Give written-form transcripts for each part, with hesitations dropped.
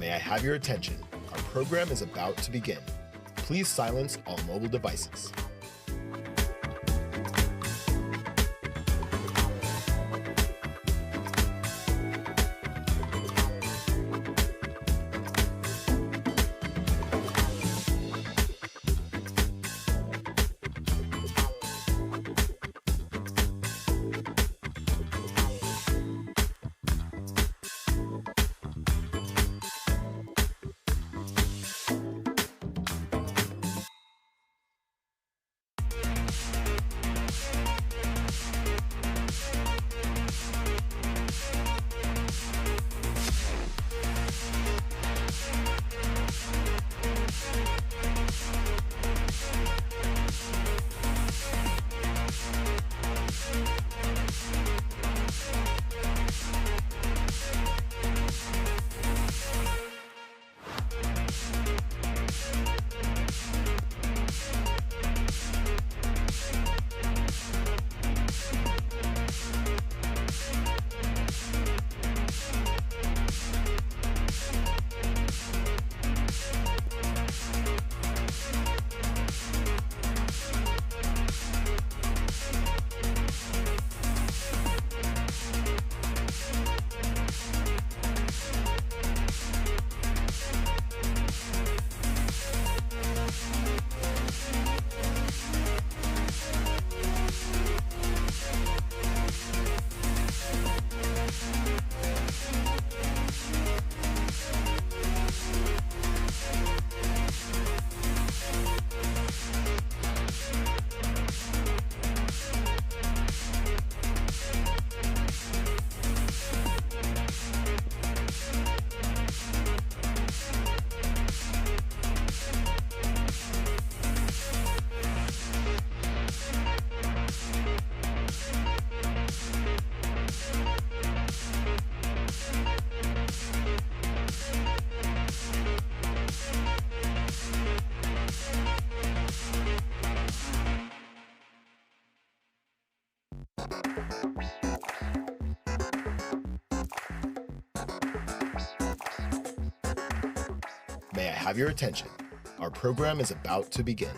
May I have your attention? Our program is about to begin. Please silence all mobile devices. May I have your attention? Our program is about to begin.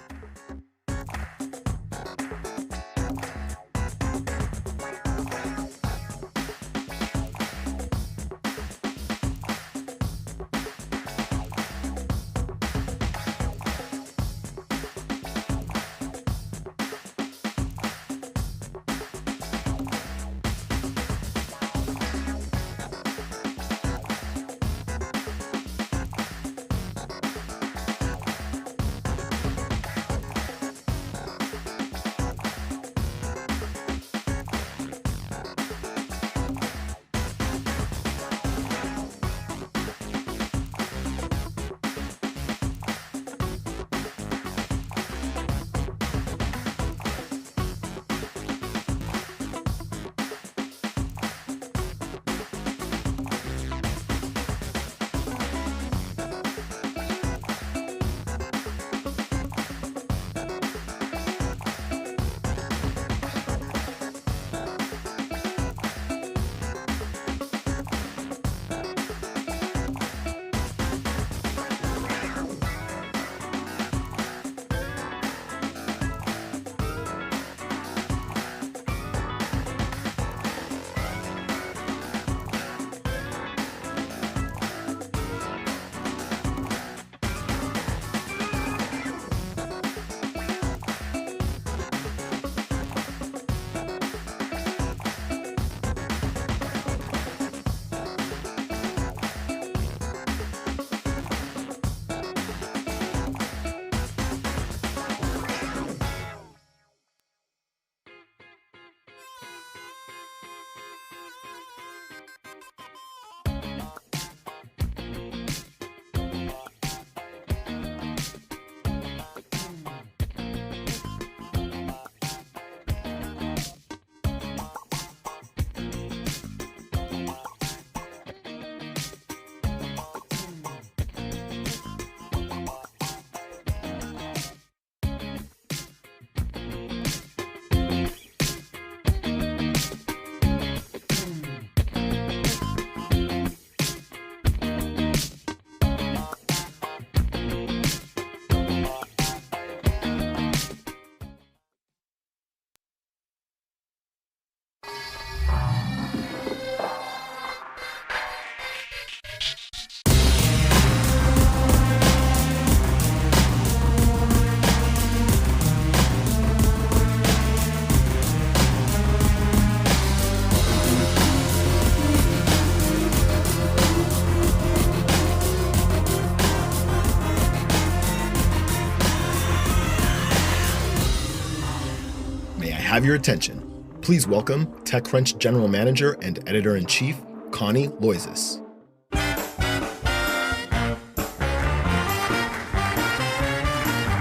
have your attention? Please welcome TechCrunch General Manager and Editor-in-Chief, Connie Loizis.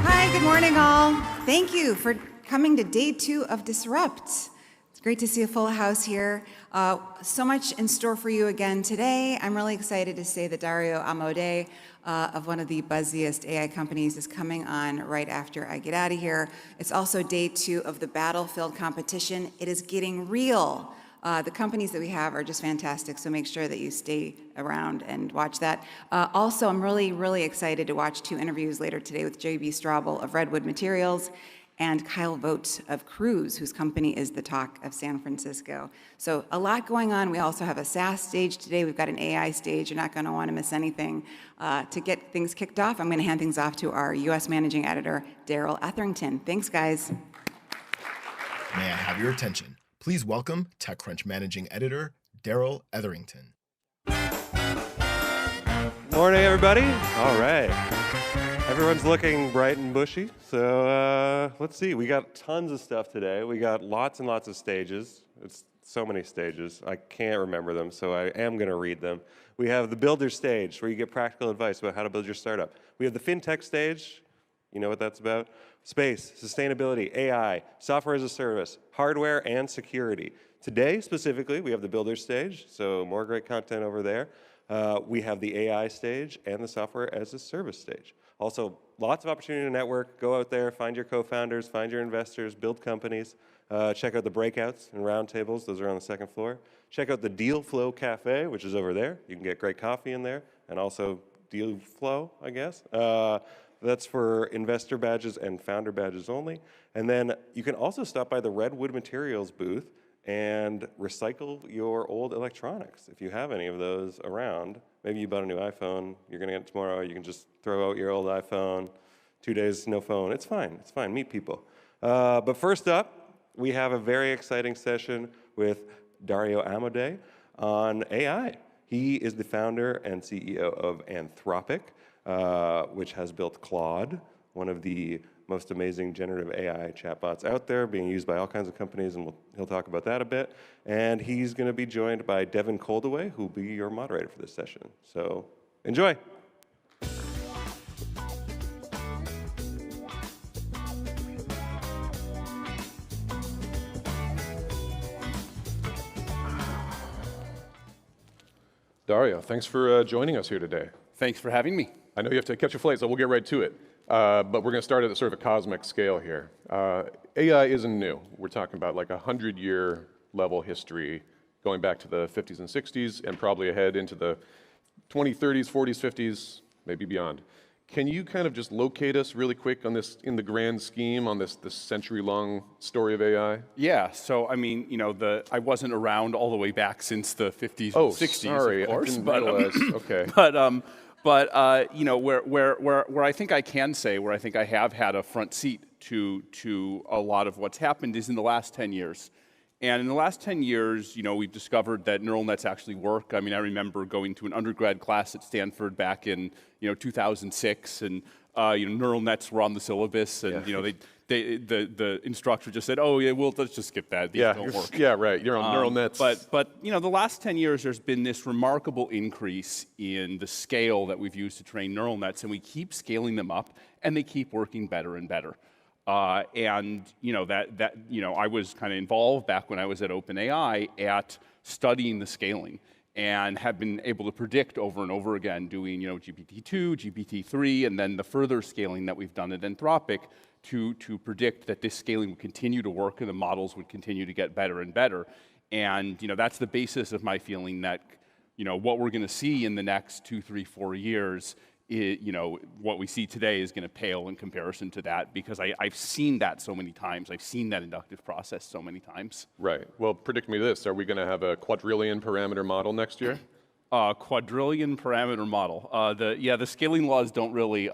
Hi, good morning all. Thank you for coming to day 2 of Disrupt. It's great to see a full house here. So much in store for you again today. I'm really excited to say that Dario Amodei of one of the buzziest AI companies is coming on right after I get out of here. It's also day 2 of the battlefield competition. It is getting real. The companies that we have are just fantastic, so make sure that you stay around and watch that. Also, I'm really excited to watch 2 interviews later today with JB Straubel of Redwood Materials and Kyle Vogt of Cruise, whose company is the talk of San Francisco. So a lot going on. We also have a SaaS stage today. We've got an AI stage. You're not going to want to miss anything. To get things kicked off, I'm going to hand things off to our U.S. Managing Editor, Daryl Etherington. Thanks, guys. May I have your attention? Please welcome TechCrunch Managing Editor, Daryl Etherington. Morning, everybody. All right. Everyone's looking bright and bushy. So let's see. We got tons of stuff today. We got lots and lots of stages. It's so many stages. I can't remember them, so I am going to read them. We have the builder stage, where you get practical advice about how to build your startup. We have the fintech stage. You know what that's about? Space, sustainability, AI, software as a service, hardware, and security. Today, specifically, we have the builder stage, so more great content over there. We have the AI stage and the software as a service stage. Also, lots of opportunity to network. Go out there, find your co-founders, find your investors, build companies. Check out the breakouts and roundtables. Those are on the 2nd floor. Check out the Deal Flow Cafe, which is over there. You can get great coffee in there, and also Deal Flow, I guess. That's for investor badges and founder badges only. And then you can also stop by the Redwood Materials booth and recycle your old electronics. If you have any of those around, maybe you bought a new iPhone, you're gonna get it tomorrow, you can just throw out your old iPhone, 2 days, no phone. It's fine, meet people. But first up, we have a very exciting session with Dario Amodei on AI. He is the founder and CEO of Anthropic, which has built Claude, one of the most amazing generative AI chatbots out there, being used by all kinds of companies, and he'll talk about that a bit. And he's going to be joined by Devin Coldaway, who will be your moderator for this session. So enjoy. Dario, thanks for joining us here today. Thanks for having me. I know you have to catch a flight, so we'll get right to it. But we're going to start at a sort of a cosmic scale here. AI isn't new. We're talking about like 100-year level history going back to the 50s and 60s and probably ahead into the 2030s, 40s, 50s, maybe beyond. Can you kind of just locate us really quick on this, in the grand scheme, on this century-long story of AI? Yeah, so I mean, you know, I wasn't around all the way back since the 50s and 60s, sorry, of course. I didn't realize. Okay. But you know, where I think I can say, where I think I have had a front seat to a lot of what's happened is in the last 10 years. And in the last 10 years, you know, we've discovered that neural nets actually work. I mean, I remember going to an undergrad class at Stanford back in, 2006, and neural nets were on the syllabus, and yeah. the instructor just said, "Oh yeah, well let's just skip that. These don't work." Yeah, right. You're on neural nets. But the last 10 years, there's been this remarkable increase in the scale that we've used to train neural nets, and we keep scaling them up, and they keep working better and better. I was kind of involved back when I was at OpenAI at studying the scaling, and have been able to predict over and over again, doing GPT-2, GPT-3, and then the further scaling that we've done at Anthropic to predict that this scaling would continue to work and the models would continue to get better and better. And that's the basis of my feeling that what we're going to see in the next 2, 3, 4 years, what we see today is going to pale in comparison to that, because I've seen that so many times. I've seen that inductive process so many times. Right. Well, predict me this. Are we going to have a quadrillion parameter model next year? Quadrillion parameter model. The scaling laws don't really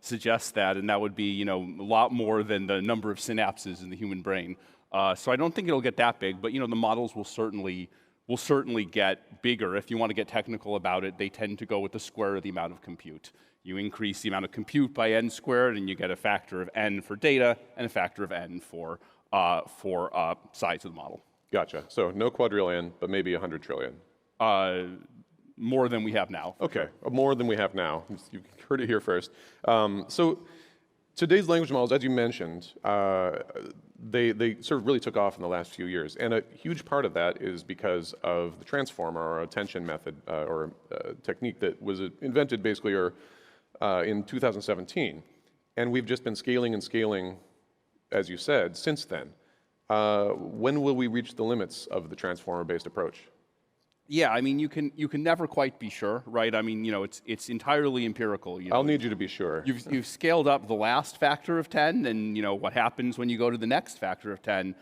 suggest that, and that would be a lot more than the number of synapses in the human brain. So I don't think it'll get that big, but the models will certainly get bigger. If you want to get technical about it, they tend to go with the square of the amount of compute. You increase the amount of compute by n squared, and you get a factor of n for data and a factor of n for size of the model. Gotcha. So no quadrillion, but maybe 100 trillion. More than we have now. Okay, more than we have now. You heard it here first. So today's language models, as you mentioned, they sort of really took off in the last few years. And a huge part of that is because of the transformer or attention method or technique that was invented basically in 2017. And we've just been scaling and scaling, as you said, since then. When will we reach the limits of the transformer-based approach? Yeah, I mean, you can never quite be sure, right? I mean, it's entirely empirical. I'll need you to be sure. You've scaled up the last factor of 10, and what happens when you go to the next factor of 10?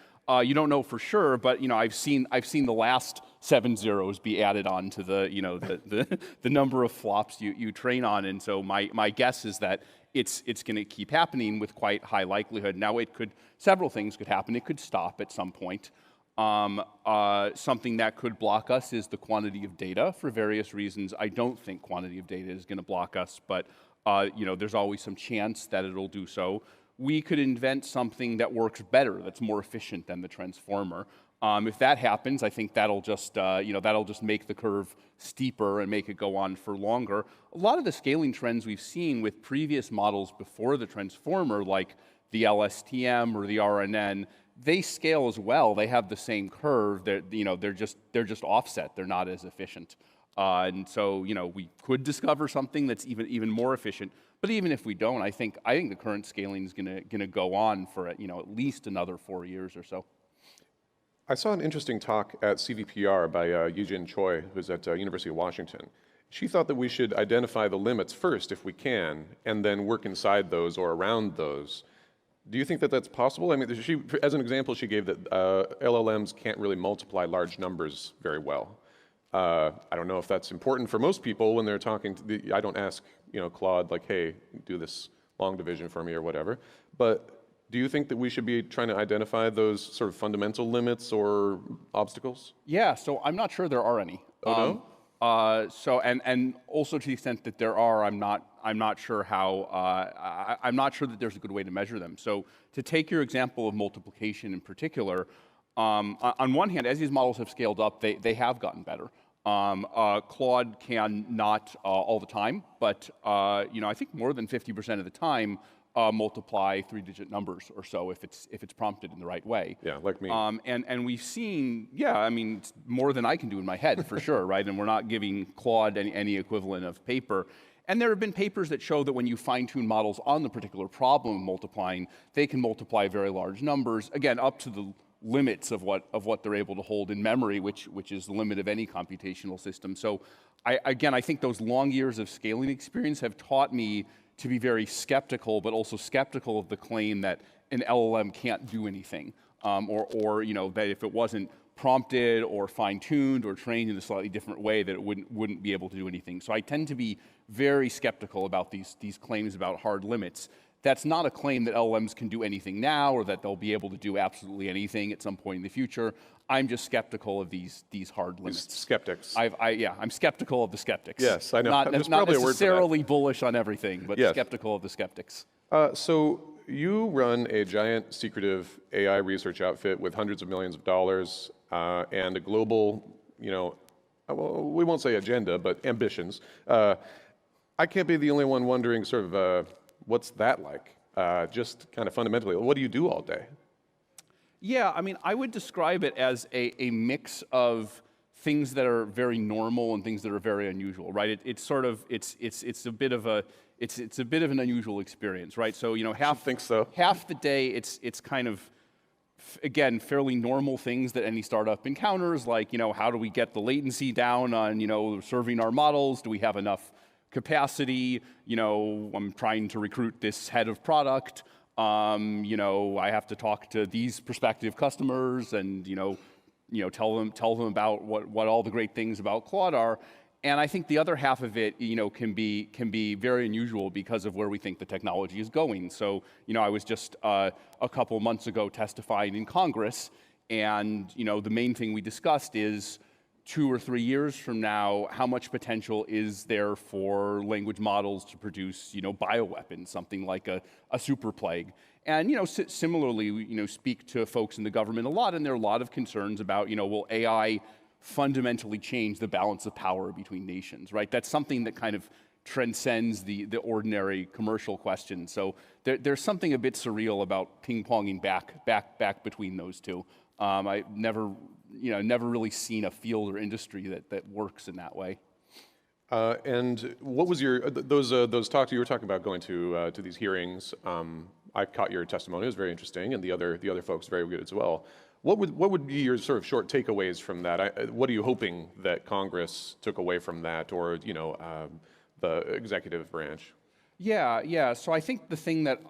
You don't know for sure, but I've seen the last 7 zeros be added on to the the number of flops you train on, and so my guess is that it's going to keep happening with quite high likelihood. Now, several things could happen. It could stop at some point. Something that could block us is the quantity of data for various reasons. I don't think quantity of data is going to block us, but there's always some chance that it'll do so. We could invent something that works better, that's more efficient than the transformer. If that happens, I think that'll just make the curve steeper and make it go on for longer. A lot of the scaling trends we've seen with previous models before the transformer, like the LSTM or the RNN, they scale as well. They have the same curve. They're just offset. They're not as efficient. And so we could discover something that's even more efficient. But even if we don't, I think the current scaling is gonna go on for at least another 4 years or so. I saw an interesting talk at CVPR by Yijin Choi, who's at University of Washington. She thought that we should identify the limits first if we can, and then work inside those or around those. Do you think that that's possible? I mean, as an example, she gave that LLMs can't really multiply large numbers very well. I don't know if that's important for most people when they're talking to I don't ask, Claude, like, hey, do this long division for me or whatever. But do you think that we should be trying to identify those sort of fundamental limits or obstacles? Yeah, so I'm not sure there are any. Oh, no? So and also to the extent that there are, I'm not sure how. I'm not sure that there's a good way to measure them. So to take your example of multiplication in particular, on one hand, as these models have scaled up, they have gotten better. Claude can not all the time, but I think more than 50% of the time multiply 3-digit numbers or so if it's prompted in the right way. Yeah, like me. And we've seen, I mean, it's more than I can do in my head for sure, right? And we're not giving Claude any equivalent of paper. And there have been papers that show that when you fine-tune models on the particular problem of multiplying, they can multiply very large numbers, again, up to the limits of what they're able to hold in memory, which is the limit of any computational system. So I think those long years of scaling experience have taught me to be very skeptical, but also skeptical of the claim that an LLM can't do anything, or that if it wasn't prompted or fine-tuned or trained in a slightly different way, that it wouldn't be able to do anything. So I tend to be very skeptical about these claims about hard limits. That's not a claim that LLMs can do anything now or that they'll be able to do absolutely anything at some point in the future. I'm just skeptical of these hard limits. Skeptics. I'm skeptical of the skeptics. Yes, I know. Not There's probably a word for that. necessarily bullish on everything, but Yes. skeptical of the skeptics. So you run a giant secretive AI research outfit with hundreds of millions of dollars and a global, well, we won't say agenda, but ambitions. I can't be the only one wondering sort of what's that like? Just kind of fundamentally, what do you do all day? Yeah, I mean, I would describe it as a mix of things that are very normal and things that are very unusual, right? It's a bit of an unusual experience, right? So half the day it's kind of again fairly normal things that any startup encounters, like how do we get the latency down on serving our models? Do we have enough capacity? I'm trying to recruit this head of product. I have to talk to these prospective customers and tell them about what all the great things about Claude are. And I think the other half of it, can be very unusual because of where we think the technology is going. So, I was just a couple months ago testifying in Congress, and the main thing we discussed is 2 or 3 years from now, how much potential is there for language models to produce, bioweapons, something like a super plague? And, similarly, speak to folks in the government a lot, and there are a lot of concerns about, will AI fundamentally change the balance of power between nations, right? That's something that kind of transcends the ordinary commercial question. So there's something a bit surreal about ping-ponging back between those two. I've never really seen a field or industry that works in that way. And what was your those talks you were talking about going to these hearings? I caught your testimony; it was very interesting, and the other folks very good as well. What would be your sort of short takeaways from that? What are you hoping that Congress took away from that, or the executive branch? Yeah. So I think the thing that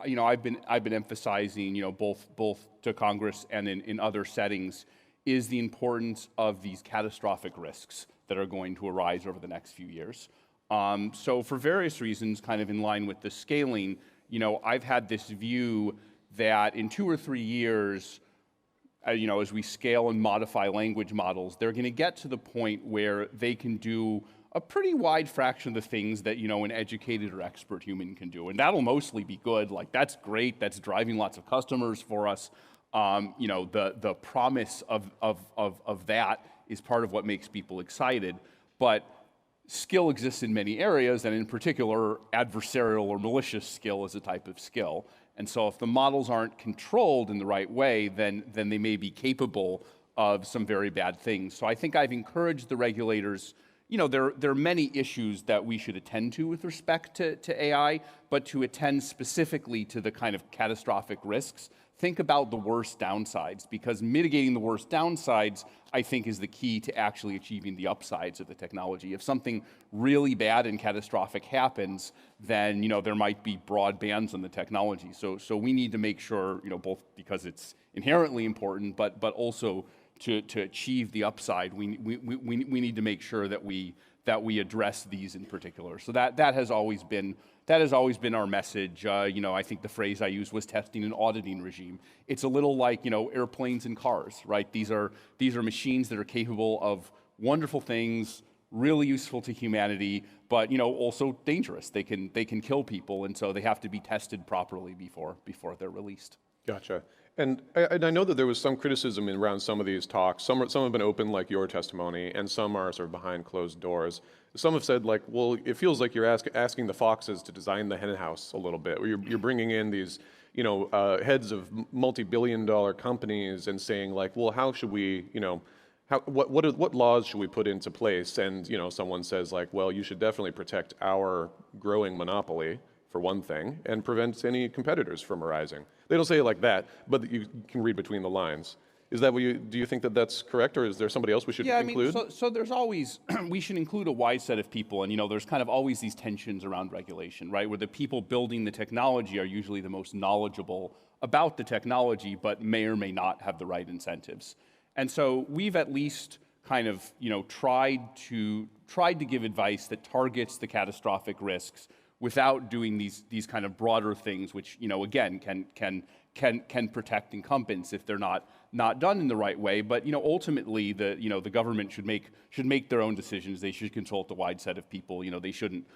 I've been emphasizing, both to Congress and in other settings, is the importance of these catastrophic risks that are going to arise over the next few years. So for various reasons, kind of in line with the scaling, I've had this view that in 2 or 3 years, as we scale and modify language models, they're going to get to the point where they can do a pretty wide fraction of the things that an educated or expert human can do, and that'll mostly be good. Like, that's great. That's driving lots of customers for us. The promise of that is part of what makes people excited. But skill exists in many areas, and in particular, adversarial or malicious skill is a type of skill. And so if the models aren't controlled in the right way, then they may be capable of some very bad things. So I think I've encouraged the regulators. There are many issues that we should attend to with respect to AI, but to attend specifically to the kind of catastrophic risks, think about the worst downsides, because mitigating the worst downsides, I think, is the key to actually achieving the upsides of the technology. If something really bad and catastrophic happens, then there might be broad bans on the technology. So we need to make sure, both because it's inherently important, but also to achieve the upside, we need to make sure that we address these in particular. So that has always been our message. I think the phrase I used was testing and auditing regime. It's a little like airplanes and cars, right? These are machines that are capable of wonderful things, really useful to humanity, but also dangerous. They can kill people, and so they have to be tested properly before they're released. Gotcha. And I know that there was some criticism around some of these talks. Some have been open, like your testimony, and some are sort of behind closed doors. Some have said, like, well, it feels like you're asking the foxes to design the hen house a little bit. You're bringing in these, heads of multi-billion-dollar companies and saying, like, well, how should we, what laws should we put into place? And someone says, like, well, you should definitely protect our growing monopoly, for one thing, and prevent any competitors from arising. They don't say it like that, but you can read between the lines. Is that do you think that that's correct, or is there somebody else we should include? Yeah, so there's always, we should include a wide set of people, and there's kind of always these tensions around regulation, right? Where the people building the technology are usually the most knowledgeable about the technology, but may or may not have the right incentives. And so we've at least kind of, tried to give advice that targets the catastrophic risks without doing these kind of broader things, which again can protect incumbents if they're not done in the right way. But ultimately, the government should make their own decisions. They should consult a wide set of people. They shouldn't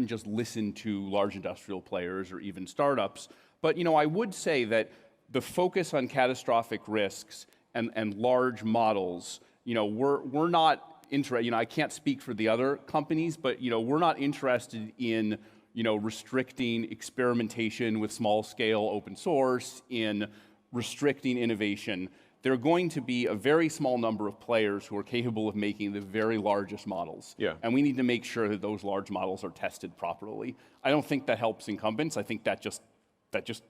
just listen to large industrial players or even startups. But I would say that the focus on catastrophic risks and large models, we're not interested. I can't speak for the other companies, but we're not interested in restricting experimentation with small-scale open source, in restricting innovation. There are going to be a very small number of players who are capable of making the very largest models. Yeah. And we need to make sure that those large models are tested properly. I don't think that helps incumbents. I think that just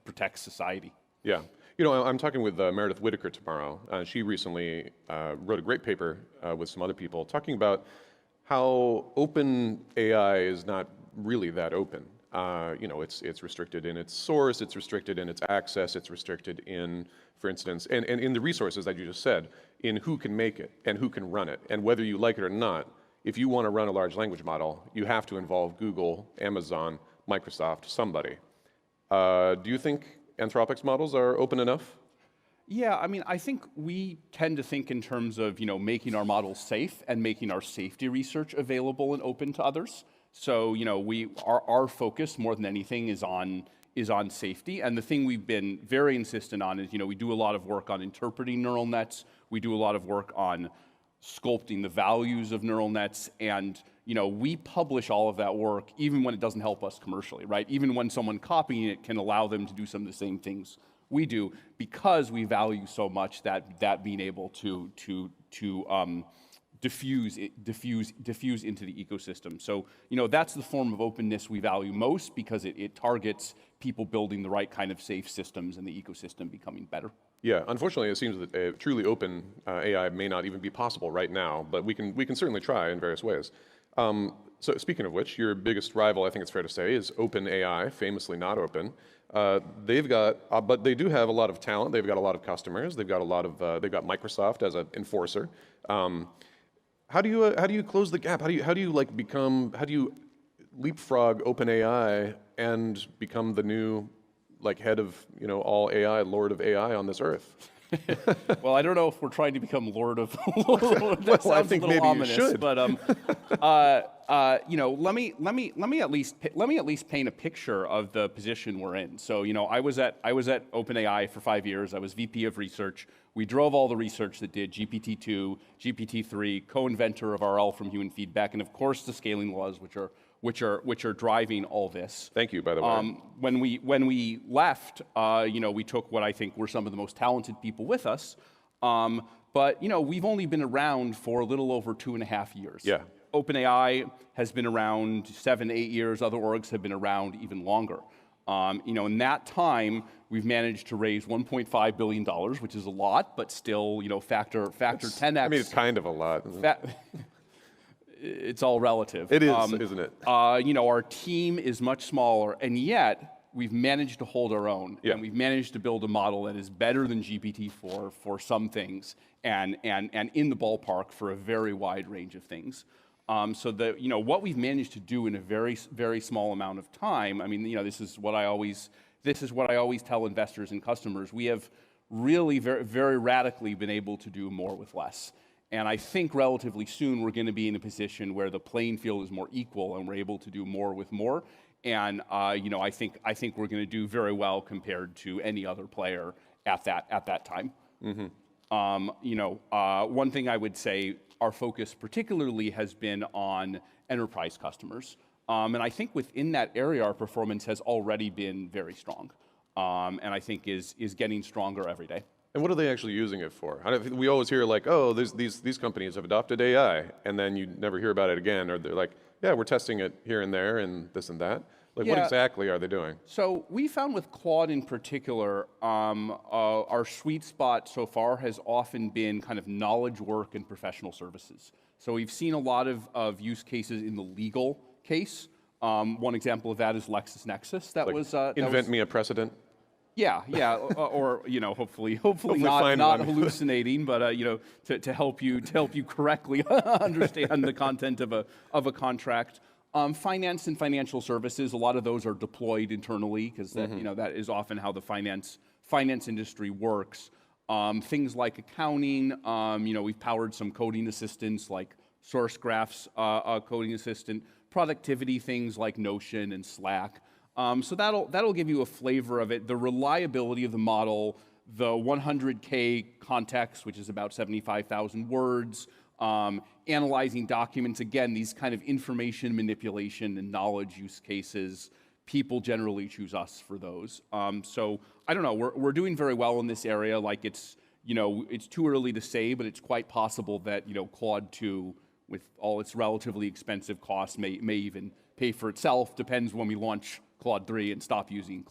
protects society. Yeah. I'm talking with Meredith Whitaker tomorrow. She recently wrote a great paper with some other people talking about how open AI is not really that open. It's restricted in its source, it's restricted in its access, it's restricted in, for instance, and in the resources that you just said, in who can make it and who can run it. And whether you like it or not, if you want to run a large language model, you have to involve Google, Amazon, Microsoft, somebody. Do you think Anthropic's models are open enough? Yeah, I mean, I think we tend to think in terms of, making our models safe and making our safety research available and open to others. So, our focus more than anything is on safety. And the thing we've been very insistent on is, we do a lot of work on interpreting neural nets. We do a lot of work on sculpting the values of neural nets, and we publish all of that work even when it doesn't help us commercially, right? Even when someone copying it can allow them to do some of the same things we do, because we value so much that being able to diffuse into the ecosystem. So that's the form of openness we value most, because it targets people building the right kind of safe systems and the ecosystem becoming better. Yeah, unfortunately, it seems that a truly open AI may not even be possible right now, but we can certainly try in various ways. So speaking of which, your biggest rival, I think it's fair to say, is OpenAI, famously not open. But they do have a lot of talent. They've got a lot of customers. They've got they've got Microsoft as an enforcer. How do you close the gap? How do you leapfrog OpenAI and become the new head of all AI, Lord of AI on this earth? Well, I don't know if we're trying to become Lord of. Well, I think maybe ominous, you should. But let me at least paint a picture of the position we're in. So I was at OpenAI for 5 years. I was VP of research. We drove all the research that did GPT-2, GPT-3, co-inventor of RL from human feedback, and of course the scaling laws, which are driving all this. Thank you, by the way. When we left, we took what I think were some of the most talented people with us, but we've only been around for a little over 2.5 years. Yeah. OpenAI has been around 7, 8 years. Other orgs have been around even longer. In that time, we've managed to raise $1.5 billion, which is a lot, but still, factor 10x. I mean, it's kind of a lot. It's all relative. It is, isn't it? Our team is much smaller, and yet we've managed to hold our own. Yeah. And we've managed to build a model that is better than GPT-4 for some things, and in the ballpark for a very wide range of things. So what we've managed to do in a very, very small amount of time. I mean, this is what I always tell investors and customers. We have really very, very radically been able to do more with less. And I think relatively soon we're going to be in a position where the playing field is more equal and we're able to do more with more. And I think we're going to do very well compared to any other player at that time. Mm-hmm. One thing I would say, our focus particularly has been on enterprise customers. And I think within that area, our performance has already been very strong. And I think is getting stronger every day. And what are they actually using it for? We always hear these companies have adopted AI, and then you never hear about it again, or they're like, yeah, we're testing it here and there and this and that. What exactly are they doing? So we found with Claude in particular, our sweet spot so far has often been kind of knowledge work and professional services. So we've seen a lot of use cases in the legal case. One example of that is LexisNexis. Invent me a precedent. Yeah, or hopefully not hallucinating, but to help you correctly understand the content of a contract. Finance and financial services, a lot of those are deployed internally because that is often how the finance industry works. Things like accounting, we've powered some coding assistants like SourceGraph's coding assistant, productivity things like Notion and Slack. So that'll give you a flavor of it. The reliability of the model, the 100K context, which is about 75,000 words, analyzing documents. Again, these kind of information manipulation and knowledge use cases, people generally choose us for those. So I don't know. We're doing very well in this area. Like it's too early to say, but it's quite possible that Claude 2, with all its relatively expensive costs, may even pay for itself. Depends when we launch Claude 3 and stop using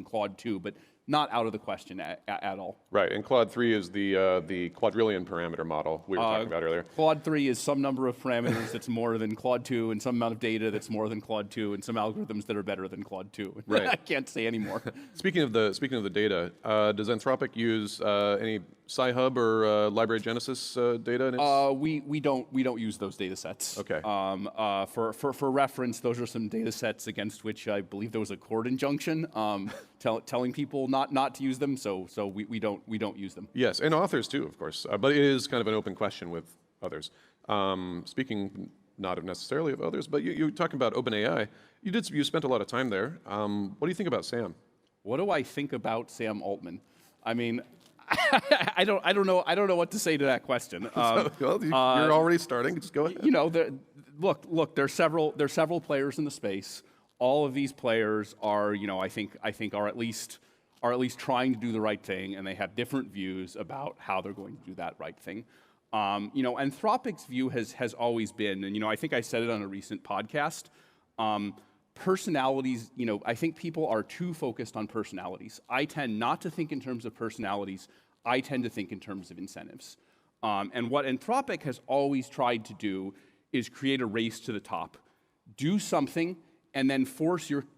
Claude 2, but not out of the question at all. Right, and Claude 3 is the quadrillion parameter model we were talking about earlier. Claude 3 is some number of parameters that's more than Claude 2, and some amount of data that's more than Claude 2, and some algorithms that are better than Claude 2. Right. I can't say anymore. Speaking of the data, does Anthropic use any Sci-Hub or Library Genesis data? In its... We don't use those data sets. Okay. For reference, those are some data sets against which I believe there was a court injunction telling people not not to use them, so we don't use them. Yes, and authors too, of course. But it is kind of an open question with others. Speaking not necessarily of others, but you're talking about OpenAI. You spent a lot of time there. What do you think about Sam? What do I think about Sam Altman? I mean, I don't know what to say to that question. Well, you're already starting. Just go ahead. You know, look. There's several players in the space. All of these players are, you know, I think are at least trying to do the right thing, and they have different views about how they're going to do that right thing. You know, Anthropic's view has always been, and you know, I think I said it on a recent podcast. Personalities, you know, I think people are too focused on personalities. I tend not to think in terms of personalities. I tend to think in terms of incentives. And what Anthropic has always tried to do is create a race to the top. Do something, and then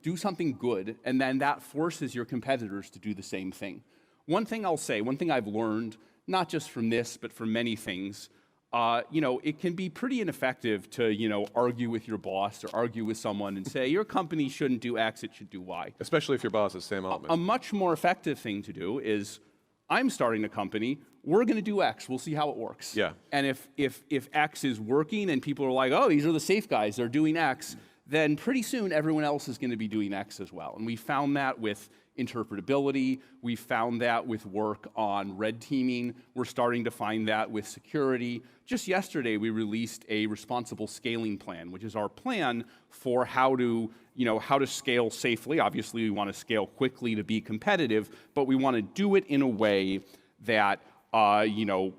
do something good, and then that forces your competitors to do the same thing. One thing I'll say, one thing I've learned, not just from this, but from many things, you know, it can be pretty ineffective to, you know, argue with your boss or argue with someone and say, your company shouldn't do X, it should do Y. Especially if your boss is Sam Altman. A much more effective thing to do is, I'm starting a company, we're going to do X, we'll see how it works. Yeah. And if X is working and people are like, oh, these are the safe guys, they're doing X, then pretty soon everyone else is going to be doing X as well. And we found that with interpretability. We found that with work on red teaming. We're starting to find that with security. Just yesterday, we released a responsible scaling plan, which is our plan for how to scale safely. Obviously, we want to scale quickly to be competitive, but we want to do it in a way that, you know,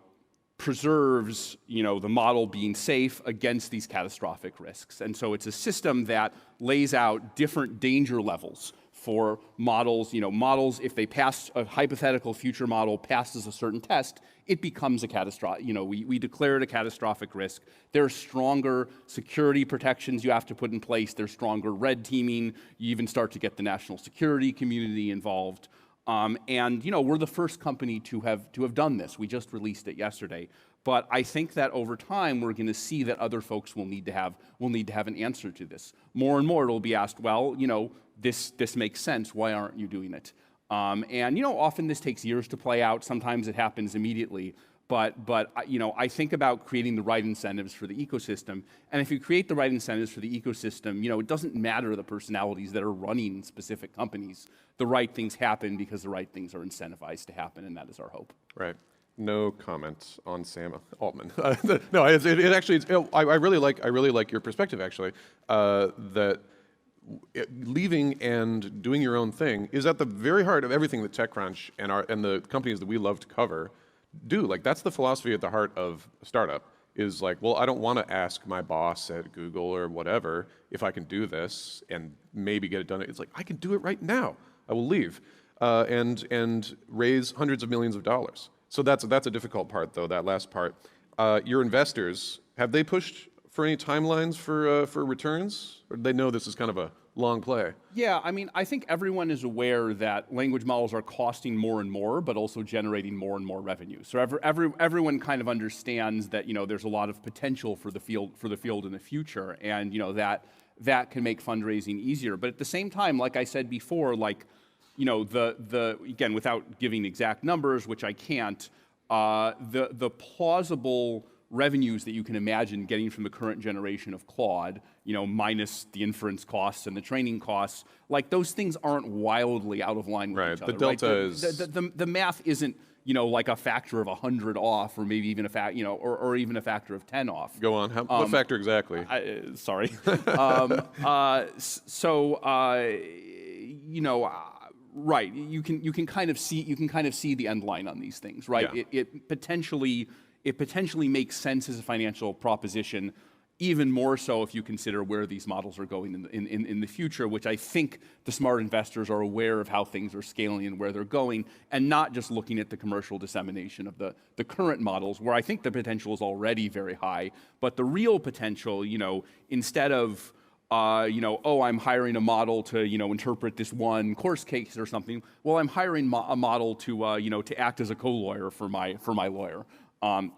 preserves, you know, the model being safe against these catastrophic risks. And so it's a system that lays out different danger levels for models. You know, models, if they pass a hypothetical future model passes a certain test, it becomes a catastrophic. You know, we declare it a catastrophic risk. There are stronger security protections you have to put in place. There's stronger red teaming. You even start to get the national security community involved. And you know, we're the first company to have done this. We just released it yesterday. But I think that over time, we're going to see that other folks will need to have an answer to this. More and more, it'll be asked, well, you know, this makes sense. Why aren't you doing it? And you know, often this takes years to play out. Sometimes it happens immediately. But you know, I think about creating the right incentives for the ecosystem. And if you create the right incentives for the ecosystem, you know, it doesn't matter the personalities that are running specific companies. The right things happen because the right things are incentivized to happen, and that is our hope. Right. No comment on Sam Altman. No, it actually. I really like your perspective. Actually, that leaving and doing your own thing is at the very heart of everything that TechCrunch and the companies that we love to cover do. Like, that's the philosophy at the heart of a startup. Is like, well, I don't want to ask my boss at Google or whatever if I can do this and maybe get it done. It's like, I can do it right now. I will leave and raise hundreds of millions of dollars. So that's a difficult part, though, that last part. Your investors, have they pushed for any timelines for returns? Or do they know this is kind of a long play? Yeah, I mean, I think everyone is aware that language models are costing more and more, but also generating more and more revenue. So everyone kind of understands that, you know, there's a lot of potential for the field in the future, and you know, that can make fundraising easier. But at the same time, like I said before, like, you know, again, without giving exact numbers, which I can't, the plausible revenues that you can imagine getting from the current generation of Claude, you know, minus the inference costs and the training costs, like, those things aren't wildly out of line with each other. The delta right? is the math isn't, you know, like a factor of 100 off, or maybe even or even a factor of 10 off. Go on. What factor exactly? Sorry. You know. Right, you can kind of see the end line on these things, right? Yeah. It potentially makes sense as a financial proposition, even more so if you consider where these models are going in the future, which I think the smart investors are aware of how things are scaling and where they're going, and not just looking at the commercial dissemination of the current models, where I think the potential is already very high, but the real potential, you know, instead of you know, oh, I'm hiring a model to, you know, interpret this one course case or something. Well, I'm hiring a model to, you know, to act as a co-lawyer for my lawyer.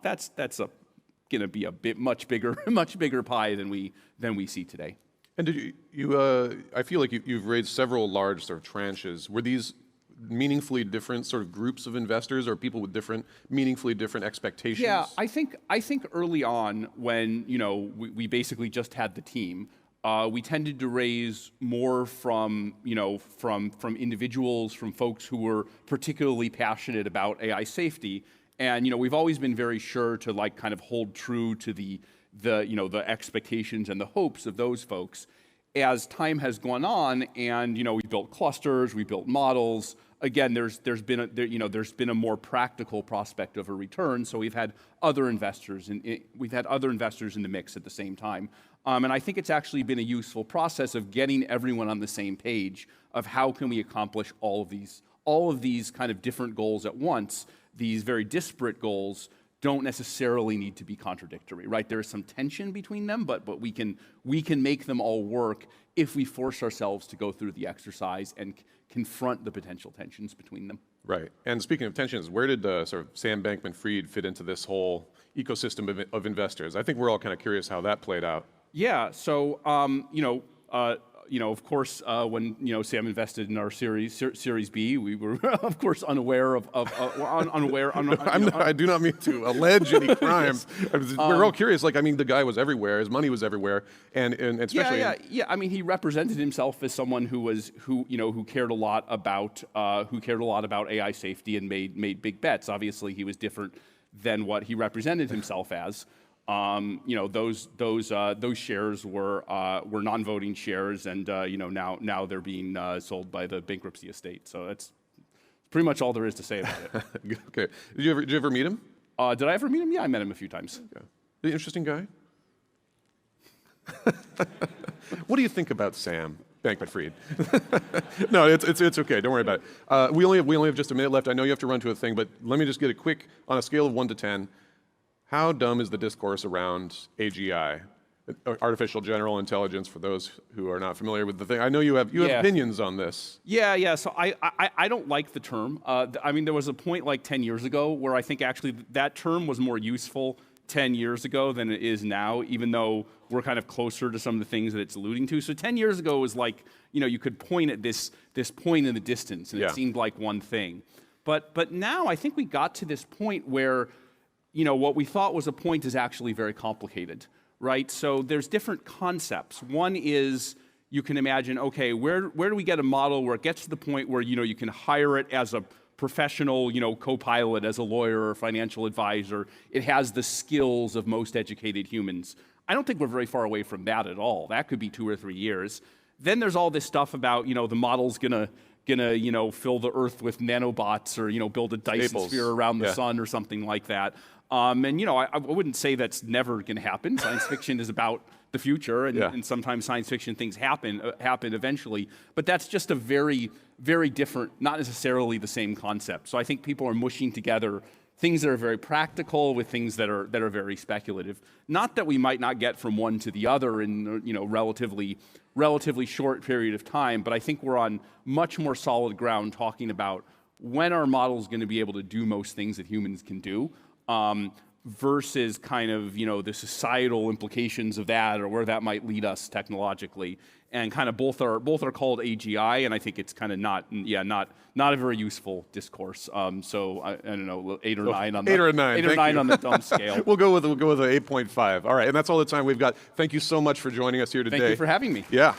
That's going to be a much bigger pie than we see today. And did you I feel like you've raised several large sort of tranches. Were these meaningfully different sort of groups of investors or people with meaningfully different expectations? Yeah, I think early on when we basically just had the team, we tended to raise more from from individuals, from folks who were particularly passionate about AI safety, and we've always been very sure to like kind of hold true to the expectations and the hopes of those folks. As time has gone on, and we built clusters, we built models. Again, there's been a more practical prospect of a return. So we've had other investors in the mix at the same time, and I think it's actually been a useful process of getting everyone on the same page of how can we accomplish all of these kind of different goals at once. These very disparate goals don't necessarily need to be contradictory, right? There is some tension between them, but we can make them all work if we force ourselves to go through the exercise and confront the potential tensions between them. Right. And speaking of tensions, where did sort of Sam Bankman-Fried fit into this whole ecosystem of investors? I think we're all kind of curious how that played out. Yeah. So of course, when Sam invested in our Series B, we were of course unaware of unaware. I do not mean to allege any crime. Yes. We're all curious. Like, I mean, the guy was everywhere. His money was everywhere, and especially. Yeah. I mean, he represented himself as someone who cared a lot about AI safety and made big bets. Obviously, he was different than what he represented himself as. Those shares were non-voting shares, and now they're being sold by the bankruptcy estate. So that's pretty much all there is to say about it. Okay. Did you ever meet him? Did I ever meet him? Yeah, I met him a few times. Okay. An interesting guy. What do you think about Sam Bankman-Fried? No, it's okay. Don't worry about it. We only have just a minute left. I know you have to run to a thing, but let me just get a quick on a scale of 1 to 10. How dumb is the discourse around AGI, artificial general intelligence? For those who are not familiar with the thing, I know you have opinions on this. Yeah. So I don't like the term. I mean, there was a point like 10 years ago where I think actually that term was more useful 10 years ago than it is now, even though we're kind of closer to some of the things that it's alluding to. So 10 years ago was like, you could point at this point in the distance, and it seemed like one thing. But now I think we got to this point where what we thought was a point is actually very complicated, right? So there's different concepts. One is you can imagine, okay, where do we get a model where it gets to the point where you can hire it as a professional, co-pilot, as a lawyer or financial advisor. It has the skills of most educated humans. I don't think we're very far away from that at all. That could be 2 or 3 years. Then there's all this stuff about the model's gonna fill the Earth with nanobots, or build a Dyson sphere around the sun or something like that. I wouldn't say that's never going to happen. Science fiction is about the future, and sometimes science fiction things happen eventually. But that's just a very, very different, not necessarily the same concept. So I think people are mushing together things that are very practical with things that are very speculative. Not that we might not get from one to the other in relatively short period of time, but I think we're on much more solid ground talking about when our model is going to be able to do most things that humans can do. Versus kind of the societal implications of that, or where that might lead us technologically, and kind of both are called AGI, and I think it's kind of not a very useful discourse. So I don't know, 8 or 9 on the 8 or 9, 8 or 9 on the dumb scale. We'll go with an 8.5. All right, and that's all the time we've got. Thank you so much for joining us here today. Thank you for having me. Yeah.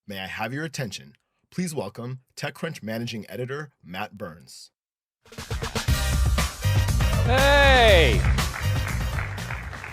May I have your attention? Please welcome TechCrunch Managing Editor, Matt Burns. Hey!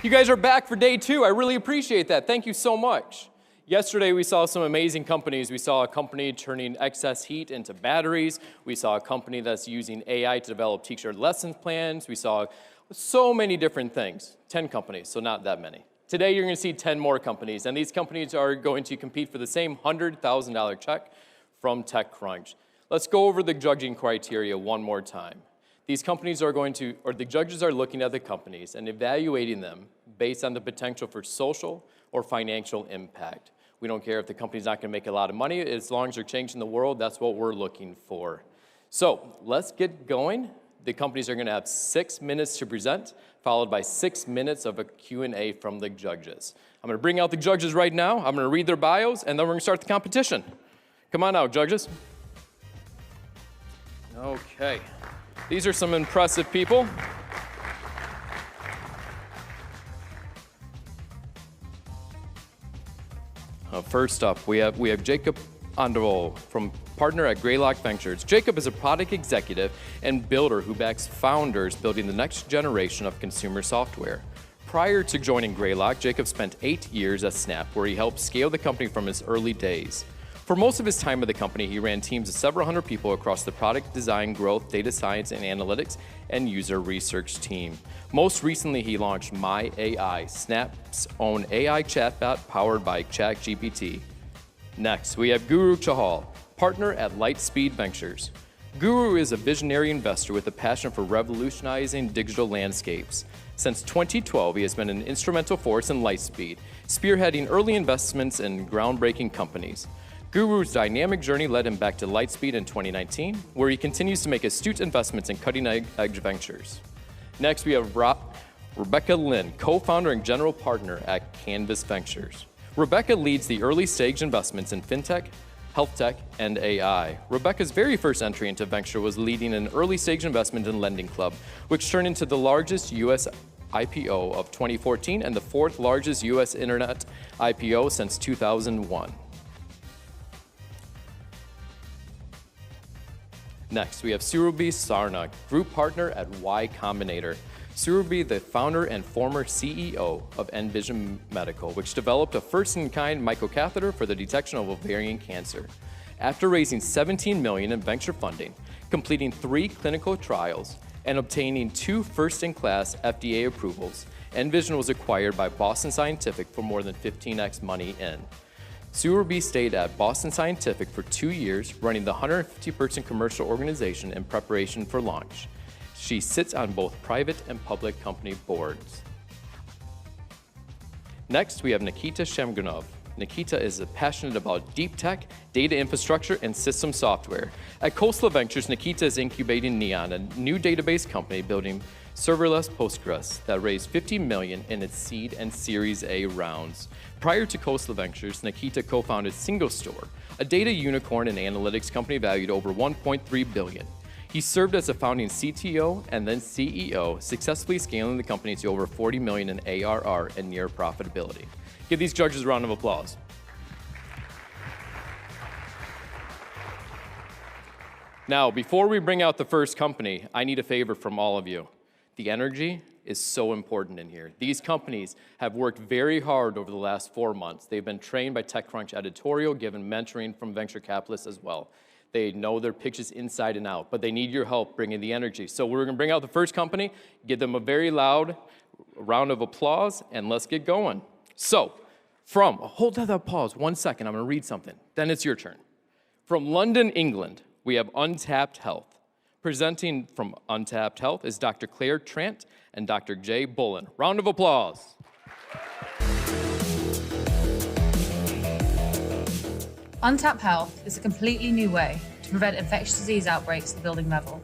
You guys are back for day 2. I really appreciate that. Thank you so much. Yesterday, we saw some amazing companies. We saw a company turning excess heat into batteries. We saw a company that's using AI to develop teacher lesson plans. We saw so many different things. 10 companies, so not that many. Today, you're going to see 10 more companies, and these companies are going to compete for the same $100,000 check from TechCrunch. Let's go over the judging criteria one more time. These companies are going to, or the judges are looking at the companies and evaluating them based on the potential for social or financial impact. We don't care if the company's not going to make a lot of money. As long as they're changing the world, that's what we're looking for. So let's get going. The companies are going to have 6 minutes to present, followed by 6 minutes of a Q&A from the judges. I'm going to bring out the judges right now. I'm going to read their bios, and then we're going to start the competition. Come on out, judges. Okay. These are some impressive people. First up, we have Jacob Androl, from partner at Greylock Ventures. Jacob is a product executive and builder who backs founders building the next generation of consumer software. Prior to joining Greylock, Jacob spent 8 years at Snap, where he helped scale the company from its early days. For most of his time at the company, he ran teams of several hundred people across the product design, growth, data science, and analytics, and user research team. Most recently, he launched My AI, Snap's own AI chatbot powered by ChatGPT. Next, we have Guru Chahal, partner at Lightspeed Ventures. Guru is a visionary investor with a passion for revolutionizing digital landscapes. Since 2012, he has been an instrumental force in Lightspeed, spearheading early investments in groundbreaking companies. Guru's dynamic journey led him back to Lightspeed in 2019, where he continues to make astute investments in cutting-edge ventures. Next, we have Rebecca Lin, co-founder and general partner at Canvas Ventures. Rebecca leads the early-stage investments in fintech, health tech, and AI. Rebecca's very first entry into venture was leading an early-stage investment in Lending Club, which turned into the largest U.S. IPO of 2014 and the 4th largest U.S. internet IPO since 2001. Next, we have Surabhi Sarna, group partner at Y Combinator. Surabhi, the founder and former CEO of Envision Medical, which developed a first-in-kind microcatheter for the detection of ovarian cancer. After raising $17 million in venture funding, completing 3 clinical trials, and obtaining 2 first-in-class FDA approvals, Envision was acquired by Boston Scientific for more than 15x money in. Surabhi stayed at Boston Scientific for 2 years, running the 150-person commercial organization in preparation for launch. She sits on both private and public company boards. Next, we have Nikita Shamgunov. Nikita is passionate about deep tech, data infrastructure, and system software. At Khosla Ventures, Nikita is incubating Neon, a new database company building serverless Postgres that raised $50 million in its seed and Series A rounds. Prior to Khosla Ventures, Nikita co-founded SingleStore, a data unicorn and analytics company valued over $1.3 billion. He served as a founding CTO and then CEO, successfully scaling the company to over $40 million in ARR and near profitability. Give these judges a round of applause. Now, before we bring out the first company, I need a favor from all of you. The energy is so important in here. These companies have worked very hard over the last 4 months. They've been trained by TechCrunch editorial, given mentoring from venture capitalists as well. They know their pitches inside and out, but they need your help bringing the energy. So we're gonna bring out the first company, give them a very loud round of applause, and let's get going. So, hold that pause, 1 second, I'm gonna read something, then it's your turn. From London, England, we have Untapped Health. Presenting from Untapped Health is Dr. Claire Trant and Dr. Jay Bullen. Round of applause. Untapped Health is a completely new way to prevent infectious disease outbreaks at the building level.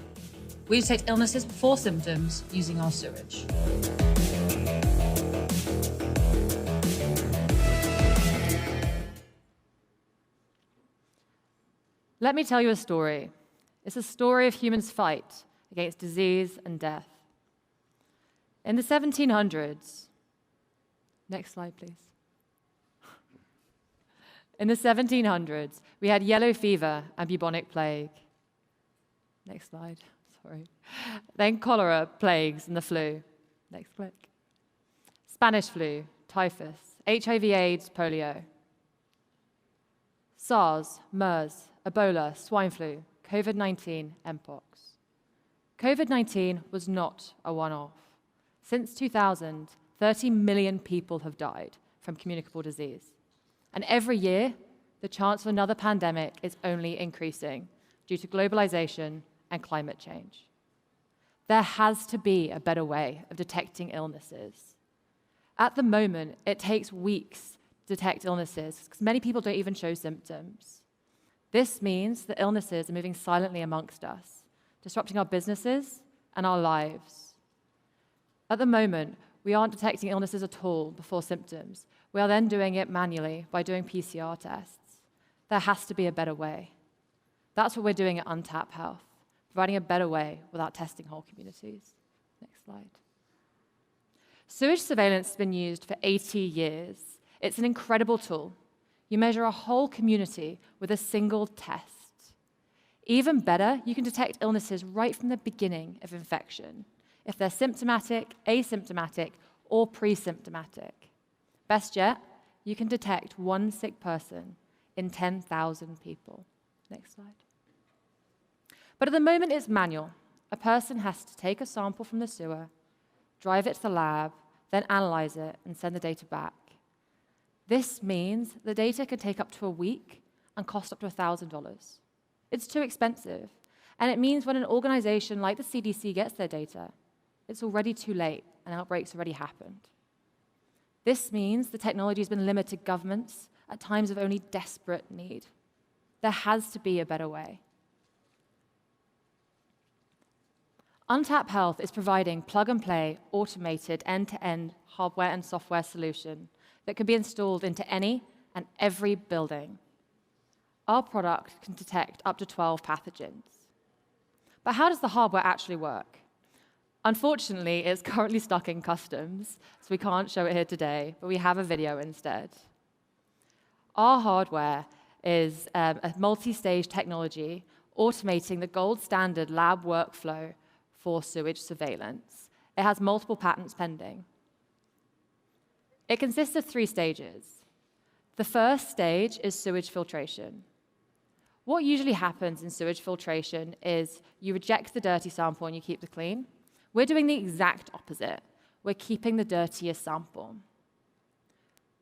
We detect illnesses before symptoms using our sewage. Let me tell you a story. It's a story of humans' fight against disease and death. In the 1700s, next slide, please. In the 1700s, we had yellow fever and bubonic plague. Next slide, sorry. Then cholera, plagues, and the flu. Next click. Spanish flu, typhus, HIV/AIDS, polio. SARS, MERS, Ebola, swine flu, COVID-19, Mpox. COVID-19 was not a one-off. Since 2000, 30 million people have died from communicable disease. And every year, the chance of another pandemic is only increasing due to globalization and climate change. There has to be a better way of detecting illnesses. At the moment, it takes weeks to detect illnesses because many people don't even show symptoms. This means that illnesses are moving silently amongst us, disrupting our businesses and our lives. At the moment, we aren't detecting illnesses at all before symptoms. We are then doing it manually by doing PCR tests. There has to be a better way. That's what we're doing at Untapped Health, providing a better way without testing whole communities. Next slide. Sewage surveillance has been used for 80 years. It's an incredible tool. You measure a whole community with a single test. Even better, you can detect illnesses right from the beginning of infection, if they're symptomatic, asymptomatic, or pre-symptomatic. Best yet, you can detect one sick person in 10,000 people. Next slide. But at the moment, it's manual. A person has to take a sample from the sewer, drive it to the lab, then analyze it and send the data back. This means the data can take up to a week and cost up to $1,000. It's too expensive. And it means when an organization like the CDC gets their data, it's already too late and outbreaks already happened. This means the technology has been limited to governments at times of only desperate need. There has to be a better way. Untapped Health is providing plug-and-play, automated, end-to-end hardware and software solution that can be installed into any and every building. Our product can detect up to 12 pathogens. But how does the hardware actually work? Unfortunately, it's currently stuck in customs, so we can't show it here today, but we have a video instead. Our hardware is a multi-stage technology automating the gold standard lab workflow for sewage surveillance. It has multiple patents pending. It consists of 3 stages. The first stage is sewage filtration. What usually happens in sewage filtration is you reject the dirty sample and you keep the clean. We're doing the exact opposite. We're keeping the dirtiest sample.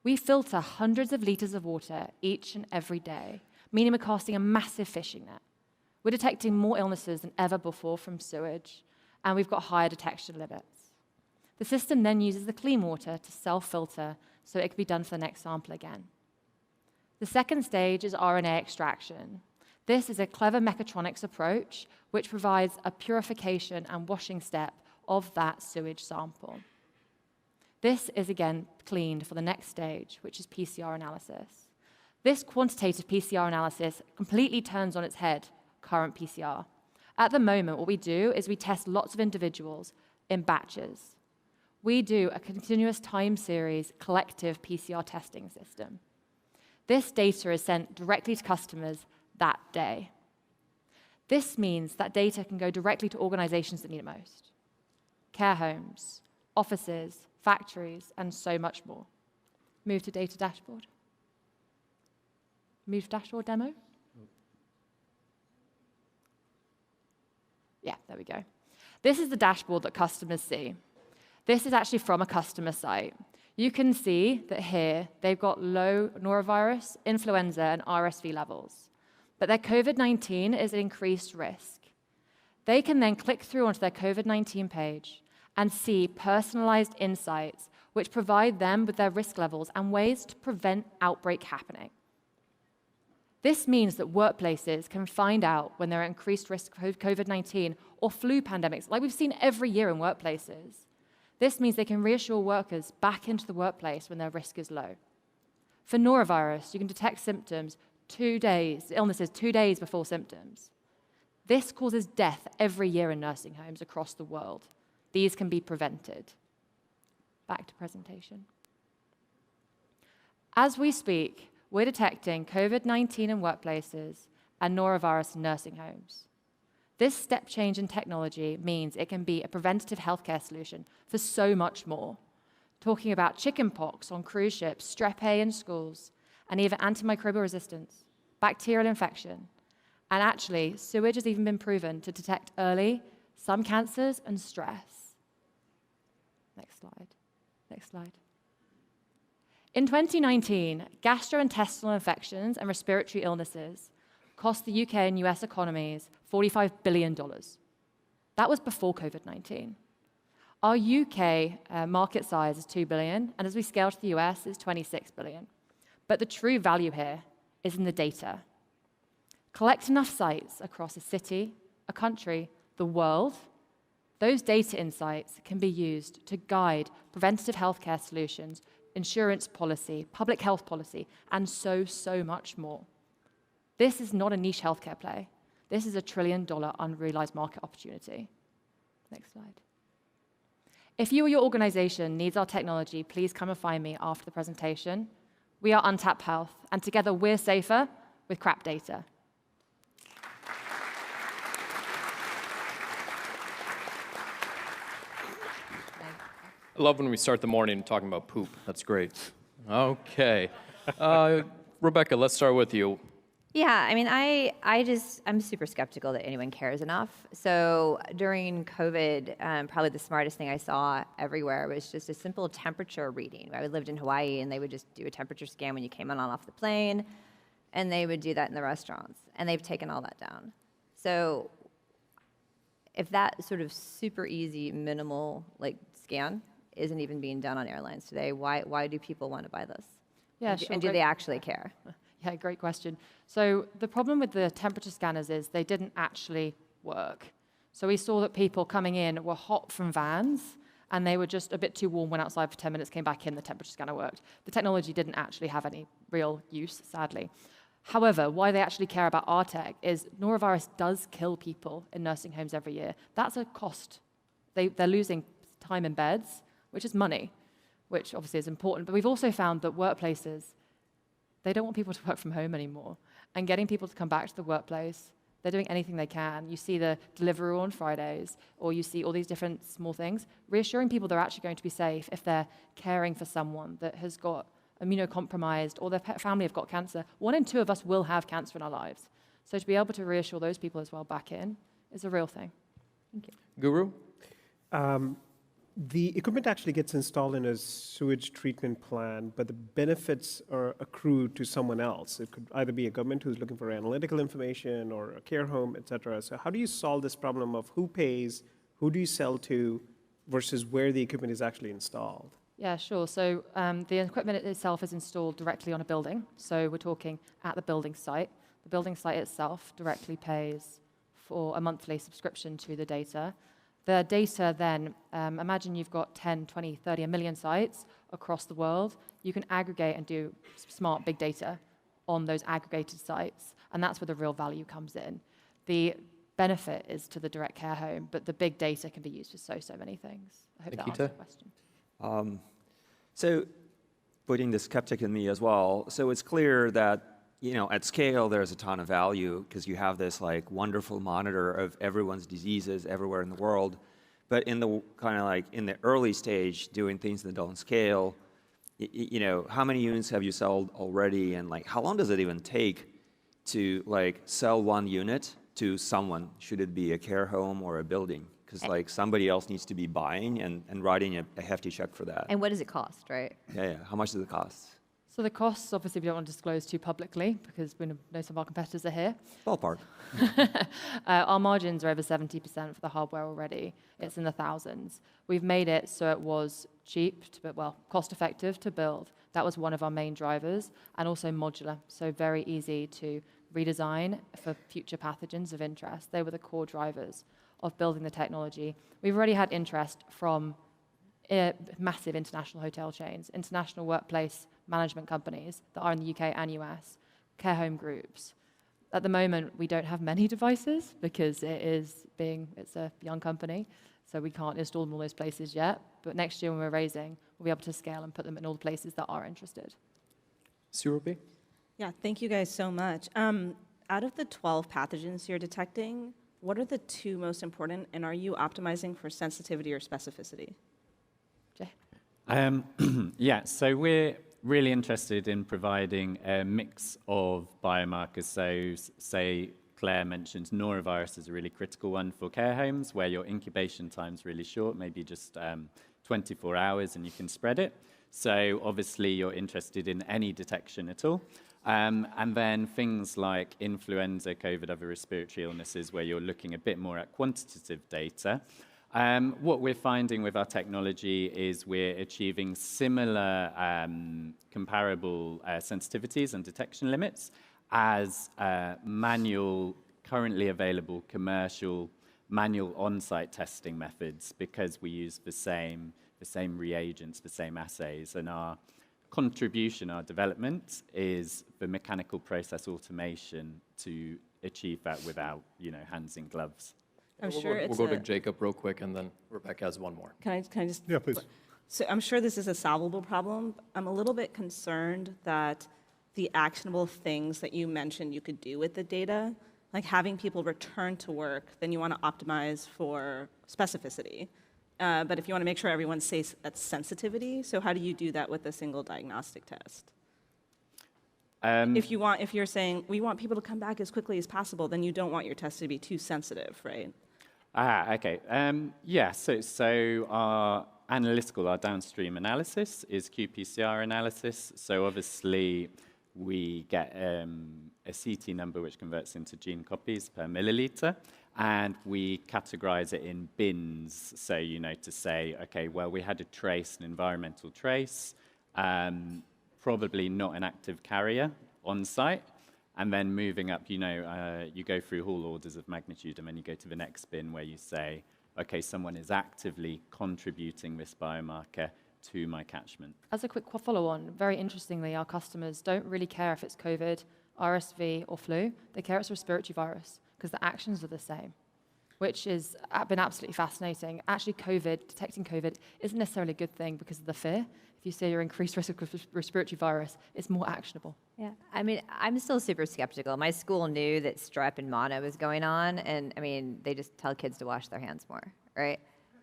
We filter hundreds of liters of water each and every day, meaning we're casting a massive fishing net. We're detecting more illnesses than ever before from sewage, and we've got higher detection limits. The system then uses the clean water to self-filter so it can be done for the next sample again. The second stage is RNA extraction. This is a clever mechatronics approach which provides a purification and washing step of that sewage sample. This is again cleaned for the next stage, which is PCR analysis. This quantitative PCR analysis completely turns on its head current PCR. At the moment, what we do is we test lots of individuals in batches. We do a continuous time series collective PCR testing system. This data is sent directly to customers that day. This means that data can go directly to organizations that need it most. Care homes, offices, factories, and so much more. Move to data dashboard. Move to dashboard demo. Yeah, there we go. This is the dashboard that customers see. This is actually from a customer site. You can see that here they've got low norovirus, influenza, and RSV levels. But their COVID-19 is an increased risk. They can then click through onto their COVID-19 page and see personalized insights which provide them with their risk levels and ways to prevent outbreak happening. This means that workplaces can find out when they're at increased risk of COVID-19 or flu pandemics, like we've seen every year in workplaces. This means they can reassure workers back into the workplace when their risk is low. For norovirus, you can detect illnesses 2 days before symptoms. This causes death every year in nursing homes across the world. These can be prevented. Back to presentation. As we speak, we're detecting COVID-19 in workplaces and norovirus in nursing homes. This step change in technology means it can be a preventative healthcare solution for so much more. Talking about chickenpox on cruise ships, strep A in schools, and even antimicrobial resistance, bacterial infection. And actually, sewage has even been proven to detect early some cancers and stress. Next slide. Next slide. In 2019, gastrointestinal infections and respiratory illnesses cost the UK and US economies $45 billion. That was before COVID-19. Our UK market size is $2 billion, and as we scale to the US, it's $26 billion. But the true value here is in the data. Collect enough sites across a city, a country, the world. Those data insights can be used to guide preventative healthcare solutions, insurance policy, public health policy, and so much more. This is not a niche healthcare play. This is a $1 trillion unrealized market opportunity. Next slide. If you or your organization needs our technology, please come and find me after the presentation. We are Untapped Health, and together we're safer with crap data. I love when we start the morning talking about poop. That's great. Okay. Rebecca, let's start with you. Yeah, I mean, I'm super skeptical that anyone cares enough. So during COVID, probably the smartest thing I saw everywhere was just a simple temperature reading. I lived in Hawaii, and they would just do a temperature scan when you came on and off the plane, and they would do that in the restaurants, and they've taken all that down. So if that sort of super easy, minimal scan isn't even being done on airlines today, why do people want to buy this? Yeah, and, sure. And do they actually care? Yeah, great question. So the problem with the temperature scanners is they didn't actually work. So we saw that people coming in were hot from vans, and they were just a bit too warm, went outside for 10 minutes, came back in, the temperature scanner worked. The technology didn't actually have any real use, sadly. However, why they actually care about our tech is norovirus does kill people in nursing homes every year. That's a cost. They're losing time in beds, which is money, which obviously is important. But we've also found that workplaces, they don't want people to work from home anymore. And getting people to come back to the workplace, they're doing anything they can. You see the Deliveroo on Fridays, or you see all these different small things, reassuring people they're actually going to be safe if they're caring for someone that has got immunocompromised or their pet family have got cancer. 1 in 2 of us will have cancer in our lives. So to be able to reassure those people as well back in is a real thing. Thank you. Guru? The equipment actually gets installed in a sewage treatment plant, but the benefits are accrued to someone else. It could either be a government who's looking for analytical information or a care home, et cetera. So how do you solve this problem of who pays, who do you sell to, versus where the equipment is actually installed? Yeah, sure. So the equipment itself is installed directly on a building. So we're talking at the building site. The building site itself directly pays for a monthly subscription to the data. The data then, imagine you've got 10, 20, 30, a million sites across the world. You can aggregate and do smart big data on those aggregated sites, and that's where the real value comes in. The benefit is to the direct care home, but the big data can be used for so many things. I hope that answers the question. So putting the skeptic in me as well, so it's clear that at scale, there's a ton of value because you have this wonderful monitor of everyone's diseases everywhere in the world. But in the in the early stage, doing things that don't scale, how many units have you sold already, and how long does it even take to sell one unit to someone? Should it be a care home or a building? Because somebody else needs to be buying and writing a hefty check for that. And what does it cost, right? Yeah. How much does it cost? So the costs, obviously, we don't want to disclose too publicly because we know some of our competitors are here. Ballpark. Our margins are over 70% for the hardware already. It's in the thousands. We've made it so it was cheap, cost effective to build. That was one of our main drivers, and also modular, so very easy to redesign for future pathogens of interest. They were the core drivers of building the technology. We've already had interest from massive international hotel chains, international workplace management companies that are in the UK and US, care home groups. At the moment, we don't have many devices because it's a young company, so we can't install them in all those places yet. But next year when we're raising, we'll be able to scale and put them in all the places that are interested. Surubi? Yeah, thank you guys so much. Out of the 12 pathogens you're detecting, what are the 2 most important, and are you optimizing for sensitivity or specificity? Jay? Yeah, so we're really interested in providing a mix of biomarkers. So, say Claire mentioned norovirus is a really critical one for care homes where your incubation time's really short, maybe just 24 hours, and you can spread it. So obviously you're interested in any detection at all. And then things like influenza, COVID, other respiratory illnesses, where you're looking a bit more at quantitative data. What we're finding with our technology is we're achieving similar comparable sensitivities and detection limits as manual, currently available commercial manual on-site testing methods, because we use the same reagents, the same assays, and our contribution, our development, is the mechanical process automation to achieve that without, hands in gloves. I'm sure we'll go to Jacob real quick, and then Rebecca has one more. Can I just? Yeah, please. So I'm sure this is a solvable problem. I'm a little bit concerned that the actionable things that you mentioned you could do with the data, like having people return to work, then you want to optimize for specificity. But if you want to make sure everyone's safe, that's sensitivity. So how do you do that with a single diagnostic test? If you're saying we want people to come back as quickly as possible, then you don't want your test to be too sensitive, right? Okay. Yeah, so our analytical, our downstream analysis is qPCR analysis. So obviously we get a CT number which converts into gene copies per milliliter, and we categorize it in bins. So, to say, okay, well, we had a trace, an environmental trace, probably not an active carrier on site. And then moving up, you go through all orders of magnitude, and then you go to the next bin where you say, okay, someone is actively contributing this biomarker to my catchment. As a quick follow-on, very interestingly, our customers don't really care if it's COVID, RSV, or flu. They care it's a respiratory virus because the actions are the same, which has been absolutely fascinating. Actually, detecting COVID isn't necessarily a good thing because of the fear. If you say you're increased risk of respiratory virus, it's more actionable. Yeah, I mean, I'm still super skeptical. My school knew that strep and mono was going on, and I mean, they just tell kids to wash their hands more, right?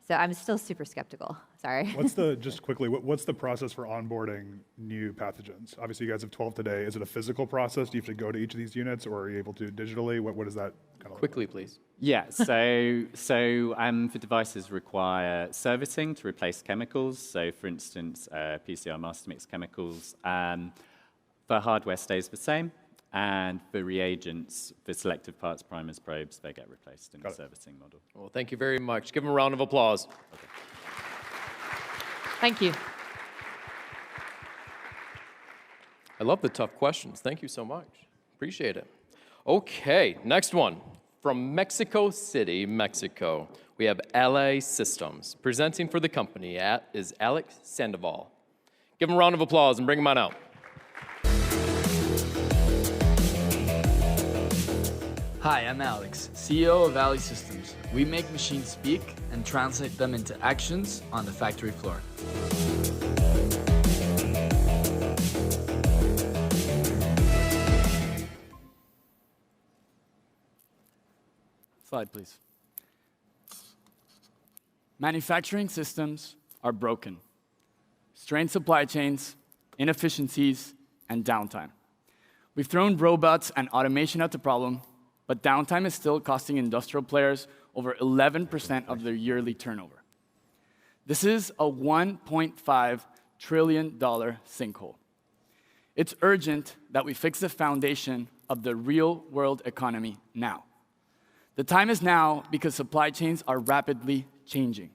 So I'm still super skeptical. Sorry. Just quickly, what's the process for onboarding new pathogens? Obviously, you guys have 12 today. Is it a physical process? Do you have to go to each of these units, or are you able to digitally? What does that kind of quickly, please? Yeah. So the devices require servicing to replace chemicals. So, for instance, PCR master mix chemicals. The hardware stays the same, and the reagents, the selective parts, primers, probes, they get replaced in the servicing model. Well, thank you very much. Give them a round of applause. Okay. Thank you. I love the tough questions. Thank you so much. Appreciate it. Okay, next one. From Mexico City, Mexico, we have LA Systems. Presenting for the company is Alex Sandoval. Give him a round of applause and bring him on out. Hi, I'm Alex, CEO of LA Systems. We make machines speak and translate them into actions on the factory floor. Slide, please. Manufacturing systems are broken. Strained supply chains, inefficiencies, and downtime. We've thrown robots and automation at the problem, but downtime is still costing industrial players over 11% of their yearly turnover. This is a $1.5 trillion sinkhole. It's urgent that we fix the foundation of the real-world economy now. The time is now because supply chains are rapidly changing.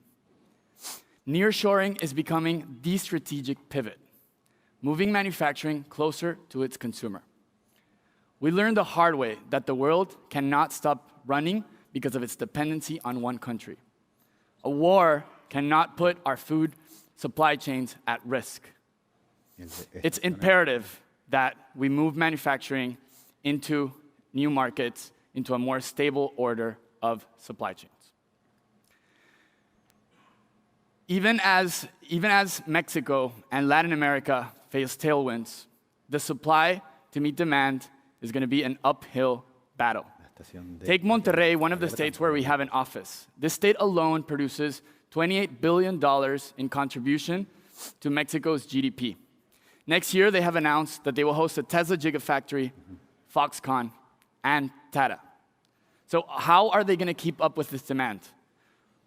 Nearshoring is becoming the strategic pivot, moving manufacturing closer to its consumer. We learned the hard way that the world cannot stop running because of its dependency on one country. A war cannot put our food supply chains at risk. It's imperative that we move manufacturing into new markets, into a more stable order of supply chains. Even as Mexico and Latin America face tailwinds, the supply to meet demand is going to be an uphill battle. Take Monterrey, one of the states where we have an office. This state alone produces $28 billion in contribution to Mexico's GDP. Next year, they have announced that they will host a Tesla Gigafactory, Foxconn, and Tata. So how are they going to keep up with this demand?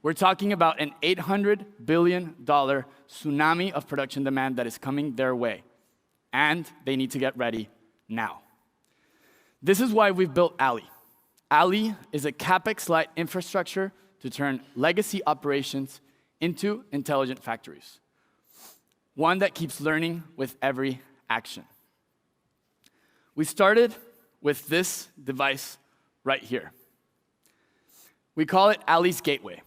We're talking about an $800 billion tsunami of production demand that is coming their way. And they need to get ready now. This is why we've built Alley. Alley is a CapEx-light infrastructure to turn legacy operations into intelligent factories. One that keeps learning with every action. We started with this device right here. We call it Alley's Gateway.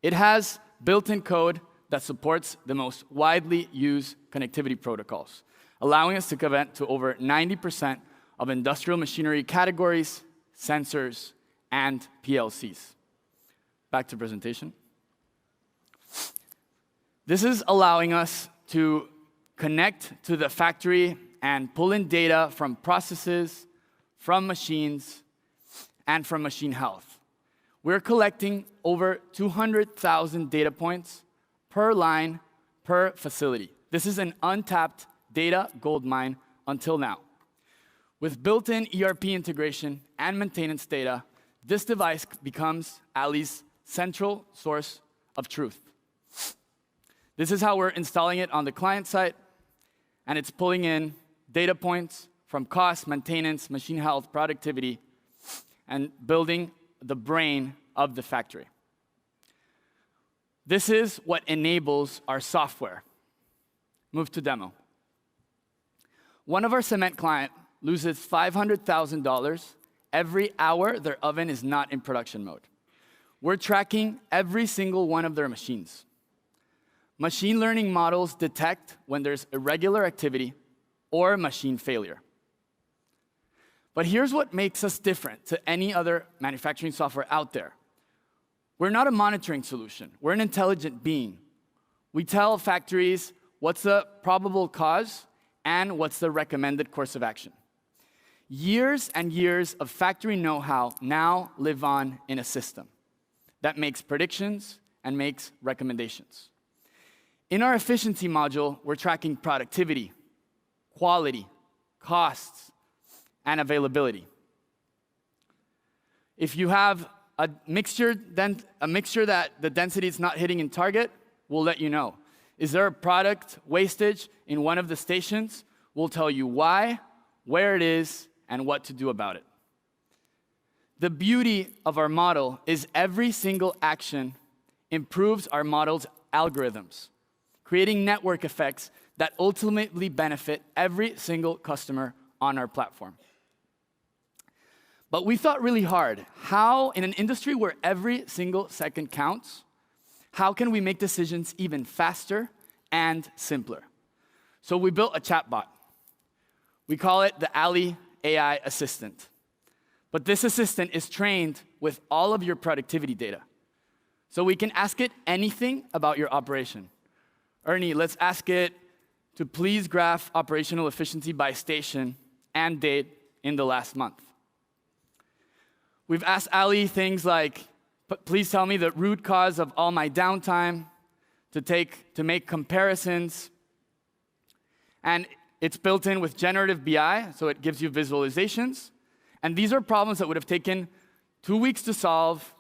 It has built-in code that supports the most widely used connectivity protocols, allowing us to connect to over 90% of industrial machinery categories, sensors, and PLCs. Back to presentation. This is allowing us to connect to the factory and pull in data from processes, from machines, and from machine health. We're collecting over 200,000 data points per line, per facility. This is an untapped data goldmine until now. With built-in ERP integration and maintenance data, this device becomes Alley's central source of truth. This is how we're installing it on the client side, and it's pulling in data points from cost, maintenance, machine health, productivity, and building the brain of the factory. This is what enables our software. Move to demo. One of our cement clients loses $500,000 every hour their oven is not in production mode. We're tracking every single one of their machines. Machine learning models detect when there's irregular activity or machine failure. But here's what makes us different to any other manufacturing software out there. We're not a monitoring solution. We're an intelligent being. We tell factories what's the probable cause and what's the recommended course of action. Years and years of factory know-how now live on in a system that makes predictions and makes recommendations. In our efficiency module, we're tracking productivity, quality, costs, and availability. If you have a mixture that the density is not hitting in target, we'll let you know. Is there a product wastage in one of the stations? We'll tell you why, where it is, and what to do about it. The beauty of our model is every single action improves our model's algorithms, creating network effects that ultimately benefit every single customer on our platform. But we thought really hard, how, in an industry where every single second counts, how can we make decisions even faster and simpler? So we built a chatbot. We call it the Alley AI Assistant. But this assistant is trained with all of your productivity data. So we can ask it anything about your operation. Ernie, let's ask it to please graph operational efficiency by station and date in the last month. We've asked Alley things like, please tell me the root cause of all my downtime, to make comparisons. And it's built in with generative BI, so it gives you visualizations. And these are problems that would have taken 2 weeks to solve,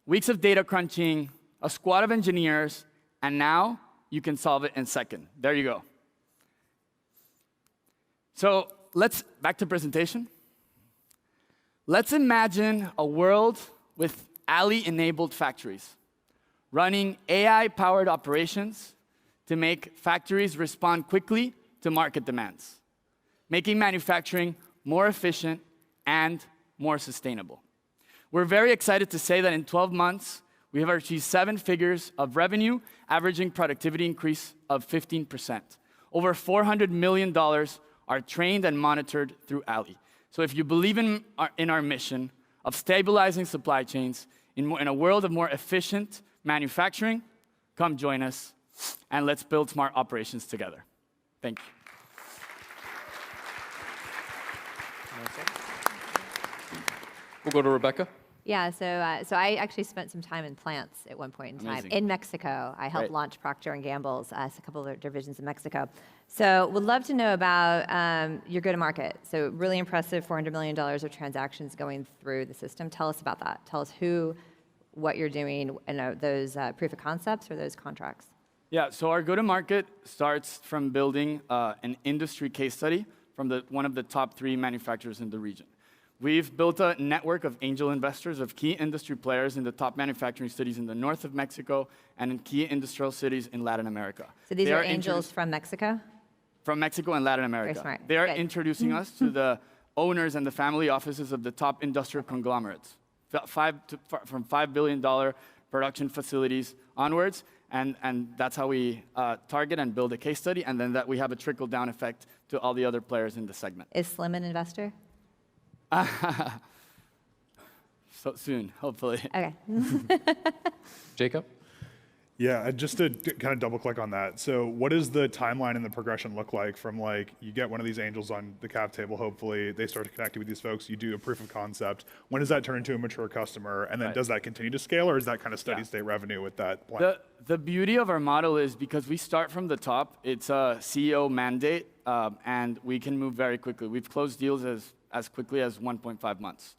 weeks of data crunching, a squad of engineers, and now you can solve it in a second. There you go. So back to presentation. Let's imagine a world with Alley-enabled factories, running AI-powered operations to make factories respond quickly to market demands, making manufacturing more efficient and more sustainable. We're very excited to say that in 12 months, we have achieved 7 figures of revenue, averaging productivity increase of 15%. Over $400 million are trained and monitored through Alley. So if you believe in our mission of stabilizing supply chains in a world of more efficient manufacturing, come join us, and let's build smart operations together. Thank you. We'll go to Rebecca. Yeah, so I actually spent some time in plants at one point in time in Mexico. I helped launch Procter & Gamble's, a couple of their divisions in Mexico. So would love to know about your go-to-market. So really impressive, $400 million of transactions going through the system. Tell us about that. Tell us who, what you're doing, and those proof of concepts or those contracts. Yeah, so our go-to-market starts from building an industry case study from one of the top 3 manufacturers in the region. We've built a network of angel investors of key industry players in the top manufacturing cities in the north of Mexico and in key industrial cities in Latin America. So these are angels from Mexico? From Mexico and Latin America. Very smart. They are introducing us to the owners and the family offices of the top industrial conglomerates, from $5 billion production facilities onwards. And that's how we target and build a case study, and then that we have a trickle-down effect to all the other players in the segment. Is Slim an investor? So soon, hopefully. Okay. Jacob? Yeah, just to kind of double click on that. So what does the timeline and the progression look like from like, you get one of these angels on the cap table, hopefully they start to connect with these folks, you do a proof of concept. When does that turn into a mature customer? And then does that continue to scale, or is that kind of steady state revenue with that plan? The beauty of our model is because we start from the top, it's a CEO mandate, and we can move very quickly. We've closed deals as quickly as 1.5 months.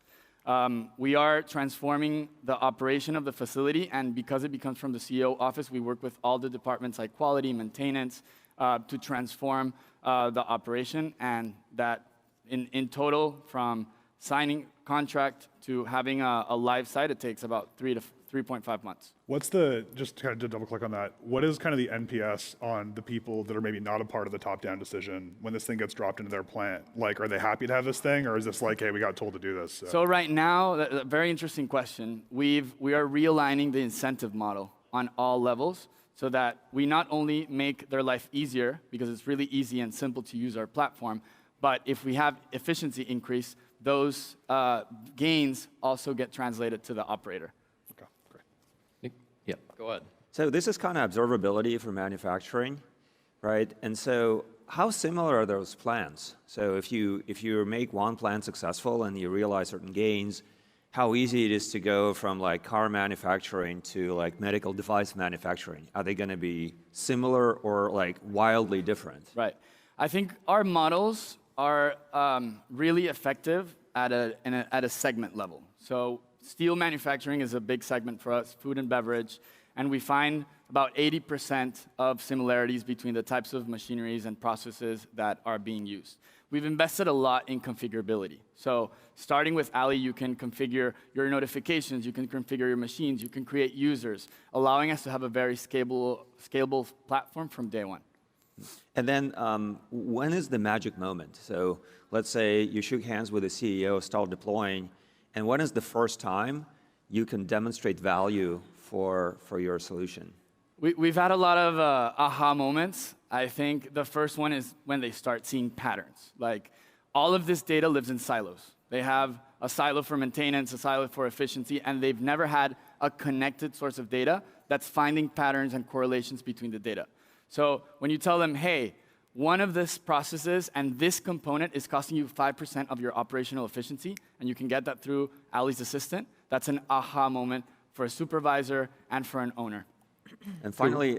We are transforming the operation of the facility, and because it becomes from the CEO office, we work with all the departments like quality, maintenance, to transform the operation, and that in total, from signing contract to having a live site, it takes about 3 to 3.5 months. What's the, just kind of to double click on that, what is kind of the NPS on the people that are maybe not a part of the top-down decision when this thing gets dropped into their plant? Like, are they happy to have this thing, or is this like, hey, we got told to do this? So right now, a very interesting question. We are realigning the incentive model on all levels so that we not only make their life easier, because it's really easy and simple to use our platform, but if we have efficiency increase, those gains also get translated to the operator. Yeah, go ahead. So this is kind of observability for manufacturing, right? And so how similar are those plans? So if you make one plan successful and you realize certain gains, how easy it is to go from like car manufacturing to like medical device manufacturing? Are they going to be similar or like wildly different? Right. I think our models are really effective at a segment level. So steel manufacturing is a big segment for us, food and beverage, and we find about 80% of similarities between the types of machineries and processes that are being used. We've invested a lot in configurability. So starting with Ali, you can configure your notifications, you can configure your machines, you can create users, allowing us to have a very scalable platform from day one. And then when is the magic moment? So let's say you shook hands with the CEO, start deploying, and when is the first time you can demonstrate value for your solution? We've had a lot of aha moments. I think the first one is when they start seeing patterns. Like, all of this data lives in silos. They have a silo for maintenance, a silo for efficiency, and they've never had a connected source of data that's finding patterns and correlations between the data. So when you tell them, hey, one of these processes and this component is costing you 5% of your operational efficiency, and you can get that through Ali's assistant, that's an aha moment for a supervisor and for an owner. And finally,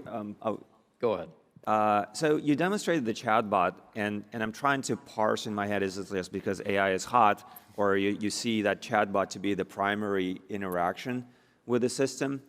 go ahead. So you demonstrated the chatbot, and I'm trying to parse in my head, is it just because AI is hot, or you see that chatbot to be the primary interaction with the system?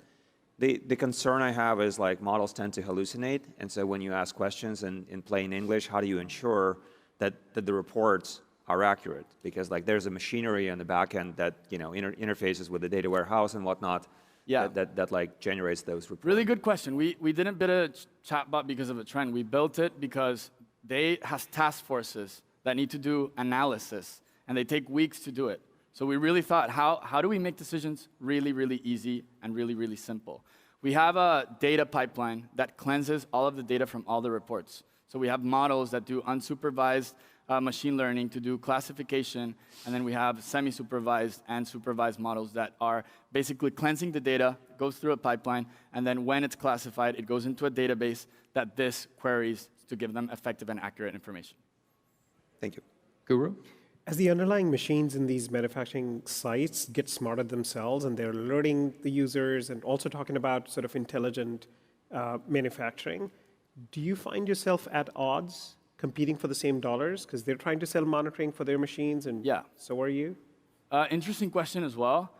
The concern I have is like models tend to hallucinate, and so when you ask questions in plain English, how do you ensure that the reports are accurate? Because like there's a machinery on the back end that interfaces with the data warehouse and whatnot. Yeah. That like generates those reports. Really good question. We didn't build a chatbot because of a trend. We built it because they have task forces that need to do analysis, and they take weeks to do it. So we really thought, how do we make decisions really, really easy and really, really simple? We have a data pipeline that cleanses all of the data from all the reports. So we have models that do unsupervised machine learning to do classification, and then we have semi-supervised and supervised models that are basically cleansing the data, goes through a pipeline, and then when it's classified, it goes into a database that this queries to give them effective and accurate information. Thank you. Guru? As the underlying machines in these manufacturing sites get smarter themselves and they're alerting the users and also talking about sort of intelligent manufacturing, do you find yourself at odds competing for the same dollars? Because they're trying to sell monitoring for their machines, and so are you? Interesting question as well.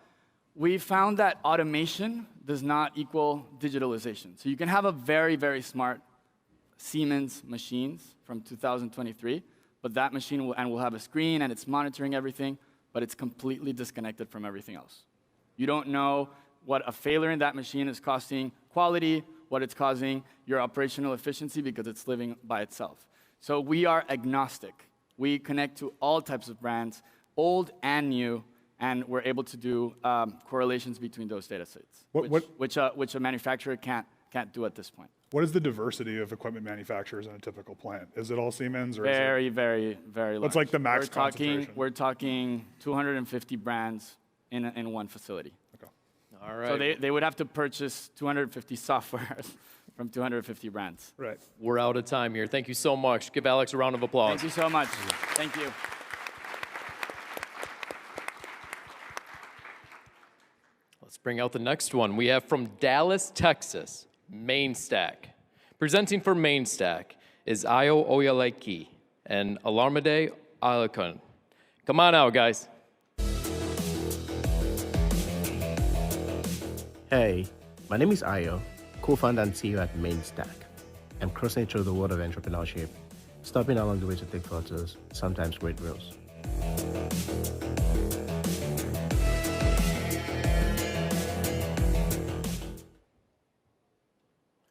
We found that automation does not equal digitalization. So you can have a very, very smart Siemens machines from 2023, but that machine will have a screen and it's monitoring everything, but it's completely disconnected from everything else. You don't know what a failure in that machine is costing quality, what it's causing your operational efficiency because it's living by itself. So we are agnostic. We connect to all types of brands, old and new, and we're able to do correlations between those data sets, which a manufacturer can't do at this point. What is the diversity of equipment manufacturers in a typical plant? Is it all Siemens, or very, very, very large? What's like the max concentration? We're talking 250 brands in one facility. Okay. All right. So they would have to purchase 250 softwares from 250 brands. Right. We're out of time here. Thank you so much. Give Alex a round of applause. Thank you so much. Thank you. Let's bring out the next one. We have from Dallas, Texas, Mainstack. Presenting for Mainstack is Ayo Oyaleki and Alarmade Alakun. Come on out, guys. Hey, my name is Ayo, co-founder and CEO at Mainstack. I'm crossing through the world of entrepreneurship, stopping along the way to take photos, sometimes great reels.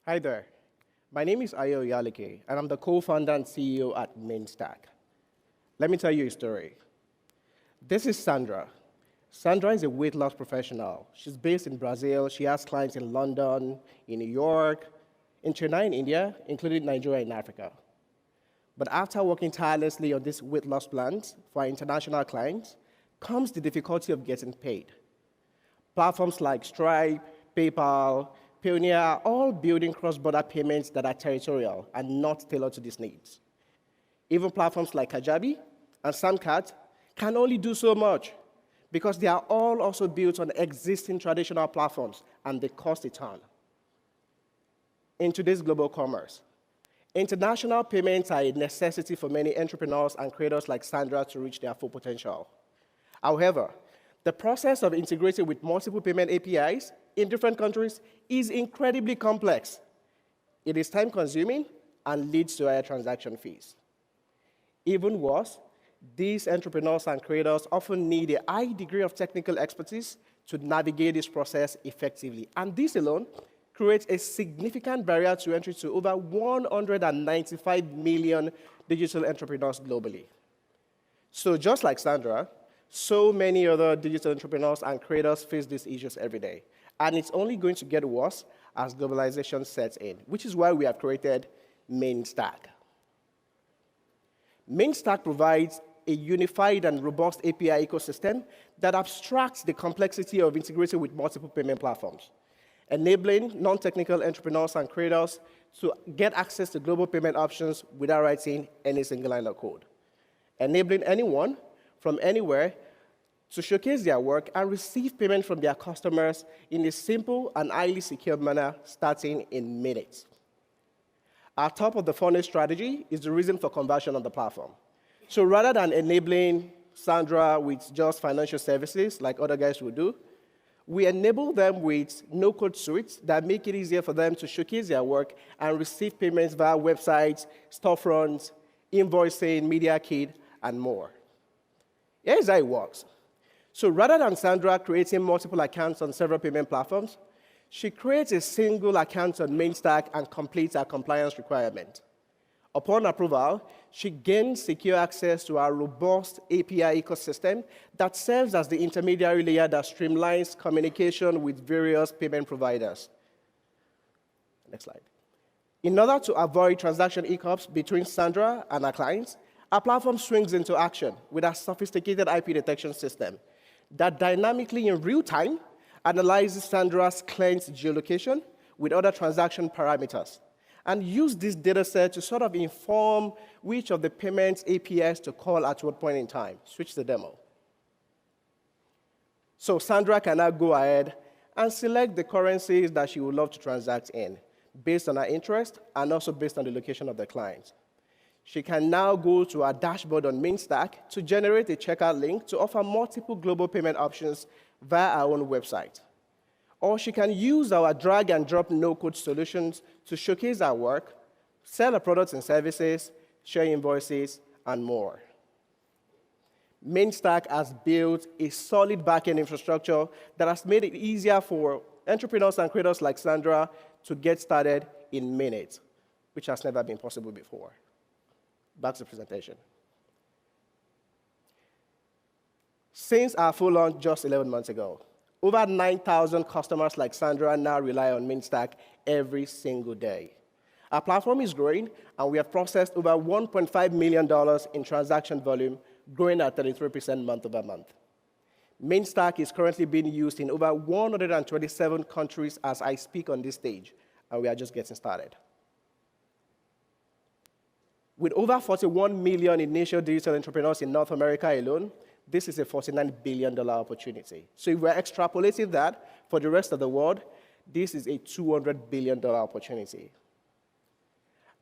Hi there. My name is Ayo Oyaleki, and I'm the co-founder and CEO at Mainstack. Let me tell you a story. This is Sandra. Sandra is a weight loss professional. She's based in Brazil. She has clients in London, in New York, in Chennai, in India, including Nigeria and Africa. But after working tirelessly on these weight loss plans for our international clients, comes the difficulty of getting paid. Platforms like Stripe, PayPal, Payoneer are all building cross-border payments that are territorial and not tailored to these needs. Even platforms like Kajabi and Samcat can only do so much because they are all also built on existing traditional platforms and they cost a ton. In today's global commerce, international payments are a necessity for many entrepreneurs and creators like Sandra to reach their full potential. However, the process of integrating with multiple payment APIs in different countries is incredibly complex. It is time-consuming and leads to higher transaction fees. Even worse, these entrepreneurs and creators often need a high degree of technical expertise to navigate this process effectively. And this alone creates a significant barrier to entry to over 195 million digital entrepreneurs globally. So just like Sandra, so many other digital entrepreneurs and creators face these issues every day. And it's only going to get worse as globalization sets in, which is why we have created Mainstack. Mainstack provides a unified and robust API ecosystem that abstracts the complexity of integrating with multiple payment platforms, enabling non-technical entrepreneurs and creators to get access to global payment options without writing any single line of code, enabling anyone from anywhere to showcase their work and receive payment from their customers in a simple and highly secure manner starting in minutes. Our top-of-the-funnel strategy is the reason for conversion on the platform. So rather than enabling Sandra with just financial services like other guys would do, we enable them with no-code suites that make it easier for them to showcase their work and receive payments via websites, storefronts, invoicing, media kit, and more. Here's how it works. So rather than Sandra creating multiple accounts on several payment platforms, she creates a single account on Mainstack and completes her compliance requirement. Upon approval, she gains secure access to our robust API ecosystem that serves as the intermediary layer that streamlines communication with various payment providers. Next slide. In order to avoid transaction hiccups between Sandra and her clients, our platform swings into action with a sophisticated IP detection system that dynamically in real time analyzes Sandra's client's geolocation with other transaction parameters and use this data set to sort of inform which of the payments APIs to call at what point in time. Switch the demo. So Sandra can now go ahead and select the currencies that she would love to transact in, based on her interest and also based on the location of the client. She can now go to our dashboard on Mainstack to generate a checkout link to offer multiple global payment options via our own website. Or she can use our drag and drop no-code solutions to showcase our work, sell our products and services, share invoices, and more. Mainstack has built a solid backend infrastructure that has made it easier for entrepreneurs and creators like Sandra to get started in minutes, which has never been possible before. Back to the presentation. Since our full launch just 11 months ago, over 9,000 customers like Sandra now rely on Mainstack every single day. Our platform is growing, and we have processed over $1.5 million in transaction volume, growing at 33% month over month. Mainstack is currently being used in over 127 countries as I speak on this stage, and we are just getting started. With over 41 million initial digital entrepreneurs in North America alone, this is a $49 billion opportunity. So if we're extrapolating that for the rest of the world, this is a $200 billion opportunity.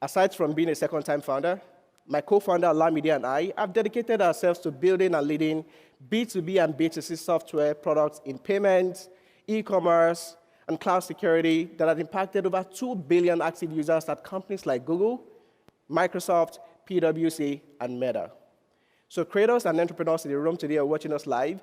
Aside from being a second-time founder, my co-founder, Olamide, and I have dedicated ourselves to building and leading B2B and B2C software products in payments, e-commerce, and cloud security that have impacted over 2 billion active users at companies like Google, Microsoft, PwC, and Meta. So creators and entrepreneurs in the room today are watching us live,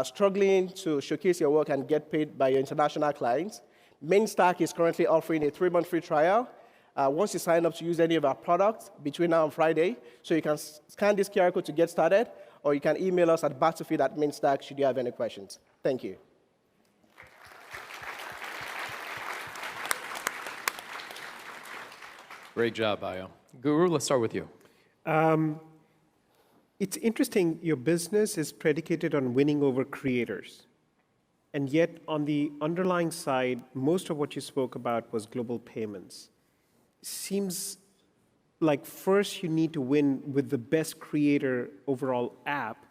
struggling to showcase your work and get paid by your international clients. Mainstack is currently offering a 3-month free trial. Once you sign up to use any of our products between now and Friday, so you can scan this QR code to get started, or you can email us at battlefield@mainstack should you have any questions. Thank you. Great job, Ayo. Guru, let's start with you. It's interesting, your business is predicated on winning over creators. And yet, on the underlying side, most of what you spoke about was global payments. Seems like first you need to win with the best creator overall app.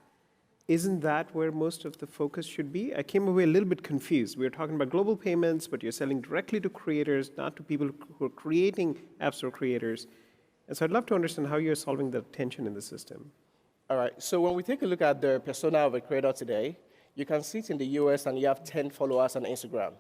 Isn't that where most of the focus should be? I came away a little bit confused. We were talking about global payments, but you're selling directly to creators, not to people who are creating apps for creators. And so I'd love to understand how you're solving the tension in the system. All right, so when we take a look at the persona of a creator today, you can see it in the US and you have 10 followers on Instagram.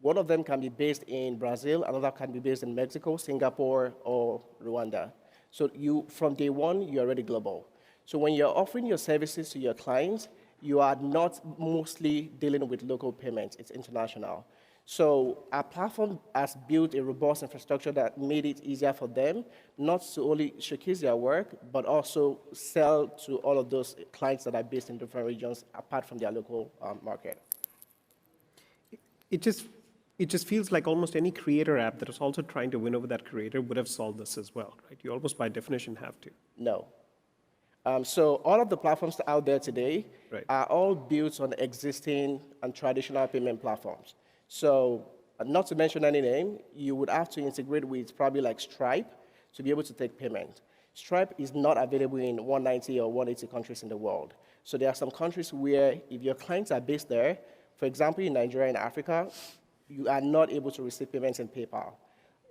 One of them can be based in Brazil, another can be based in Mexico, Singapore, or Rwanda. So from day one, you're already global. So when you're offering your services to your clients, you are not mostly dealing with local payments, it's international. So our platform has built a robust infrastructure that made it easier for them not to only showcase their work, but also sell to all of those clients that are based in different regions apart from their local market. It just feels like almost any creator app that is also trying to win over that creator would have solved this as well, right? You almost by definition have to. No. So all of the platforms out there today are all built on existing and traditional payment platforms. So not to mention any name, you would have to integrate with probably like Stripe to be able to take payment. Stripe is not available in 190 or 180 countries in the world. So there are some countries where if your clients are based there, for example, in Nigeria and Africa, you are not able to receive payments in PayPal.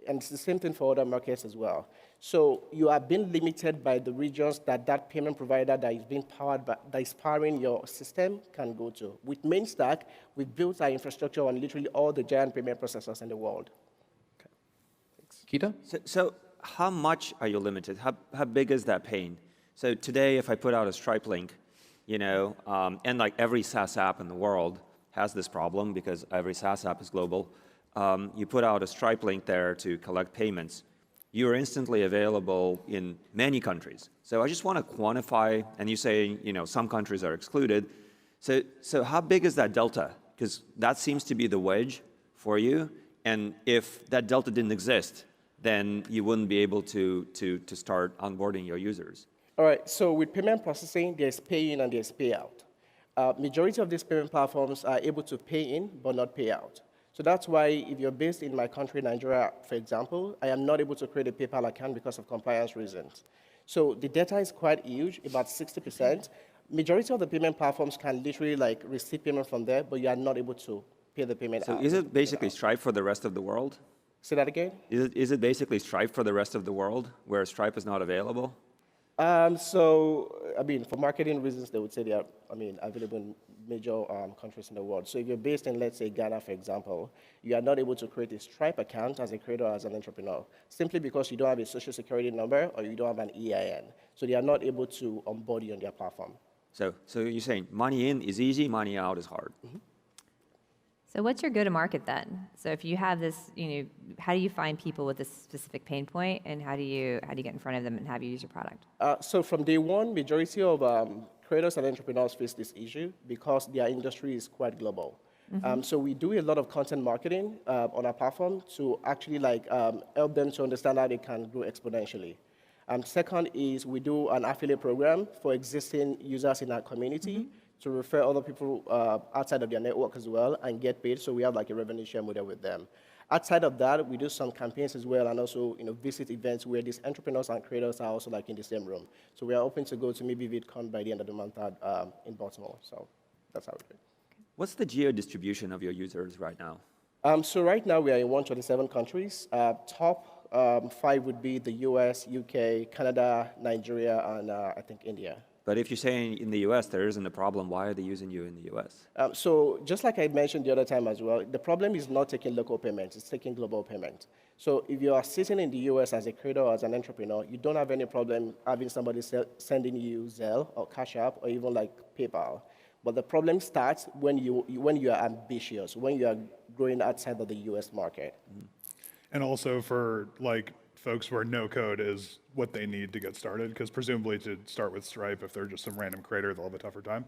And it's the same thing for other markets as well. So you are being limited by the regions that payment provider that is being powered by, that is powering your system can go to. With Mainstack, we've built our infrastructure on literally all the giant payment processors in the world. Okay. Thanks. Kita? So how much are you limited? How big is that pain? So today, if I put out a Stripe link, and like every SaaS app in the world has this problem because every SaaS app is global, you put out a Stripe link there to collect payments, you're instantly available in many countries. So I just want to quantify, and you say, some countries are excluded. So how big is that delta? Because that seems to be the wedge for you. And if that delta didn't exist, then you wouldn't be able to start onboarding your users. All right, so with payment processing, there's pay in and there's pay out. Majority of these payment platforms are able to pay in, but not pay out. So So that's why if you're based in my country, Nigeria, for example, I am not able to create a PayPal account because of compliance reasons. So the data is quite huge, about 60%. Majority of the payment platforms can literally like receive payment from there, but you are not able to pay the payment So out. is it basically Stripe for the rest of the world? Say that again? Is it basically Stripe for the rest of the world, where Stripe is not available? For marketing reasons, they would say they are, available in major countries in the world. So if you're based in, let's say, Ghana, for example, you are not able to create a Stripe account as a creator or as an entrepreneur, simply because you don't have a social security number or you don't have an EIN. So they are not able to onboard you on their platform. So you're saying money in is easy, money out is hard. Mm-hmm. So what's your go-to-market then? So if you have this, how do you find people with this specific pain point, and how do you get in front of them and have you use your product? So from day one, majority of creators and entrepreneurs face this issue because their industry is quite global. Mm-hmm. So we do a lot of content marketing on our platform to actually help them to understand how they can grow exponentially. Second is we do an affiliate program for existing users in our community to refer other people outside of their network as well and get paid. So we have like a revenue share model with them. Outside of that, we do some campaigns as well and also visit events where these entrepreneurs and creators are also like in the same room. So we are hoping to go to maybe VidCon by the end of the month in Baltimore. So that's how we do it. What's the geo distribution of your users right now? So right now we are in 127 countries. Top 5 would be the US, UK, Canada, Nigeria, and I think India. But if you're saying in the US there isn't a problem, why are they using you in the US? So just like I mentioned the other time as well, the problem is not taking local payments, it's taking global payment. So if you are sitting in the US as a creator or as an entrepreneur, you don't have any problem having somebody sending you Zelle or Cash App or even like PayPal. But the problem starts when you are ambitious, when you are growing outside of the US market. And also for like folks where no code is what they need to get started, because presumably to start with Stripe, if they're just some random creator, they'll have a tougher time.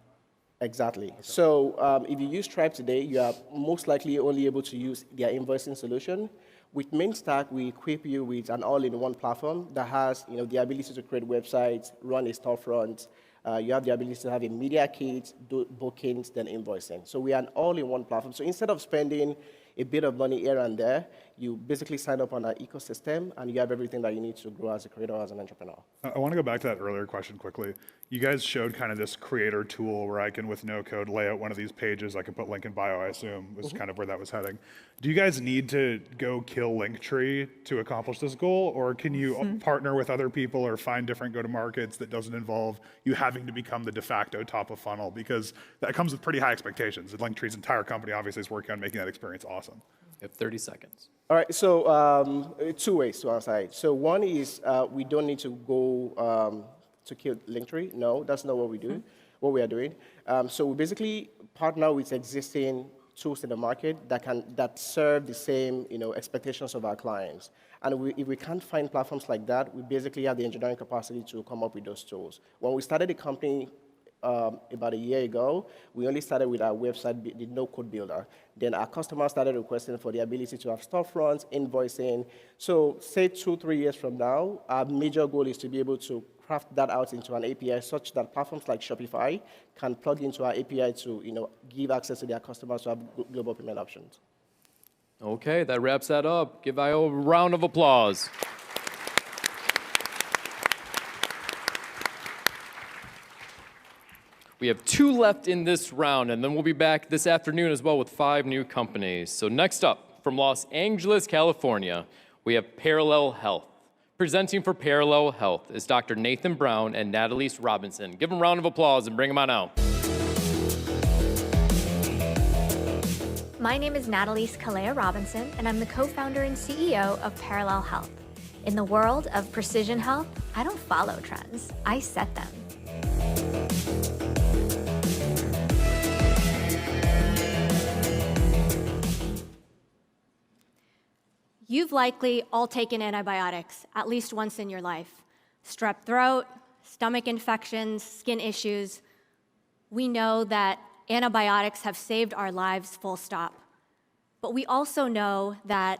Exactly. So if you use Stripe today, you are most likely only able to use their invoicing solution. With Mainstack, we equip you with an all-in-one platform that has the ability to create websites, run a storefront. You have the ability to have a media kit, do bookings, then invoicing. So we are an all-in-one platform. So instead of spending a bit of money here and there, you basically sign up on our ecosystem and you have everything that you need to grow as a creator or as an entrepreneur. I want to go back to that earlier question quickly. You guys showed kind of this creator tool where I can, with no code, lay out one of these pages. I can put link in bio, I assume, was kind of where that was heading. Do you guys need to go kill Linktree to accomplish this goal? Or can you partner with other people or find different go-to-markets that doesn't involve you having to become the de facto top of funnel? Because that comes with pretty high expectations. And Linktree's entire company obviously is working on making that experience awesome. You have 30 seconds. All right, so 2 ways to answer it. So one is we don't need to go to kill Linktree. No, that's not what we do, what we are doing. So we basically partner with existing tools in the market that serve the same expectations of our clients. And if we can't find platforms like that, we basically have the engineering capacity to come up with those tools. When we started the company about a year ago, we only started with our website, the no-code builder. Then our customers started requesting for the ability to have storefronts, invoicing. So say 2-3 years from now, our major goal is to be able to craft that out into an API such that platforms like Shopify can plug into our API to give access to their customers to have global payment options. Okay, that wraps that up. Give IO a round of applause. We have 2 left in this round, and then we'll be back this afternoon as well with 5 new companies. So next up, from Los Angeles, California, we have Parallel Health. Presenting for Parallel Health is Dr. Nathan Brown and Nathalise Robinson. Give them a round of applause and bring them on out. My name is Nathalise Kalea Robinson, and I'm the co-founder and CEO of Parallel Health. In the world of precision health, I don't follow trends, I set them. You've likely all taken antibiotics at least once in your life. Strep throat, stomach infections, skin issues. We know that antibiotics have saved our lives, full stop. But we also know that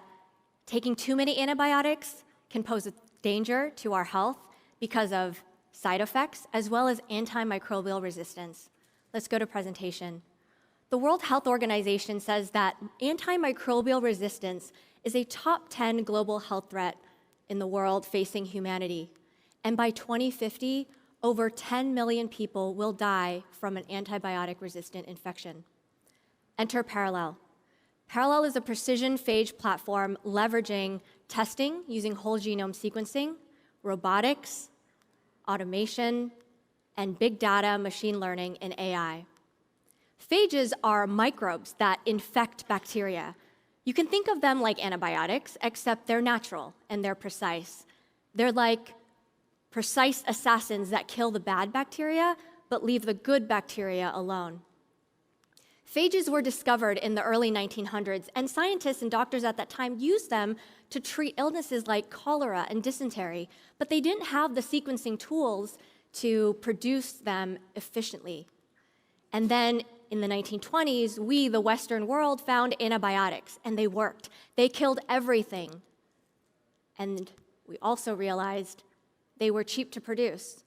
taking too many antibiotics can pose a danger to our health because of side effects as well as antimicrobial resistance. Let's go to presentation. the World Health Organization says that antimicrobial resistance is a top 10 global health threat in the world facing humanity. And by 2050, over 10 million people will die from an antibiotic-resistant infection. Enter Parallel. Parallel is a precision phage platform leveraging testing using whole genome sequencing, robotics, automation, and big data, machine learning, and AI. Phages are microbes that infect bacteria. You can think of them like antibiotics, except they're natural and they're precise. They're like precise assassins that kill the bad bacteria, but leave the good bacteria alone. Phages were discovered in the early 1900s, and scientists and doctors at that time used them to treat illnesses like cholera and dysentery, but they didn't have the sequencing tools to produce them efficiently. And then in the 1920s, we, the Western world, found antibiotics, and they worked. They killed everything. And we also realized they were cheap to produce,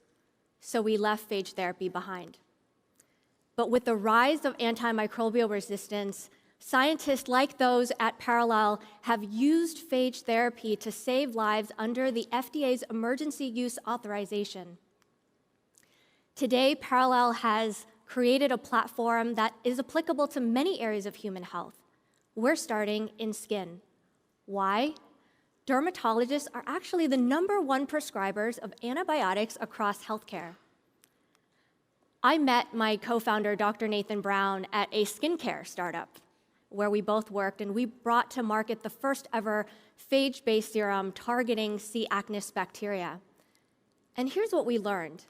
so we left phage therapy behind. But with the rise of antimicrobial resistance, scientists like those at Parallel have used phage therapy to save lives under the FDA's emergency use authorization. Today, Parallel has created a platform that is applicable to many areas of human health. We're starting in skin. Why? Dermatologists are actually the #1 prescribers of antibiotics across healthcare. I met my co-founder, Dr. Nathan Brown, at a skincare startup where we both worked, and we brought to market the first ever phage-based serum targeting C. acnes bacteria. And here's what we learned.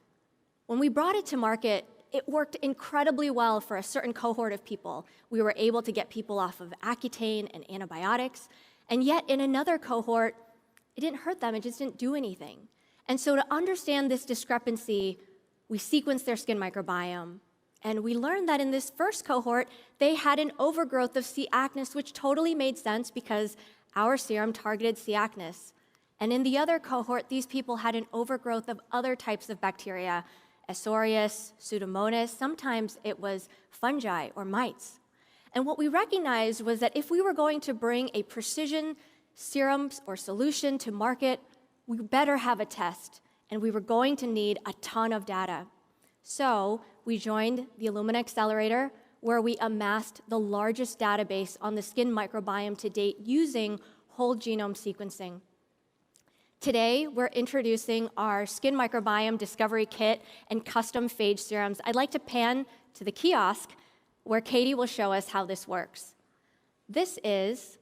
When we brought it to market, it worked incredibly well for a certain cohort of people. We were able to get people off of Accutane and antibiotics, and yet in another cohort, it didn't hurt them, it just didn't do anything. And so to understand this discrepancy, we sequenced their skin microbiome, and we learned that in this first cohort, they had an overgrowth of C. acnes, which totally made sense because our serum targeted C. acnes. And in the other cohort, these people had an overgrowth of other types of bacteria, Asorius, Pseudomonas, sometimes it was fungi or mites. And what we recognized was that if we were going to bring a precision serum or solution to market, we better have a test, and we were going to need a ton of data. So we joined the Illumina Accelerator, where we amassed the largest database on the skin microbiome to date using whole genome sequencing. Today, we're introducing our Skin Microbiome Discovery Kit and custom phage serums. I'd like to pan to the kiosk where Katie will show us how this works. This is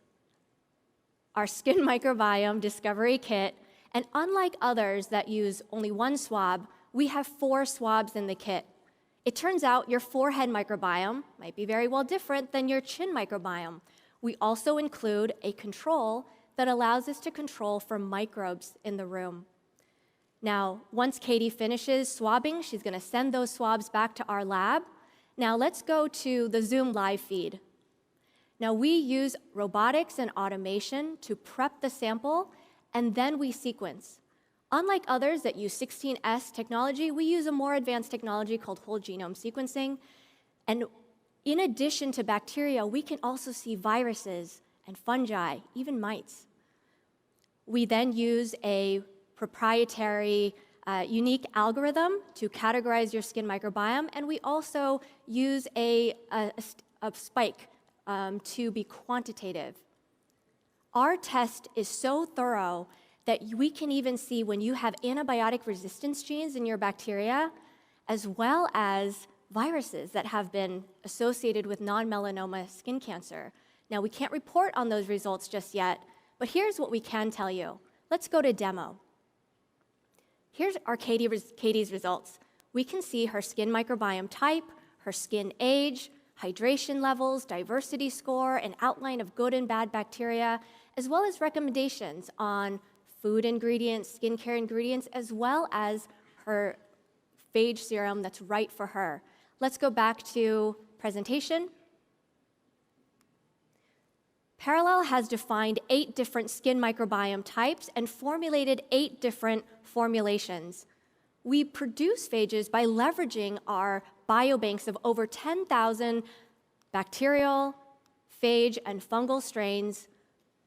our Skin Microbiome Discovery Kit, and unlike others that use only one swab, we have 4 swabs in the kit. It turns out your forehead microbiome might be very well different than your chin microbiome. We also include a control that allows us to control for microbes in the room. Now, once Katie finishes swabbing, she's going to send those swabs back to our lab. Now, let's go to the Zoom live feed. Now, we use robotics and automation to prep the sample, and then we sequence. Unlike others that use 16S technology, we use a more advanced technology called whole genome sequencing. And in addition to bacteria, we can also see viruses and fungi, even mites. We then use a proprietary, unique algorithm to categorize your skin microbiome, and we also use a spike to be quantitative. Our test is so thorough that we can even see when you have antibiotic resistance genes in your bacteria, as well as viruses that have been associated with non-melanoma skin cancer. Now, we can't report on those results just yet, but here's what we can tell you. Let's go to demo. Here's our Katie's results. We can see her skin microbiome type, her skin age, hydration levels, diversity score, an outline of good and bad bacteria, as well as recommendations on food ingredients, skincare ingredients, as well as her phage serum that's right for her. Let's go back to presentation. Parallel has defined 8 different skin microbiome types and formulated 8 different formulations. We produce phages by leveraging our biobanks of over 10,000 bacterial, phage, and fungal strains.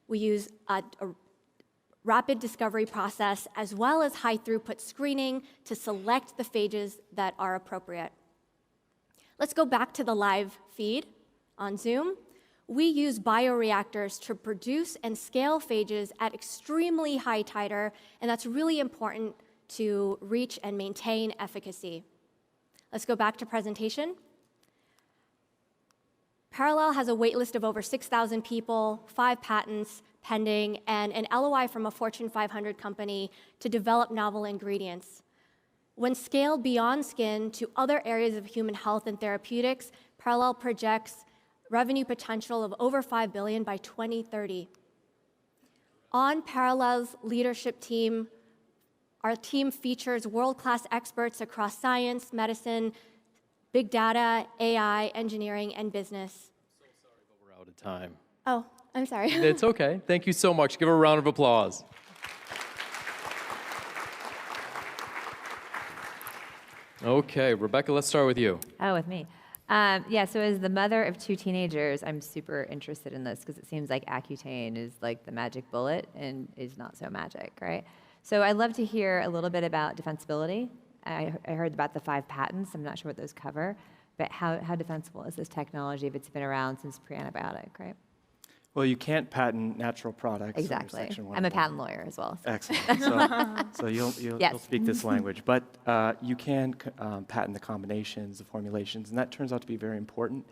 We use a rapid discovery process as well as high throughput screening to select the phages that are appropriate. Let's go back to the live feed on Zoom. We use bioreactors to produce and scale phages at extremely high titer, and that's really important to reach and maintain efficacy. Let's go back to presentation. Parallel has a waitlist of over 6,000 people, 5 patents pending, and an LOI from a Fortune 500 company to develop novel ingredients. When scaled beyond skin to other areas of human health and therapeutics, Parallel projects revenue potential of over $5 billion by 2030. On Parallel's leadership team, our team features world-class experts across science, medicine, big data, AI, engineering, and business. So sorry, but we're out of time. Oh, I'm sorry. It's okay. Thank you so much. Give her a round of applause. Okay, Rebecca, let's start with you. Oh, with me. Yeah, so as the mother of 2 teenagers, I'm super interested in this because it seems like Accutane is like the magic bullet and is not so magic, right? So I'd love to hear a little bit about defensibility. I heard about the 5 patents. I'm not sure what those cover, but how defensible is this technology if it's been around since pre-antibiotic, right? Well, you can't patent natural products. Exactly. Under Section I'm a patent lawyer as well. So. Excellent. So you'll Yes. speak this language. But you can patent the combinations, the formulations, and that turns out to be very important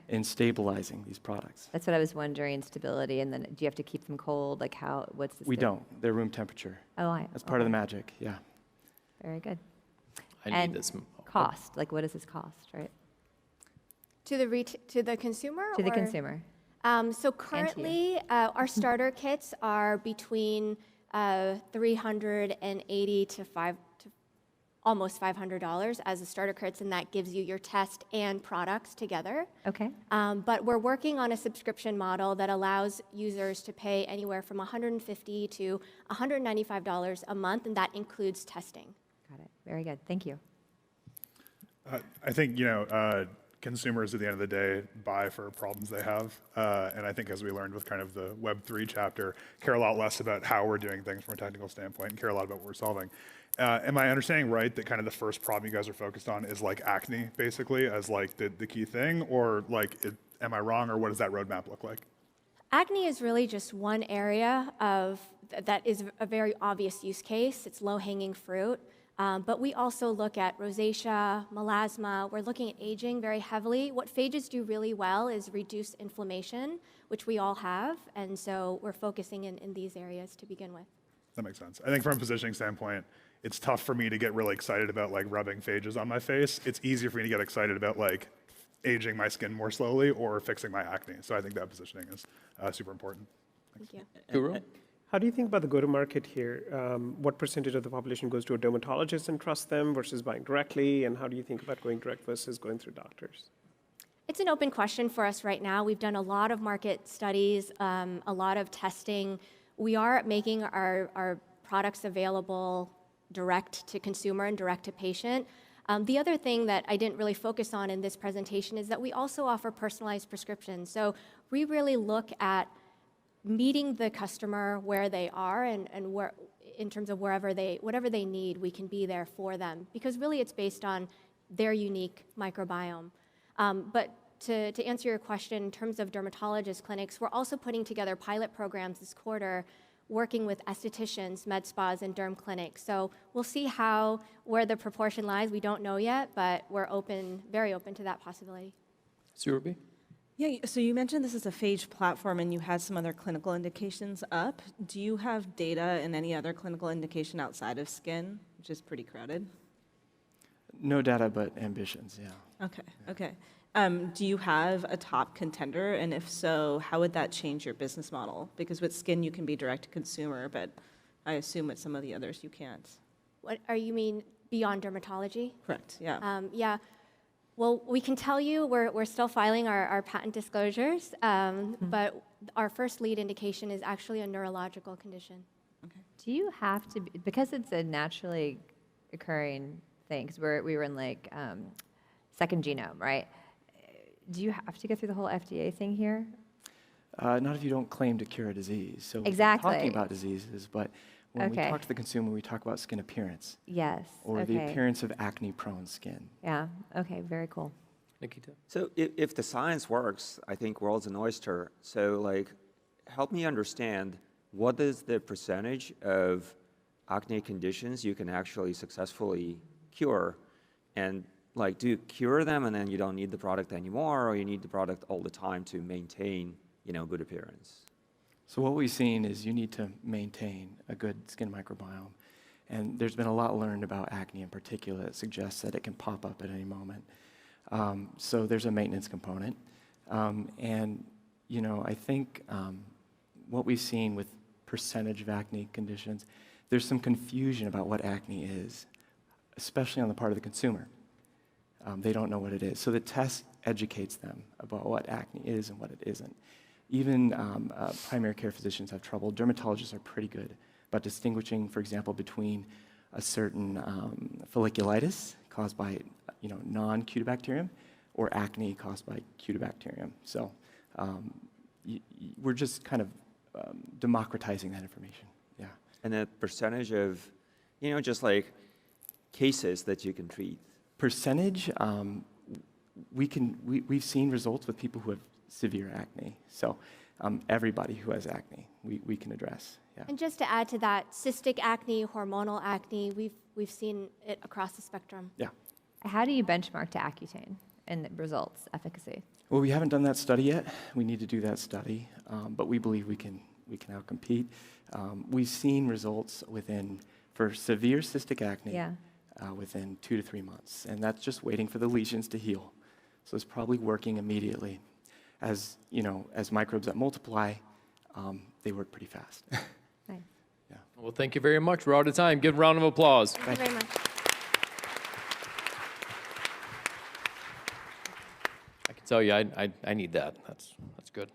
in stabilizing these products. That's what I was wondering, stability, and then do you have to keep them cold? Like what's the We don't. They're room temperature. Oh, That's part of the magic, yeah. Very good. I and need this. Cost, like what does this cost, right? To the consumer? To the consumer. So currently, our starter kits are between $380 to almost $500 as a starter kits, and that gives you your test and products together. Okay. But we're working on a subscription model that allows users to pay anywhere from $150 to $195 a month, and that includes testing. Got it. Very good. Thank you. I think, consumers at the end of the day buy for problems they have. And I think as we learned with kind of the Web3 chapter, care a lot less about how we're doing things from a technical standpoint and care a lot about what we're solving. Am I understanding right that kind of the first problem you guys are focused on is like acne, basically, as like the key thing? Or like, am I wrong, or what does that roadmap look like? Acne is really just one area that is a very obvious use case. It's low-hanging fruit. But we also look at rosacea, melasma. We're looking at aging very heavily. What phages do really well is reduce inflammation, which we all have. And so we're focusing in these areas to begin with. That makes sense. I think from a positioning standpoint, it's tough for me to get really excited about like rubbing phages on my face. It's easier for me to get excited about like aging my skin more slowly or fixing my acne. So I think that positioning is super important. Thanks. Thank you. Guru? How do you think about the go-to-market here? What percentage of the population goes to a dermatologist and trusts them versus buying directly? And how do you think about going direct versus going through doctors? It's an open question for us right now. We've done a lot of market studies, a lot of testing. We are making our products available direct to consumer and direct to patient. The other thing that I didn't really focus on in this presentation is that we also offer personalized prescriptions. So we really look at meeting the customer where they are and where, in terms of whatever they need, we can be there for them, because really it's based on their unique microbiome. But to answer your question, in terms of dermatologist clinics, we're also putting together pilot programs this quarter, working with estheticians, med spas, and derm clinics. So we'll see where the proportion lies. We don't know yet, but we're very open to that possibility. Surabhi? Yeah, so you mentioned this is a phage platform and you had some other clinical indications up. Do you have data in any other clinical indication outside of skin, which is pretty crowded? No data, but ambitions, yeah. Okay. Do you have a top contender? And if so, how would that change your business model? Because with skin, you can be direct to consumer, but I assume with some of the others, you can't. What you mean beyond dermatology? Correct, yeah. Yeah. Well, we can tell you we're still filing our patent disclosures, but our first lead indication is actually a neurological condition. Okay. Do you have to, because it's a naturally occurring thing, because we were in like second genome, right? Do you have to go through the whole FDA thing here? Not if you don't claim to cure a disease. So Exactly. we're talking about diseases, but when we Okay. talk to the consumer, we talk about skin appearance. Yes. Or the okay. appearance of acne-prone skin. Yeah. Okay. Very cool. Nikita? So if the science works, I think world's an oyster. So like, help me understand, what is the percentage of acne conditions you can actually successfully cure? And like, do you cure them and then you don't need the product anymore, or you need the product all the time to maintain, good appearance? So what we've seen is you need to maintain a good skin microbiome. And there's been a lot learned about acne in particular that suggests that it can pop up at any moment. So there's a maintenance component. I think what we've seen with percentage of acne conditions, there's some confusion about what acne is, especially on the part of the consumer. They don't know what it is. So the test educates them about what acne is and what it isn't. Even primary care physicians have trouble. Dermatologists are pretty good about distinguishing, for example, between a certain folliculitis caused by non-cutibacterium or acne caused by cutibacterium. So we're just kind of democratizing that information. Yeah. And the percentage of, just like cases that you can treat? Percentage, we've seen results with people who have severe acne. So everybody who has acne, we can address. Yeah. And just to add to that, cystic acne, hormonal acne, we've seen it across the spectrum. Yeah. How do you benchmark to Accutane in the results, efficacy? Well, we haven't done that study yet. We need to do that study, but we believe we can outcompete. We've seen results for severe cystic acne within 2 to 3 months, and that's just waiting for the lesions to heal. So it's probably working immediately. As microbes that multiply, they work pretty fast. Nice. Yeah. Well, thank you very much. We're out of time. Give a round of applause. Thank you very much. I can tell you, I need that. That's good.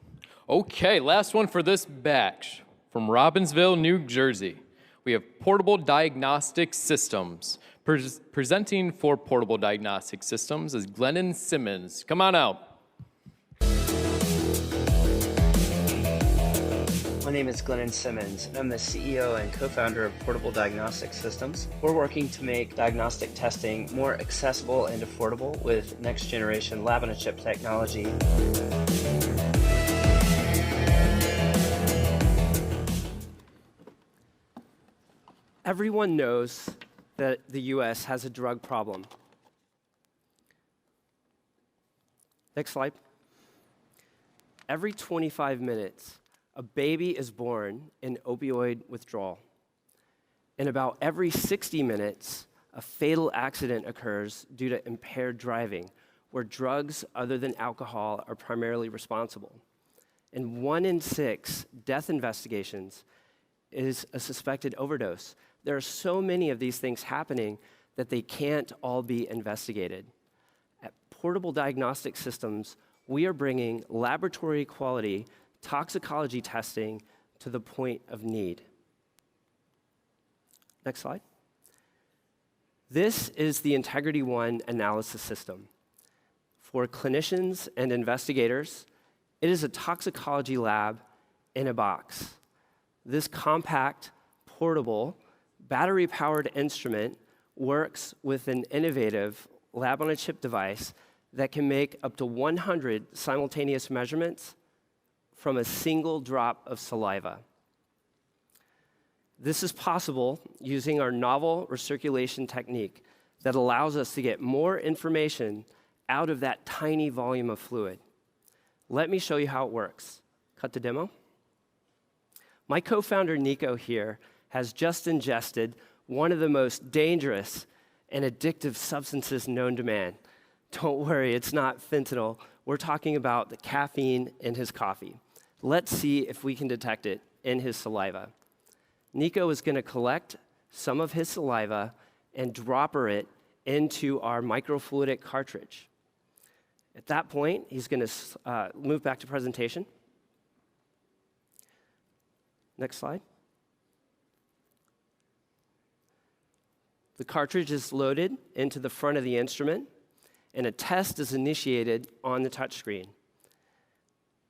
Okay, last one for this batch from Robbinsville, New Jersey. We have Portable Diagnostic Systems. Presenting for Portable Diagnostic Systems is Glennon Simmons. Come on out. My name is Glennon Simmons, and I'm the CEO and co-founder of Portable Diagnostic Systems. We're working to make diagnostic testing more accessible and affordable with next-generation lab-on-a-chip technology. Everyone knows that the US has a drug problem. Next slide. Every 25 minutes, a baby is born in opioid withdrawal. And about every 60 minutes, a fatal accident occurs due to impaired driving, where drugs other than alcohol are primarily responsible. And 1 in 6 death investigations is a suspected overdose. There are so many of these things happening that they can't all be investigated. At Portable Diagnostic Systems, we are bringing laboratory quality toxicology testing to the point of need. Next slide. This is the Integrity One analysis system. For clinicians and investigators, it is a toxicology lab in a box. This compact, portable, battery-powered instrument works with an innovative lab-on-a-chip device that can make up to 100 simultaneous measurements from a single drop of saliva. This is possible using our novel recirculation technique that allows us to get more information out of that tiny volume of fluid. Let me show you how it works. Cut to demo. My co-founder, Nico, here has just ingested one of the most dangerous and addictive substances known to man. Don't worry, it's not fentanyl. We're talking about the caffeine in his coffee. Let's see if we can detect it in his saliva. Nico is going to collect some of his saliva and dropper it into our microfluidic cartridge. At that point, he's going to move back to presentation. Next slide. The cartridge is loaded into the front of the instrument, and a test is initiated on the touchscreen.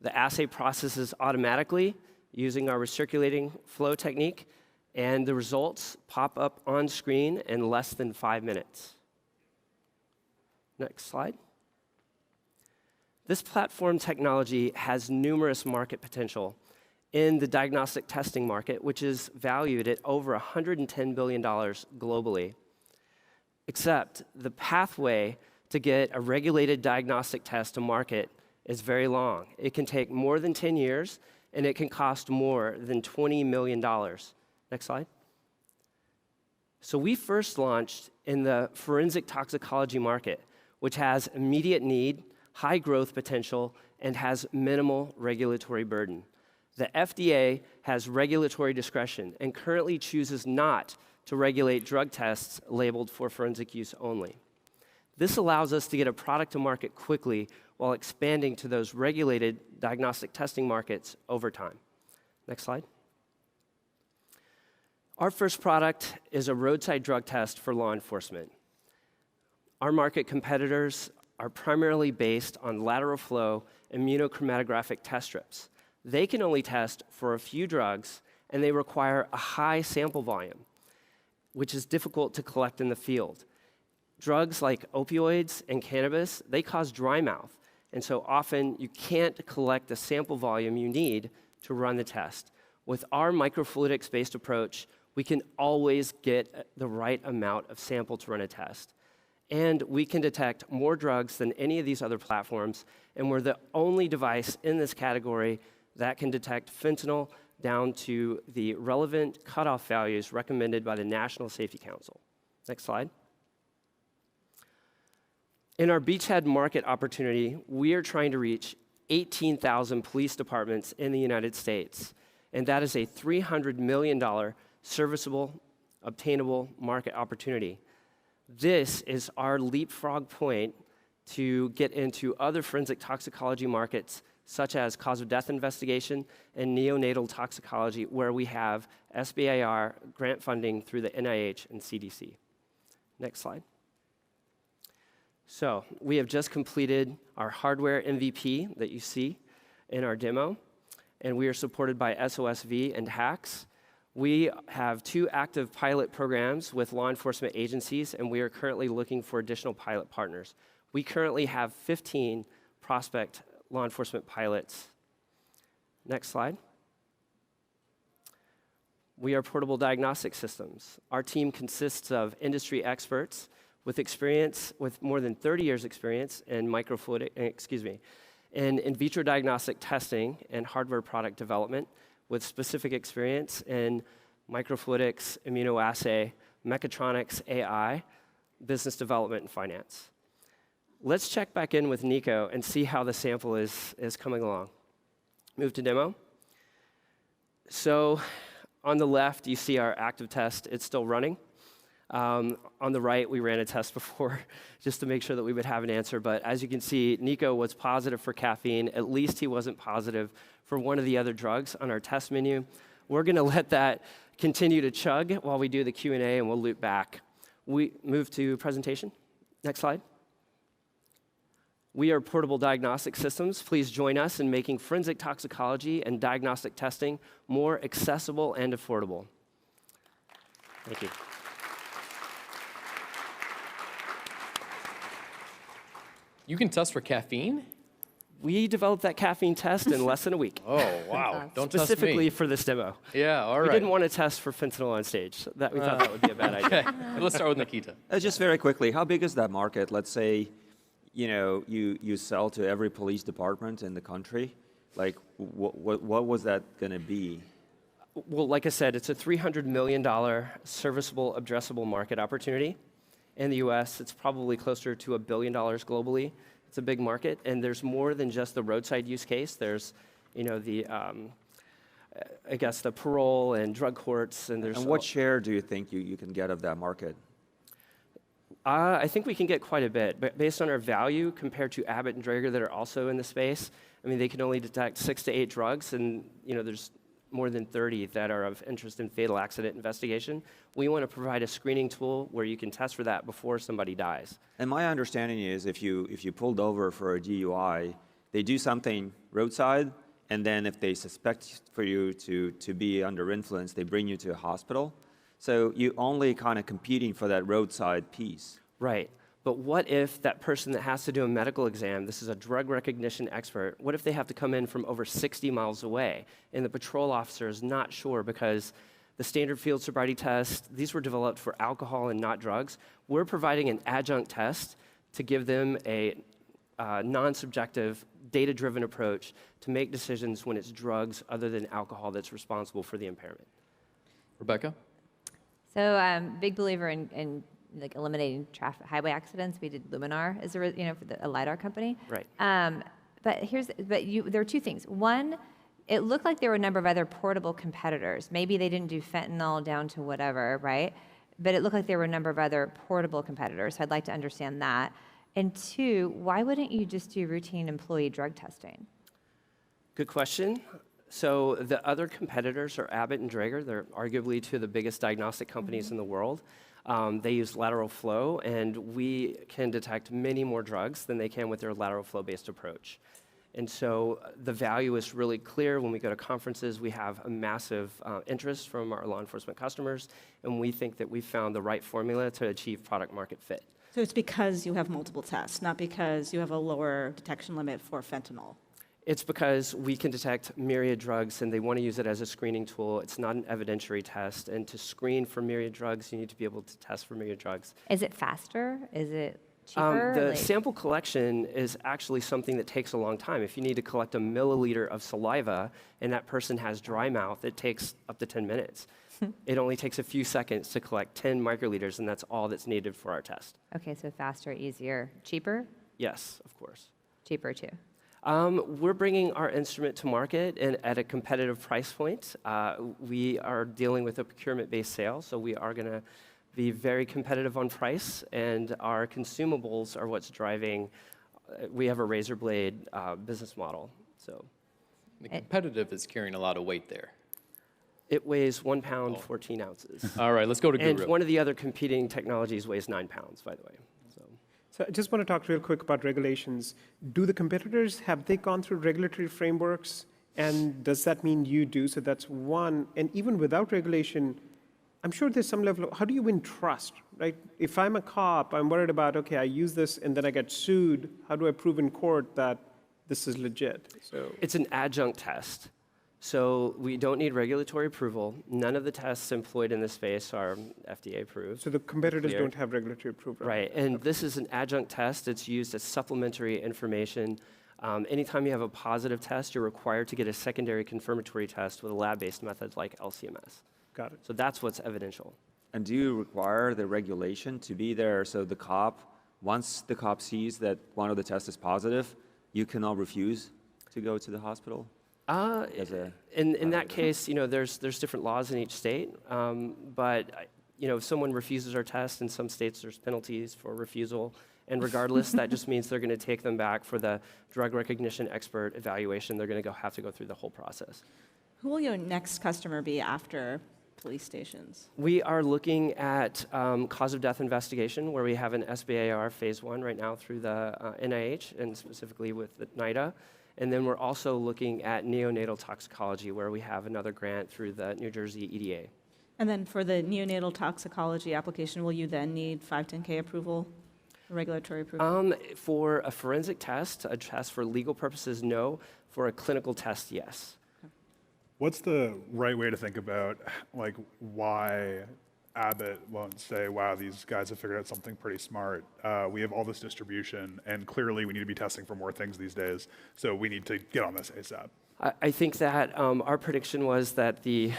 The assay processes automatically using our recirculating flow technique, and the results pop up on screen in less than 5 minutes. Next slide. This platform technology has numerous market potential in the diagnostic testing market, which is valued at over $110 billion globally. Except the pathway to get a regulated diagnostic test to market is very long. It can take more than 10 years, and it can cost more than $20 million. Next slide. So we first launched in the forensic toxicology market, which has immediate need, high growth potential, and has minimal regulatory burden. The FDA has regulatory discretion and currently chooses not to regulate drug tests labeled for forensic use only. This allows us to get a product to market quickly while expanding to those regulated diagnostic testing markets over time. Next slide. Our first product is a roadside drug test for law enforcement. Our market competitors are primarily based on lateral flow immunochromatographic test strips. They can only test for a few drugs, and they require a high sample volume, which is difficult to collect in the field. Drugs like opioids and cannabis, they cause dry mouth, and so often you can't collect the sample volume you need to run the test. With our microfluidics-based approach, we can always get the right amount of sample to run a test. And we can detect more drugs than any of these other platforms, and we're the only device in this category that can detect fentanyl down to the relevant cutoff values recommended by the National Safety Council. Next slide. In our beachhead market opportunity, we are trying to reach 18,000 police departments in the United States, and that is a $300 million serviceable, obtainable market opportunity. This is our leapfrog point to get into other forensic toxicology markets, such as cause of death investigation and neonatal toxicology, where we have SBIR grant funding through the NIH and CDC. Next slide. So we have just completed our hardware MVP that you see in our demo, and we are supported by SOSV and HACS. We have 2 active pilot programs with law enforcement agencies, and we are currently looking for additional pilot partners. We currently have 15 prospect law enforcement pilots. Next slide. We are Portable Diagnostic Systems. Our team consists of industry experts with more than 30 years experience in in vitro diagnostic testing and hardware product development, with specific experience in microfluidics, immunoassay, mechatronics, AI, business development, and finance. Let's check back in with Nico and see how the sample is coming along. Move to demo. So on the left, you see our active test. It's still running. On the right, we ran a test before just to make sure that we would have an answer. But as you can see, Nico was positive for caffeine. At least he wasn't positive for one of the other drugs on our test menu. We're going to let that continue to chug while we do the Q&A, and we'll loop back. We move to presentation. Next slide. We are Portable Diagnostic Systems. Please join us in making forensic toxicology and diagnostic testing more accessible and affordable. Thank you. You can test for caffeine? We developed that caffeine test in less than a week. Oh, wow. Don't test me. Specifically for this demo. Yeah, all right. We didn't want to test for fentanyl on stage. We thought that would be a bad idea. Okay. Let's start with Nikita. Just very quickly, how big is that market? Let's say, you sell to every police department in the country. Like, what was that going to be? Well, like I said, it's a $300 million serviceable, addressable market opportunity. In the US, it's probably closer to $1 billion globally. It's a big market, and there's more than just the roadside use case. There's, the parole and drug courts, and there's. And what share do you think you can get of that market? I think we can get quite a bit, but based on our value compared to Abbott and Draeger that are also in the space. I mean, they can only detect 6 to 8 drugs, and there's more than 30 that are of interest in fatal accident investigation. We want to provide a screening tool where you can test for that before somebody dies. And my understanding is if you pulled over for a DUI, they do something roadside, and then if they suspect for you to be under influence, they bring you to a hospital. So you only kind of competing for that roadside piece. Right. But what if that person that has to do a medical exam, this is a drug recognition expert, what if they have to come in from over 60 miles away and the patrol officer is not sure because the standard field sobriety test, these were developed for alcohol and not drugs. We're providing an adjunct test to give them a non-subjective, data-driven approach to make decisions when it's drugs other than alcohol that's responsible for the impairment. Rebecca? So big believer in like eliminating traffic highway accidents. We did Luminar as for a LiDAR company. Right. There are two things. One, it looked like there were a number of other portable competitors. Maybe they didn't do fentanyl down to whatever, right? But it looked like there were a number of other portable competitors. So I'd like to understand that. And two, why wouldn't you just do routine employee drug testing? Good question. So the other competitors are Abbott and Draeger. They're arguably two of the biggest diagnostic companies in the world. They use lateral flow, and we can detect many more drugs than they can with their lateral flow-based approach. And so the value is really clear. When we go to conferences, we have a massive interest from our law enforcement customers, and we think that we found the right formula to achieve product market fit. So it's because you have multiple tests, not because you have a lower detection limit for fentanyl. It's because we can detect myriad drugs, and they want to use it as a screening tool. It's not an evidentiary test, and to screen for myriad drugs, you need to be able to test for myriad drugs. Is it faster? Is it cheaper? The sample collection is actually something that takes a long time. If you need to collect a milliliter of saliva, and that person has dry mouth, it takes up to 10 minutes. It only takes a few seconds to collect 10 microliters, and that's all that's needed for our test. Okay, so faster, easier, cheaper? Yes, of course. Cheaper too. We're bringing our instrument to market at a competitive price point. We are dealing with a procurement-based sale, so we are going to be very competitive on price, and our consumables are what's driving. We have a razor blade business model. So the competitive is carrying a lot of weight there. It weighs 1 pound, 14 ounces. All right, let's go to Guru. And one of the other competing technologies weighs 9 pounds, by the way. So I just want to talk real quick about regulations. Do the competitors, have they gone through regulatory frameworks? And does that mean you do? So that's one. And even without regulation, I'm sure there's some level of, how do you win trust, right? If I'm a cop, I'm worried about, okay, I use this and then I get sued. How do I prove in court that this is legit? So it's an adjunct test. So we don't need regulatory approval. None of the tests employed in this space are FDA approved. So the competitors don't have regulatory approval. Right, and this is an adjunct test. It's used as supplementary information. Anytime you have a positive test, you're required to get a secondary confirmatory test with a lab-based method like LCMS. Got it. So that's what's evidential. And do you require the regulation to be there so the cop, once the cop sees that one of the tests is positive, you cannot refuse to go to the hospital? In that case, there's different laws in each state, but if someone refuses our test, in some states there's penalties for refusal, and regardless, that just means they're going to take them back for the drug recognition expert evaluation. They're going to have to go through the whole process. Who will your next customer be after police stations? We are looking at cause of death investigation, where we have an SBIR phase 1 right now through the NIH, and specifically with the NIDA. And then we're also looking at neonatal toxicology, where we have another grant through the New Jersey EDA. And then for the neonatal toxicology application, will you then need 510K approval, regulatory approval? For a forensic test, a test for legal purposes, no. For a clinical test, yes. What's the right way to think about why Abbott won't say, wow, these guys have figured out something pretty smart. We have all this distribution, and clearly we need to be testing for more things these days, so we need to get on this ASAP. I think that our prediction was that the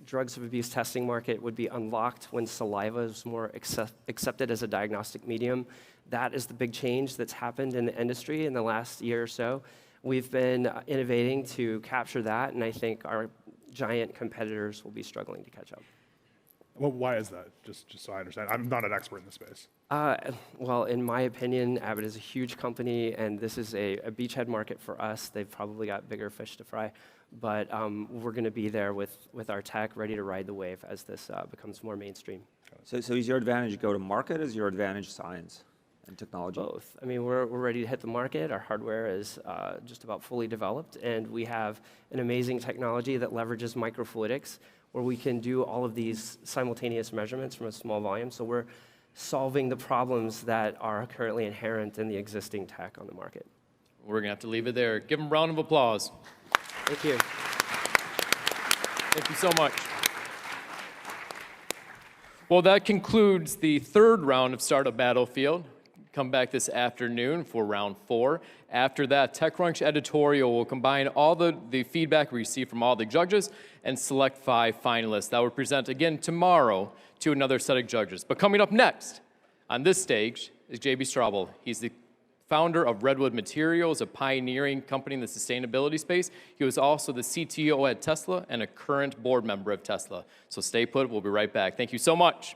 drugs of abuse testing market would be unlocked when saliva is more accepted as a diagnostic medium. That is the big change that's happened in the industry in the last year or so. We've been innovating to capture that, and I think our giant competitors will be struggling to catch up. Well, why is that? Just so I understand. I'm not an expert in the space. Well, in my opinion, Abbott is a huge company, and this is a beachhead market for us. They've probably got bigger fish to fry, but we're going to be there with our tech, ready to ride the wave as this becomes more mainstream. So is your advantage go to market? Is your advantage science and technology? Both. I mean, we're ready to hit the market. Our hardware is just about fully developed, and we have an amazing technology that leverages microfluidics, where we can do all of these simultaneous measurements from a small volume. So we're solving the problems that are currently inherent in the existing tech on the market. We're going to have to leave it there. Give them a round of applause. Thank you. Thank you so much. Well, that concludes the third round of Startup Battlefield. Come back this afternoon for round 4. After that, TechCrunch editorial will combine all the feedback we received from all the judges and select 5 finalists that will present again tomorrow to another set of judges. But coming up next on this stage is JB Straubel. He's the founder of Redwood Materials, a pioneering company in the sustainability space. He was also the CTO at Tesla and a current board member of Tesla. So stay put, we'll be right back. Thank you so much.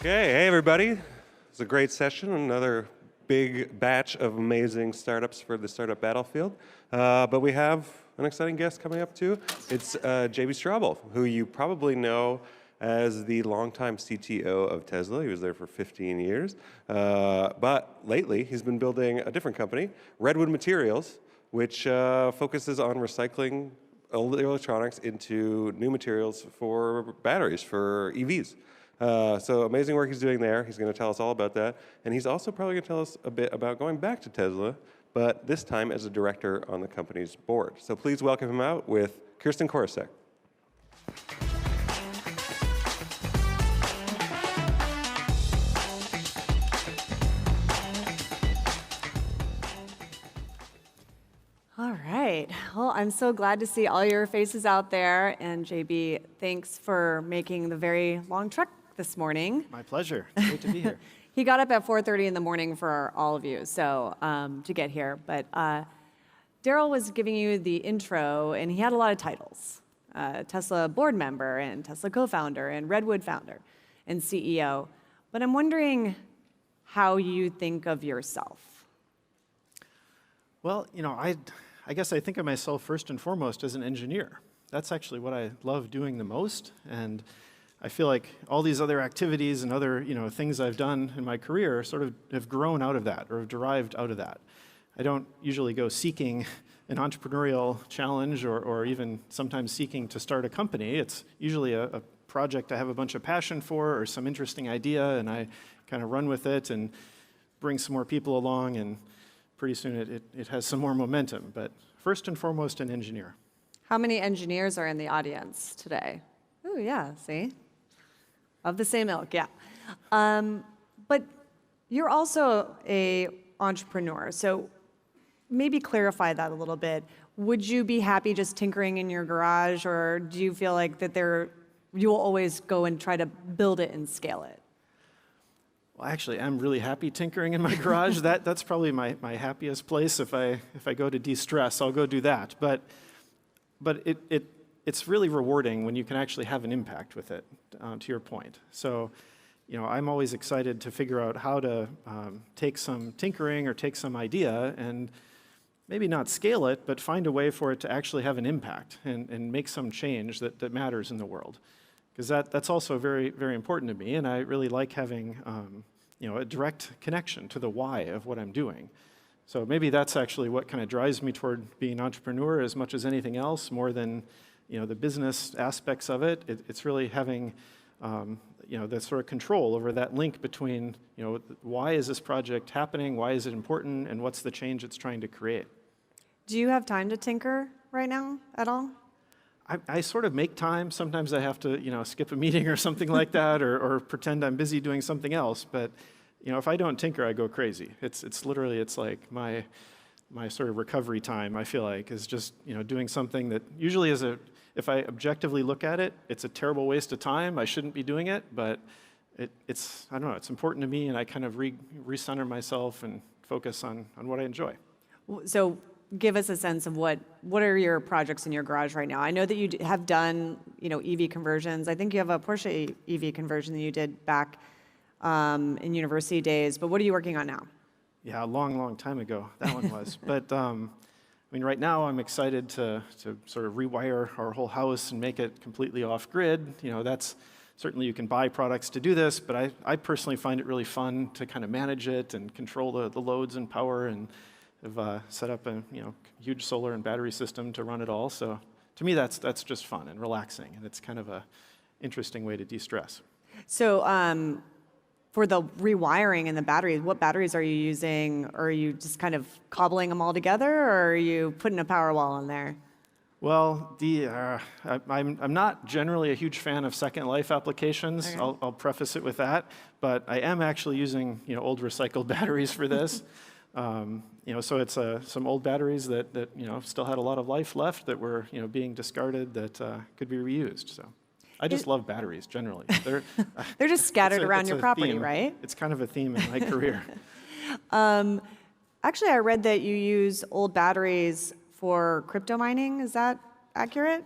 Okay, hey everybody. It's a great session, another big batch of amazing startups for the Startup Battlefield. But we have an exciting guest coming up too. It's JB Straubel, who you probably know as the longtime CTO of Tesla. He was there for 15 years. But lately, he's been building a different company, Redwood Materials, which focuses on recycling old electronics into new materials for batteries, for EVs. So amazing work he's doing there. He's going to tell us all about that. And he's also probably going to tell us a bit about going back to Tesla, but this time as a director on the company's board. So please welcome him out with Kirsten Korosek. All right. Well, I'm so glad to see all your faces out there. And JB, thanks for making the very long trek this morning. My pleasure. It's great to be here. He got up at 4:30 in the morning for all of you, so to get here. But Daryl was giving you the intro, and he had a lot of titles. Tesla board member, and Tesla co-founder, and Redwood founder, and CEO. But I'm wondering how you think of yourself. Well, you know, I guess I think of myself first and foremost as an engineer. That's actually what I love doing the most. And I feel like all these other activities and other things I've done in my career sort of have grown out of that or have derived out of that. I don't usually go seeking an entrepreneurial challenge or even sometimes seeking to start a company. It's usually a project I have a bunch of passion for or some interesting idea, and I kind of run with it and bring some more people along, and pretty soon it has some more momentum. But first and foremost, an engineer. How many engineers are in the audience today? Oh, yeah, see? Of the same ilk, yeah. But you're also a entrepreneur. So maybe clarify that a little bit. Would you be happy just tinkering in your garage, or do you feel like that you'll always go and try to build it and scale it? Well, actually, I'm really happy tinkering in my garage. That's probably my happiest place. If I go to de-stress, I'll go do that. But it's really rewarding when you can actually have an impact with it, to your point. So, I'm always excited to figure out how to take some tinkering or take some idea and maybe not scale it, but find a way for it to actually have an impact and make some change that matters in the world. Because that's also very, very important to me, and I really like having a direct connection to the why of what I'm doing. So maybe that's actually what kind of drives me toward being an entrepreneur as much as anything else, more than the business aspects of it. It's really having that sort of control over that link between why is this project happening, why is it important, and what's the change it's trying to create. Do you have time to tinker right now at all? I sort of make time. Sometimes I have to skip a meeting or something like that, or pretend I'm busy doing something else. But if I don't tinker, I go crazy. It's literally like my sort of recovery time, I feel like, is just doing something that usually is if I objectively look at it, it's a terrible waste of time. I shouldn't be doing it, but it's I don't know, it's important to me, and I kind of recenter myself and focus on what I enjoy. So give us a sense of what are your projects in your garage right now? I know that you have done EV conversions. I think you have a Porsche EV conversion that you did back in university days, but what are you working on now? Yeah, a long, long time ago, that one was. But right now I'm excited to sort of rewire our whole house and make it completely off-grid. That's certainly, you can buy products to do this, but I personally find it really fun to kind of manage it and control the loads and power, and have set up a huge solar and battery system to run it all. So to me, that's just fun and relaxing, and it's kind of a interesting way to de-stress. So for the rewiring and the batteries, what batteries are you using? Or are you just kind of cobbling them all together, or are you putting a Powerwall in there? Well, I'm not generally a huge fan of Second Life applications. Okay. I'll preface it with that, but I am actually using old recycled batteries for this. So it's some old batteries that still had a lot of life left that were being discarded that could be reused. So I just love batteries generally. They're just scattered around your property, theme. Right? It's kind of a theme in my career. Actually, I read that you use old batteries for crypto mining. Is that accurate?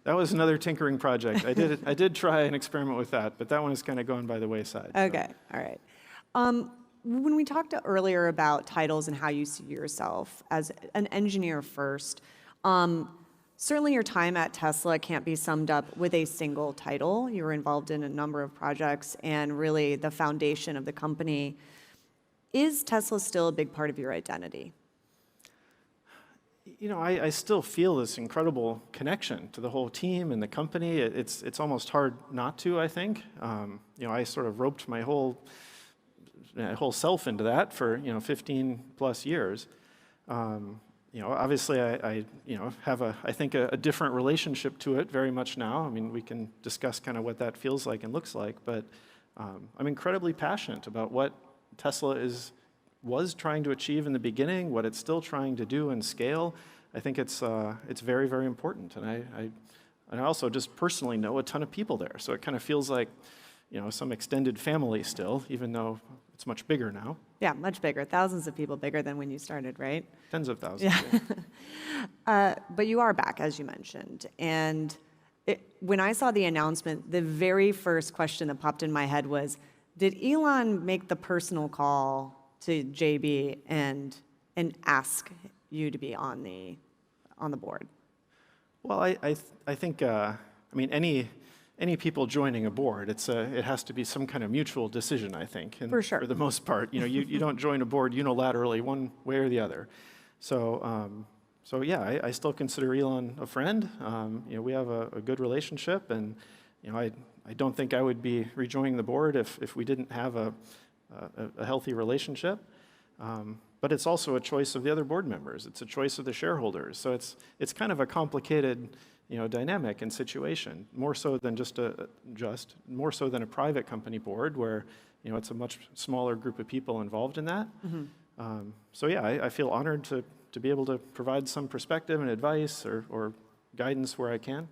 That was another tinkering project. I did try an experiment with that, but that one is kind of going by the wayside. Okay, all right. When we talked earlier about titles and how you see yourself as an engineer first, certainly your time at Tesla can't be summed up with a single title. You were involved in a number of projects and really the foundation of the company. Is Tesla still a big part of your identity? I still feel this incredible connection to the whole team and the company. It's almost hard not to, I think. I sort of roped my whole self into that for 15 plus years. Obviously I have I think a different relationship to it very much now. I mean, we can discuss kind of what that feels like and looks like, but I'm incredibly passionate about what Tesla was trying to achieve in the beginning, what it's still trying to do and scale. I think it's very, very important, and I also just personally know a ton of people there, so it kind of feels like some extended family still, even though it's much bigger now. Yeah, much bigger. Thousands of people bigger than when you started, right? Tens of thousands. Yeah. But you are back, as you mentioned. And when I saw the announcement, the very first question that popped in my head was, did Elon make the personal call to JB and ask you to be on the board? Well, I think any people joining a board, it has to be some kind of mutual decision, I think. And for sure. For the most part, you don't join a board unilaterally one way or the other. So yeah, I still consider Elon a friend. We have a good relationship, and I don't think I would be rejoining the board if we didn't have a healthy relationship. But it's also a choice of the other board members. It's a choice of the shareholders. So it's kind of a complicated dynamic and situation, more so than more so than a private company board where it's a much smaller group of people involved in that. Mm-hmm. So yeah, I feel honored to be able to provide some perspective and advice or guidance where I can.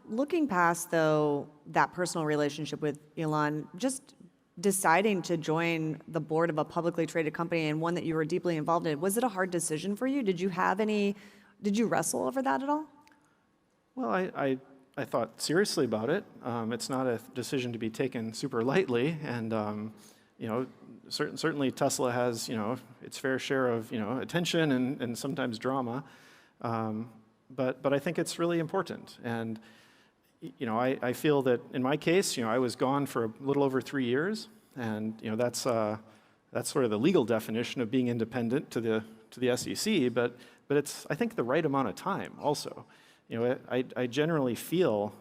Looking past, though, that personal relationship with Elon, just deciding to join the board of a publicly traded company and one that you were deeply involved in, was it a hard decision for you? Did you wrestle over that at all? Well, I thought seriously about it. It's not a decision to be taken super lightly, and certainly Tesla has its fair share of attention and sometimes drama, but I think it's really important. And I feel that in my case, I was gone for a little over 3 years, and that's sort of the legal definition of being independent to the SEC, but it's, I think, the right amount of time also. I generally feel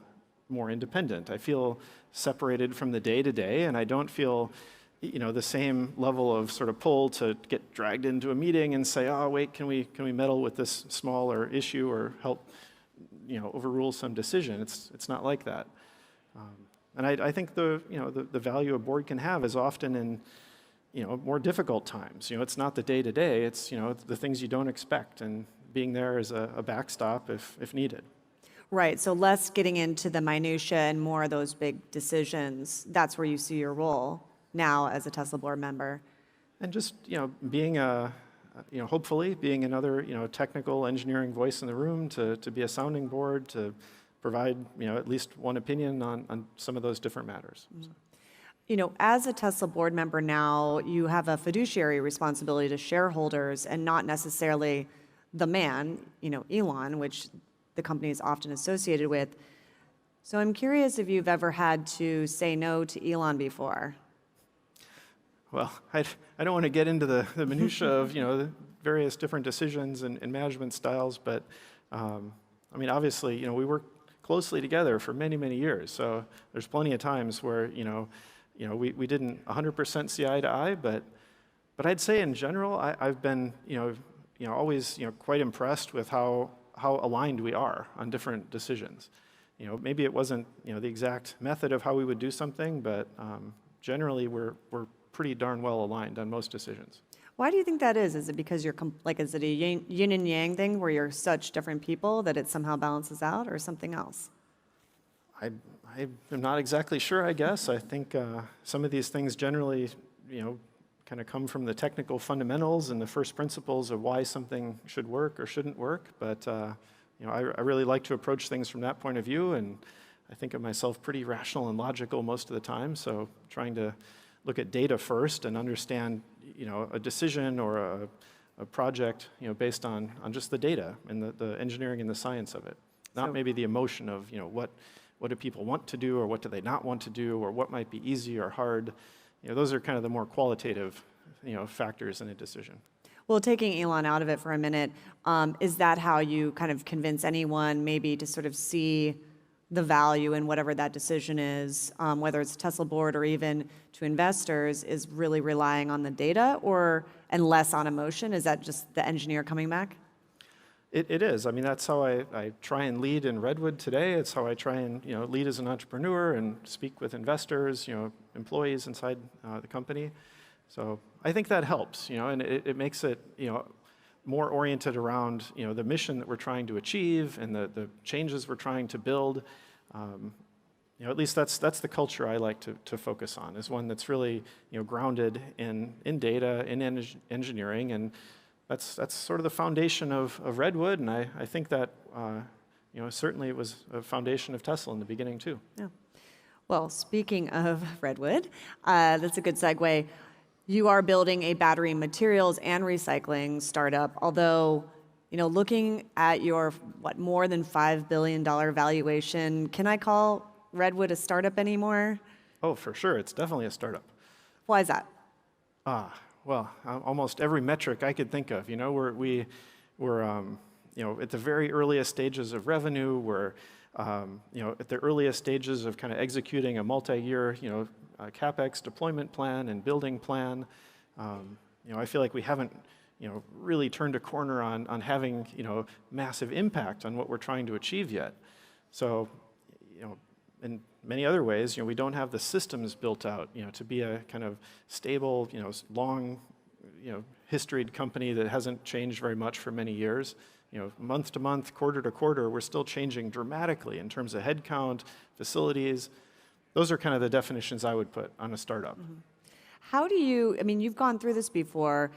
more independent. I feel separated from the day-to-day, and I don't feel the same level of sort of pull to get dragged into a meeting and say, oh, wait, can we meddle with this smaller issue or help overrule some decision? It's not like that. And I think the value a board can have is often in more difficult times. It's not the day-to-day, it's the things you don't expect, and being there as a backstop if needed. Right, so less getting into the minutia and more of those big decisions. That's where you see your role now as a Tesla board member. And just being hopefully being another technical engineering voice in the room to be a sounding board, to provide at least one opinion on some of those different matters. So. As a Tesla board member now, you have a fiduciary responsibility to shareholders and not necessarily the man, Elon, which the company is often associated with. So I'm curious if you've ever had to say no to Elon before. Well, I don't want to get into the minutia of the various different decisions and management styles, but obviously we work closely together for many, many years. So there's plenty of times where we didn't 100% see eye to eye, but I'd say in general I've been always quite impressed with how aligned we are on different decisions. Maybe it wasn't the exact method of how we would do something, but generally we're pretty darn well aligned on most decisions. Why do you think that is? Is it because is it a yin and yang thing where you're such different people that it somehow balances out, or something else? I am not exactly sure, I guess. I think some of these things generally, kind of come from the technical fundamentals and the first principles of why something should work or shouldn't work. But I really like to approach things from that point of view, and I think of myself pretty rational and logical most of the time. So trying to look at data first and understand, a decision or a project, based on just the data and the engineering and the science of it, not maybe the emotion of, what do people want to do or what do they not want to do or what might be easy or hard. Those are kind of the more qualitative, factors in a decision. Well, taking Elon out of it for a minute, is that how you kind of convince anyone maybe to sort of see the value in whatever that decision is, whether it's Tesla board or even to investors, is really relying on the data and less on emotion? Is that just the engineer coming back? It is. That's how I try and lead in Redwood today. It's how I try and lead as an entrepreneur and speak with investors, employees inside the company. So I think that helps, and it makes it more oriented around the mission that we're trying to achieve and the changes we're trying to build. At least that's the culture I like to focus on, is one that's really grounded in data, in engineering, and that's sort of the foundation of Redwood, and I think that certainly it was a foundation of Tesla in the beginning too. Yeah. Well, speaking of Redwood, that's a good segue. You are building a battery materials and recycling startup, although, looking at your, more than $5 billion valuation, can I call Redwood a startup anymore? Oh, for sure. It's definitely a startup. Why is that? Well, almost every metric I could think of. We're at the very earliest stages of revenue. We're at the earliest stages of kind of executing a multi-year CapEx deployment plan and building plan. I feel like we haven't really turned a corner on having massive impact on what we're trying to achieve yet. So in many other ways, we don't have the systems built out, to be a kind of stable, long, historied company that hasn't changed very much for many years. Month to month, quarter to quarter, we're still changing dramatically in terms of headcount, facilities. Those are kind of the definitions I would put on a startup. How do you, you've gone through this before.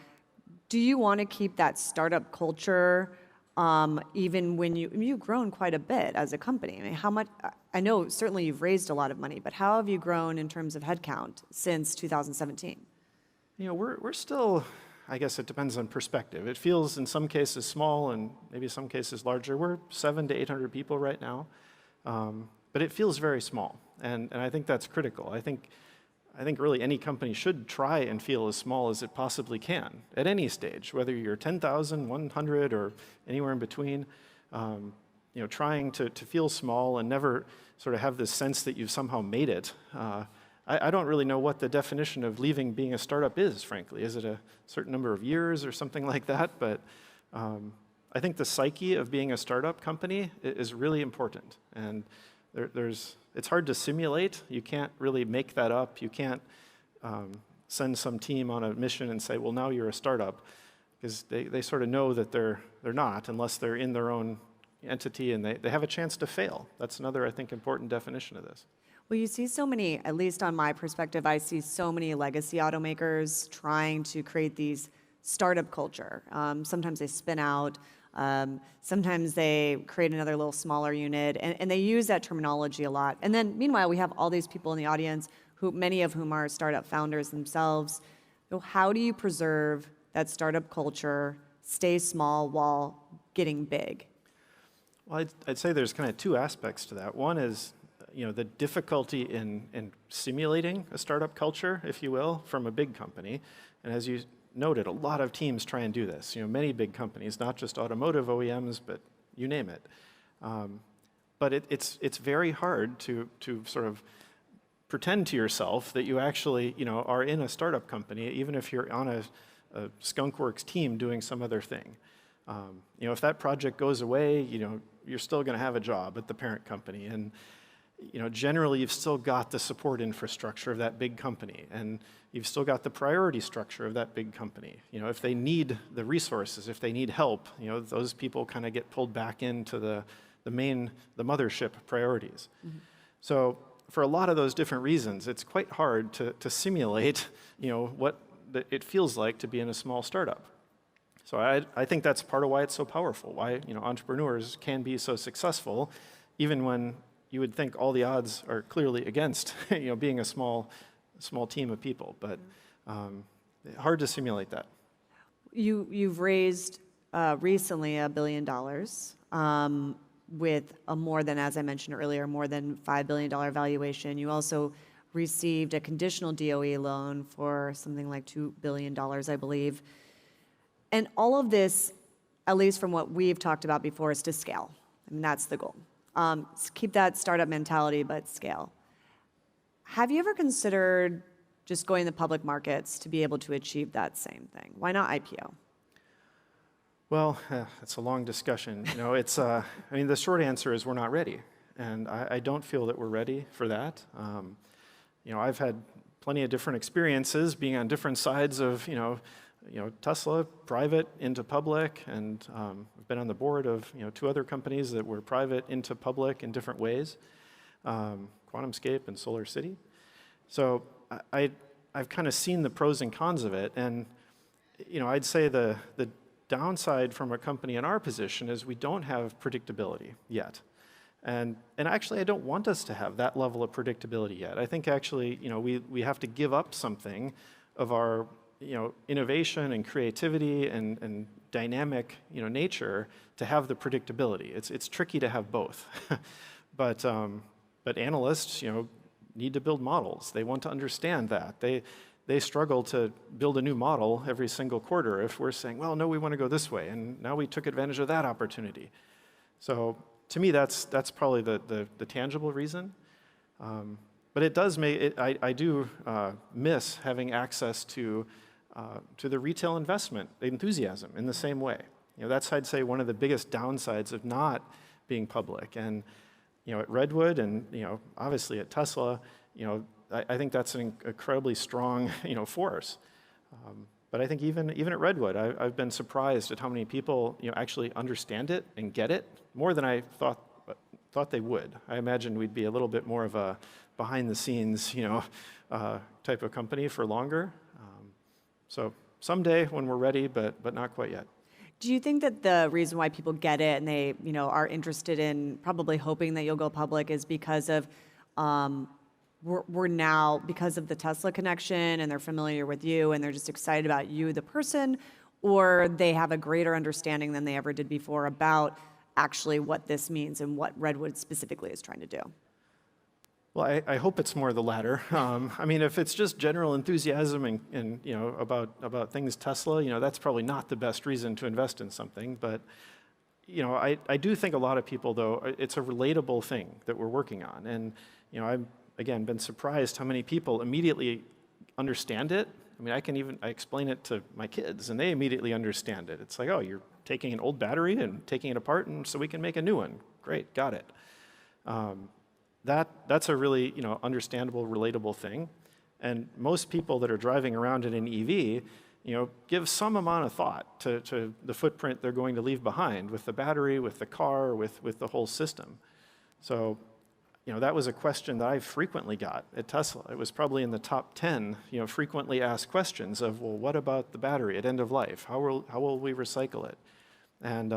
Do you want to keep that startup culture even when you've grown quite a bit as a company? How much, I know certainly you've raised a lot of money, but how have you grown in terms of headcount since 2017? We're still, I guess it depends on perspective. It feels in some cases small and maybe some cases larger. We're 700 to 800 people right now, but it feels very small, and I think that's critical. I think really any company should try and feel as small as it possibly can at any stage, whether you're 10,000, 100, or anywhere in between. Trying to feel small and never sort of have this sense that you've somehow made it. I don't really know what the definition of leaving being a startup is, frankly. Is it a certain number of years or something like that? But I think the psyche of being a startup company is really important. And it's hard to simulate. You can't really make that up. You can't send some team on a mission and say, well, now you're a startup, because they sort of know that they're not, unless they're in their own entity and they have a chance to fail. That's another, I think, important definition of this. Well, you see so many, at least on my perspective, I see so many legacy automakers trying to create these startup culture. Sometimes they spin out. Sometimes they create another little smaller unit, and they use that terminology a lot. And then meanwhile, we have all these people in the audience, many of whom are startup founders themselves. So how do you preserve that startup culture, stay small while getting big? Well, I'd say there's kind of two aspects to that. One is the difficulty in simulating a startup culture, if you will, from a big company. And as you noted, a lot of teams try and do this. Many big companies, not just automotive OEMs, but you name it. But it's very hard to sort of pretend to yourself that you actually are in a startup company, even if you're on a skunkworks team doing some other thing. If that project goes away, you're still going to have a job at the parent company, and generally you've still got the support infrastructure of that big company, and you've still got the priority structure of that big company. If they need the resources, if they need help, those people kind of get pulled back into the mothership priorities. Mm-hmm. So for a lot of those different reasons, it's quite hard to simulate, what it feels like to be in a small startup. So I think that's part of why it's so powerful, why entrepreneurs can be so successful, even when you would think all the odds are clearly against being a small team of people, but hard to simulate that. You've raised recently $1 billion with a more than, as I mentioned earlier, more than $5 billion valuation. You also received a conditional DOE loan for something like $2 billion, I believe. And all of this, at least from what we've talked about before, is to scale. That's the goal. Keep that startup mentality, but scale. Have you ever considered just going to the public markets to be able to achieve that same thing? Why not IPO? Well, it's a long discussion. It's. The short answer is we're not ready, and I don't feel that we're ready for that. I've had plenty of different experiences being on different sides of Tesla, private into public, and I've been on the board of two other companies that were private into public in different ways, QuantumScape and Solar City. So I've kind of seen the pros and cons of it, and I'd say the downside from a company in our position is we don't have predictability yet. And actually, I don't want us to have that level of predictability yet. I think actually, we have to give up something of our innovation and creativity and dynamic, nature to have the predictability. It's tricky to have both, but analysts, need to build models. They want to understand that. They struggle to build a new model every single quarter if we're saying, well, no, we want to go this way, and now we took advantage of that opportunity. So to me, that's probably the tangible reason. But it does make it. I do miss having access to the retail investment enthusiasm in the same way. That's, I'd say, one of the biggest downsides of not being public. And at Redwood and, obviously at Tesla, I think that's an incredibly strong, force. But I think even at Redwood, I've been surprised at how many people, actually understand it and get it more than I thought they would. I imagined we'd be a little bit more of a behind-the-scenes, type of company for longer. So someday when we're ready, but not quite yet. Do you think that the reason why people get it and they, are interested in probably hoping that you'll go public is because of we're now, because of the Tesla connection and they're familiar with you and they're just excited about you, the person, or they have a greater understanding than they ever did before about actually what this means and what Redwood specifically is trying to do? Well, I hope it's more the latter. I mean, if it's just general enthusiasm and about things Tesla, that's probably not the best reason to invest in something. But I do think a lot of people, though, it's a relatable thing that we're working on. And I've again been surprised how many people immediately understand it. I mean, I explain it to my kids, and they immediately understand it. It's like, oh, you're taking an old battery and taking it apart, and so we can make a new one. Great, got it. That's a really understandable, relatable thing. And most people that are driving around in an EV, give some amount of thought to the footprint they're going to leave behind with the battery, with the car, with the whole system. So, that was a question that I frequently got at Tesla. It was probably in the top 10, frequently asked questions of, well, what about the battery at end of life? How will we recycle it? And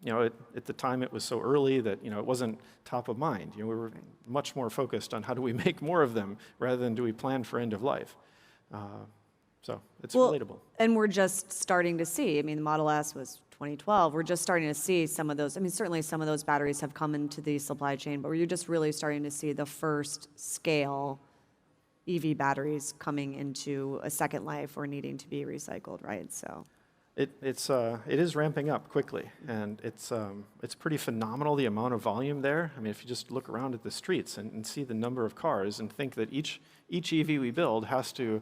at the time it was so early that it wasn't top of mind. We were much more focused on how do we make more of them rather than do we plan for end of life. So it's relatable. And we're just starting to see. I mean, the Model S was 2012. We're just starting to see some of those. I mean, certainly some of those batteries have come into the supply chain, but we're just really starting to see the first scale EV batteries coming into a second life or needing to be recycled, right? So. It is ramping up quickly, and it's pretty phenomenal the amount of volume there. I mean, if you just look around at the streets and see the number of cars and think that each EV we build has to,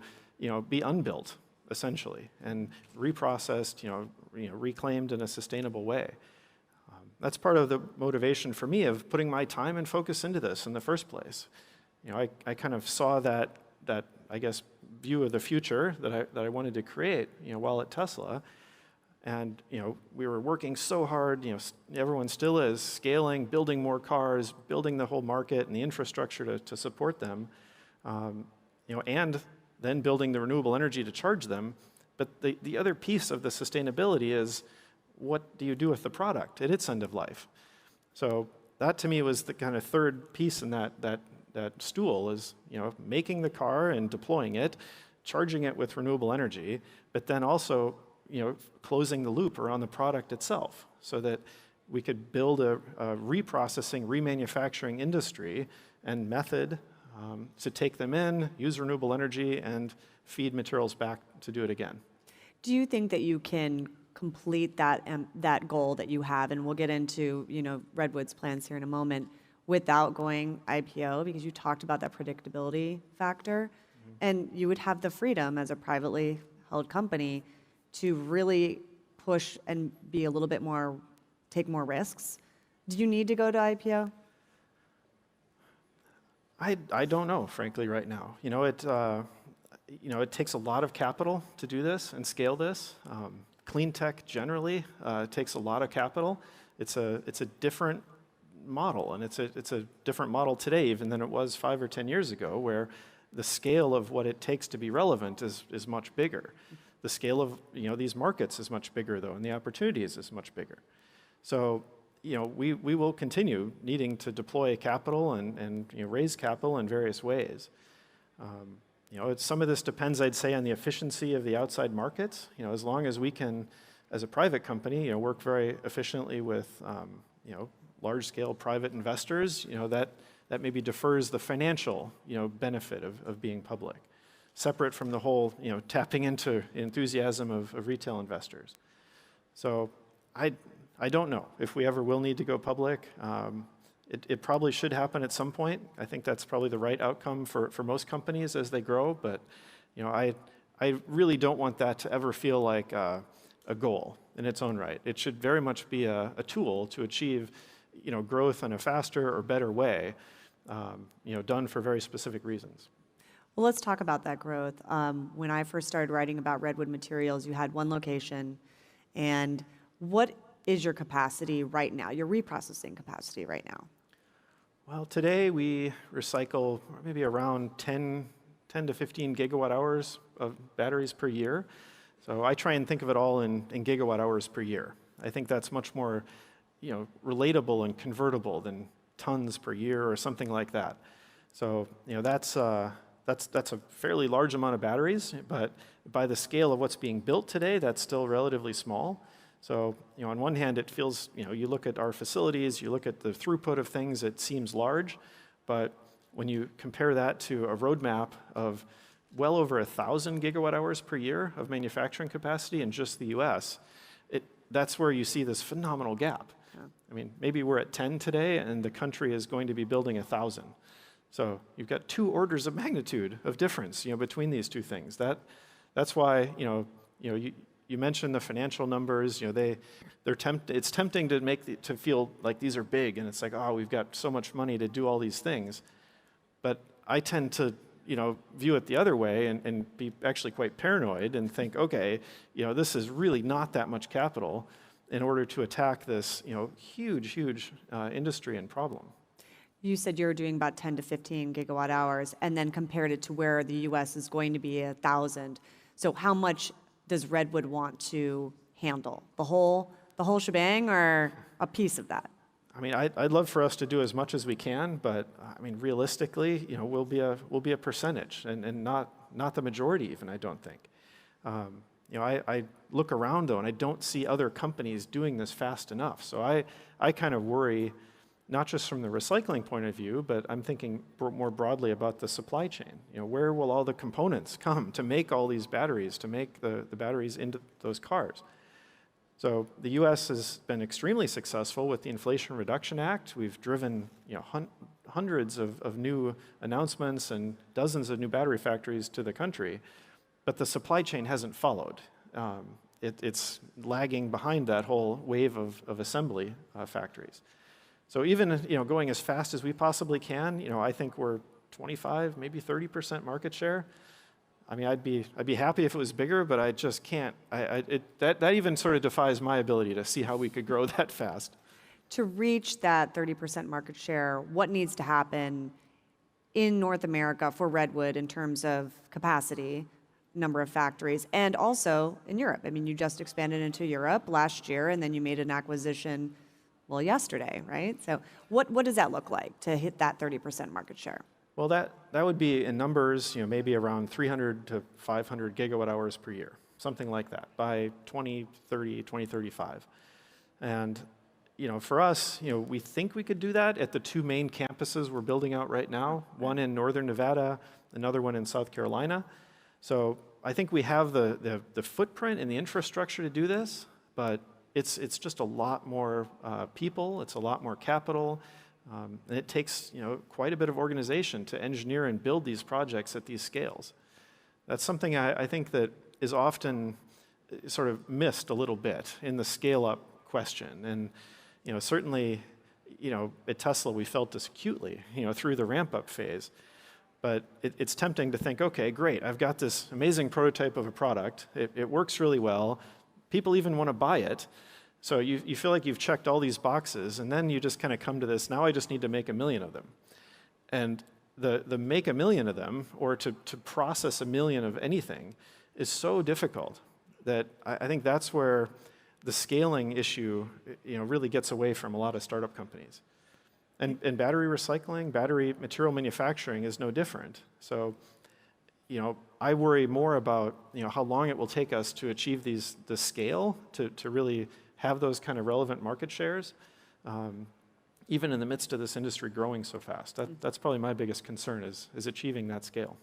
be unbuilt essentially and reprocessed, reclaimed in a sustainable way. That's part of the motivation for me of putting my time and focus into this in the first place. I kind of saw that I guess view of the future that I wanted to create, while at Tesla. And we were working so hard, everyone still is, scaling, building more cars, building the whole market and the infrastructure to support them, and then building the renewable energy to charge them. But the other piece of the sustainability is, what do you do with the product at its end of life? So that to me was the kind of third piece in that stool is, making the car and deploying it, charging it with renewable energy, but then also closing the loop around the product itself so that we could build a reprocessing, remanufacturing industry and method to take them in, use renewable energy, and feed materials back to do it again. Do you think that you can complete that goal that you have, and we'll get into Redwood's plans here in a moment, without going IPO, because you talked about that predictability factor, and you would have the freedom as a privately held company to really push and be a little bit more, take more risks? Do you need to go to IPO? I don't know, frankly, right now. It takes a lot of capital to do this and scale this. Clean tech generally takes a lot of capital. It's a different model, and it's a different model today even than it was 5 or 10 years ago, where the scale of what it takes to be relevant is much bigger. The scale of these markets is much bigger, though, and the opportunities is much bigger. So we will continue needing to deploy capital and raise capital in various ways. Some of this depends, I'd say, on the efficiency of the outside markets. As long as we can, as a private company, work very efficiently with large-scale private investors, that maybe defers the financial benefit of being public, separate from the whole tapping into enthusiasm of retail investors. So I don't know if we ever will need to go public. It probably should happen at some point. I think that's probably the right outcome for most companies as they grow, but I really don't want that to ever feel like a goal in its own right. It should very much be a tool to achieve growth in a faster or better way, done for very specific reasons. Well, let's talk about that growth. When I first started writing about Redwood Materials, you had one location. And what is your capacity right now, your reprocessing capacity right now? Well, today we recycle maybe around 10 to 15 gigawatt hours of batteries per year. So I try and think of it all in gigawatt hours per year. I think that's much more relatable and convertible than tons per year or something like that. So that's a fairly large amount of batteries, but by the scale of what's being built today, that's still relatively small. So on one hand, it feels, you look at our facilities, you look at the throughput of things, it seems large, but when you compare that to a roadmap of well over 1,000 gigawatt hours per year of manufacturing capacity in just the US, that's where you see this phenomenal gap. I mean, maybe we're at 10 today, and the country is going to be building 1,000. So you've got 2 orders of magnitude of difference, between these two things. That's why, you mentioned the financial numbers. It's tempting to feel like these are big, and it's like, oh, we've got so much money to do all these things. But I tend to, view it the other way and be actually quite paranoid and think, okay, this is really not that much capital in order to attack this, huge industry and problem. You said you were doing about 10 to 15 gigawatt hours, and then compared it to where the U.S. is going to be 1,000. So how much does Redwood want to handle? The whole shebang, or a piece of that? I mean, I'd love for us to do as much as we can, but I mean, realistically, we'll be a percentage, and not the majority even, I don't think. I look around though, and I don't see other companies doing this fast enough. So I kind of worry, not just from the recycling point of view, but I'm thinking more broadly about the supply chain. Where will all the components come to make all these batteries, to make the batteries into those cars? So the U.S. has been extremely successful with the Inflation Reduction Act. We've driven hundreds of new announcements and dozens of new battery factories to the country, but the supply chain hasn't followed. It's lagging behind that whole wave of assembly factories. So even going as fast as we possibly can, I think we're 25, maybe 30% market share. I mean, I'd be happy if it was bigger, but I just can't. That even sort of defies my ability to see how we could grow that fast. To reach that 30% market share, what needs to happen in North America for Redwood in terms of capacity, number of factories, and also in Europe? I mean, you just expanded into Europe last year, and then you made an acquisition, yesterday, right? So what does that look like to hit that 30% market share? Well, that would be in numbers, maybe around 300 to 500 gigawatt hours per year, something like that, by 2030, 2035. And, for us, we think we could do that at the 2 main campuses we're building out right now, one in northern Nevada, another one in South Carolina. So I think we have the footprint and the infrastructure to do this, but it's just a lot more people, it's a lot more capital, and it takes quite a bit of organization to engineer and build these projects at these scales. That's something I think that is often sort of missed a little bit in the scale-up question. And certainly at Tesla we felt this acutely through the ramp-up phase. But it's tempting to think, okay, great, I've got this amazing prototype of a product. It works really well. People even want to buy it. So you feel like you've checked all these boxes, and then you just kind of come to this, now I just need to make 1 million of them. And the make 1 million of them, or to process 1 million of anything, is so difficult that I think that's where the scaling issue really gets away from a lot of startup companies. And battery recycling, battery material manufacturing is no different. So I worry more about how long it will take us to achieve the scale to really have those kind of relevant market shares, even in the midst of this industry growing so fast. That's probably my biggest concern is achieving that scale.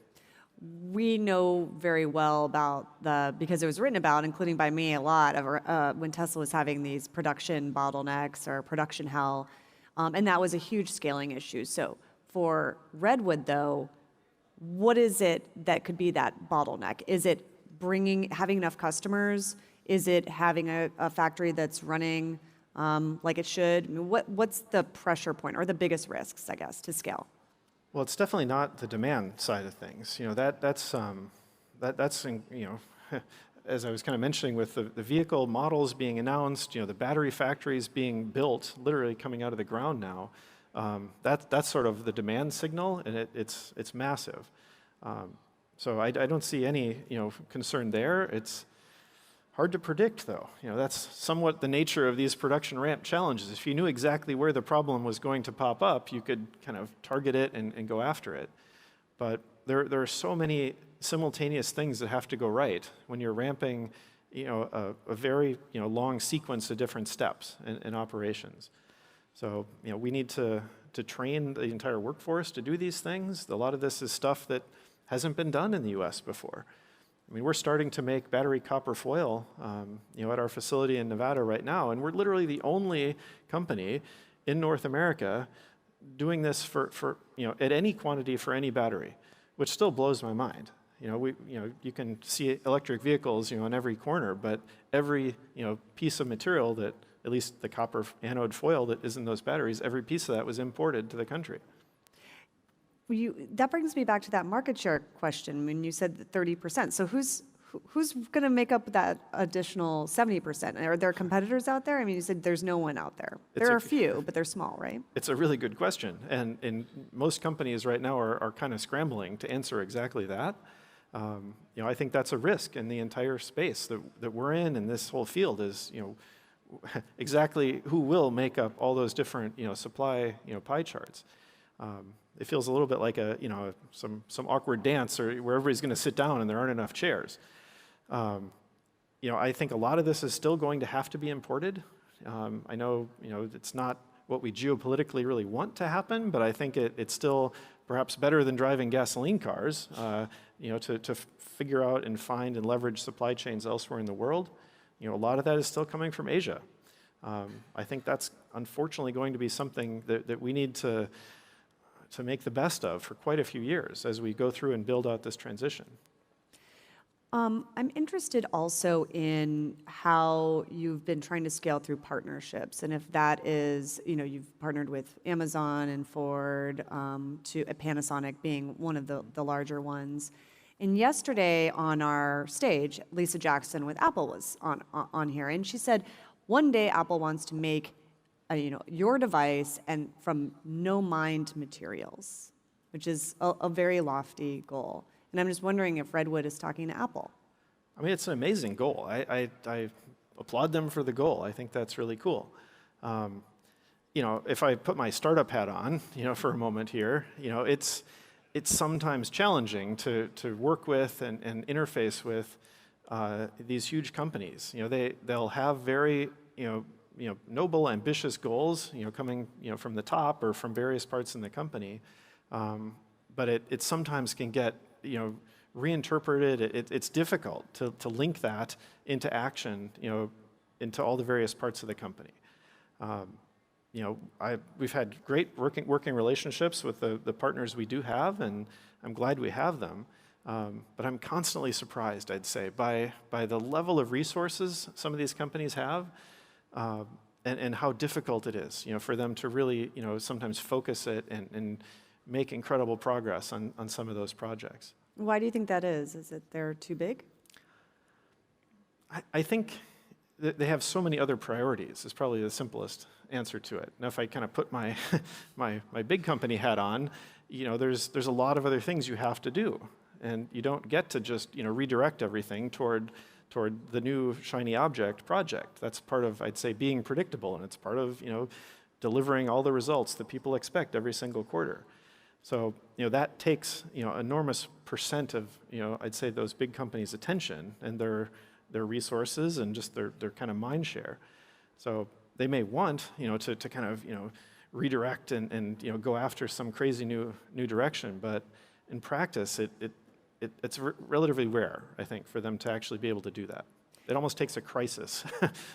We know very well about because it was written about, including by me a lot, of when Tesla was having these production bottlenecks or production hell, and that was a huge scaling issue. So for Redwood, though, what is it that could be that bottleneck? Is it having enough customers? Is it having a factory that's running like it should? I mean, what's the pressure point or the biggest risks, I guess, to scale? Well, it's definitely not the demand side of things. That's as I was kind of mentioning with the vehicle models being announced, the battery factories being built, literally coming out of the ground now. That's sort of the demand signal, and it's massive. So I don't see any concern there. It's hard to predict, though. That's somewhat the nature of these production ramp challenges. If you knew exactly where the problem was going to pop up, you could kind of target it and go after it. But there are so many simultaneous things that have to go right when you're ramping a very long sequence of different steps in operations. So we need to train the entire workforce to do these things. A lot of this is stuff that hasn't been done in the US before. I mean, we're starting to make battery copper foil at our facility in Nevada right now, and we're literally the only company in North America doing this for at any quantity for any battery, which still blows my mind. You can see electric vehicles on every corner, but every piece of material that, at least the copper anode foil that is in those batteries, every piece of that was imported to the country. That brings me back to that market share question when you said 30%. So who's going to make up that additional 70%? Are there competitors out there? I mean, you said there's no one out there. There are a few, but they're small, right? It's a really good question. And most companies right now are kind of scrambling to answer exactly that. I think that's a risk in the entire space that we're in, and this whole field is, exactly who will make up all those different, supply, pie charts. It feels a little bit like some awkward dance or where everybody's going to sit down and there aren't enough chairs. I think a lot of this is still going to have to be imported. I know, it's not what we geopolitically really want to happen, but I think it's still perhaps better than driving gasoline cars, to figure out and find and leverage supply chains elsewhere in the world. A lot of that is still coming from Asia. I think that's unfortunately going to be something that we need to make the best of for quite a few years as we go through and build out this transition. I'm interested also in how you've been trying to scale through partnerships, and if that is, you've partnered with Amazon and Ford, to Panasonic being one of the larger ones. And yesterday on our stage, Lisa Jackson with Apple was on here, and she said, one day Apple wants to make your device and from no mined materials, which is a very lofty goal. And I'm just wondering if Redwood is talking to Apple. I mean, it's an amazing goal. I applaud them for the goal. I think that's really cool. If I put my startup hat on, for a moment here, it's sometimes challenging to work with and interface with these huge companies. They'll have very noble, ambitious goals, coming from the top or from various parts in the company, but it sometimes can get reinterpreted. It's difficult to link that into action, into all the various parts of the company. We've had great working relationships with the partners we do have, and I'm glad we have them. But I'm constantly surprised, I'd say, by the level of resources some of these companies have, and how difficult it is, for them to really, sometimes focus it and make incredible progress on some of those projects. Why do you think that is? Is it they're too big? I think that they have so many other priorities is probably the simplest answer to it. Now, if I kind of put my my big company hat on, there's a lot of other things you have to do, and you don't get to just redirect everything toward the new shiny object project. That's part of, I'd say, being predictable, and it's part of delivering all the results that people expect every single quarter. So that takes enormous percent of I'd say those big companies' attention and their resources and just their kind of mind share. So they may want to kind of redirect and go after some crazy new direction, but in practice it's relatively rare, I think, for them to actually be able to do that. It almost takes a crisis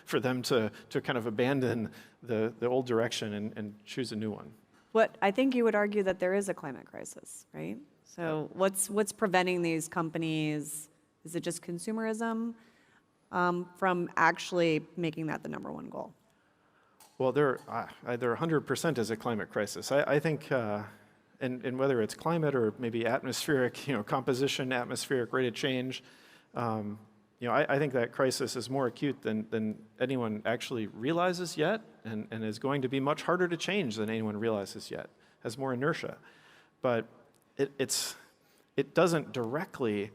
for them to kind of abandon the old direction and choose a new one. What I think you would argue that there is a climate crisis, right? So what's preventing these companies? Is it just consumerism from actually making that the #1 goal? Well, there 100% is a climate crisis. I think, and whether it's climate or maybe atmospheric, composition, atmospheric rate of change, I think that crisis is more acute than anyone actually realizes yet, and is going to be much harder to change than anyone realizes yet. Has more inertia, but it doesn't directly,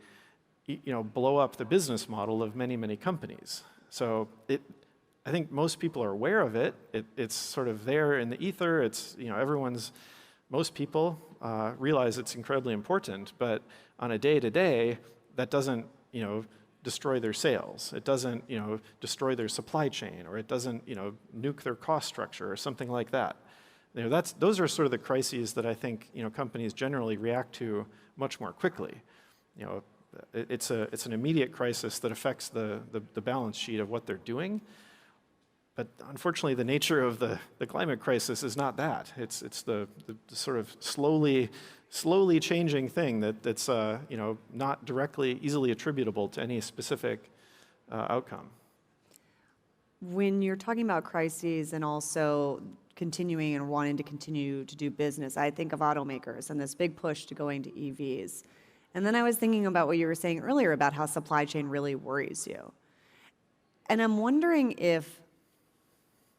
blow up the business model of many companies. So I think most people are aware of it. It's sort of there in the ether. It's, most people realize it's incredibly important, but on a day-to-day, that doesn't, destroy their sales. It doesn't, destroy their supply chain, or it doesn't, nuke their cost structure or something like that. Those are sort of the crises that I think, companies generally react to much more quickly. It's an immediate crisis that affects the balance sheet of what they're doing. But unfortunately, the nature of the climate crisis is not that. It's the sort of slowly changing thing that's not directly easily attributable to any specific outcome. When you're talking about crises and also continuing and wanting to continue to do business, I think of automakers and this big push to going to EVs. And then I was thinking about what you were saying earlier about how supply chain really worries you. And I'm wondering if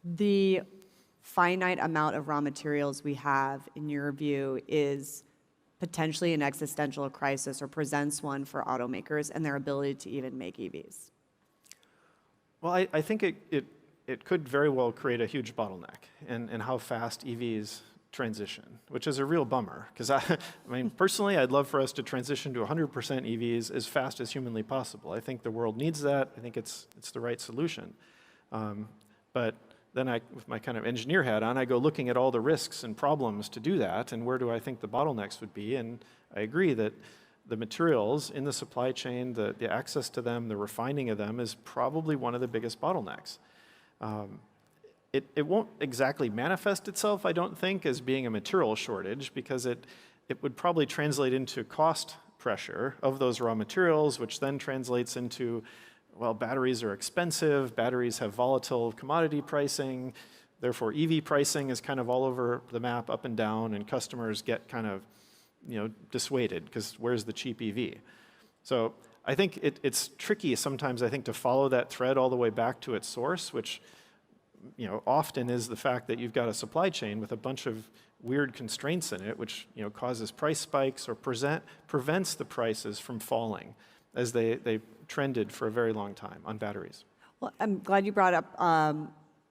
the finite amount of raw materials we have, in your view, is potentially an existential crisis or presents one for automakers and their ability to even make EVs. Well, I think it could very well create a huge bottleneck in how fast EVs transition, which is a real bummer. Because personally, I'd love for us to transition to 100% EVs as fast as humanly possible. I think the world needs that. I think it's the right solution. But then with my kind of engineer hat on, I go looking at all the risks and problems to do that, and where do I think the bottlenecks would be? And I agree that the materials in the supply chain, the access to them, the refining of them is probably one of the biggest bottlenecks. It won't exactly manifest itself, I don't think, as being a material shortage, because it would probably translate into cost pressure of those raw materials, which then translates into, well, batteries are expensive, batteries have volatile commodity pricing, therefore EV pricing is kind of all over the map, up and down, and customers get kind of, dissuaded, because where's the cheap EV? So I think it's tricky sometimes, I think, to follow that thread all the way back to its source, which often is the fact that you've got a supply chain with a bunch of weird constraints in it, which causes price spikes or prevents the prices from falling as they trended for a very long time on batteries. Well, I'm glad you brought up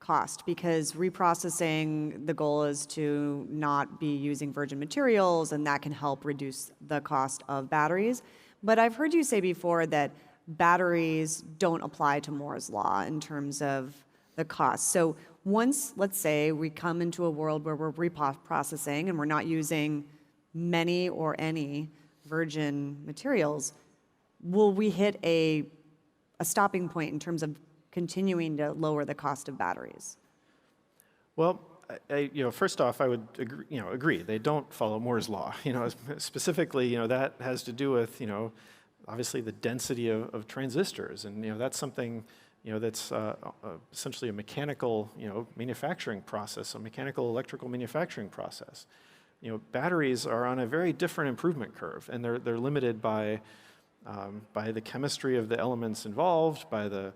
cost, because reprocessing, the goal is to not be using virgin materials, and that can help reduce the cost of batteries. But I've heard you say before that batteries don't apply to Moore's law in terms of the cost. So once, let's say, we come into a world where we're reprocessing and we're not using many or any virgin materials, will we hit a stopping point in terms of continuing to lower the cost of batteries? Well, first off, I would agree. They don't follow Moore's law. Specifically, that has to do with, obviously the density of transistors, and that's something, that's essentially a mechanical, manufacturing process, a mechanical electrical manufacturing process. Batteries are on a very different improvement curve, and they're limited by the chemistry of the elements involved, by the,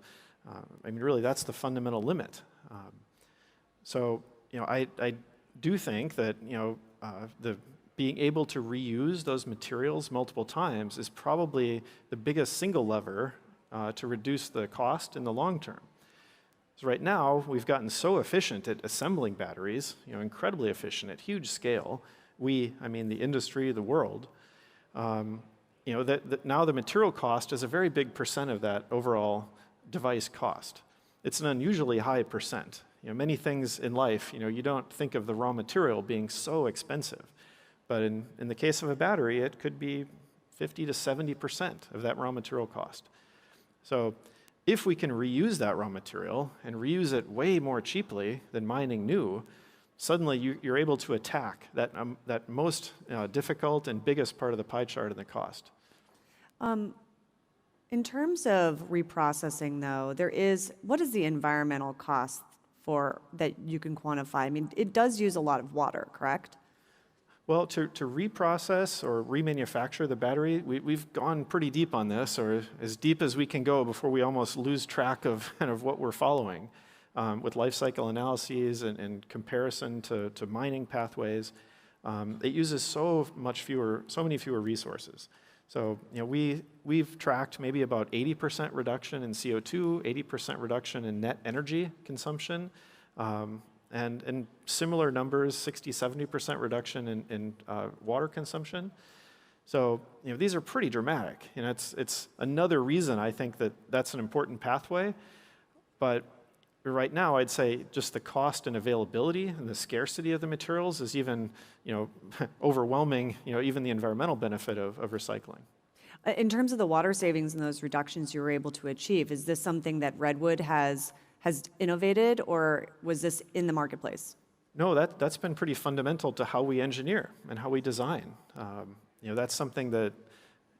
really that's the fundamental limit. So, I do think that, the being able to reuse those materials multiple times is probably the biggest single lever to reduce the cost in the long term. So right now, we've gotten so efficient at assembling batteries, incredibly efficient at huge scale. The industry, the world, that now the material cost is a very big percent of that overall device cost. It's an unusually high percent. Many things in life, you don't think of the raw material being so expensive. But in the case of a battery, it could be 50 to 70% of that raw material cost. So if we can reuse that raw material and reuse it way more cheaply than mining new, suddenly you're able to attack that most difficult and biggest part of the pie chart in the cost. In terms of reprocessing, though, what is the environmental cost that you can quantify? I mean, it does use a lot of water, correct? Well, to reprocess or remanufacture the battery, we've gone pretty deep on this, or as deep as we can go before we almost lose track of kind of what we're following with life cycle analyses and comparison to mining pathways. It uses so many fewer resources. So we've tracked maybe about 80% reduction in CO2, 80% reduction in net energy consumption. And similar numbers, 60, 70% reduction in water consumption. So these are pretty dramatic. It's another reason I think that's an important pathway. But right now, I'd say just the cost and availability and the scarcity of the materials is even overwhelming even the environmental benefit of recycling. In terms of the water savings and those reductions you were able to achieve, is this something that Redwood has innovated, or was this in the marketplace? No, that's been pretty fundamental to how we engineer and how we design. That's something that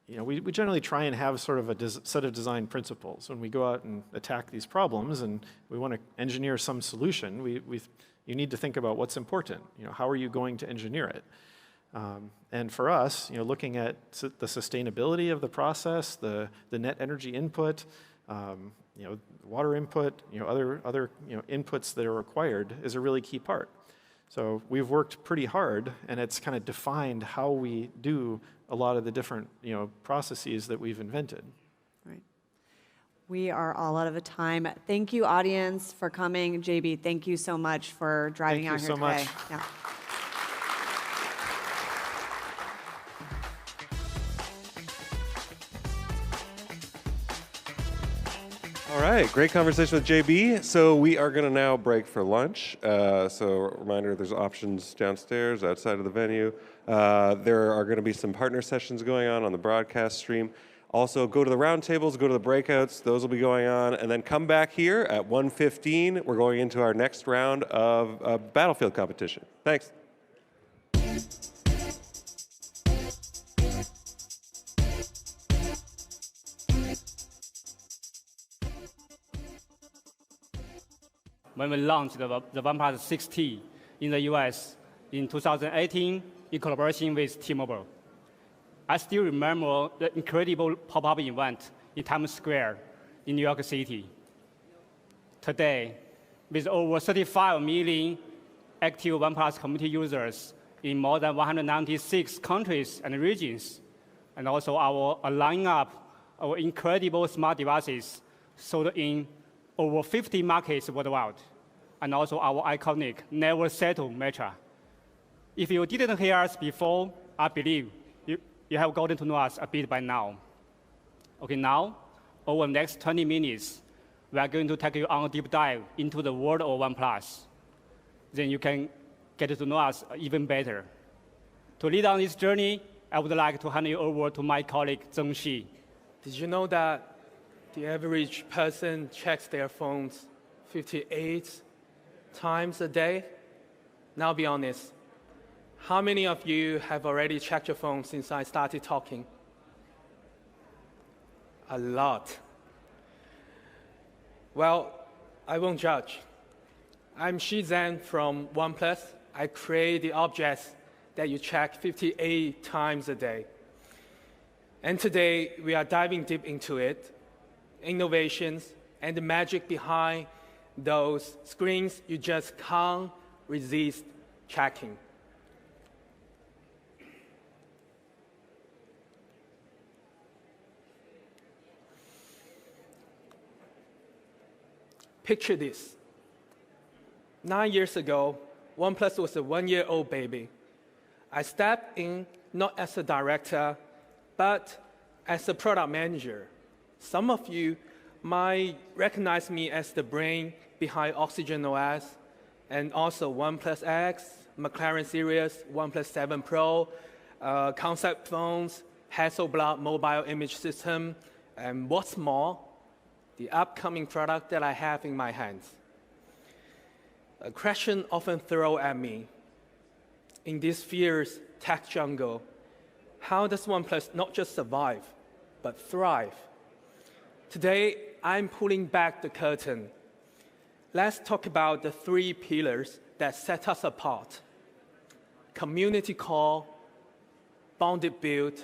we generally try and have sort of a set of design principles when we go out and attack these problems, and we want to engineer some solution. You need to think about what's important. How are you going to engineer it? And for us, looking at the sustainability of the process, the net energy input. Water input, other inputs that are required is a really key part. So we've worked pretty hard, and it's kind of defined how we do a lot of the different processes that we've invented. Right. We are all out of time. Thank you, audience, for coming. JB, thank you so much for driving out here today. Thank you so much. Yeah. All right, great conversation with JB. So we are going to now break for lunch. So reminder, there's options downstairs, outside of the venue. There are going to be some partner sessions going on the broadcast stream. Also, go to the roundtables, go to the breakouts. Those will be going on. And then come back here at 1:15. We're going into our next round of battlefield competition. Thanks. When we launched the OnePlus 6T in the US in 2018 in collaboration with T-Mobile. I still remember the incredible pop-up event in Times Square in New York City. Today, with over 35 million active OnePlus community users in more than 196 countries and regions, and also our lineup of incredible smart devices sold in over 50 markets worldwide, and also our iconic Never Settle mantra. If you didn't hear us before, I believe you have gotten to know us a bit by now. Okay, now, over the next 20 minutes, we are going to take you on a deep dive into the world of OnePlus. Then you can get to know us even better. To lead on this journey, I would like to hand you over to my colleague, Zheng Xi. Did you know that the average person checks their phones 58 times a day? Now be honest. How many of you have already checked your phone since I started talking? A lot. Well, I won't judge. I'm Shi Zhang from OnePlus. I create the objects that you check 58 times a day. And today, we are diving deep into it, innovations, and the magic behind those screens you just can't resist checking. Picture this. 9 years ago, OnePlus was a one-year-old baby. I stepped in not as a director, but as a product manager. Some of you might recognize me as the brain behind Oxygen OS, and also OnePlus X, McLaren series, OnePlus 7 Pro, concept phones, Hasselblad mobile image system, and what's more, the upcoming product that I have in my hands. A question often thrown at me, in this fierce tech jungle, how does OnePlus not just survive, but thrive? Today, I'm pulling back the curtain. Let's talk about the 3 pillars that set us apart: community core, bonded build,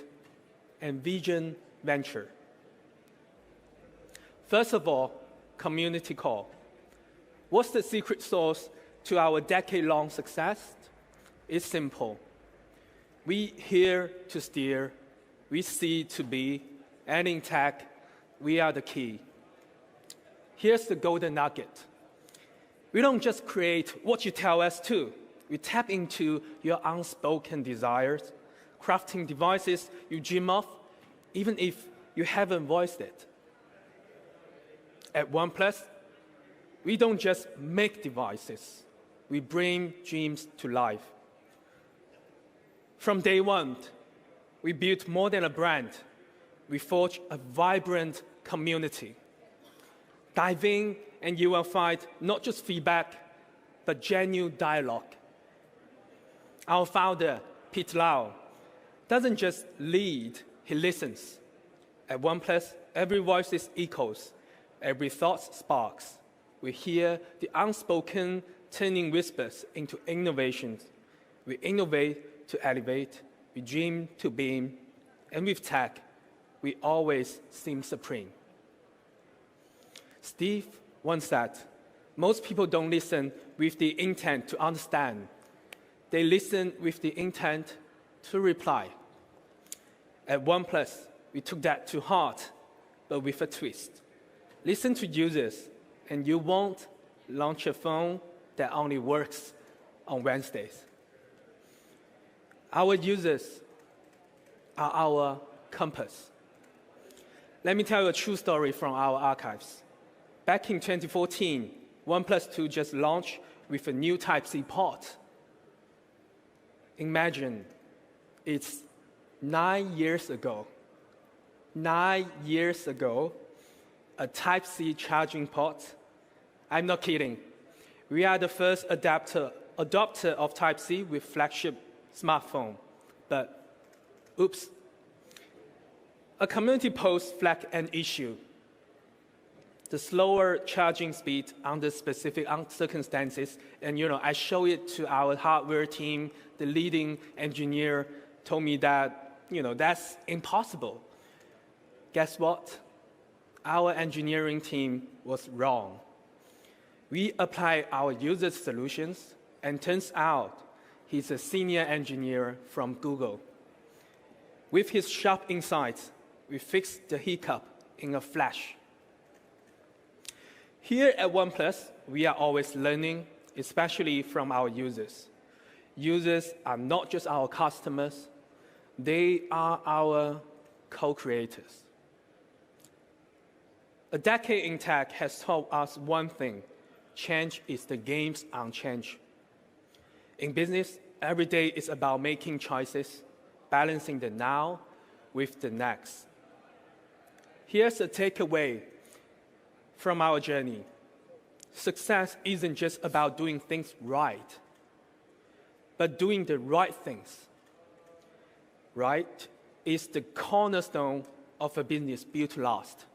and vision venture. First of all, community core. What's the secret sauce to our decade-long success? It's simple. We hear to steer, we see to be, and in tech, we are the key. Here's the golden nugget. We don't just create what you tell us to. We tap into your unspoken desires, crafting devices you dream of, even if you haven't voiced it. At OnePlus, we don't just make devices. We bring dreams to life. From day one, we built more than a brand. We forged a vibrant community. Dive in and you will find not just feedback, but genuine dialogue. Our founder, Pete Lau, doesn't just lead, he listens. At OnePlus, every voice is echoes, every thought sparks. We hear the unspoken turning whispers into innovations. We innovate to elevate, we dream to beam, and with tech, we always seem supreme. Steve once said, most people don't listen with the intent to understand. They listen with the intent to reply. At OnePlus, we took that to heart, but with a twist. Listen to users, and you won't launch a phone that only works on Wednesdays. Our users are our compass. Let me tell you a true story from our archives. Back in 2014, OnePlus 2 just launched with a new Type-C port. Imagine, it's 9 years ago. 9 years ago, a Type-C charging port. I'm not kidding. We are the first adopter of Type-C with flagship smartphone. But, oops. A community post flagged an issue. The slower charging speed under specific circumstances, and I show it to our hardware team. The leading engineer told me that, that's impossible. Guess what? Our engineering team was wrong. We applied our users' solutions, and turns out he's a senior engineer from Google. With his sharp insights, we fixed the hiccup in a flash. Here at OnePlus, we are always learning, especially from our users. Users are not just our customers, they are our co-creators. A decade in tech has taught us one thing: change is the game's unchange. In business, every day is about making choices, balancing the now with the next. Here's a takeaway from our journey. Success isn't just about doing things right, but doing the right things. Right is the cornerstone of a business built to last.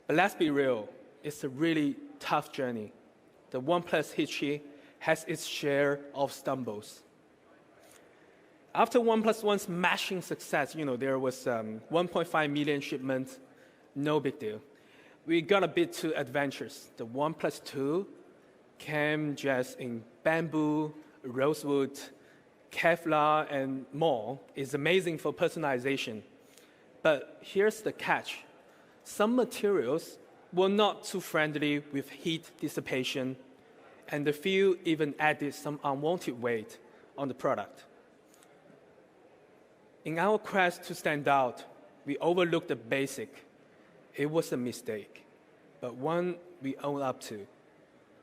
But let's be real, it's a really tough journey. The OnePlus history has its share of stumbles. After OnePlus 1's smashing success, there was 1.5 million shipments, no big deal. We got a bit too adventurous. The OnePlus 2 came just in bamboo, rosewood, Kevlar, and more. It's amazing for personalization. But here's the catch. Some materials were not too friendly with heat dissipation, and the few even added some unwanted weight on the product. In our quest to stand out, we overlooked the basic. It was a mistake, but one we own up to.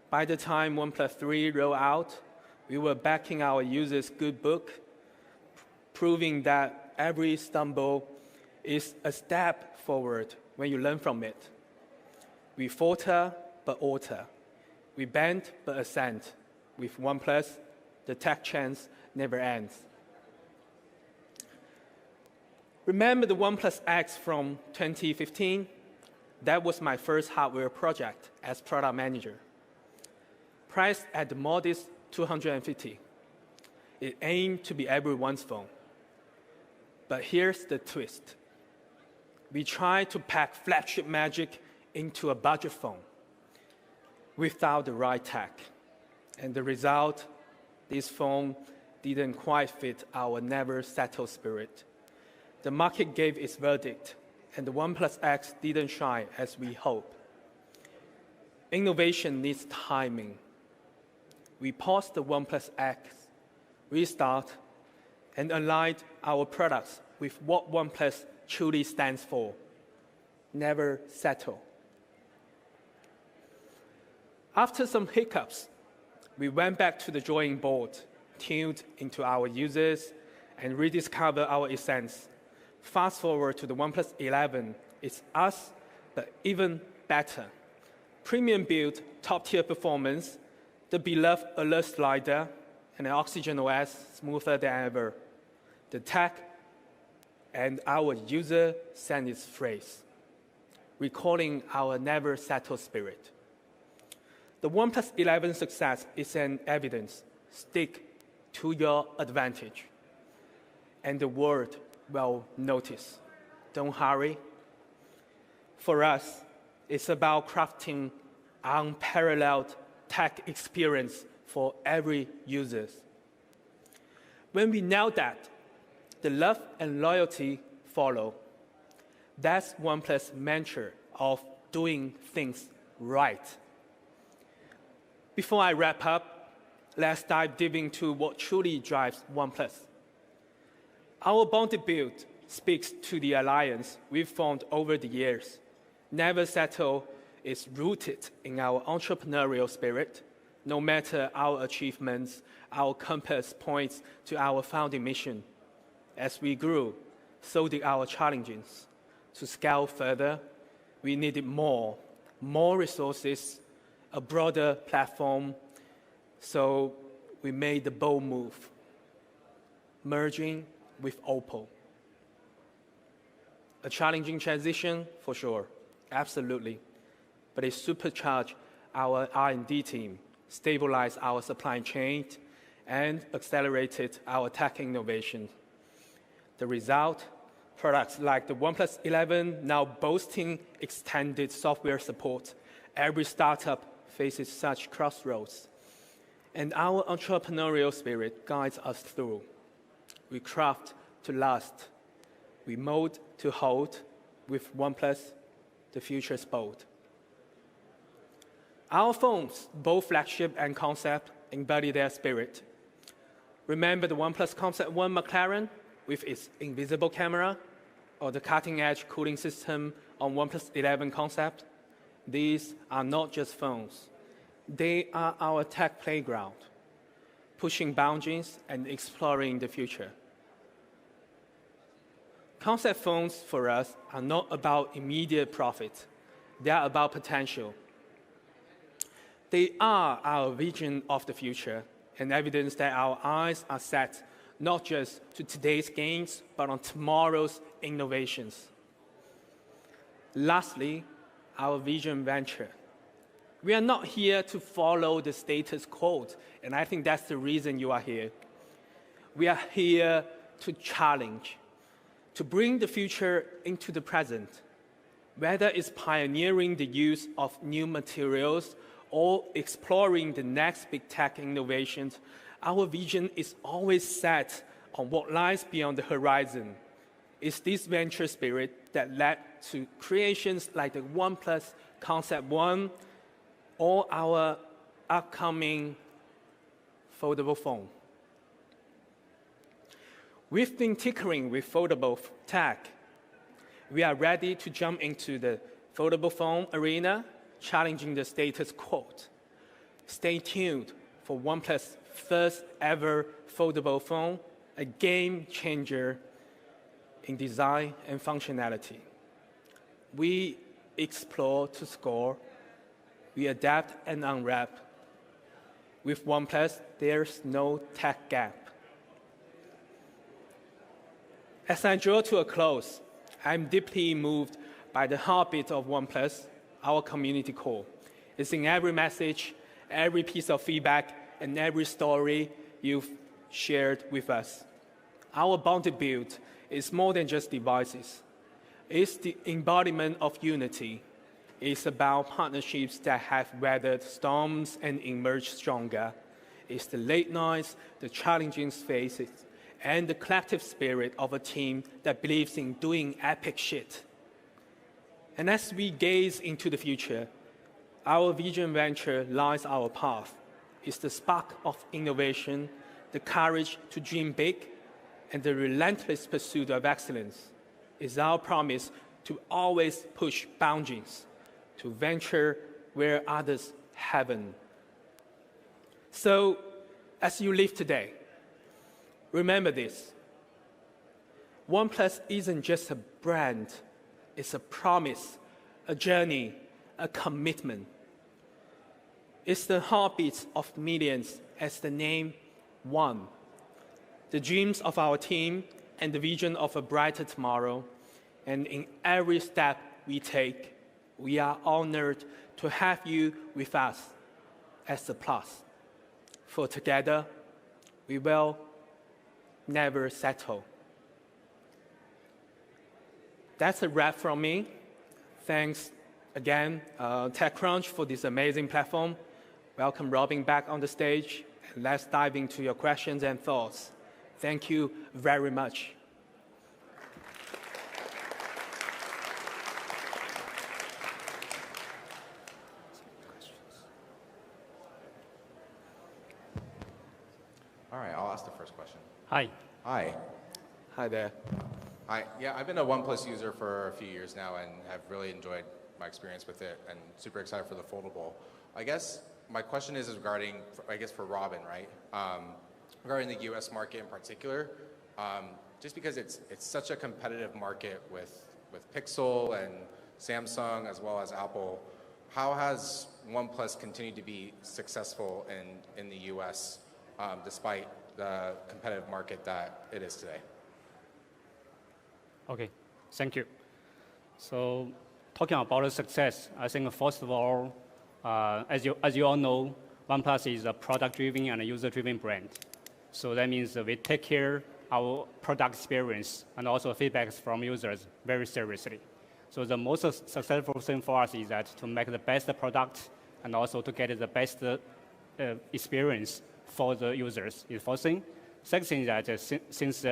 By the time OnePlus 3 rolled out, we were backing our users' good book, proving that every stumble is a step forward when you learn from it. We falter, but alter. We bend, but ascend. With OnePlus, the tech chance never ends. Remember the OnePlus X from 2015? That was my first hardware project as product manager. Priced at the modest $250. It aimed to be everyone's phone. But here's the twist. We tried to pack flagship magic into a budget phone without the right tech. And the result, this phone didn't quite fit our never settle spirit. The market gave its verdict, and the OnePlus X didn't shine as we hoped. Innovation needs timing. We paused the OnePlus X, restart, and aligned our products with what OnePlus truly stands for: never settle. After some hiccups, we went back to the drawing board, tuned into our users, and rediscovered our essence. Fast forward to the OnePlus 11, it's us, but even better. Premium build, top-tier performance, the beloved alert slider, and an Oxygen OS smoother than ever. The tech and our user sang its phrase, recalling our never settle spirit. The OnePlus 11 success is an evidence. Stick to your advantage. And the world will notice. Don't hurry. For us, it's about crafting unparalleled tech experience for every user. When we nail that, the love and loyalty follow. That's OnePlus' mantra of doing things right. Before I wrap up, let's dive deep into what truly drives OnePlus. Our bonded build speaks to the alliance we've formed over the years. Never settle is rooted in our entrepreneurial spirit. No matter our achievements, our compass points to our founding mission. As we grew, so did our challenges. To scale further, we needed more resources, a broader platform, so we made the bold move, merging with Oppo. A challenging transition, for sure, absolutely, but it supercharged our R&D team, stabilized our supply chain, and accelerated our tech innovation. The result, products like the OnePlus 11 now boasting extended software support. Every startup faces such crossroads. And our entrepreneurial spirit guides us through. We craft to last. We mold to hold. With OnePlus, the future's bold. Our phones, both flagship and concept, embody their spirit. Remember the OnePlus Concept 1 McLaren with its invisible camera, or the cutting-edge cooling system on OnePlus 11 Concept? These are not just phones. They are our tech playground, pushing boundaries and exploring the future. Concept phones for us are not about immediate profit. They are about potential. They are our vision of the future and evidence that our eyes are set not just to today's gains, but on tomorrow's innovations. Lastly, our vision venture. We are not here to follow the status quo, and I think that's the reason you are here. We are here to challenge, to bring the future into the present, whether it's pioneering the use of new materials or exploring the next big tech innovations. Our vision is always set on what lies beyond the horizon. It's this venture spirit that led to creations like the OnePlus Concept 1 or our upcoming foldable phone. We've been tinkering with foldable tech. We are ready to jump into the foldable phone arena, challenging the status quo. Stay tuned for OnePlus' first ever foldable phone, a game changer in design and functionality. We explore to score. We adapt and unwrap. With OnePlus, there's no tech gap. As I draw to a close, I'm deeply moved by the heartbeat of OnePlus, our community core. It's in every message, every piece of feedback, and every story you've shared with us. Our Bounty build is more than just devices. It's the embodiment of unity. It's about partnerships that have weathered storms and emerged stronger. It's the late nights, the challenging phases, and the collective spirit of a team that believes in doing epic shit. And as we gaze into the future, our vision venture lies our path. It's the spark of innovation, the courage to dream big, and the relentless pursuit of excellence. It's our promise to always push boundaries, to venture where others haven't. So, as you live today, remember this. OnePlus isn't just a brand, it's a promise, a journey, a commitment. It's the heartbeats of millions as the name One. The dreams of our team and the vision of a brighter tomorrow. And in every step we take, we are honored to have you with us as a plus. For together, we will never settle. That's a wrap from me. Thanks again, TechCrunch, for this amazing platform. Welcome Robin back on the stage, and let's dive into your questions and thoughts. Thank you very much. All right, I'll ask the first question. Hi. Hi. Hi there. Hi. Yeah, I've been a OnePlus user for a few years now and have really enjoyed my experience with it and super excited for the foldable. I guess my question is regarding, I guess for Robin, right? Regarding the US market in particular, just because it's such a competitive market with Pixel and Samsung as well as Apple, how has OnePlus continued to be successful in the US despite the competitive market that it is today? Okay, thank you. So talking about the success, I think first of all, as you all know, OnePlus is a product-driven and a user-driven brand. So that means we take care our product experience and also feedbacks from users very seriously. So the most successful thing for us is that to make the best product and also to get the best experience for the users is first thing. Second thing is that since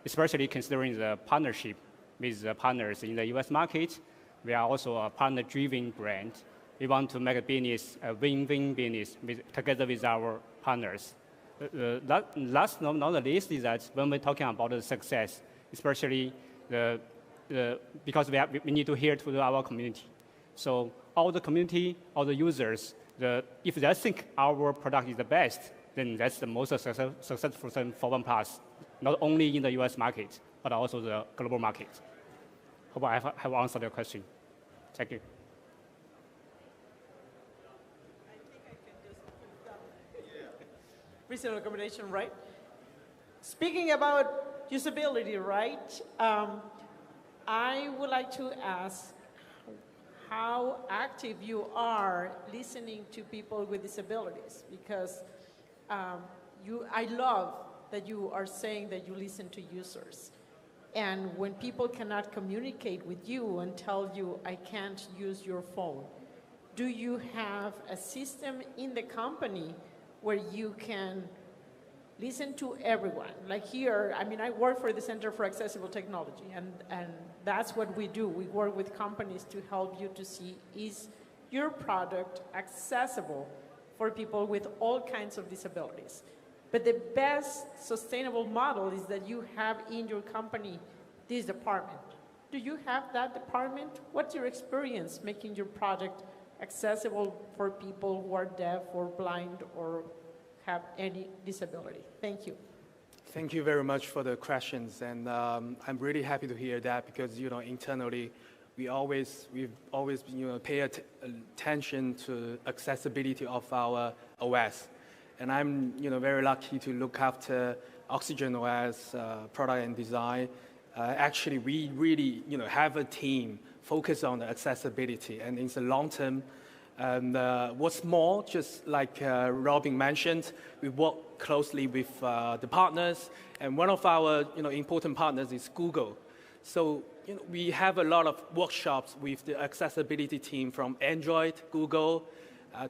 especially considering the partnership with the partners in the US market, we are also a partner-driven brand. We want to make a business a win-win business together with our partners. Last but not the least is that when we're talking about the success, especially because we need to hear to our community. So all the community, all the users, if they think our product is the best, then that's the most successful thing for OnePlus, not only in the US market, but also the global market. Hope I have answered your question. Thank you. Recent recommendation, right? Speaking about usability, right? I would like to ask how active you are listening to people with disabilities, because I love that you are saying that you listen to users. And when people cannot communicate with you and tell you, I can't use your phone, do you have a system in the company where you can listen to everyone? Like here, I mean, I work for the Center for Accessible Technology, and that's what we do. We work with companies to help you to see, is your product accessible for people with all kinds of disabilities? But the best sustainable model is that you have in your company this department. Do you have that department? What's your experience making your product accessible for people who are deaf or blind or have any disability? Thank you. Thank you very much for the questions, and I'm really happy to hear that, because internally we've always pay attention to accessibility of our OS, and I'm very lucky to look after Oxygen OS product and design. Actually, we really have a team focused on the accessibility, and it's a long term. And what's more, just like Robin mentioned, we work closely with the partners, and one of our important partners is Google. So we have a lot of workshops with the accessibility team from Android, Google,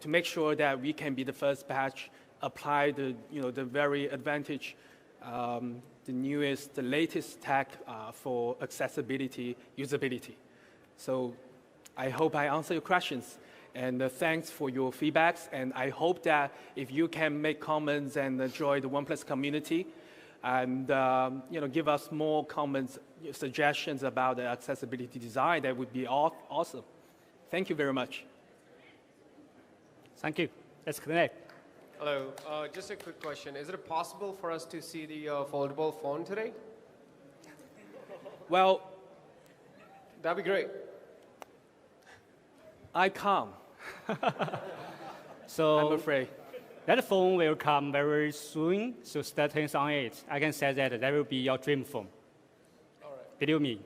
to make sure that we can be the first batch, apply the the very advantage, the newest, the latest tech for accessibility, usability. So I hope I answer your questions. And thanks for your feedbacks. And I hope that if you can make comments and join the OnePlus community, and give us more comments, suggestions about the accessibility design, that would be awesome. Thank you very much. Thank you. Let's connect. Hello. Just a quick question. Is it possible for us to see the foldable phone today? Well, that'd be great. I can't. So I'm afraid. That phone will come very soon, so stay tuned on it. I can say that will be your dream phone. All right. Believe me.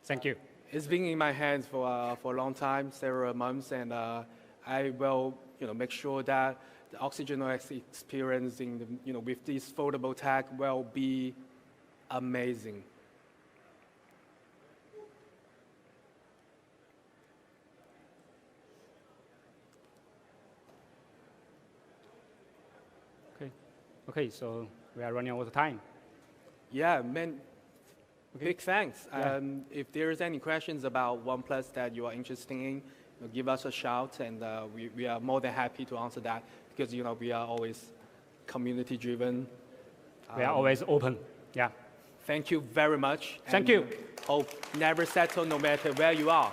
Thank you. It's been in my hands for a long time, several months, and I will make sure that the Oxygen OS experience in the, with this foldable tag will be amazing. Okay, so we are running out of time. Yeah, man. Okay. Big thanks. Yeah. If there's any questions about OnePlus that you are interested in, give us a shout, and we are more than happy to answer that, because we are always community-driven. We are always open. Yeah. Thank you very much. Thank you. Hope never settle, no matter where you are.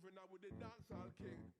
moving out with the dancehall king.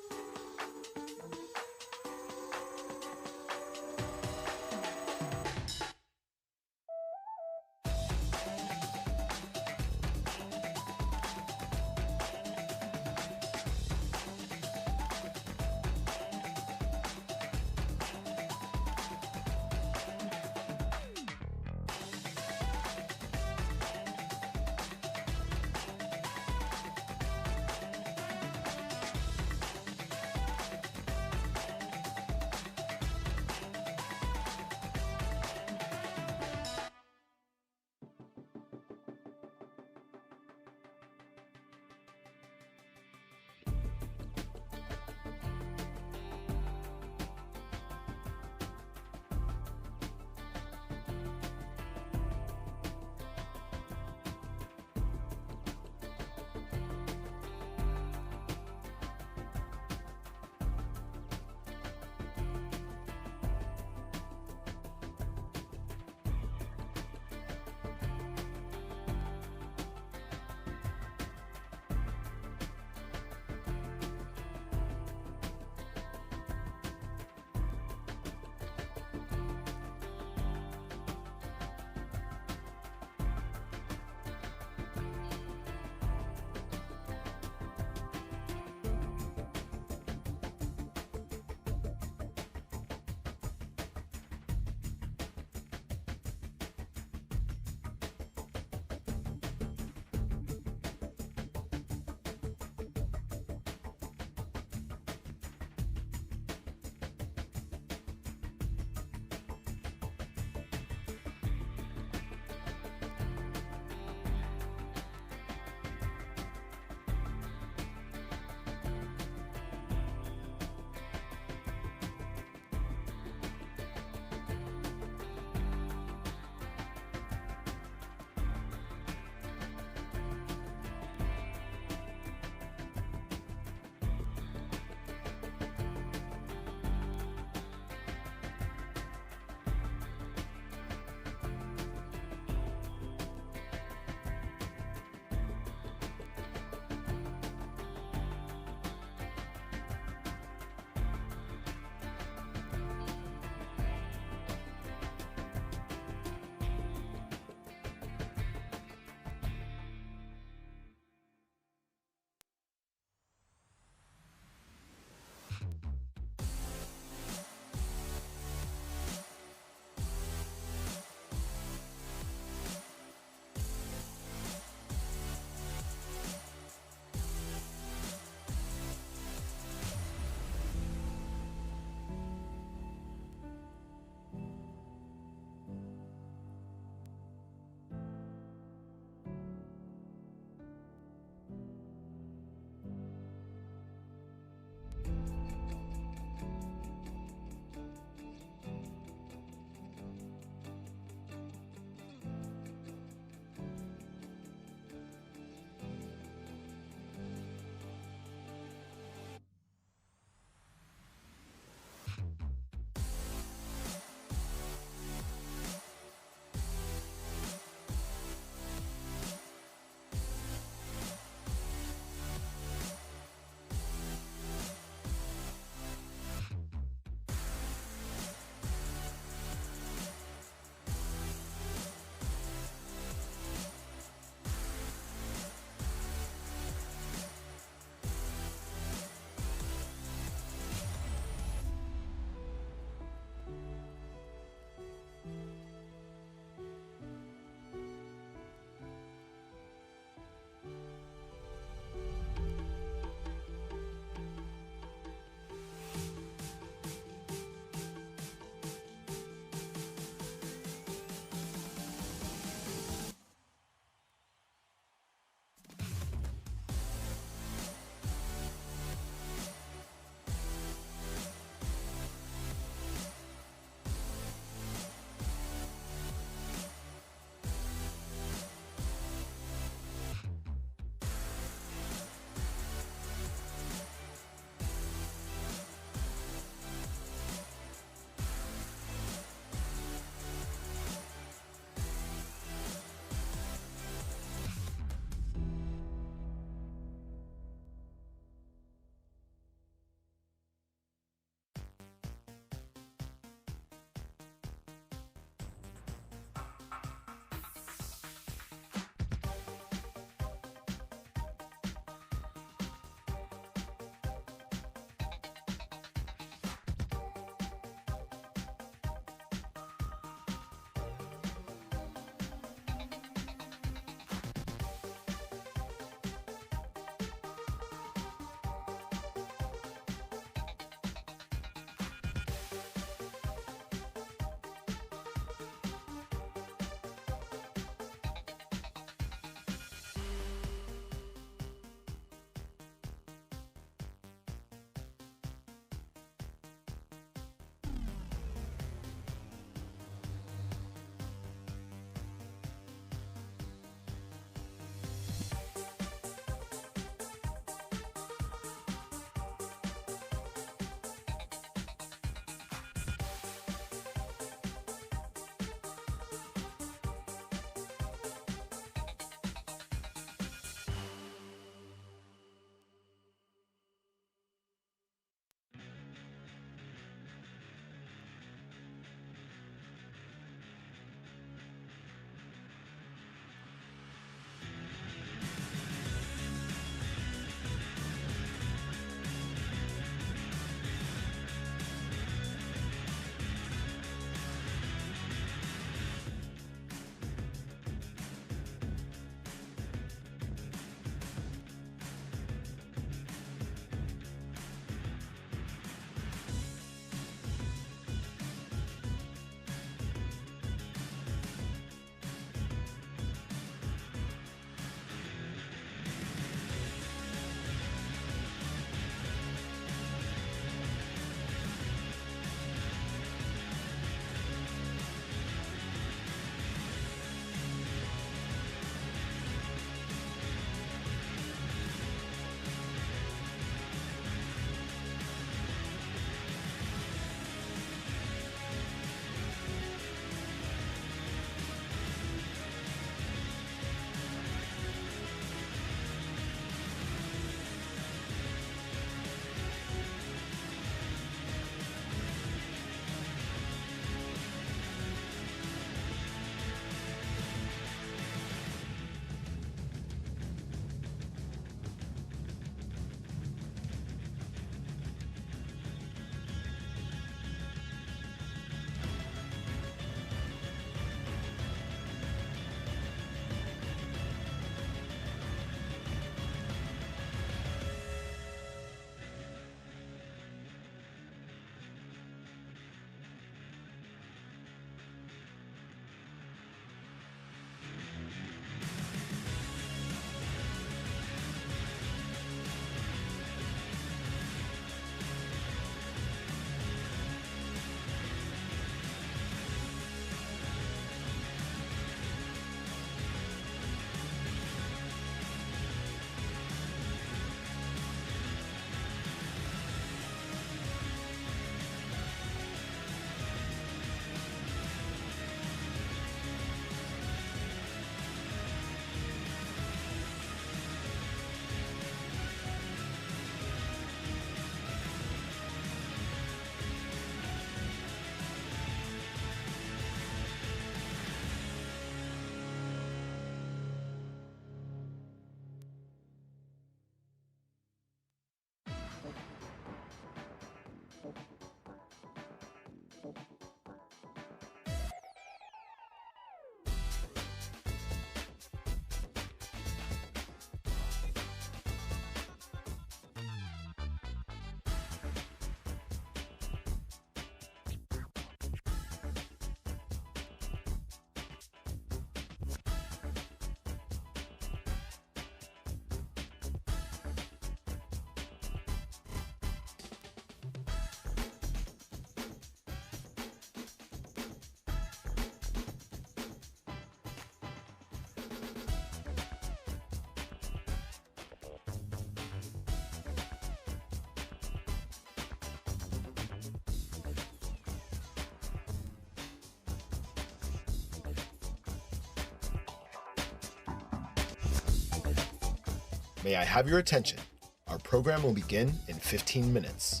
May I have your attention? Our program will begin in 15 minutes.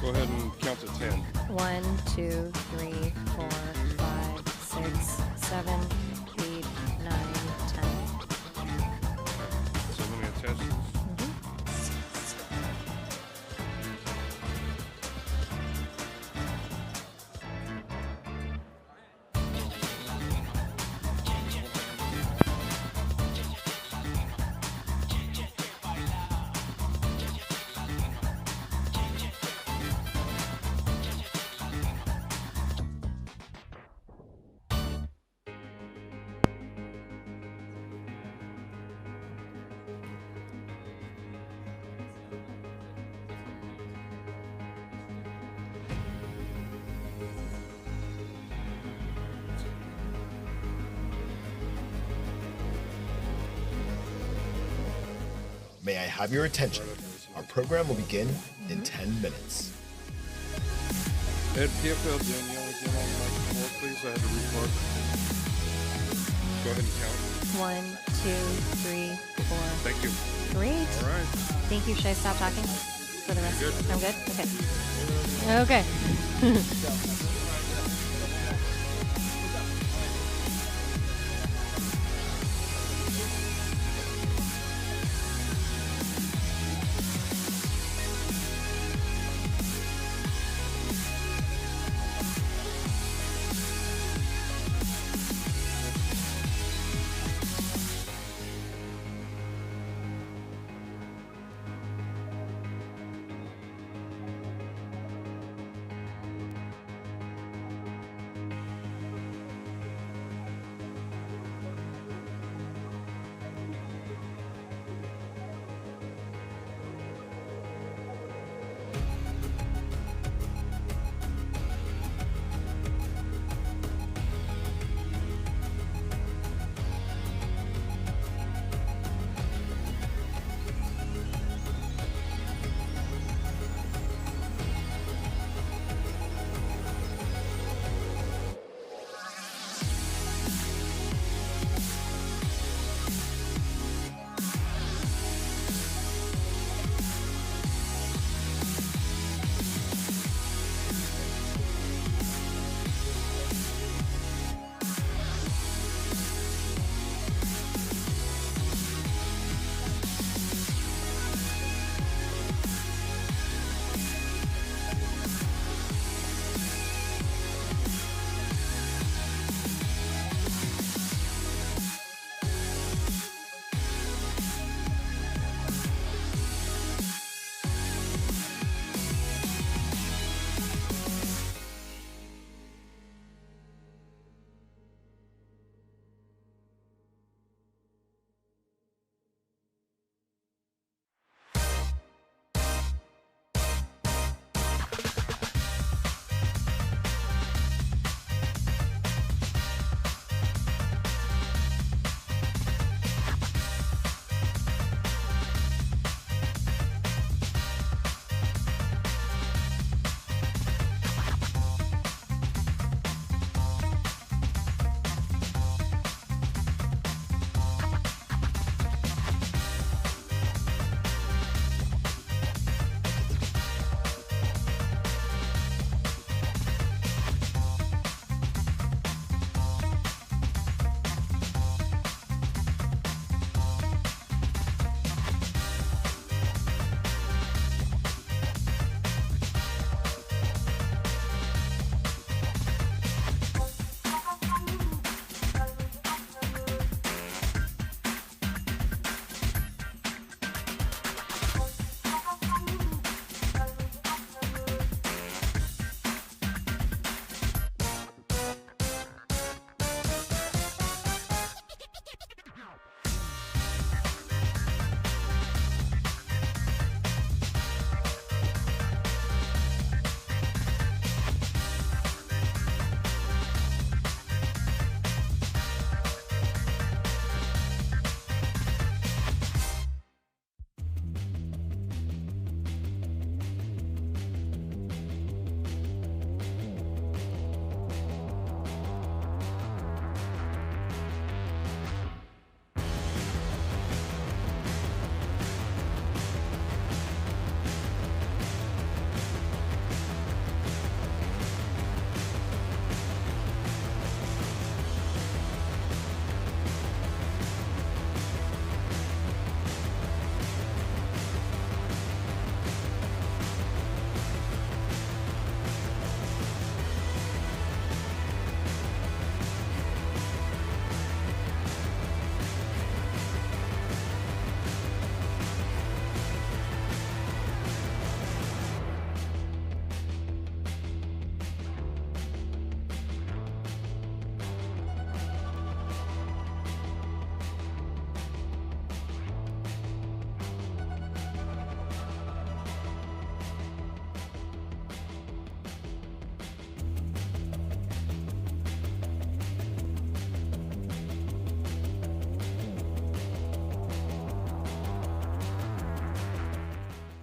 Go ahead and count to 10. 1, 2, 3, 4, 5, 6, 7, 8, 9, 10. So let me attach this. May I have your attention? Our program will begin in 10 minutes. Ed PFL Danielle again on mic 4, please. I had to record. Go ahead and count. 1, 2, 3, 4. Thank you. Great. All right. Thank you. Should I stop talking for the rest? Good. I'm good? Okay. Okay.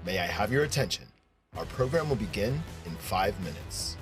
May I have your attention? Our program will begin in 5 minutes.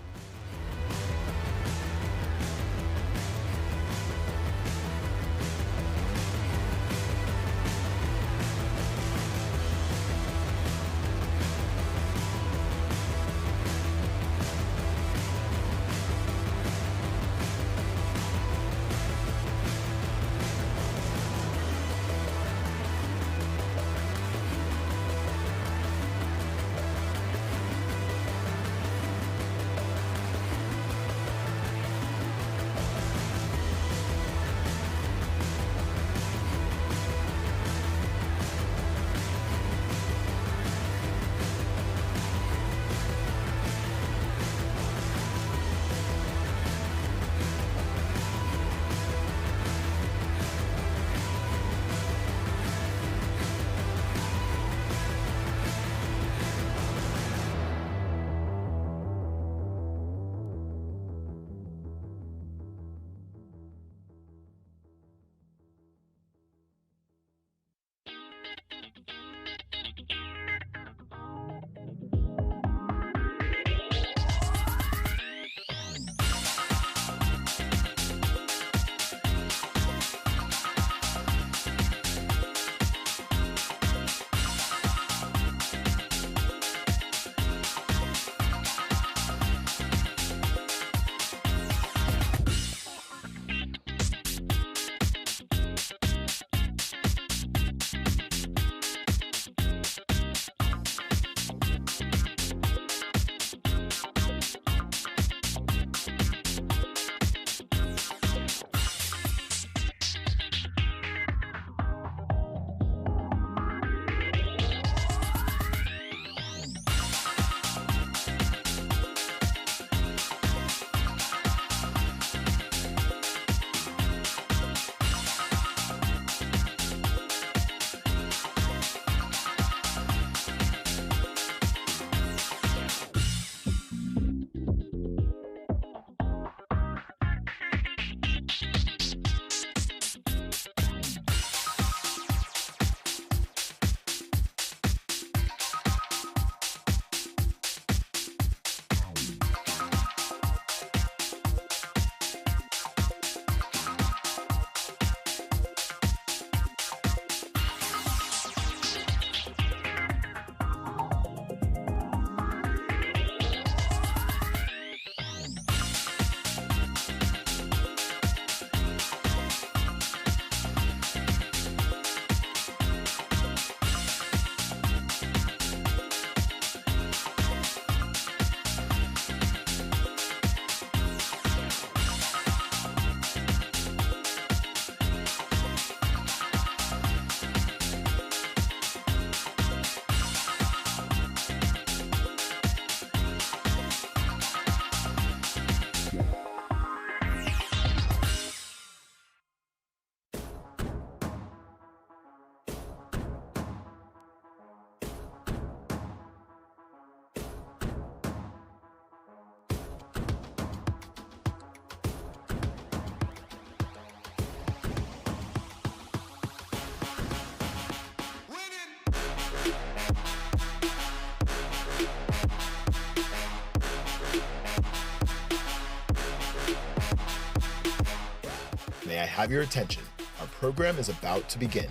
May I have your attention? Our program is about to begin.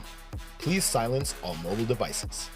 Please silence all mobile devices.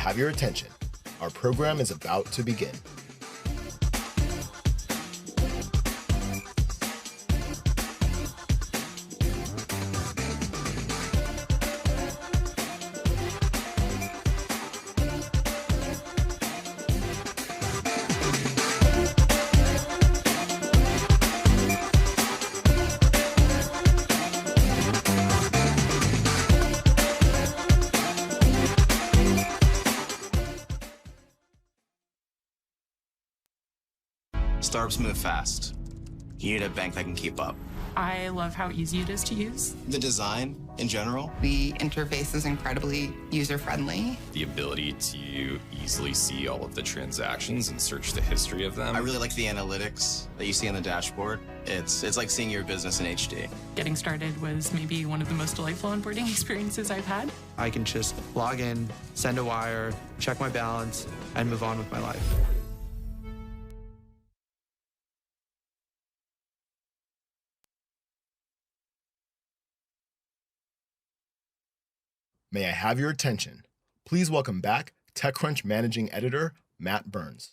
have your attention. Our program is about to begin. Startups move fast. You need a bank that can keep up. I love how easy it is to use. The design, in general. The interface is incredibly user-friendly. The ability to easily see all of the transactions and search the history of them. I really like the analytics that you see on the dashboard. It's like seeing your business in HD. Getting started was maybe one of the most delightful onboarding experiences I've had. I can just log in, send a wire, check my balance, and move on with my life. May I have your attention? Please welcome back TechCrunch Managing Editor, Matt Burns.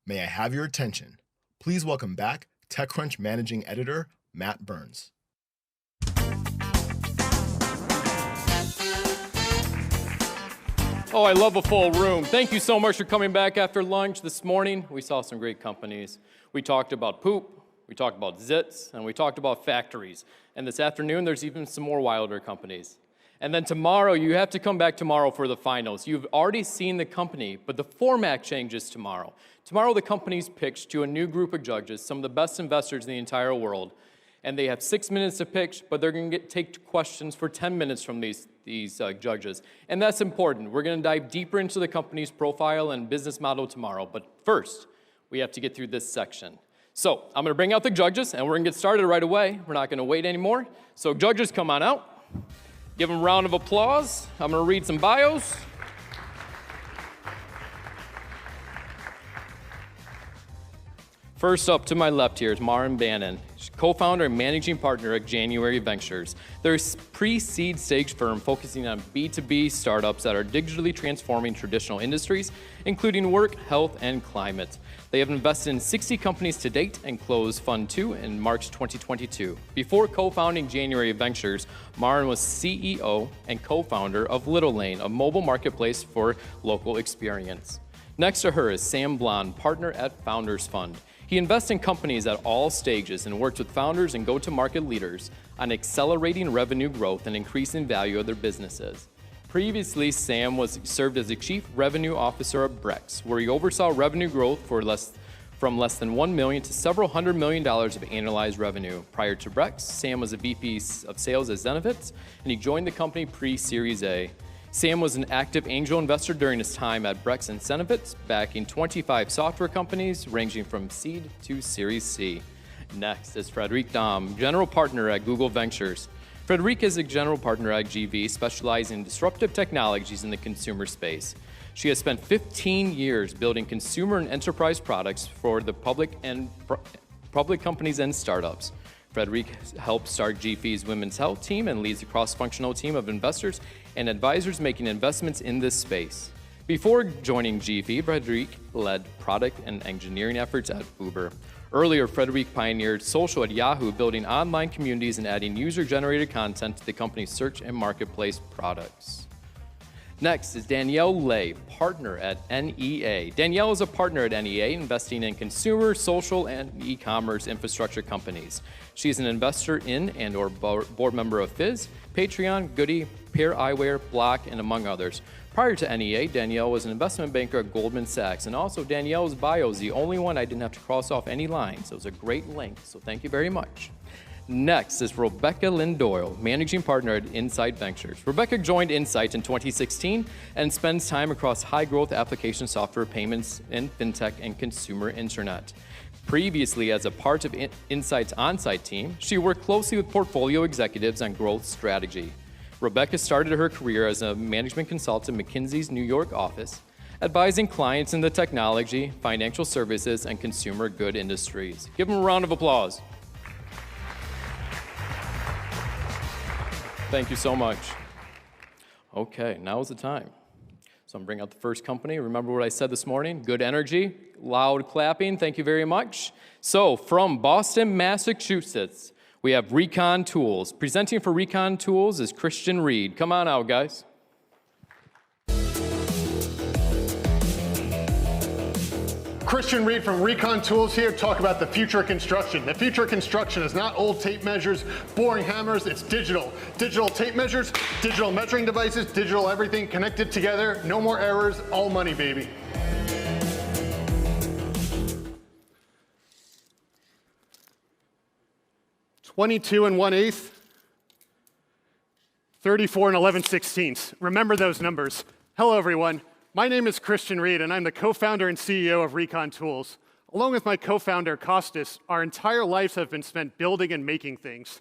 May I have your attention? Please welcome back TechCrunch Managing Editor, Matt Burns. Oh, I love a full room. Thank you so much for coming back after lunch this morning. We saw some great companies. We talked about poop, we talked about zits, and we talked about factories. And this afternoon, there's even some more wilder companies. And then tomorrow, you have to come back tomorrow for the finals. You've already seen the company, but the format changes tomorrow. Tomorrow, the company's pitched to a new group of judges, some of the best investors in the entire world. And they have 6 minutes to pitch, but they're going to take questions for 10 minutes from these judges. And that's important. We're going to dive deeper into the company's profile and business model tomorrow. But first, we have to get through this section. So I'm going to bring out the judges, and we're going to get started right away. We're not going to wait anymore. So judges, come on out. Give them a round of applause. I'm going to read some bios. First up to my left here is Maren Bannon, co-founder and managing partner at January Ventures. They're a pre-seed stage firm focusing on B2B startups that are digitally transforming traditional industries, including work, health, and climate. They have invested in 60 companies to date and closed Fund 2 in March 2022. Before co-founding January Ventures, Maren was CEO and co-founder of Little Lane, a mobile marketplace for local experience. Next to her is Sam Blond, partner at Founders Fund. He invests in companies at all stages and works with founders and go-to-market leaders on accelerating revenue growth and increasing value of their businesses. Previously, Sam served as the Chief Revenue Officer of Brex, where he oversaw revenue growth from less than $1 million to several $100 million of annualized revenue. Prior to Brex, Sam was a VP of Sales at Zenefits, and he joined the company pre-Series A. Sam was an active angel investor during his time at Brex and Zenefits, backing 25 software companies ranging from seed to Series C. Next is Frederic Dahm, general partner at Google Ventures. Frederic is a general partner at GV, specializing in disruptive technologies in the consumer space. She has spent 15 years building consumer and enterprise products for the public companies and startups. Frederic helped start GV's women's health team and leads a cross-functional team of investors and advisors making investments in this space. Before joining GV, Frederic led product and engineering efforts at Uber. Earlier, Frederic pioneered social at Yahoo, building online communities and adding user-generated content to the company's search and marketplace products. Next is Danielle Lay, partner at NEA. Danielle is a partner at NEA, investing in consumer, social, and e-commerce infrastructure companies. She is an investor in and/or board member of Fizz, Patreon, Goody, Pear Eyewear, Block, and among others. Prior to NEA, Danielle was an investment banker at Goldman Sachs, and also Danielle's bio is the only one I didn't have to cross off any lines, so it was a great link, so thank you very much. Next is Rebecca Lynn Doyle, managing partner at Insight Ventures. Rebecca joined Insight in 2016 and spends time across high-growth application software, payments, and fintech and consumer internet. Previously, as a part of Insight's on-site team, she worked closely with portfolio executives on growth strategy. Rebecca started her career as a management consultant at McKinsey's New York office, advising clients in the technology, financial services, and consumer good industries. Give them a round of applause. Thank you so much. Okay, now is the time. So I'm gonna bring out the first company. Remember what I said this morning? Good energy, loud clapping, thank you very much. So from Boston, Massachusetts, we have Recon Tools. Presenting for Recon Tools is Christian Reed. Come on out, guys. Christian Reed from Recon Tools here to talk about the future of construction. The future of construction is not old tape measures, boring hammers, it's digital. Digital tape measures, digital measuring devices, digital everything connected together, no more errors, all money, baby. $22 1/8, 34 11/16. Remember those numbers. Hello, everyone. My name is Christian Reed, and I'm the co-founder and CEO of Recon Tools. Along with my co-founder, Costas, our entire lives have been spent building and making things.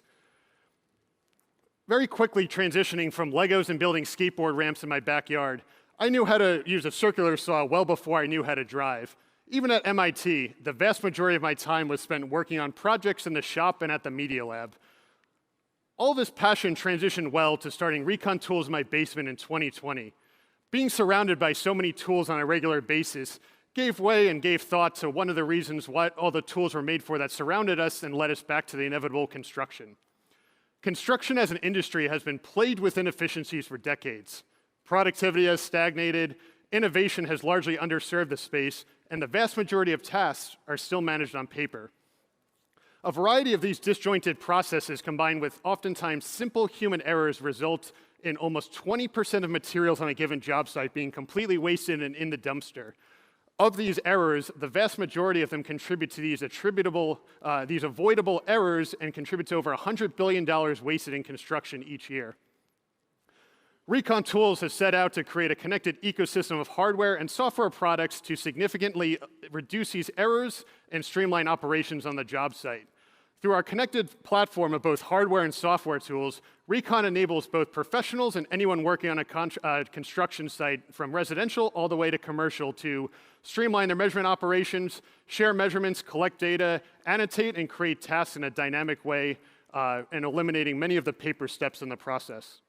Very quickly transitioning from Legos and building skateboard ramps in my backyard, I knew how to use a circular saw well before I knew how to drive. Even at MIT, the vast majority of my time was spent working on projects in the shop and at the Media Lab. All this passion transitioned well to starting Recon Tools in my basement in 2020. Being surrounded by so many tools on a regular basis gave way and gave thought to one of the reasons what all the tools were made for that surrounded us and led us back to the inevitable construction. Construction as an industry has been plagued with inefficiencies for decades. Productivity has stagnated, innovation has largely underserved the space, and the vast majority of tasks are still managed on paper. A variety of these disjointed processes combined with oftentimes simple human errors result in almost 20% of materials on a given job site being completely wasted and in the dumpster. Of these errors, the vast majority of them contribute to these avoidable errors and contribute to over $100 billion wasted in construction each year. Recon Tools has set out to create a connected ecosystem of hardware and software products to significantly reduce these errors and streamline operations on the job site. Through our connected platform of both hardware and software tools, Recon enables both professionals and anyone working on a construction site, from residential all the way to commercial, to streamline their measurement operations, share measurements, collect data, annotate, and create tasks in a dynamic way, and eliminating many of the paper steps in the process.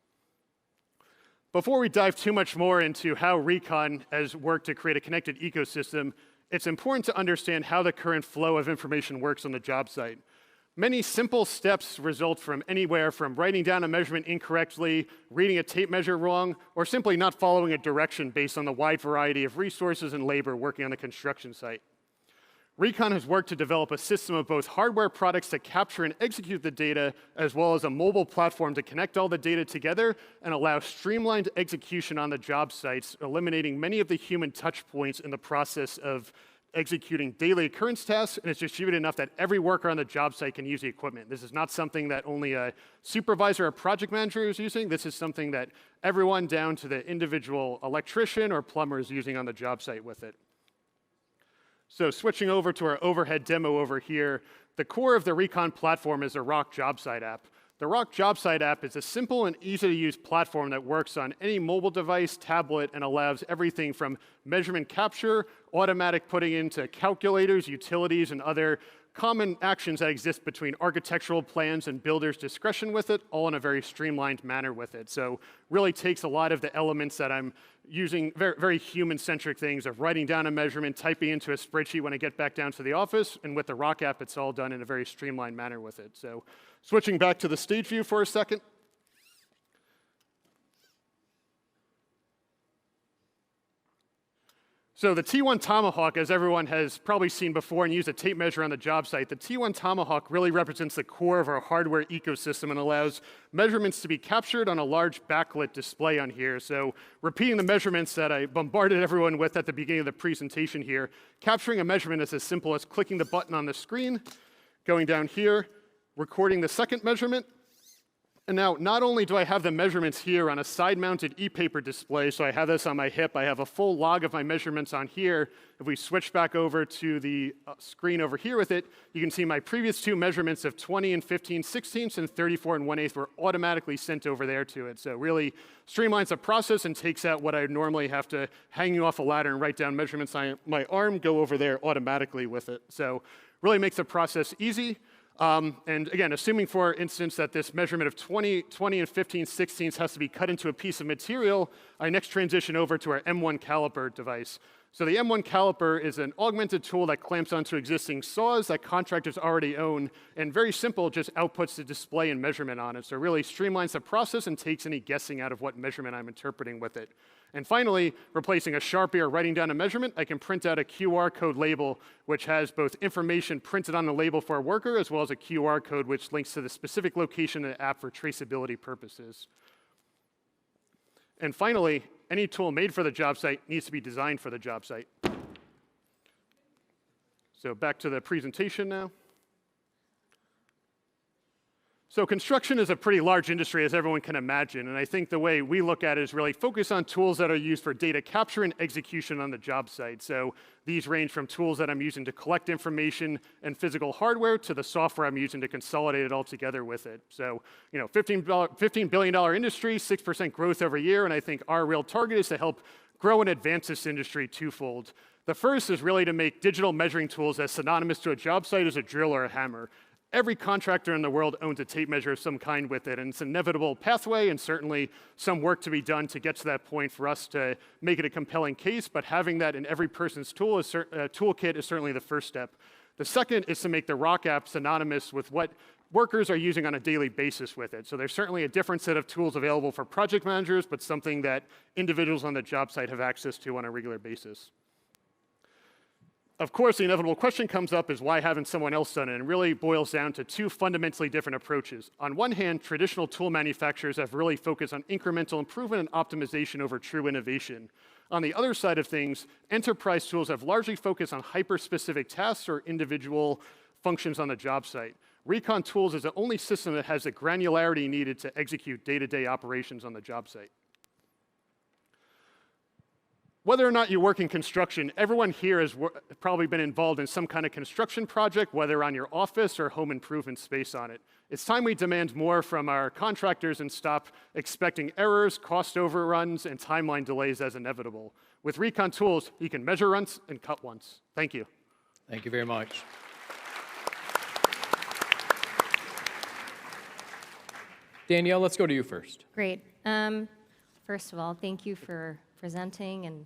Before we dive too much more into how Recon has worked to create a connected ecosystem, it's important to understand how the current flow of information works on the job site. Many simple steps result from anywhere from writing down a measurement incorrectly, reading a tape measure wrong, or simply not following a direction based on the wide variety of resources and labor working on a construction site. Recon has worked to develop a system of both hardware products to capture and execute the data, as well as a mobile platform to connect all the data together and allow streamlined execution on the job sites, eliminating many of the human touch points in the process of executing daily occurrence tasks, and it's distributed enough that every worker on the job site can use the equipment. This is not something that only a supervisor or project manager is using. This is something that everyone down to the individual electrician or plumber is using on the job site with it. So switching over to our overhead demo over here, the core of the Recon platform is a Rock job site app. The Rock job site app is a simple and easy to use platform that works on any mobile device, tablet, and allows everything from measurement capture, automatic putting into calculators, utilities, and other common actions that exist between architectural plans and builders' discretion with it, all in a very streamlined manner with it. So really takes a lot of the elements that I'm using, very, very human-centric things of writing down a measurement, typing into a spreadsheet when I get back down to the office, and with the Rock app, it's all done in a very streamlined manner with it. So switching back to the stage view for a second. So the T1 Tomahawk, as everyone has probably seen before and used a tape measure on the job site, the T1 Tomahawk really represents the core of our hardware ecosystem and allows measurements to be captured on a large backlit display on here. So repeating the measurements that I bombarded everyone with at the beginning of the presentation here, capturing a measurement is as simple as clicking the button on the screen, going down here, recording the second measurement. And now, not only do I have the measurements here on a side-mounted e-paper display, so I have this on my hip, I have a full log of my measurements on here. If we switch back over to the screen over here with it, you can see my previous two measurements of 20 and 15/16 and 34 and 1/8 were automatically sent over there to it. So really streamlines the process and takes out what I normally have to hang you off a ladder and write down measurements on my arm, go over there automatically with it. So really makes the process easy. And again, assuming, for instance, that this measurement of 20 and 15/16 has to be cut into a piece of material, I next transition over to our M1 caliper device. So the M1 caliper is an augmented tool that clamps onto existing saws that contractors already own, and very simple, just outputs the display and measurement on it. So it really streamlines the process and takes any guessing out of what measurement I'm interpreting with it. And finally, replacing a Sharpie or writing down a measurement, I can print out a QR code label, which has both information printed on the label for a worker, as well as a QR code which links to the specific location of the app for traceability purposes. And finally, any tool made for the job site needs to be designed for the job site. So back to the presentation now. So construction is a pretty large industry, as everyone can imagine, and I think the way we look at it is really focus on tools that are used for data capture and execution on the job site. So these range from tools that I'm using to collect information and physical hardware to the software I'm using to consolidate it all together with it. So, you know, $15 billion industry, 6% growth every year, and I think our real target is to help grow and advance this industry twofold. The first is really to make digital measuring tools as synonymous to a job site as a drill or a hammer. every contractor in the world owns a tape measure of some kind with it, and it's an inevitable pathway, and certainly some work to be done to get to that point for us to make it a compelling case, but having that in every person's toolkit is certainly the first step. The second is to make the Rock app synonymous with what workers are using on a daily basis with it. So there's certainly a different set of tools available for project managers, but something that individuals on the job site have access to on a regular basis. Of course, the inevitable question comes up is why haven't someone else done it? And it really boils down to two fundamentally different approaches. On one hand, traditional tool manufacturers have really focused on incremental improvement and optimization over true innovation. On the other side of things, enterprise tools have largely focused on hyper-specific tasks or individual functions on the job site. Recon Tools is the only system that has the granularity needed to execute day-to-day operations on the job site. Whether or not you work in construction, everyone here has probably been involved in some kind of construction project, whether on your office or home improvement space on it. It's time we demand more from our contractors and stop expecting errors, cost overruns, and timeline delays as inevitable. With Recon Tools, you can measure once and cut once. Thank you. Thank you very much. Danielle, let's go to you first. Great. First of all, thank you for presenting and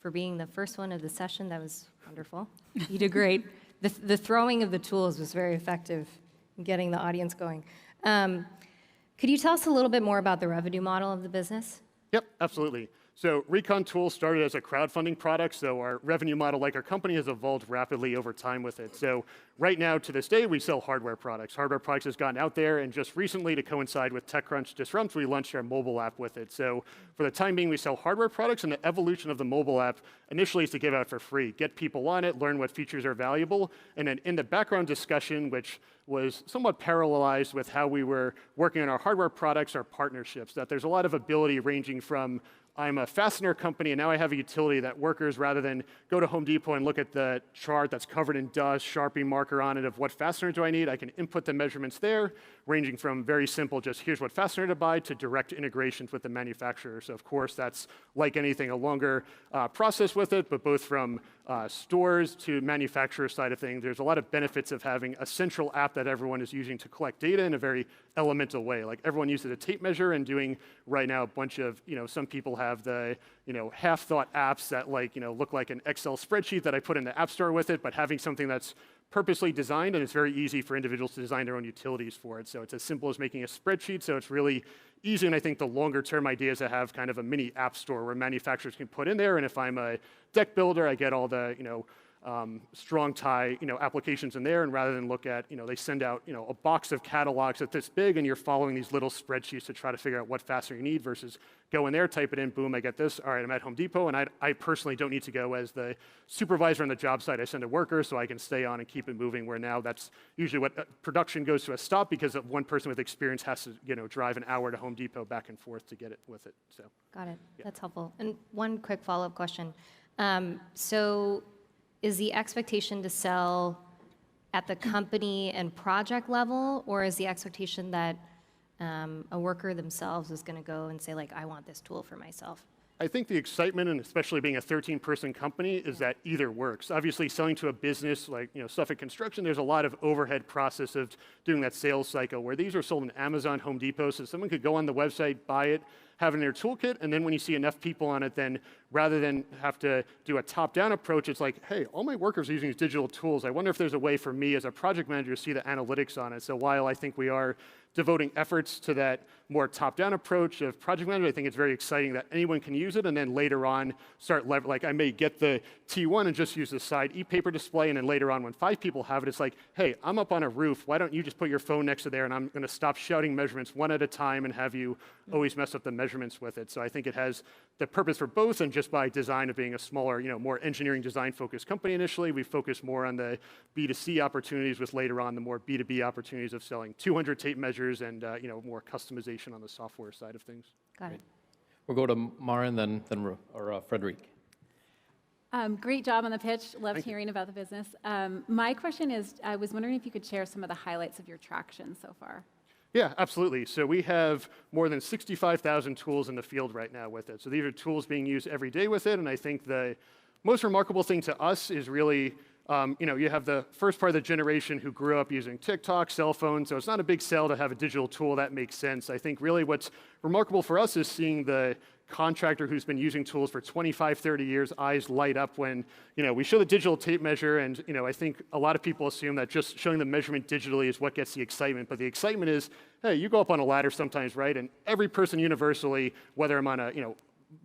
for being the first one of the session. That was wonderful. You did great. The throwing of the tools was very effective in getting the audience going. Could you tell us a little bit more about the revenue model of the business? Yep, absolutely. So Recon Tools started as a crowdfunding product, so our revenue model, like our company, has evolved rapidly over time with it. So right now, to this day, we sell hardware products. Hardware products has gotten out there, and just recently, to coincide with TechCrunch Disrupt, we launched our mobile app with it. So for the time being, we sell hardware products, and the evolution of the mobile app initially is to give out for free, get people on it, learn what features are valuable, and then in the background discussion, which was somewhat parallelized with how we were working on our hardware products, our partnerships, that there's a lot of ability ranging from I'm a fastener company, and now I have a utility that workers, rather than go to Home Depot and look at the chart that's covered in dust, Sharpie marker on it of what fastener do I need, I can input the measurements there, ranging from very simple, just here's what fastener to buy, to direct integrations with the manufacturer. So of course, that's like anything, a longer process with it, but both from stores to manufacturer side of things, there's a lot of benefits of having a central app that everyone is using to collect data in a very elemental way. Like everyone uses a tape measure and doing right now a bunch of, some people have the, half-thought apps that look like an Excel spreadsheet that I put in the App Store with it, but having something that's purposely designed, and it's very easy for individuals to design their own utilities for it. So it's as simple as making a spreadsheet, so it's really easy, and I think the longer-term idea is to have kind of a mini app store where manufacturers can put in there, and if I'm a deck builder, I get all the, strong tie, applications in there, and rather than look at, they send out, a box of catalogs that's this big, and you're following these little spreadsheets to try to figure out what fastener you need versus go in there, type it in, boom, I get this. All right, I'm at Home Depot, and I personally don't need to go as the supervisor on the job site. I send a worker so I can stay on and keep it moving, where now that's usually what production goes to a stop because one person with experience has to, drive an hour to Home Depot back and forth to get it with it. So. Got it. Yeah. That's helpful. And one quick follow-up question. So is the expectation to sell at the company and project level, or is the expectation that a worker themselves is going to go and say, I want this tool for myself? I think the excitement, and especially being a 13-person company, is that either works. Obviously, selling to a business like Suffolk Construction, there's a lot of overhead process of doing that sales cycle, where these are sold in Amazon, Home Depot, so someone could go on the website, buy it, have it in their toolkit, and then when you see enough people on it, then rather than have to do a top-down approach, it's like, hey, all my workers are using these digital tools. I wonder if there's a way for me as a project manager to see the analytics on it. So while I think we are devoting efforts to that more top-down approach of project management, I think it's very exciting that anyone can use it, and then later on start I may get the T1 and just use the side e-paper display, and then later on when 5 people have it, it's like, hey, I'm up on a roof, why don't you just put your phone next to there, and I'm going to stop shouting measurements one at a time and have you always mess up the measurements with it. So I think it has the purpose for both, and just by design of being a smaller, more engineering design-focused company initially, we focus more on the B2C opportunities, with later on the more B2B opportunities of selling 200 tape measures and more customization on the software side of things. Got it. We'll go to Maren, then Frederic. Great job on the pitch. Loved hearing about the business. My question is, I was wondering if you could share some of the highlights of your traction so far. Yeah, absolutely. So we have more than 65,000 tools in the field right now with it. So these are tools being used every day with it, and I think the most remarkable thing to us is really You have the first part of the generation who grew up using TikTok, cell phones, so it's not a big sell to have a digital tool that makes sense. I think really what's remarkable for us is seeing the contractor who's been using tools for 25, 30 years, eyes light up when, we show the digital tape measure, and, I think a lot of people assume that just showing the measurement digitally is what gets the excitement, but the excitement is, hey, you go up on a ladder sometimes, right, and every person universally, whether I'm on a,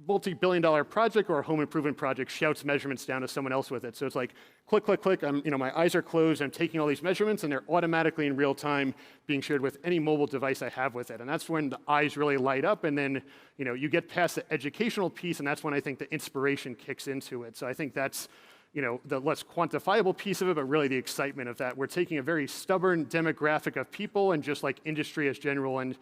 multi-billion-dollar project or a home improvement project, shouts measurements down to someone else with it. So it's like, click, click, click, my eyes are closed, I'm taking all these measurements, and they're automatically in real time being shared with any mobile device I have with it. And that's when the eyes really light up, and then, you get past the educational piece, and that's when I think the inspiration kicks into it. So I think that's, the less quantifiable piece of it, but really the excitement of that. We're taking a very stubborn demographic of people and just like industry as general and,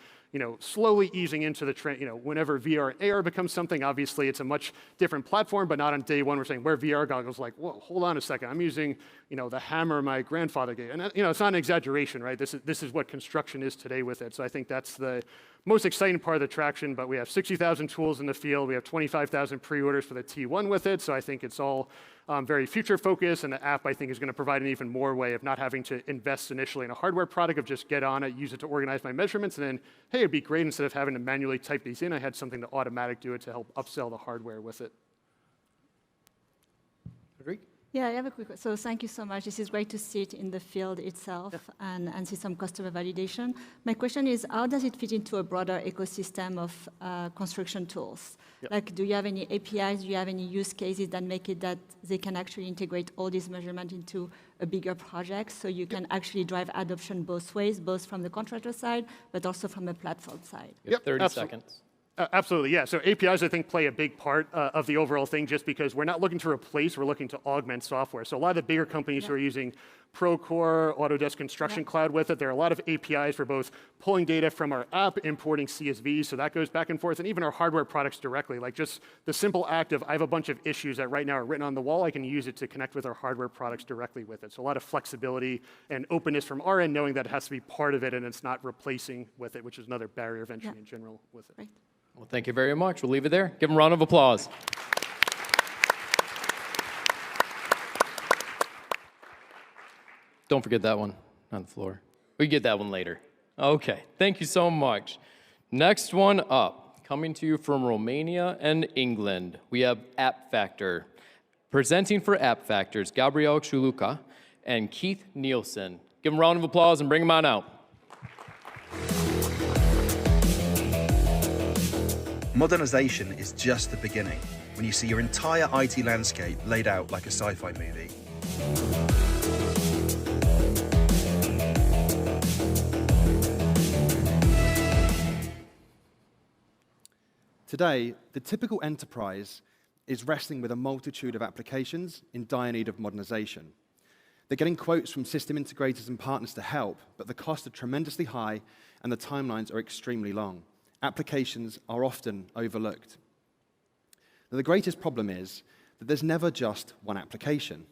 slowly easing into the trend. Whenever VR and AR becomes something, obviously it's a much different platform, but not on day one. We're saying wear VR goggles, like, whoa, hold on a second. I'm using, the hammer my grandfather gave. And, it's not an exaggeration, right? This is what construction is today with it. So I think that's the most exciting part of the traction, but we have 60,000 tools in the field. We have 25,000 pre-orders for the T1 with it. So I think it's all very future focused, and the app I think is going to provide an even more way of not having to invest initially in a hardware product, of just get on it, use it to organize my measurements, and then, hey, it'd be great instead of having to manually type these in, I had something to automatic do it to help upsell the hardware with it. Agreed? Yeah, I have a quick question. So thank you so much. This is great to see it in the field itself and see some customer validation. My question is, how does it fit into a broader ecosystem of construction tools? Like, do you have any APIs? Do you have any use cases that make it that they can actually integrate all these measurements into a bigger project, so you can actually drive adoption both ways, both from the contractor side, but also from a platform side? Yep, 30 seconds. Absolutely, yeah. So APIs, I think, play a big part of the overall thing, just because we're not looking to replace, we're looking to augment software. So a lot of the bigger companies who are using Procore, Autodesk Construction Cloud with it, there are a lot of APIs for both pulling data from our app, importing CSVs, so that goes back and forth, and even our hardware products directly. Like just the simple act of, I have a bunch of issues that right now are written on the wall, I can use it to connect with our hardware products directly with it. So a lot of flexibility and openness from our end, knowing that it has to be part of it and it's not replacing with it, which is another barrier of entry in general with it. Right. Well, thank you very much. We'll leave it there. Give them a round of applause. Don't forget that one on the floor. We get that one later. Okay, thank you so much. Next one up, coming to you from Romania and England, we have App Factor. Presenting for App Factors, Gabriel Chuluca and Keith Nielsen. Give them a round of applause and bring them on out. Modernization is just the beginning when you see your entire IT landscape laid out like a sci-fi movie. Today, the typical enterprise is wrestling with a multitude of applications in dire need of modernization. They're getting quotes from system integrators and partners to help, but the costs are tremendously high and the timelines are extremely long. Applications are often overlooked. Now, the greatest problem is that there's never just one application.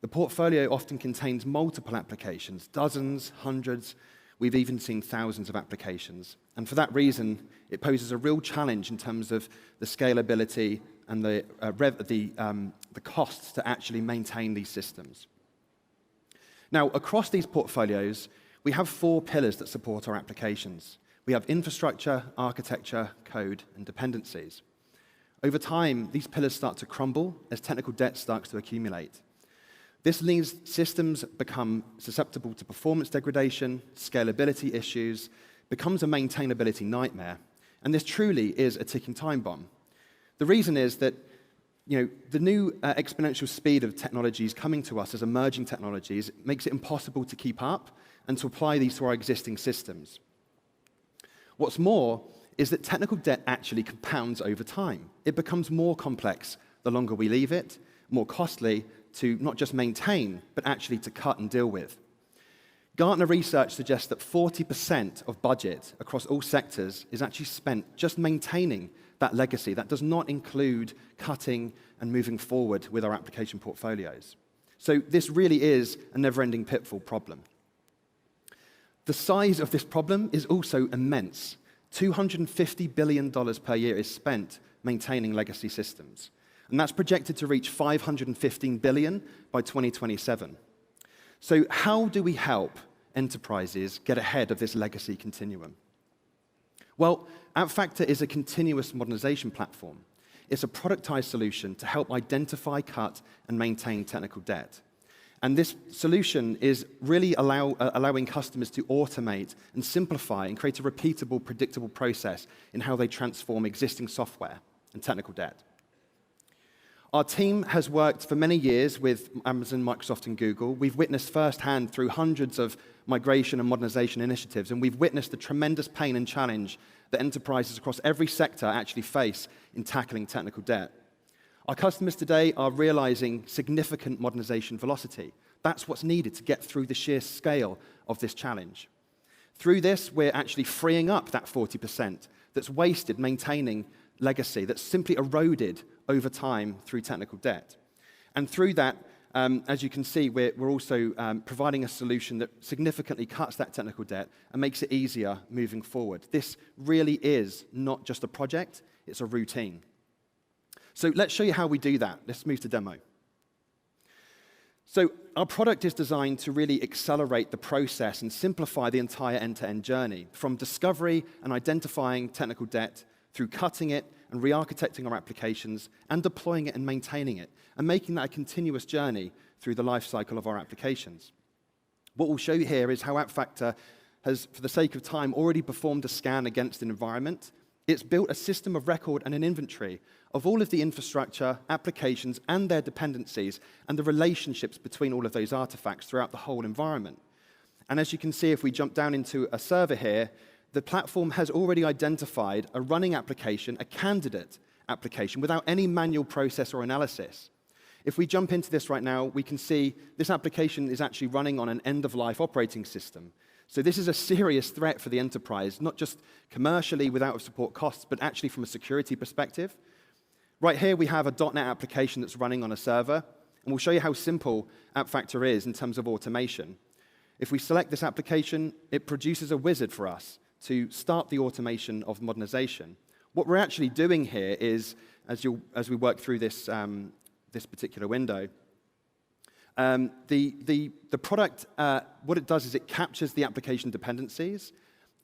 The portfolio often contains multiple applications, dozens, hundreds, we've even seen thousands of applications. And for that reason, it poses a real challenge in terms of the scalability and the costs to actually maintain these systems. Now, across these portfolios, we have 4 pillars that support our applications. We have infrastructure, architecture, code, and dependencies. Over time, these pillars start to crumble as technical debt starts to accumulate. This means systems become susceptible to performance degradation, scalability issues, becomes a maintainability nightmare, and this truly is a ticking time bomb. The reason is that the new exponential speed of technologies coming to us as emerging technologies makes it impossible to keep up and to apply these to our existing systems. What's more is that technical debt actually compounds over time. It becomes more complex the longer we leave it, more costly to not just maintain, but actually to cut and deal with. Gartner research suggests that 40% of budget across all sectors is actually spent just maintaining that legacy. That does not include cutting and moving forward with our application portfolios. So this really is a never-ending pitfall problem. The size of this problem is also immense. $250 billion per year is spent maintaining legacy systems. And that's projected to reach $515 billion by 2027. So how do we help enterprises get ahead of this legacy continuum? Well, AppFactor is a continuous modernization platform. It's a productized solution to help identify, cut, and maintain technical debt. And this solution is really allowing customers to automate and simplify and create a repeatable, predictable process in how they transform existing software and technical debt. Our team has worked for many years with Amazon, Microsoft, and Google. We've witnessed firsthand through hundreds of migration and modernization initiatives, and we've witnessed the tremendous pain and challenge that enterprises across every sector actually face in tackling technical debt. Our customers today are realizing significant modernization velocity. That's what's needed to get through the sheer scale of this challenge. Through this, we're actually freeing up that 40% that's wasted maintaining legacy, that's simply eroded over time through technical debt. And through that, as you can see, we're also providing a solution that significantly cuts that technical debt and makes it easier moving forward. This really is not just a project, it's a routine. So let's show you how we do that. Let's move to demo. So our product is designed to really accelerate the process and simplify the entire end-to-end journey, from discovery and identifying technical debt through cutting it and re-architecting our applications and deploying it and maintaining it, and making that a continuous journey through the life cycle of our applications. What we'll show you here is how AppFactor has, for the sake of time, already performed a scan against an environment. It's built a system of record and an inventory of all of the infrastructure, applications, and their dependencies, and the relationships between all of those artifacts throughout the whole environment. And as you can see, if we jump down into a server here, the platform has already identified a running application, a candidate application, without any manual process or analysis. If we jump into this right now, we can see this application is actually running on an end-of-life operating system. So this is a serious threat for the enterprise, not just commercially with out-of-support costs, but actually from a security perspective. Right here, we have a .NET application that's running on a server, and we'll show you how simple AppFactor is in terms of automation. If we select this application, it produces a wizard for us to start the automation of modernization. What we're actually doing here is, as we work through this, this particular window, the product, what it does is it captures the application dependencies.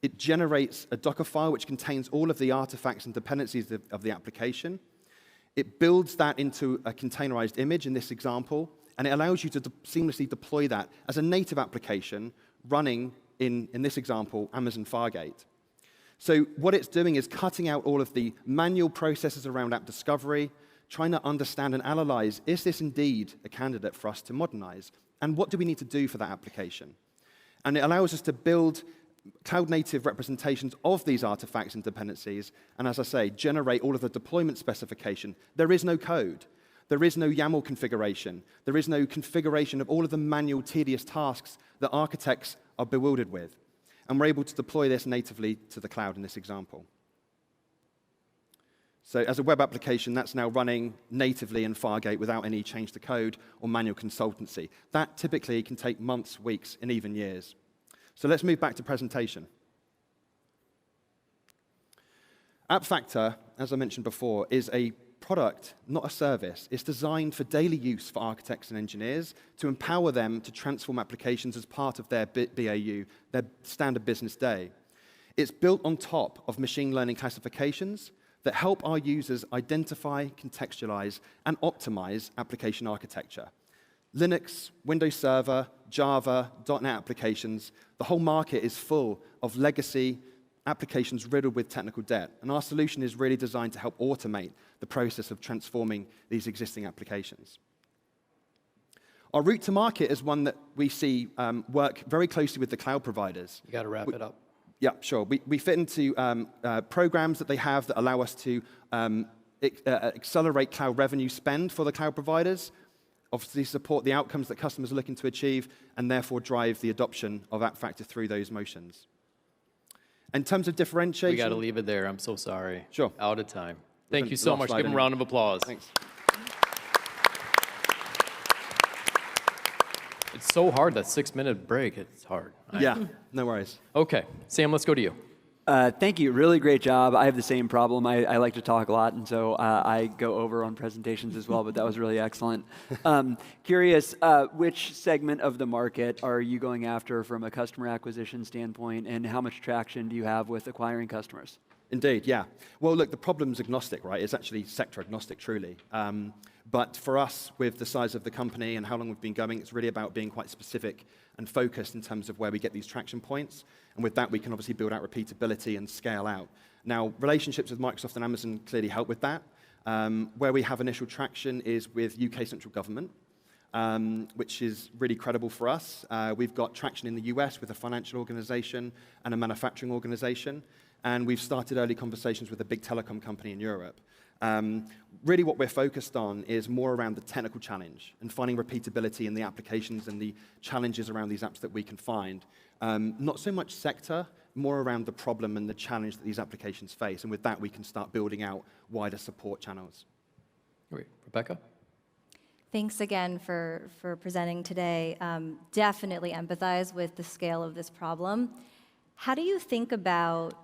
It generates a Docker file which contains all of the artifacts and dependencies of the application. It builds that into a containerized image in this example, and it allows you to seamlessly deploy that as a native application running in this example, Amazon Fargate. So what it's doing is cutting out all of the manual processes around app discovery, trying to understand and analyze, is this indeed a candidate for us to modernize? And what do we need to do for that application? And it allows us to build cloud-native representations of these artifacts and dependencies, and as I say, generate all of the deployment specification. There is no code. There is no YAML configuration. There is no configuration of all of the manual, tedious tasks that architects are bewildered with. And we're able to deploy this natively to the cloud in this example. So as a web application, that's now running natively in Fargate without any change to code or manual consultancy. That typically can take months, weeks, and even years. So let's move back to presentation. AppFactor, as I mentioned before, is a product, not a service. It's designed for daily use for architects and engineers to empower them to transform applications as part of their BAU, their standard business day. It's built on top of machine learning classifications that help our users identify, contextualize, and optimize application architecture. Linux, Windows Server, Java, .NET applications, the whole market is full of legacy applications riddled with technical debt. And our solution is really designed to help automate the process of transforming these existing applications. Our route to market is one that we see work very closely with the cloud providers. You got to wrap it up. Yeah, sure. We fit into programs that they have that allow us to accelerate cloud revenue spend for the cloud providers, obviously support the outcomes that customers are looking to achieve, and therefore drive the adoption of AppFactor through those motions. In terms of differentiation... We got to leave it there. I'm so sorry. Sure. Out of time. Thank you so much. Give them a round of applause. Thanks. It's so hard, that 6-minute break. It's hard. Yeah, no worries. Okay. Sam, let's go to you. Thank you. Really great job. I have the same problem. I like to talk a lot, and so I go over on presentations as well, but that was really excellent. Curious, which segment of the market are you going after from a customer acquisition standpoint, and how much traction do you have with acquiring customers? Indeed, yeah. Well, look, the problem's agnostic, right? It's actually sector agnostic, truly. But for us, with the size of the company and how long we've been going, it's really about being quite specific and focused in terms of where we get these traction points. And with that, we can obviously build out repeatability and scale out. Now, relationships with Microsoft and Amazon clearly help with that. Where we have initial traction is with UK central government, which is really credible for us. We've got traction in the US with a financial organization and a manufacturing organization. And we've started early conversations with a big telecom company in Europe. Really what we're focused on is more around the technical challenge and finding repeatability in the applications and the challenges around these apps that we can find. Not so much sector, more around the problem and the challenge that these applications face. And with that, we can start building out wider support channels. Great. Rebecca? Thanks again for presenting today. Definitely empathize with the scale of this problem. How do you think about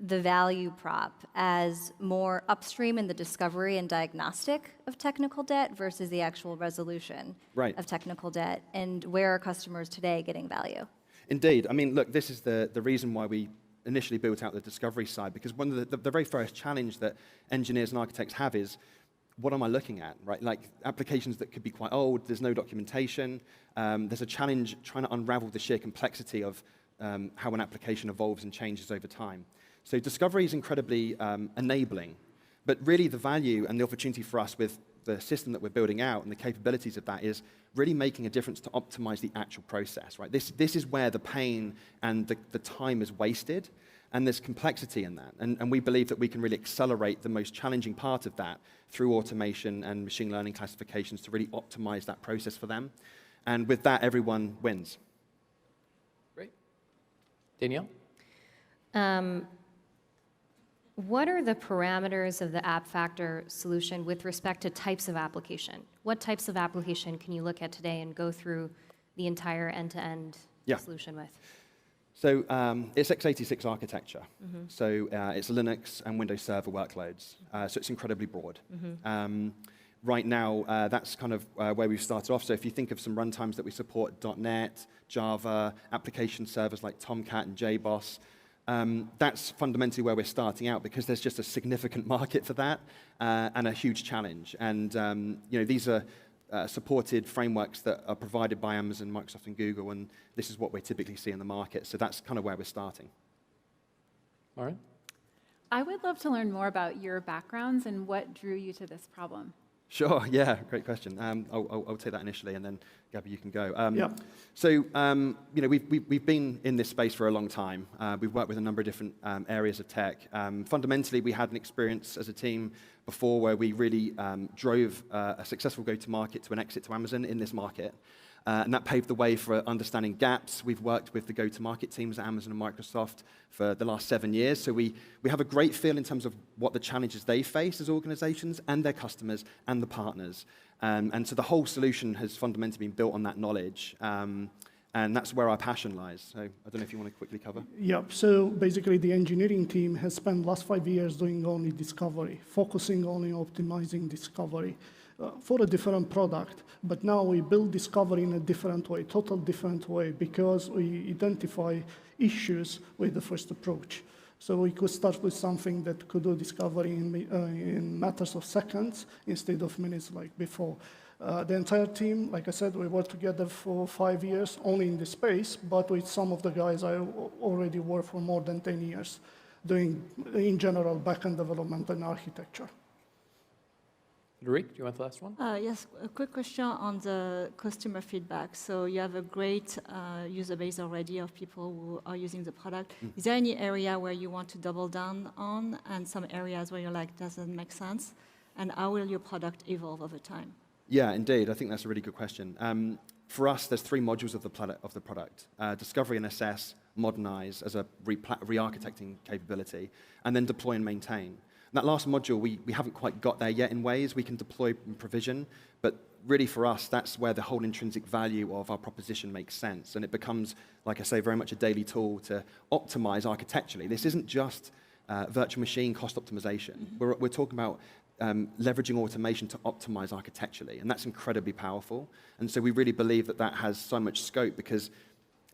the value prop as more upstream in the discovery and diagnostic of technical debt versus the actual resolution of technical debt? And where are customers today getting value? Indeed. I mean, look, this is the reason why we initially built out the discovery side, because one of the very first challenge that engineers and architects have is, what am I looking at, right? Like applications that could be quite old, there's no documentation. There's a challenge trying to unravel the sheer complexity of how an application evolves and changes over time. So discovery is incredibly enabling, but really the value and the opportunity for us with the system that we're building out and the capabilities of that is really making a difference to optimize the actual process, right? This is where the pain and the time is wasted, and there's complexity in that. And we believe that we can really accelerate the most challenging part of that through automation and machine learning classifications to really optimize that process for them. And with that, everyone wins. Great. Danielle? What are the parameters of the App Factor solution with respect to types of application? What types of application can you look at today and go through the entire end-to-end solution with? So it's x86 architecture. So it's Linux and Windows Server workloads. So it's incredibly broad. Right now, that's kind of where we've started off. So if you think of some runtimes that we support, .NET, Java, application servers like Tomcat and JBoss, that's fundamentally where we're starting out because there's just a significant market for that and a huge challenge. And these are supported frameworks that are provided by Amazon, Microsoft, and Google, and this is what we typically see in the market. So that's kind of where we're starting. All right. I would love to learn more about your backgrounds and what drew you to this problem. Sure, yeah, great question. I'll take that initially, and then Gabby, you can go. So, we've been in this space for a long time. We've worked with a number of different areas of tech. Fundamentally, we had an experience as a team before where we really drove a successful go-to-market to an exit to Amazon in this market. And that paved the way for understanding gaps. We've worked with the go-to-market teams at Amazon and Microsoft for the last 7 years. So we have a great feel in terms of what the challenges they face as organizations and their customers and the partners. And so the whole solution has fundamentally been built on that knowledge. And that's where our passion lies. So I don't know if you want to quickly cover. Yeah, so basically the engineering team has spent the last 5 years doing only discovery, focusing only on optimizing discovery. For a different product, but now we build discovery in a different way, total different way, because we identify issues with the first approach. So we could start with something that could do discovery in matters of seconds instead of minutes like before. The entire team, like I said, we worked together for 5 years only in this space, but with some of the guys I already worked for more than 10 years doing, in general, backend development and architecture. Rick, do you want the last one? Yes, a quick question on the customer feedback. So you have a great user base already of people who are using the product. Is there any area where you want to double down on and some areas where you're like, doesn't make sense? And how will your product evolve over time? Yeah, indeed. I think that's a really good question. For us, there's 3 modules of the product. Discovery and assess, modernize as a re-architecting capability, and then deploy and maintain. That last module, we haven't quite got there yet in ways. We can deploy and provision, but really for us, that's where the whole intrinsic value of our proposition makes sense. And it becomes, like I say, very much a daily tool to optimize architecturally. This isn't just virtual machine cost optimization. We're talking about leveraging automation to optimize architecturally, and that's incredibly powerful. And so we really believe that that has so much scope because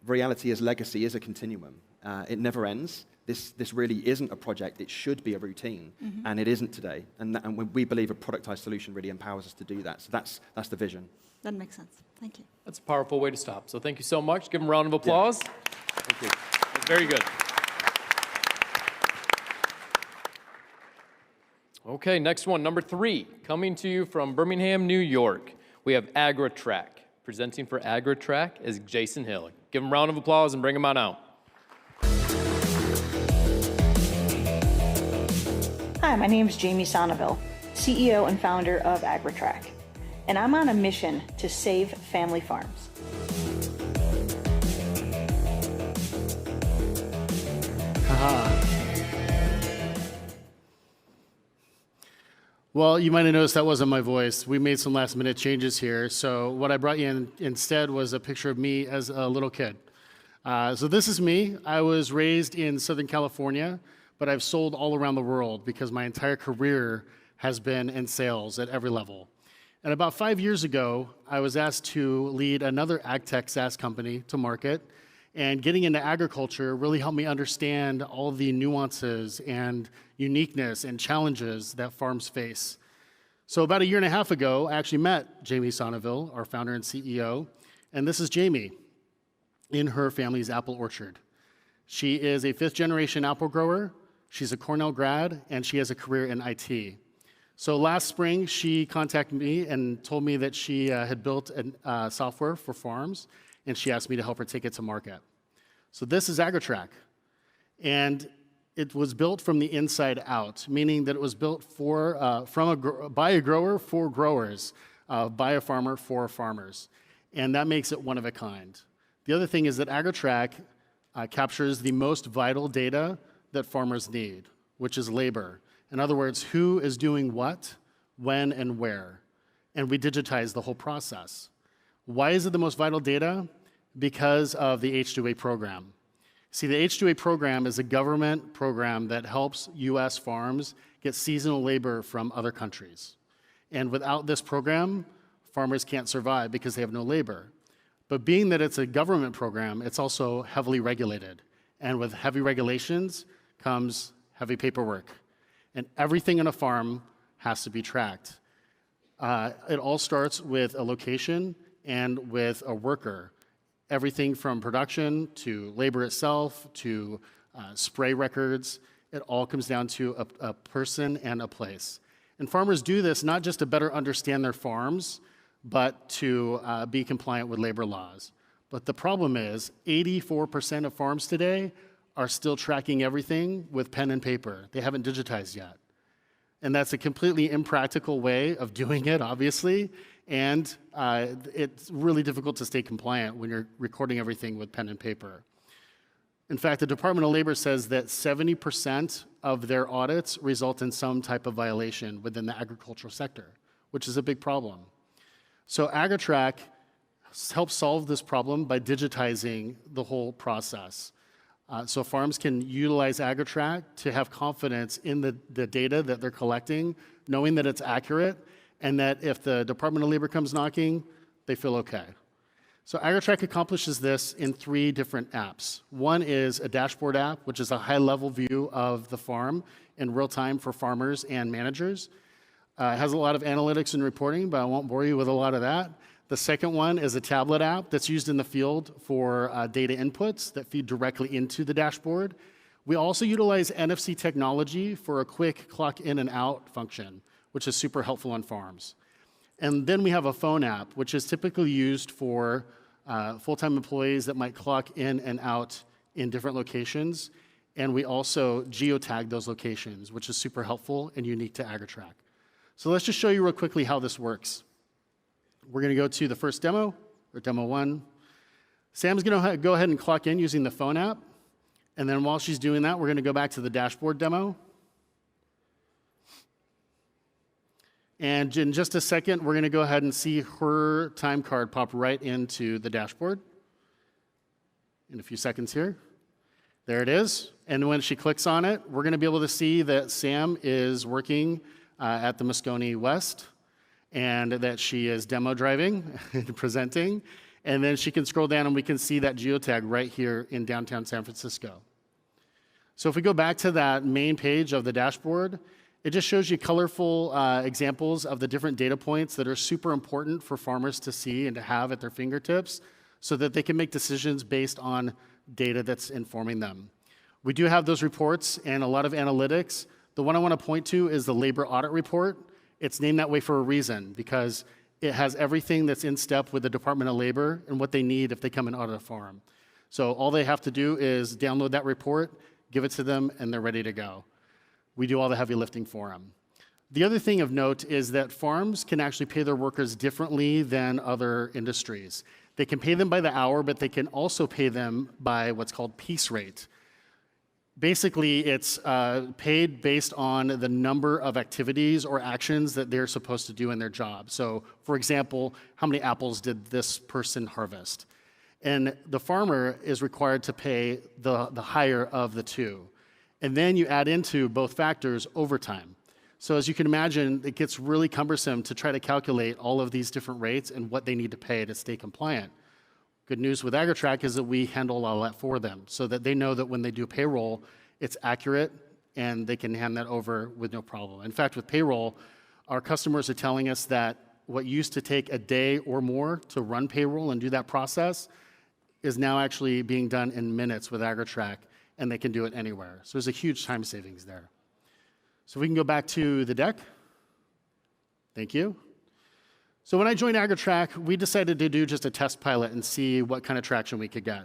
reality as legacy is a continuum. It never ends. This really isn't a project. It should be a routine, and it isn't today. And we believe a productized solution really empowers us to do that. So that's the vision. That makes sense. Thank you. That's a powerful way to stop. So thank you so much. Give them a round of applause. Yeah. Thank you. That's very good. Okay, next one, number 3, coming to you from Birmingham, New York. We have Agritrack. Presenting for Agritrack is Jason Hill. Give him a round of applause and bring him on out. Hi, my name is Jamie Sonneville, CEO and founder of Agritrack, and I'm on a mission to save family farms. Well, you might have noticed that wasn't my voice. We made some last-minute changes here. So what I brought you in instead was a picture of me as a little kid. So this is me. I was raised in Southern California, but I've sold all around the world because my entire career has been in sales at every level. And about 5 years ago, I was asked to lead another ag-tech SaaS company to market. And getting into agriculture really helped me understand all the nuances and uniqueness and challenges that farms face. So about 1.5 years ago, I actually met Jamie Sonneville, our founder and CEO. And this is Jamie in her family's apple orchard. She is a 5th-generation apple grower. She's a Cornell grad, and she has a career in IT. So last spring, she contacted me and told me that she had built software for farms, and she asked me to help her take it to market. So this is Agritrack, and it was built from the inside out, meaning that it was built by a grower for growers, by a farmer for farmers, and that makes it one of a kind. The other thing is that Agritrack captures the most vital data that farmers need, which is labor. In other words, who is doing what, when, and where, and we digitize the whole process. Why is it the most vital data? Because of the H-2A program. See, the H-2A program is a government program that helps US farms get seasonal labor from other countries. And without this program, farmers can't survive because they have no labor. But being that it's a government program, it's also heavily regulated. And with heavy regulations comes heavy paperwork. And everything on a farm has to be tracked. It all starts with a location and with a worker. Everything from production to labor itself to spray records, it all comes down to a person and a place. And farmers do this not just to better understand their farms, but to be compliant with labor laws. But the problem is 84% of farms today are still tracking everything with pen and paper. They haven't digitized yet. And that's a completely impractical way of doing it, obviously. And it's really difficult to stay compliant when you're recording everything with pen and paper. In fact, the Department of Labor says that 70% of their audits result in some type of violation within the agricultural sector, which is a big problem. So Agritrack helps solve this problem by digitizing the whole process. So farms can utilize Agritrack to have confidence in the data that they're collecting, knowing that it's accurate, and that if the Department of Labor comes knocking, they feel okay. So Agritrack accomplishes this in 3 different apps. One is a dashboard app, which is a high-level view of the farm in real time for farmers and managers. It has a lot of analytics and reporting, but I won't bore you with a lot of that. The second one is a tablet app that's used in the field for data inputs that feed directly into the dashboard. We also utilize NFC technology for a quick clock in and out function, which is super helpful on farms. And then we have a phone app, which is typically used for full-time employees that might clock in and out in different locations. And we also geotag those locations, which is super helpful and unique to Agritrack. So let's just show you real quickly how this works. We're going to go to the first demo, or demo 1. Sam's going to go ahead and clock in using the phone app. And then while she's doing that, we're going to go back to the dashboard demo. And in just a second, we're going to go ahead and see her time card pop right into the dashboard. In a few seconds here. There it is. And when she clicks on it, we're going to be able to see that Sam is working at the Moscone West, and that she is demo driving and presenting. And then she can scroll down and we can see that geotag right here in downtown San Francisco. So if we go back to that main page of the dashboard, it just shows you colorful examples of the different data points that are super important for farmers to see and to have at their fingertips so that they can make decisions based on data that's informing them. We do have those reports and a lot of analytics. The one I want to point to is the labor audit report. It's named that way for a reason because it has everything that's in step with the Department of Labor and what they need if they come and audit a farm. So all they have to do is download that report, give it to them, and they're ready to go. We do all the heavy lifting for them. The other thing of note is that farms can actually pay their workers differently than other industries. They can pay them by the hour, but they can also pay them by what's called piece rate. Basically, it's paid based on the number of activities or actions that they're supposed to do in their job. So, for example, how many apples did this person harvest? And the farmer is required to pay the higher of the two. And then you add into both factors overtime. So as you can imagine, it gets really cumbersome to try to calculate all of these different rates and what they need to pay to stay compliant. Good news with Agritrack is that we handle all that for them so that they know that when they do payroll, it's accurate and they can hand that over with no problem. In fact, with payroll, our customers are telling us that what used to take a day or more to run payroll and do that process is now actually being done in minutes with Agritrack, and they can do it anywhere. So there's a huge time savings there. So we can go back to the deck. Thank you. So when I joined Agritrack, we decided to do just a test pilot and see what kind of traction we could get.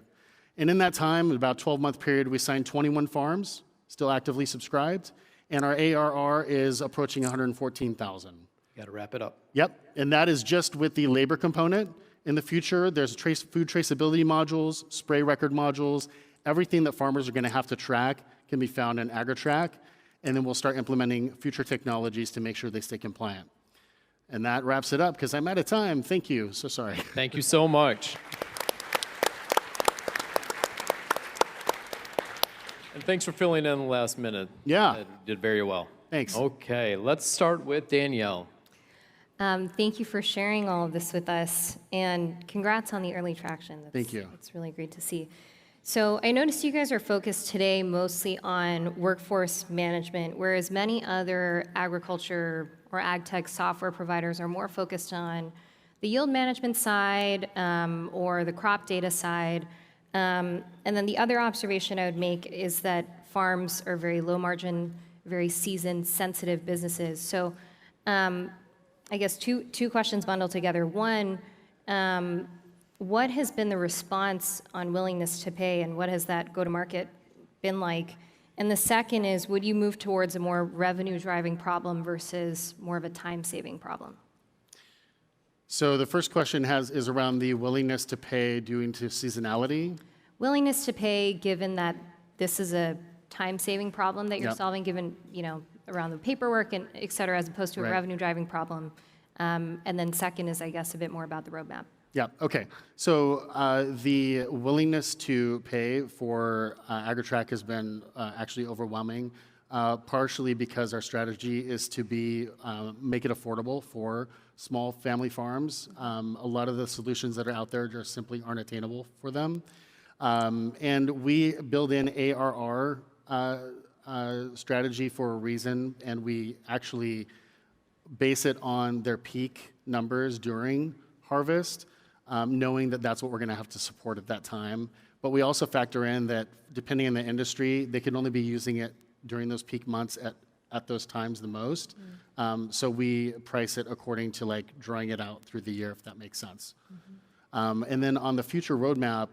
And in that time, about 12-month period, we signed 21 farms, still actively subscribed, and our ARR is approaching 114,000. You got to wrap it up. Yep, and that is just with the labor component. In the future, there's food traceability modules, spray record modules, everything that farmers are going to have to track can be found in Agritrack, and then we'll start implementing future technologies to make sure they stay compliant. And that wraps it up because I'm out of time. Thank you. So sorry. Thank you so much. And thanks for filling in the last minute. Yeah. You did very well. Thanks. Okay, let's start with Danielle. Thank you for sharing all of this with us, and congrats on the early traction. Thank you. It's really great to see. So I noticed you guys are focused today mostly on workforce management, whereas many other agriculture or ag tech software providers are more focused on the yield management side or the crop data side. And then the other observation I would make is that farms are very low margin, very season sensitive businesses. So I guess two questions bundled together. One, what has been the response on willingness to pay, and what has that go-to-market been like? And the second is, would you move towards a more revenue-driving problem versus more of a time-saving problem? So the first question is around the willingness to pay due to seasonality. Willingness to pay, given that this is a time-saving problem that you're solving, given around the paperwork and et cetera, as opposed to a revenue-driving problem. And then second is, I guess, a bit more about the roadmap. Yeah, okay. So the willingness to pay for Agritrack has been actually overwhelming, partially because our strategy is to make it affordable for small family farms. A lot of the solutions that are out there just simply aren't attainable for them. And we build in ARR strategy for a reason, and we actually base it on their peak numbers during harvest, knowing that that's what we're going to have to support at that time. But we also factor in that depending on the industry, they can only be using it during those peak months at those times the most. So we price it according to like drawing it out through the year, if that makes sense. And then on the future roadmap,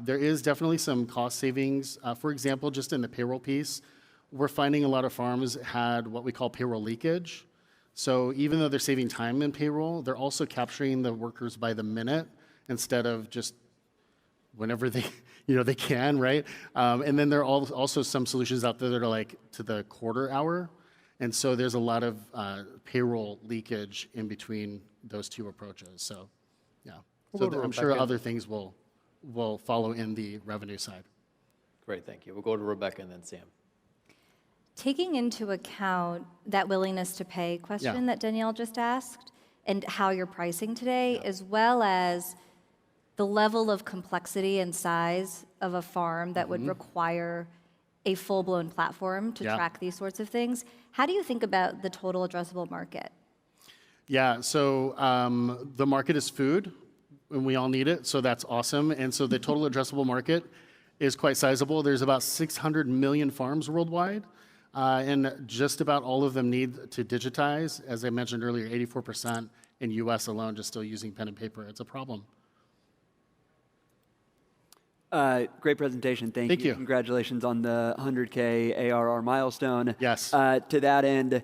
there is definitely some cost savings. For example, just in the payroll piece, we're finding a lot of farms had what we call payroll leakage. So even though they're saving time in payroll, they're also capturing the workers by the minute instead of just whenever they can, right? And then there are also some solutions out there that are like to the quarter hour. And so there's a lot of payroll leakage in between those two approaches. So, yeah. We'll So I'm sure other things will follow in the revenue side. Great, thank you. We'll go to Rebecca and then Sam. Taking into account that willingness to pay question that Danielle just asked and how you're pricing today, as well as the level of complexity and size of a farm that would require a full-blown platform to track these sorts of things, how do you think about the total addressable market? Yeah, so the market is food, and we all need it, so that's awesome. And so the total addressable market is quite sizable. There's about 600 million farms worldwide, and just about all of them need to digitize. As I mentioned earlier, 84% in US alone just still using pen and paper. It's a problem. Great presentation. Thank you. Congratulations on the 100K ARR milestone. Yes. To that end,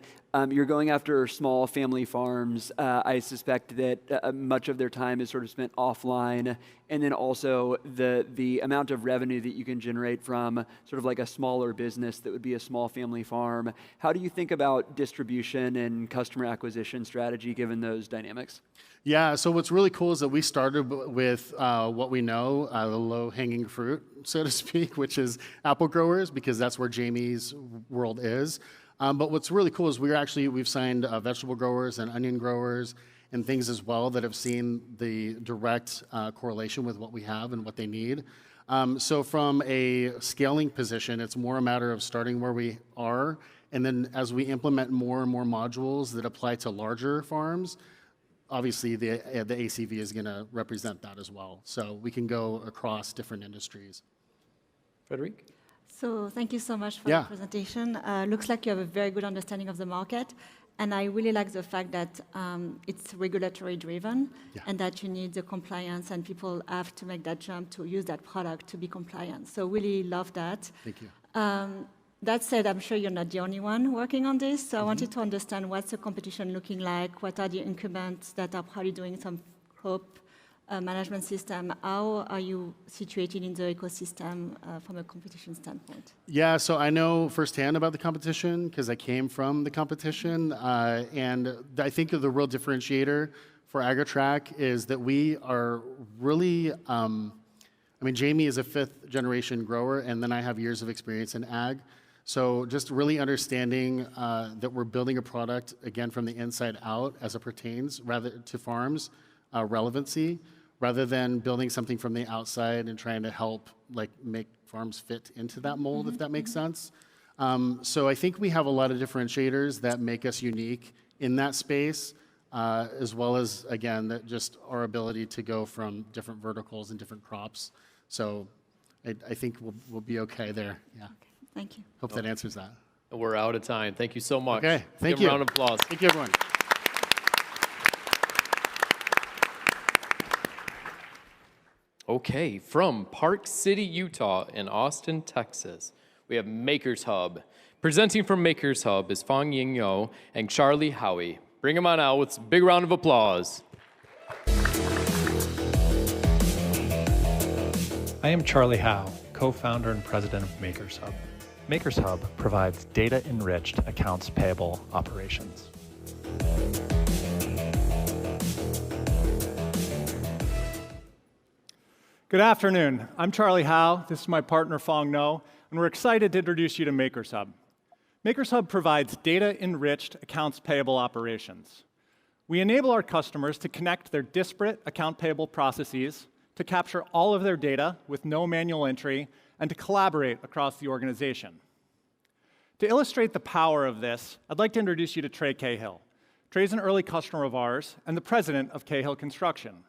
you're going after small family farms. I suspect that much of their time is sort of spent offline, and then also the amount of revenue that you can generate from sort of like a smaller business that would be a small family farm. How do you think about distribution and customer acquisition strategy given those dynamics? Yeah, so what's really cool is that we started with what we know, the low-hanging fruit, so to speak, which is apple growers, because that's where Jamie's world is. But what's really cool is we've signed vegetable growers and onion growers and things as well that have seen the direct correlation with what we have and what they need. So from a scaling position, it's more a matter of starting where we are, and then as we implement more and more modules that apply to larger farms, obviously the ACV is going to represent that as well. So we can go across different industries. Frederic? So thank you so much for the presentation. Looks like you have a very good understanding of the market. And I really like the fact that it's regulatory driven and that you need the compliance and people have to make that jump to use that product to be compliant. So really love that. Thank you. That said, I'm sure you're not the only one working on this. So I wanted to understand what's the competition looking like? What are the incumbents that are probably doing some crop management system? How are you situated in the ecosystem from a competition standpoint? Yeah, so I know firsthand about the competition because I came from the competition. And I think the real differentiator for Agritrack is that we are really, Jamie is a 5th generation grower, and then I have years of experience in ag. So just really understanding that we're building a product, again, from the inside out as it pertains rather to farms, relevancy, rather than building something from the outside and trying to help make farms fit into that mold, if that makes sense. So I think we have a lot of differentiators that make us unique in that space, as well as, again, that just our ability to go from different verticals and different crops. So I think we'll be okay there. Yeah. Okay. Thank you. Hope that answers that. We're out of time. Thank you so much. Okay, thank you. Give a round of applause. Thank you, everyone. Okay, from Park City, Utah, and Austin, Texas, we have Makers Hub. Presenting from Makers Hub is Fong Ying Yo and Charlie Howie. Bring them on out with a big round of applause. I am Charlie Howe, co-founder and president of Makers Hub. Makers Hub provides data-enriched accounts payable operations. Good afternoon. I'm Charlie Howe. This is my partner, Fong No, and we're excited to introduce you to Makers Hub. Makers Hub provides data-enriched accounts payable operations. We enable our customers to connect their disparate account payable processes to capture all of their data with no manual entry and to collaborate across the organization. To illustrate the power of this, I'd like to introduce you to Trey Cahill. Trey's an early customer of ours and the president of Cahill Construction.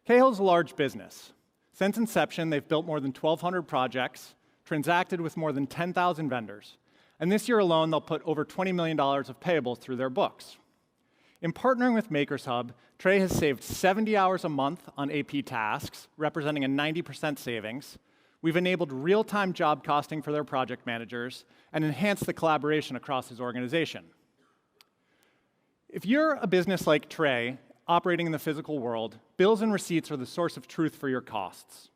Cahill is a large business. Since inception, they've built more than 1,200 projects, transacted with more than 10,000 vendors, and this year alone, they'll put over $20 million of payables through their books. In partnering with Makers Hub, Trey has saved 70 hours a month on AP tasks, representing a 90% savings. We've enabled real-time job costing for their project managers and enhanced the collaboration across his organization. If you're a business like Trey, operating in the physical world, bills and receipts are the source of truth for your costs.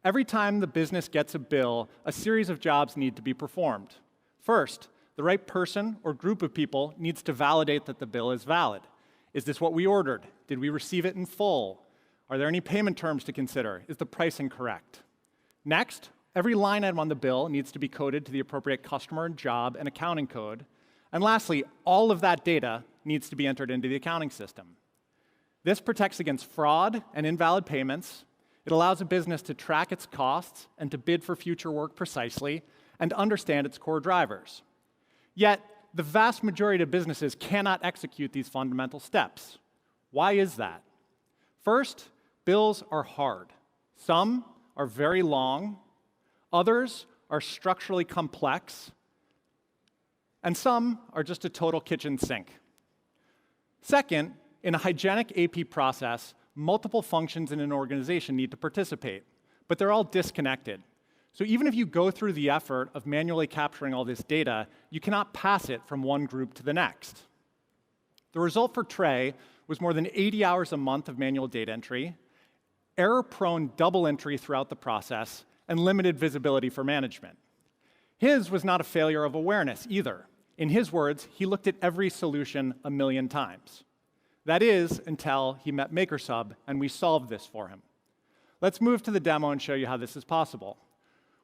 Every time the business gets a bill, a series of jobs need to be performed. First, the right person or group of people needs to validate that the bill is valid. Is this what we ordered? Did we receive it in full? Are there any payment terms to consider? Is the pricing correct? Next, every line item on the bill needs to be coded to the appropriate customer and job and accounting code. And lastly, all of that data needs to be entered into the accounting system. This protects against fraud and invalid payments. It allows a business to track its costs and to bid for future work precisely and understand its core drivers. Yet, the vast majority of businesses cannot execute these fundamental steps. Why is that? First, bills are hard. Some are very long, others are structurally complex, and some are just a total kitchen sink. Second, in a hygienic AP process, multiple functions in an organization need to participate, but they're all disconnected. So even if you go through the effort of manually capturing all this data, you cannot pass it from one group to the next. The result for Trey was more than 80 hours a month of manual data entry, error-prone double entry throughout the process, and limited visibility for management. His was not a failure of awareness either. In his words, he looked at every solution a million times. That is, until he met MakersHub, and we solved this for him. Let's move to the demo and show you how this is possible.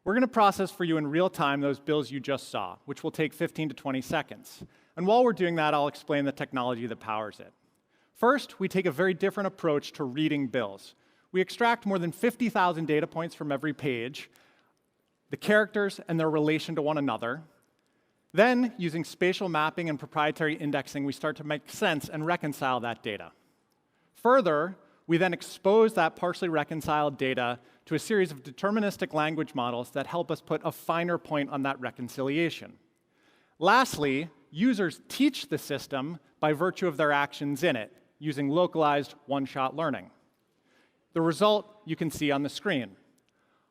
We're going to process for you in real time those bills you just saw, which will take 15 to 20 seconds. And while we're doing that, I'll explain the technology that powers it. First, we take a very different approach to reading bills. We extract more than 50,000 data points from every page, the characters and their relation to one another. Then, using spatial mapping and proprietary indexing, we start to make sense and reconcile that data. Further, we then expose that partially reconciled data to a series of deterministic language models that help us put a finer point on that reconciliation. Lastly, users teach the system by virtue of their actions in it, using localized one-shot learning. The result you can see on the screen.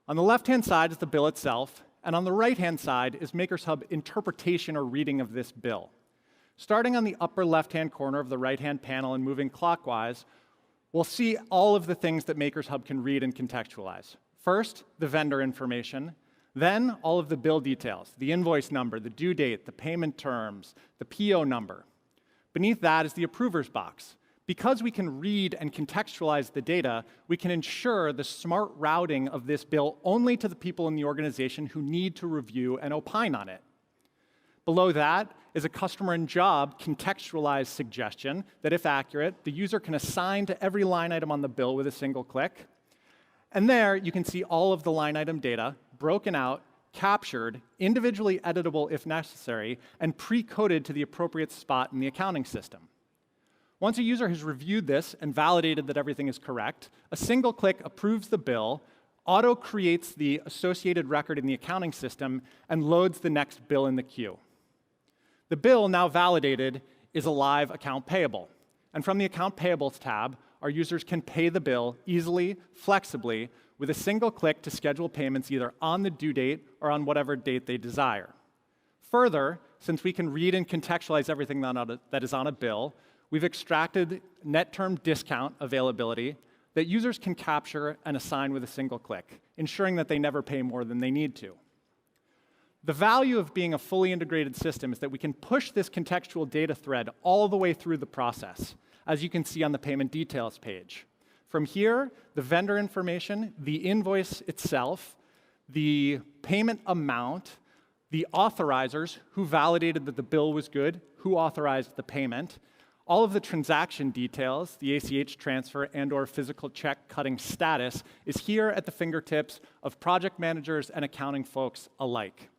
On the left-hand side is the bill itself, and on the right-hand side is MakersHub interpretation or reading of this bill. Starting on the upper left-hand corner of the right-hand panel and moving clockwise, we'll see all of the things that MakersHub can read and contextualize. First, the vendor information, then all of the bill details, the invoice number, the due date, the payment terms, the PO number. Beneath that is the approvers box. Because we can read and contextualize the data, we can ensure the smart routing of this bill only to the people in the organization who need to review and opine on it. Below that is a customer and job contextualized suggestion that, if accurate, the user can assign to every line item on the bill with a single click. And there you can see all of the line item data broken out, captured, individually editable if necessary, and pre-coded to the appropriate spot in the accounting system. Once a user has reviewed this and validated that everything is correct, a single click approves the bill, auto-creates the associated record in the accounting system, and loads the next bill in the queue. The bill, now validated, is a live account payable. And from the Account Payables tab, our users can pay the bill easily, flexibly, with a single click to schedule payments either on the due date or on whatever date they desire. Further, since we can read and contextualize everything that is on a bill, we've extracted net term discount availability that users can capture and assign with a single click, ensuring that they never pay more than they need to. The value of being a fully integrated system is that we can push this contextual data thread all the way through the process, as you can see on the payment details page. From here, the vendor information, the invoice itself, the payment amount, the authorizers, who validated that the bill was good, who authorized the payment, all of the transaction details, the ACH transfer and/or physical check cutting status, is here at the fingertips of project managers and accounting folks alike.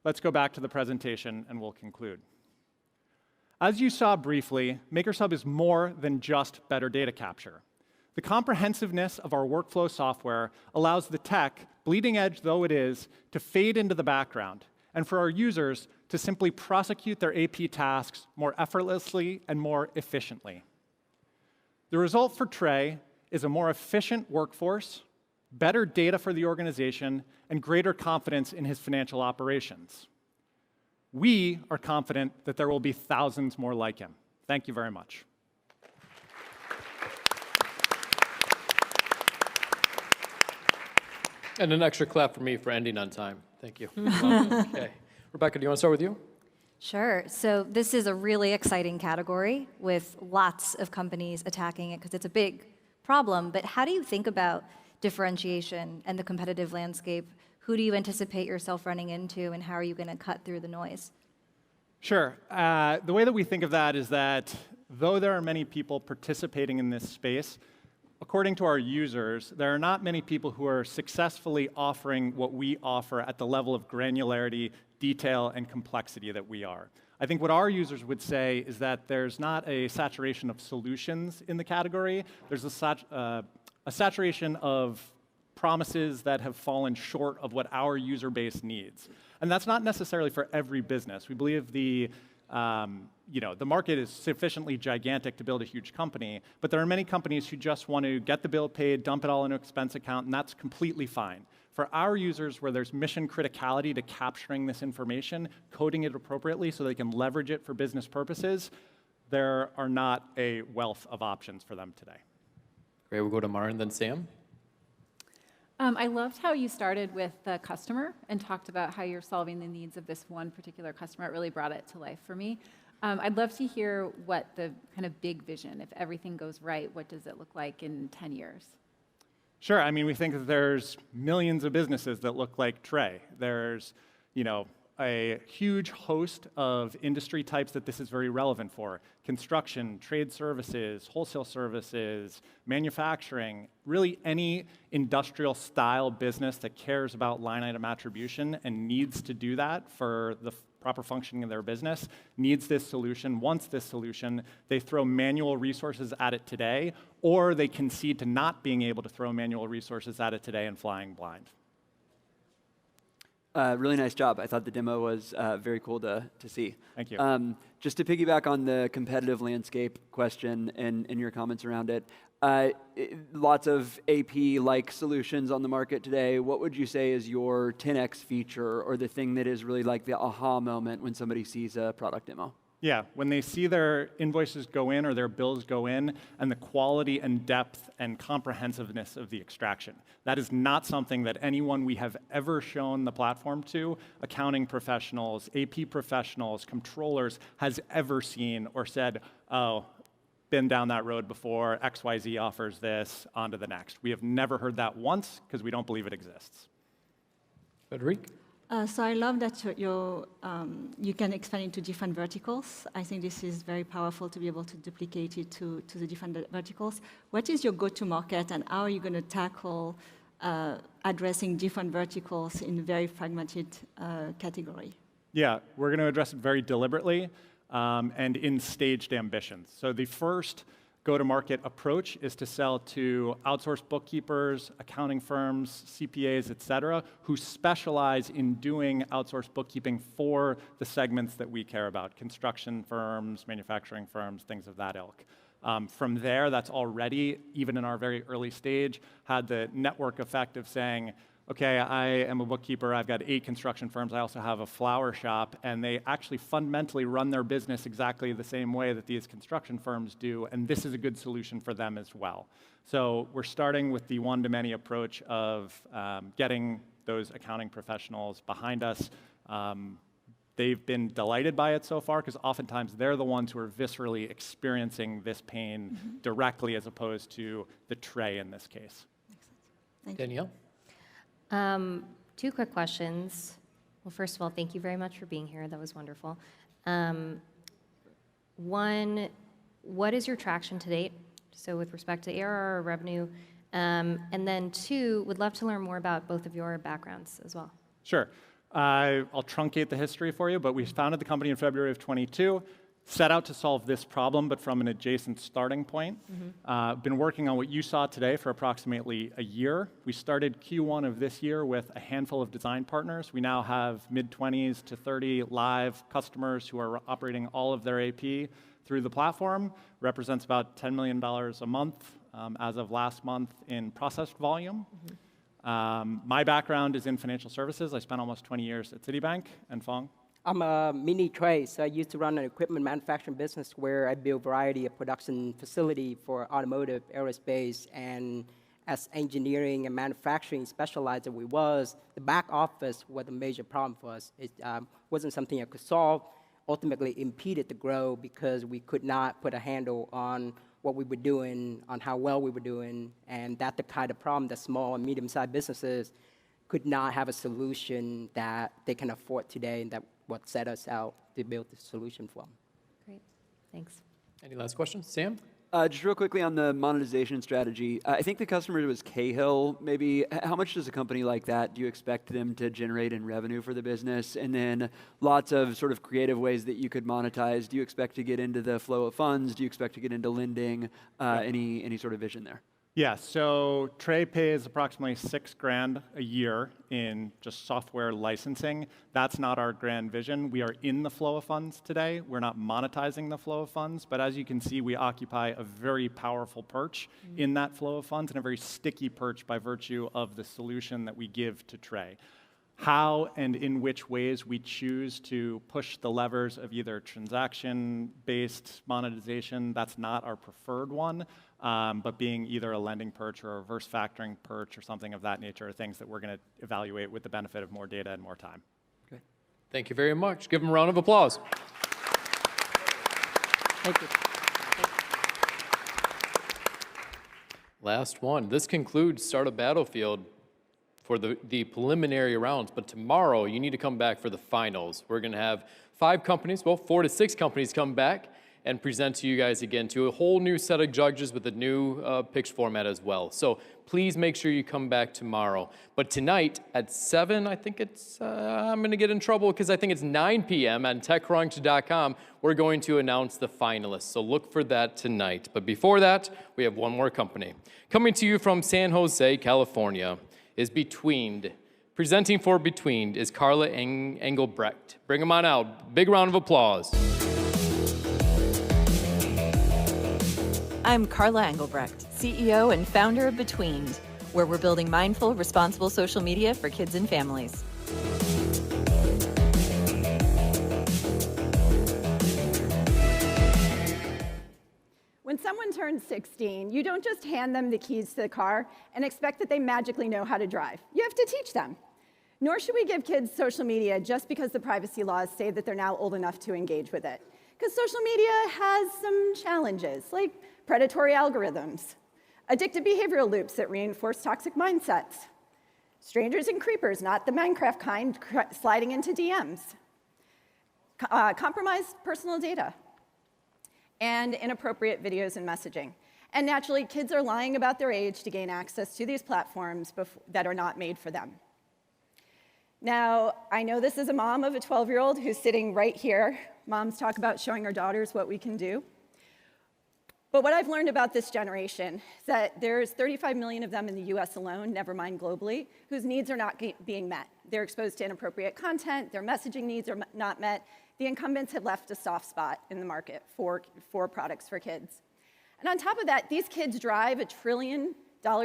Let's go back to the presentation and we'll conclude. As you saw briefly, MakersHub is more than just better data capture. The comprehensiveness of our workflow software allows the tech, bleeding edge though it is, to fade into the background, and for our users to simply prosecute their AP tasks more effortlessly and more efficiently. The result for Trey is a more efficient workforce, better data for the organization, and greater confidence in his financial operations. We are confident that there will be thousands more like him. Thank you very much. And an extra clap for me for ending on time. Thank you. Okay. Rebecca, do you want to start with you? Sure. So this is a really exciting category with lots of companies attacking it because it's a big problem. But how do you think about differentiation and the competitive landscape? Who do you anticipate yourself running into, and how are you going to cut through the noise? Sure. The way that we think of that is that though there are many people participating in this space, according to our users, there are not many people who are successfully offering what we offer at the level of granularity, detail, and complexity that we are. I think what our users would say is that there's not a saturation of solutions in the category. There's a saturation of promises that have fallen short of what our user base needs. And that's not necessarily for every business. We believe the market is sufficiently gigantic to build a huge company, but there are many companies who just want to get the bill paid, dump it all into an expense account, and that's completely fine. For our users, where there's mission criticality to capturing this information, coding it appropriately so they can leverage it for business purposes, there are not a wealth of options for them today. Great, we'll go to Mara and then Sam. I loved how you started with the customer and talked about how you're solving the needs of this one particular customer. It really brought it to life for me. I'd love to hear what the kind of big vision, if everything goes right, what does it look like in 10 years? Sure. I mean, we think that there's millions of businesses that look like Trey. There's, a huge host of industry types that this is very relevant for. Construction, trade services, wholesale services, manufacturing, really any industrial style business that cares about line item attribution and needs to do that for the proper functioning of their business, needs this solution, wants this solution. They throw manual resources at it today, or they concede to not being able to throw manual resources at it today and flying blind. Really nice job. I thought the demo was very cool to see. Thank you. Just to piggyback on the competitive landscape question and your comments around it, lots of AP-like solutions on the market today. What would you say is your 10x feature or the thing that is really like the aha moment when somebody sees a product demo? Yeah, when they see their invoices go in or their bills go in, and the quality and depth and comprehensiveness of the extraction. That is not something that anyone we have ever shown the platform to, accounting professionals, AP professionals, controllers, has ever seen or said, oh, been down that road before, XYZ offers this, on to the next. We have never heard that once because we don't believe it exists. Frederic? So I love that you can expand into different verticals. I think this is very powerful to be able to duplicate it to the different verticals. What is your go-to-market, and how are you going to tackle addressing different verticals in a very fragmented category? Yeah, we're going to address it very deliberately and in staged ambitions. So the first go-to-market approach is to sell to outsourced bookkeepers, accounting firms, CPAs, et cetera, who specialize in doing outsourced bookkeeping for the segments that we care about, construction firms, manufacturing firms, things of that ilk. From there, that's already, even in our very early stage, had the network effect of saying, okay, I am a bookkeeper, I've got 8 construction firms, I also have a flower shop, and they actually fundamentally run their business exactly the same way that these construction firms do, and this is a good solution for them as well. So we're starting with the one-to-many approach of getting those accounting professionals behind us. They've been delighted by it so far, because oftentimes they're the ones who are viscerally experiencing this pain directly, as opposed to the tray in this case. Thank Danielle? 2 quick questions. Well, first of all, thank you very much for being here. That was wonderful. 1, what is your traction to date? So with respect to ARR or revenue. And then 2, would love to learn more about both of your backgrounds as well. Sure. I'll truncate the history for you, but we founded the company in February of 22. Set out to solve this problem, but from an adjacent starting point. Been working on what you saw today for approximately a year. We started Q1 of this year with a handful of design partners. We now have mid-20s to 30 live customers who are operating all of their AP through the platform. Represents about $10 million a month as of last month in processed volume. My background is in financial services. I spent almost 20 years at Citibank. And Fong? I'm a mini Trey, so I used to run an equipment manufacturing business where I build a variety of production facility for automotive, aerospace, and as engineering and manufacturing specialized as we was, the back office was a major problem for us. It wasn't something I could solve. ultimately impeded the growth because we could not put a handle on what we were doing, on how well we were doing, and that's the kind of problem that small and medium-sized businesses could not have a solution that they can afford today, and that's what set us out to build the solution for them. Great, thanks. Any last questions? Sam? Just real quickly on the monetization strategy, I think the customer was Cahill. Maybe how much does a company like that do you expect them to generate in revenue for the business? And then lots of sort of creative ways that you could monetize. Do you expect to get into the flow of funds? Do you expect to get into lending? Any sort of vision there? Yeah, so Trey pays approximately $6,000 a year in just software licensing. That's not our grand vision. We are in the flow of funds today. We're not monetizing the flow of funds, but as you can see, we occupy a very powerful perch in that flow of funds and a very sticky perch by virtue of the solution that we give to Trey. How and in which ways we choose to push the levers of either transaction-based monetization, that's not our preferred one. But being either a lending perch or a reverse factoring perch or something of that nature are things that we're going to evaluate with the benefit of more data and more time. Okay. Thank you very much. Give them a round of applause. Thank you. Last one. This concludes Startup Battlefield for the preliminary rounds, but tomorrow you need to come back for the finals. We're going to have 4 to 6 companies come back and present to you guys again to a whole new set of judges with a new pitch format as well. So please make sure you come back tomorrow. But tonight at 7, I think it's, I'm gonna get in trouble because I think it's 9 p.m. on TechCrunch.com, we're going to announce the finalists. So look for that tonight. But before that, we have one more company. Coming to you from San Jose, California is Betweened. Presenting for Betweened is Carla Engelbrecht. Bring them on out. Big round of applause. I'm Carla Engelbrecht, CEO and founder of Betweened, where we're building mindful, responsible social media for kids and families. When someone turns 16, you don't just hand them the keys to the car and expect that they magically know how to drive. You have to teach them. Nor should we give kids social media just because the privacy laws say that they're now old enough to engage with it. Because social media has some challenges, like predatory algorithms, addictive behavioral loops that reinforce toxic mindsets, strangers and creepers, not the Minecraft kind, sliding into DMs, compromised personal data, and inappropriate videos and messaging. And naturally, kids are lying about their age to gain access to these platforms that are not made for them. Now, I know this is a mom of a 12-year-old who's sitting right here. Moms talk about showing our daughters what we can do. But what I've learned about this generation is that there's 35 million of them in the US alone, never mind globally, whose needs are not being met. They're exposed to inappropriate content, their messaging needs are not met. The incumbents have left a soft spot in the market for products for kids. And on top of that, these kids drive $1 trillion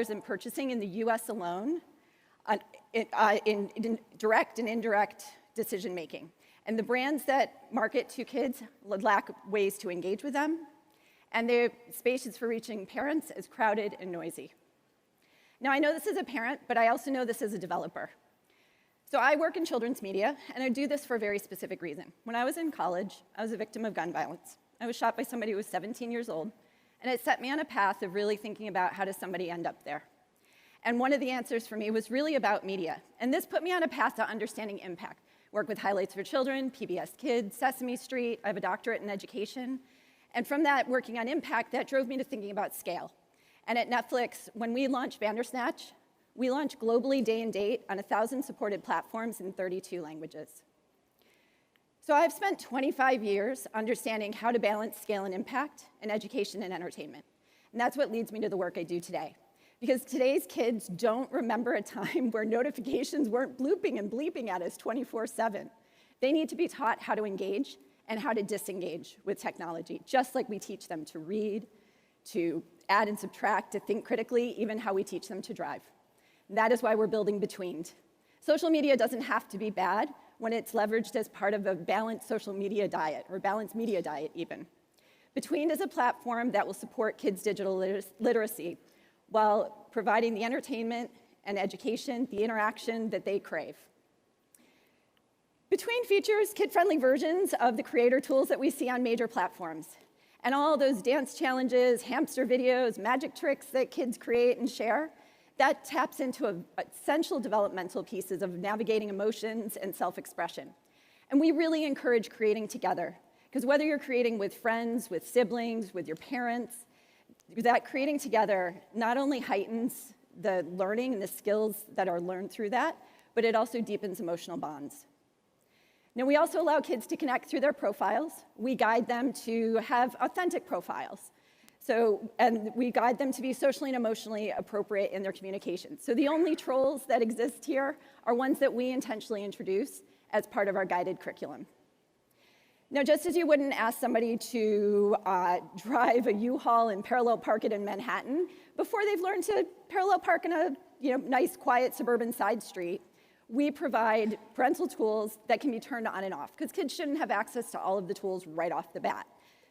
in purchasing in the US alone in direct and indirect decision making. And the brands that market to kids lack ways to engage with them, and the spaces for reaching parents is crowded and noisy. Now, I know this as a parent, but I also know this as a developer. So I work in children's media, and I do this for a very specific reason. When I was in college, I was a victim of gun violence. I was shot by somebody who was 17 years old, and it set me on a path of really thinking about how does somebody end up there. And one of the answers for me was really about media, and this put me on a path to understanding impact. Work with Highlights for Children, PBS Kids, Sesame Street. I have a doctorate in education. And from that, working on impact, that drove me to thinking about scale. And at Netflix, when we launched Bandersnatch, we launched globally day and date on 1,000 supported platforms in 32 languages. So I've spent 25 years understanding how to balance scale and impact in education and entertainment. And that's what leads me to the work I do today. Because today's kids don't remember a time where notifications weren't blooping and bleeping at us 24/7. They need to be taught how to engage and how to disengage with technology, just like we teach them to read, to add and subtract, to think critically, even how we teach them to drive. And that is why we're building Betweened. Social media doesn't have to be bad when it's leveraged as part of a balanced social media diet, or balanced media diet even. Betweened is a platform that will support kids' digital literacy while providing the entertainment and education, the interaction that they crave. Between features kid-friendly versions of the creator tools that we see on major platforms. And all those dance challenges, hamster videos, magic tricks that kids create and share, that taps into essential developmental pieces of navigating emotions and self-expression. And we really encourage creating together, because whether you're creating with friends, with siblings, with your parents, that creating together not only heightens the learning and the skills that are learned through that, but it also deepens emotional bonds. Now, we also allow kids to connect through their profiles. We guide them to have authentic profiles. And we guide them to be socially and emotionally appropriate in their communication. So the only trolls that exist here are ones that we intentionally introduce as part of our guided curriculum. Now, just as you wouldn't ask somebody to drive a U-Haul and parallel park it in Manhattan before they've learned to parallel park in a nice, quiet suburban side street, we provide parental tools that can be turned on and off, because kids shouldn't have access to all of the tools right off the bat.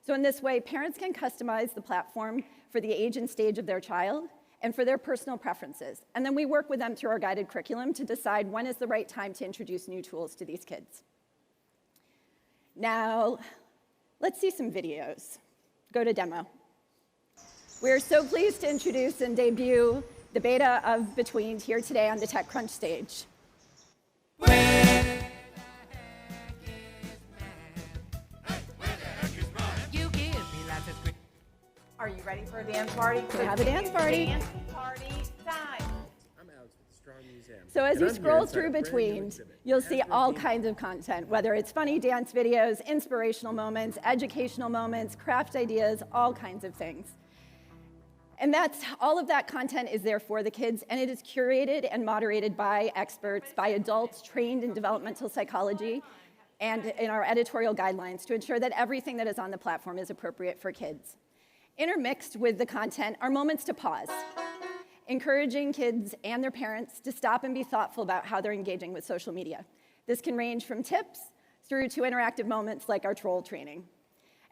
So in this way, parents can customize the platform for the age and stage of their child and for their personal preferences. And then we work with them through our guided curriculum to decide when is the right time to introduce new tools to these kids. Now, let's see some videos. Go to demo. We're so pleased to introduce and debut the beta of Between here today on the TechCrunch stage. Are you ready for a dance party? We have a dance party. Dance party time. So as you scroll through Between, you'll see all kinds of content, whether it's funny dance videos, inspirational moments, educational moments, craft ideas, all kinds of things. And all of that content is there for the kids, and it is curated and moderated by experts, by adults trained in developmental psychology, and in our editorial guidelines to ensure that everything that is on the platform is appropriate for kids. Intermixed with the content are moments to pause, encouraging kids and their parents to stop and be thoughtful about how they're engaging with social media. This can range from tips through to interactive moments like our troll training.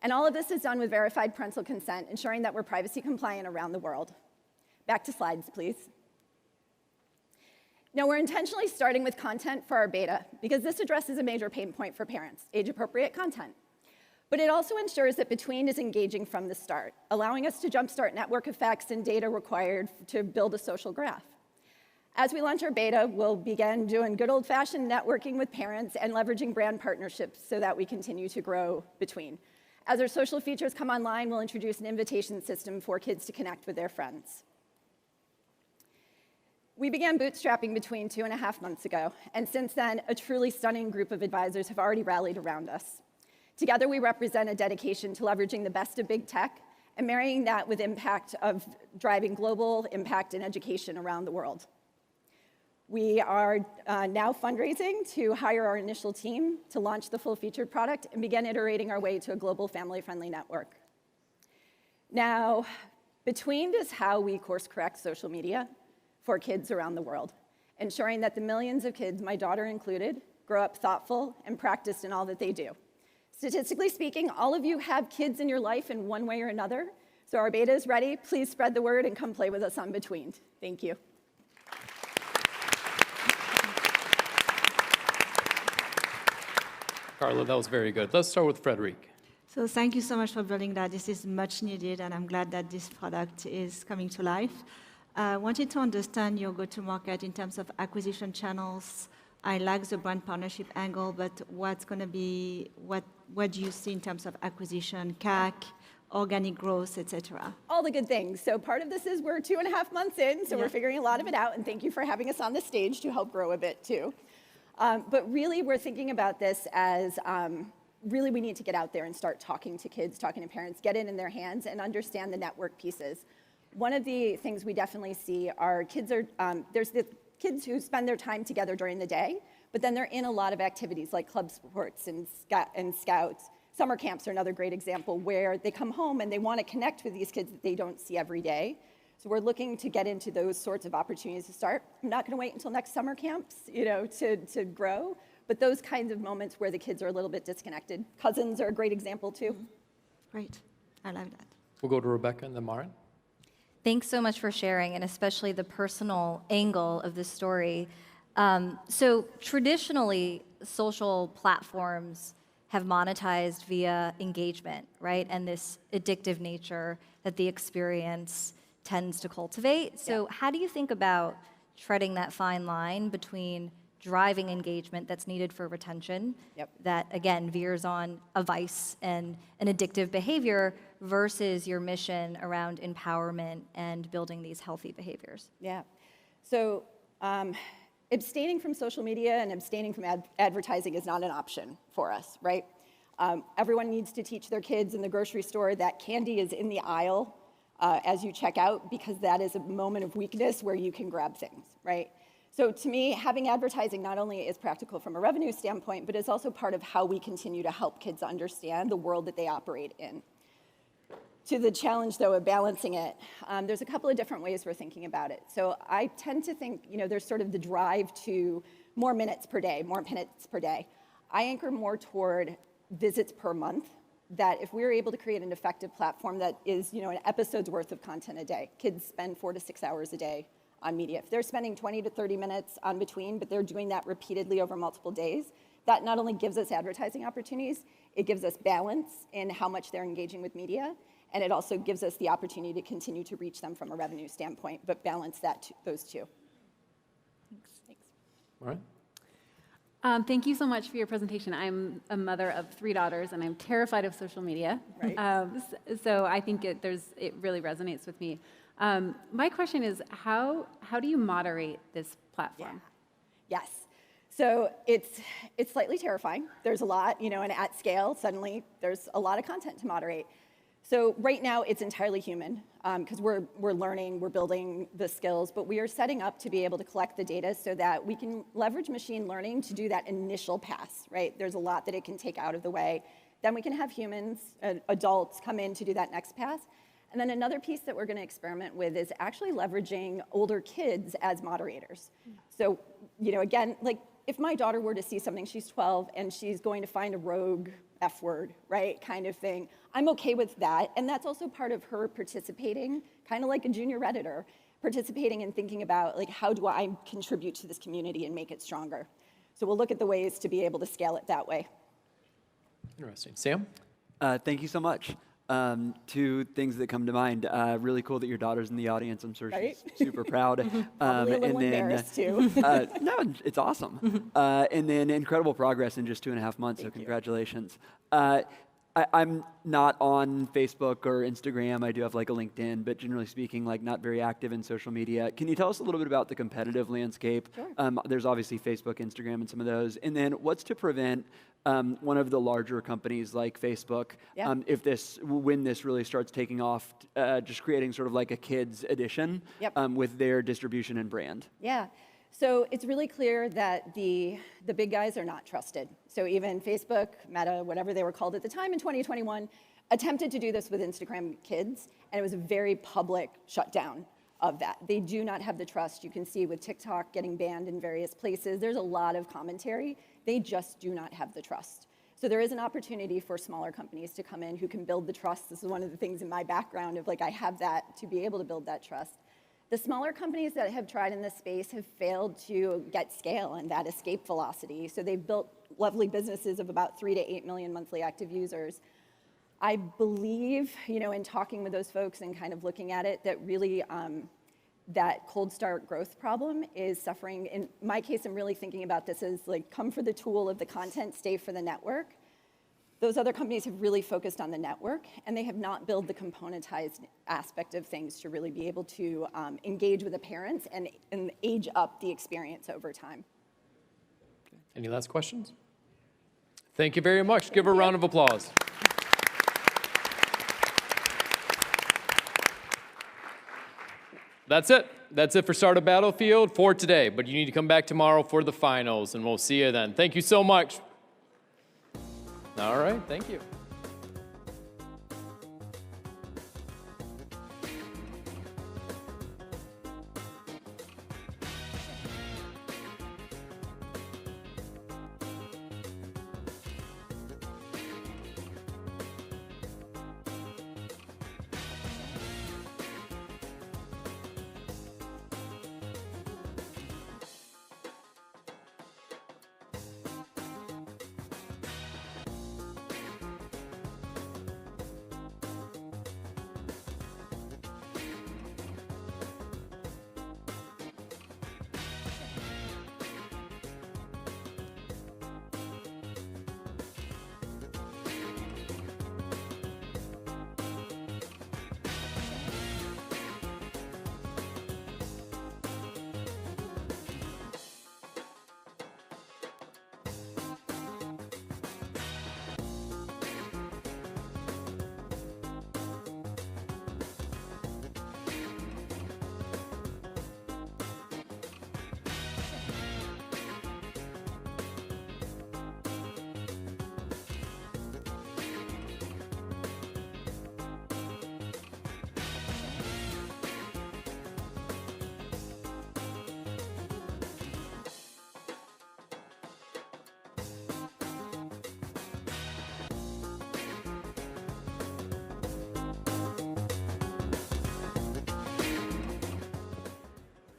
And all of this is done with verified parental consent, ensuring that we're privacy compliant around the world. Back to slides, please. Now, we're intentionally starting with content for our beta because this addresses a major pain point for parents, age-appropriate content. But it also ensures that Between is engaging from the start, allowing us to jumpstart network effects and data required to build a social graph. As we launch our beta, we'll begin doing good old-fashioned networking with parents and leveraging brand partnerships so that we continue to grow Between. As our social features come online, we'll introduce an invitation system for kids to connect with their friends. We began bootstrapping Between 2.5 months ago, and since then, a truly stunning group of advisors have already rallied around us. Together, we represent a dedication to leveraging the best of big tech and marrying that with impact of driving global impact in education around the world. We are now fundraising to hire our initial team to launch the full-featured product and begin iterating our way to a global family-friendly network. Now, Between is how we course-correct social media for kids around the world, ensuring that the millions of kids, my daughter included, grow up thoughtful and practiced in all that they do. Statistically speaking, all of you have kids in your life in one way or another, so our beta is ready. Please spread the word and come play with us on Between. Thank you. Carla, that was very good. Let's start with Frederic. So thank you so much for building that. This is much needed, and I'm glad that this product is coming to life. I wanted to understand your go-to-market in terms of acquisition channels. I like the brand partnership angle, but what's going to be, what do you see in terms of acquisition, CAC, organic growth, et cetera? All the good things. So part of this is we're 2.5 months in, so we're figuring a lot of it out, and thank you for having us on the stage to help grow a bit too. But really, we're thinking about this as really we need to get out there and start talking to kids, talking to parents, get it in their hands, and understand the network pieces. One of the things we definitely see are kids are, there's the kids who spend their time together during the day, but then they're in a lot of activities like club sports and scouts. Summer camps are another great example where they come home and they want to connect with these kids that they don't see every day. So we're looking to get into those sorts of opportunities to start. I'm not going to wait until next summer camps, to grow, but those kinds of moments where the kids are a little bit disconnected. Cousins are a great example too. Great, I love that. We'll go to Rebecca and then Maren. Thanks so much for sharing, and especially the personal angle of this story. So traditionally, social platforms have monetized via engagement, right? And this addictive nature that the experience tends to cultivate. So how do you think about treading that fine line between driving engagement that's needed for retention, that again veers on a vice and an addictive behavior, versus your mission around empowerment and building these healthy behaviors? Yeah. So abstaining from social media and abstaining from advertising is not an option for us, right? Everyone needs to teach their kids in the grocery store that candy is in the aisle as you check out, because that is a moment of weakness where you can grab things, right? So to me, having advertising not only is practical from a revenue standpoint, but it's also part of how we continue to help kids understand the world that they operate in. To the challenge, though, of balancing it, there's a couple of different ways we're thinking about it. So I tend to think, there's sort of the drive to more minutes per day. I anchor more toward visits per month, that if we're able to create an effective platform that is, an episode's worth of content a day. Kids spend 4 to 6 hours a day on media. If they're spending 20 to 30 minutes on between, but they're doing that repeatedly over multiple days, that not only gives us advertising opportunities, it gives us balance in how much they're engaging with media, and it also gives us the opportunity to continue to reach them from a revenue standpoint, but balance those two. Thanks. All right. Thank you so much for your presentation. I'm a mother of 3 daughters, and I'm terrified of social media. Right. So I think it really resonates with me. My question is, how do you moderate this platform? Yes. So it's slightly terrifying. There's a lot, and at scale, suddenly there's a lot of content to moderate. So right now it's entirely human, because we're learning, we're building the skills, but we are setting up to be able to collect the data so that we can leverage machine learning to do that initial pass, right? There's a lot that it can take out of the way. Then we can have humans, adults, come in to do that next pass. And then another piece that we're going to experiment with is actually leveraging older kids as moderators. So, again, like if my daughter were to see something, she's 12, and she's going to find a rogue F word, right, kind of thing, I'm okay with that. And that's also part of her participating, kind of like a junior Redditor, participating and thinking about, like, how do I contribute to this community and make it stronger? So we'll look at the ways to be able to scale it that way. Interesting. Sam? Thank you so much. 2 things that come to mind. Really cool that your daughter's in the audience. I'm sure she's super proud. Probably a little embarrassed too. No, it's awesome. And then incredible progress in just 2.5 months, so congratulations. I'm not on Facebook or Instagram. I do have like a LinkedIn, but generally speaking, like not very active in social media. Can you tell us a little bit about the competitive landscape? Sure. There's obviously Facebook, Instagram, and some of those. And then what's to prevent one of the larger companies like Facebook, when this really starts taking off, just creating sort of like a kids edition with their distribution and brand? Yeah. So it's really clear that the big guys are not trusted. So even Facebook, Meta, whatever they were called at the time in 2021, attempted to do this with Instagram Kids, and it was a very public shutdown of that. They do not have the trust. You can see with TikTok getting banned in various places, there's a lot of commentary. They just do not have the trust. So there is an opportunity for smaller companies to come in who can build the trust. This is one of the things in my background of like, I have that to be able to build that trust. The smaller companies that have tried in this space have failed to get scale and that escape velocity. So they've built lovely businesses of about 3 to 8 million monthly active users. I believe, in talking with those folks and kind of looking at it, that really that cold start growth problem is suffering. In my case, I'm really thinking about this as like, come for the tool of the content, stay for the network. Those other companies have really focused on the network, and they have not built the componentized aspect of things to really be able to engage with the parents and age up the experience over time. Any last questions? Thank you very much. Give her a round of applause. That's it. That's it for Startup Battlefield for today, but you need to come back tomorrow for the finals, and we'll see you then. Thank you so much. All right, thank you.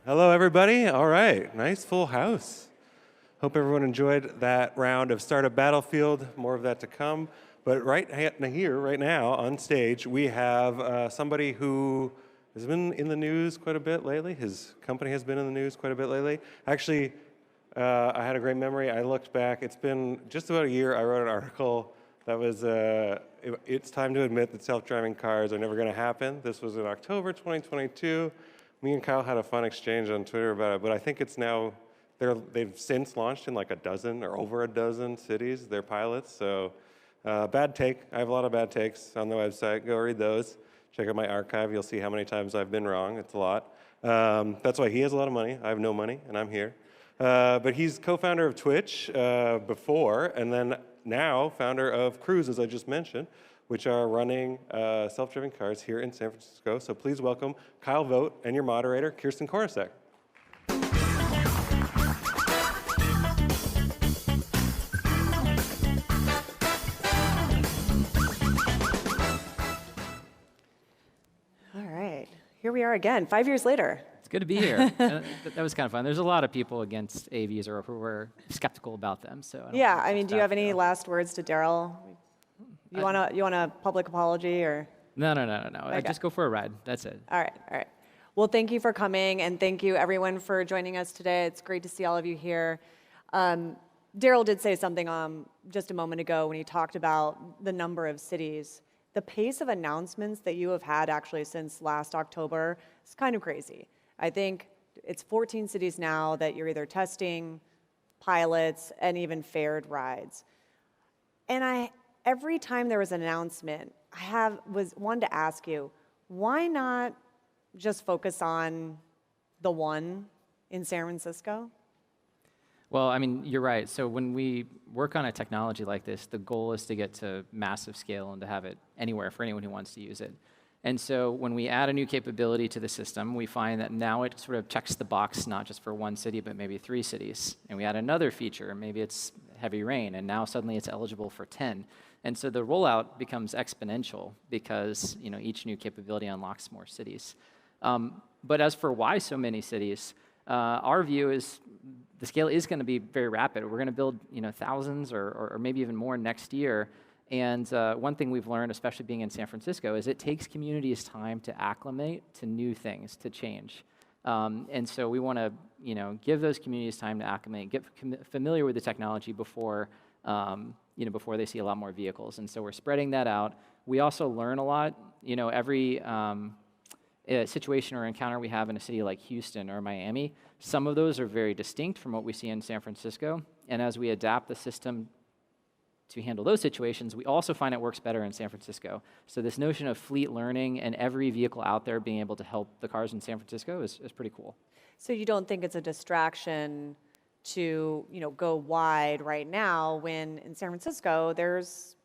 Hello, everybody. All right, nice full house. Hope everyone enjoyed that round of Startup Battlefield. More of that to come. But right now, on stage, we have somebody who has been in the news quite a bit lately. His company has been in the news quite a bit lately. Actually, I had a great memory. I looked back. It's been just about a year. I wrote an article that was, it's time to admit that self-driving cars are never going to happen. This was in October 2022. Me and Kyle had a fun exchange on Twitter about it, but I think it's now, they've since launched in like a dozen or over a dozen cities, their pilots. So bad take. I have a lot of bad takes on the website. Go read those. Check out my archive. You'll see how many times I've been wrong. It's a lot. That's why he has a lot of money. I have no money, and I'm here. But he's co-founder of Twitch before, and then now founder of Cruise, as I just mentioned, which are running self-driving cars here in San Francisco. So please welcome Kyle Vogt and your moderator, Kirsten Korosek. All right, here we are again, 5 years later. It's good to be here. That was kind of fun. There's a lot of people against AVs or who were skeptical about them. So I mean, do you have any last words to Daryl? You want a public apology or? No. Okay. Just go for a ride. That's it. All right. Well, thank you for coming, and thank you everyone for joining us today. It's great to see all of you here. Daryl did say something just a moment ago when he talked about the number of cities. The pace of announcements that you have had actually since last October is kind of crazy. I think it's 14 cities now that you're either testing, pilots, and even fared rides. And every time there was an announcement, was one to ask you, why not just focus on the one in San Francisco? Well, I mean, you're right. So when we work on a technology like this, the goal is to get to massive scale and to have it anywhere for anyone who wants to use it. And so when we add a new capability to the system, we find that now it sort of checks the box, not just for one city, but maybe 3 cities. And we add another feature, maybe it's heavy rain, and now suddenly it's eligible for 10. And so the rollout becomes exponential because each new capability unlocks more cities. But as for why so many cities, our view is the scale is going to be very rapid. We're going to build thousands or maybe even more next year. And one thing we've learned, especially being in San Francisco, is it takes communities time to acclimate to new things, to change. And so we want to, give those communities time to acclimate, get familiar with the technology before, before they see a lot more vehicles. And so we're spreading that out. We also learn a lot. Every situation or encounter we have in a city like Houston or Miami, some of those are very distinct from what we see in San Francisco. And as we adapt the system to handle those situations, we also find it works better in San Francisco. So this notion of fleet learning and every vehicle out there being able to help the cars in San Francisco is pretty cool. So you don't think it's a distraction to go wide right now when in San Francisco there's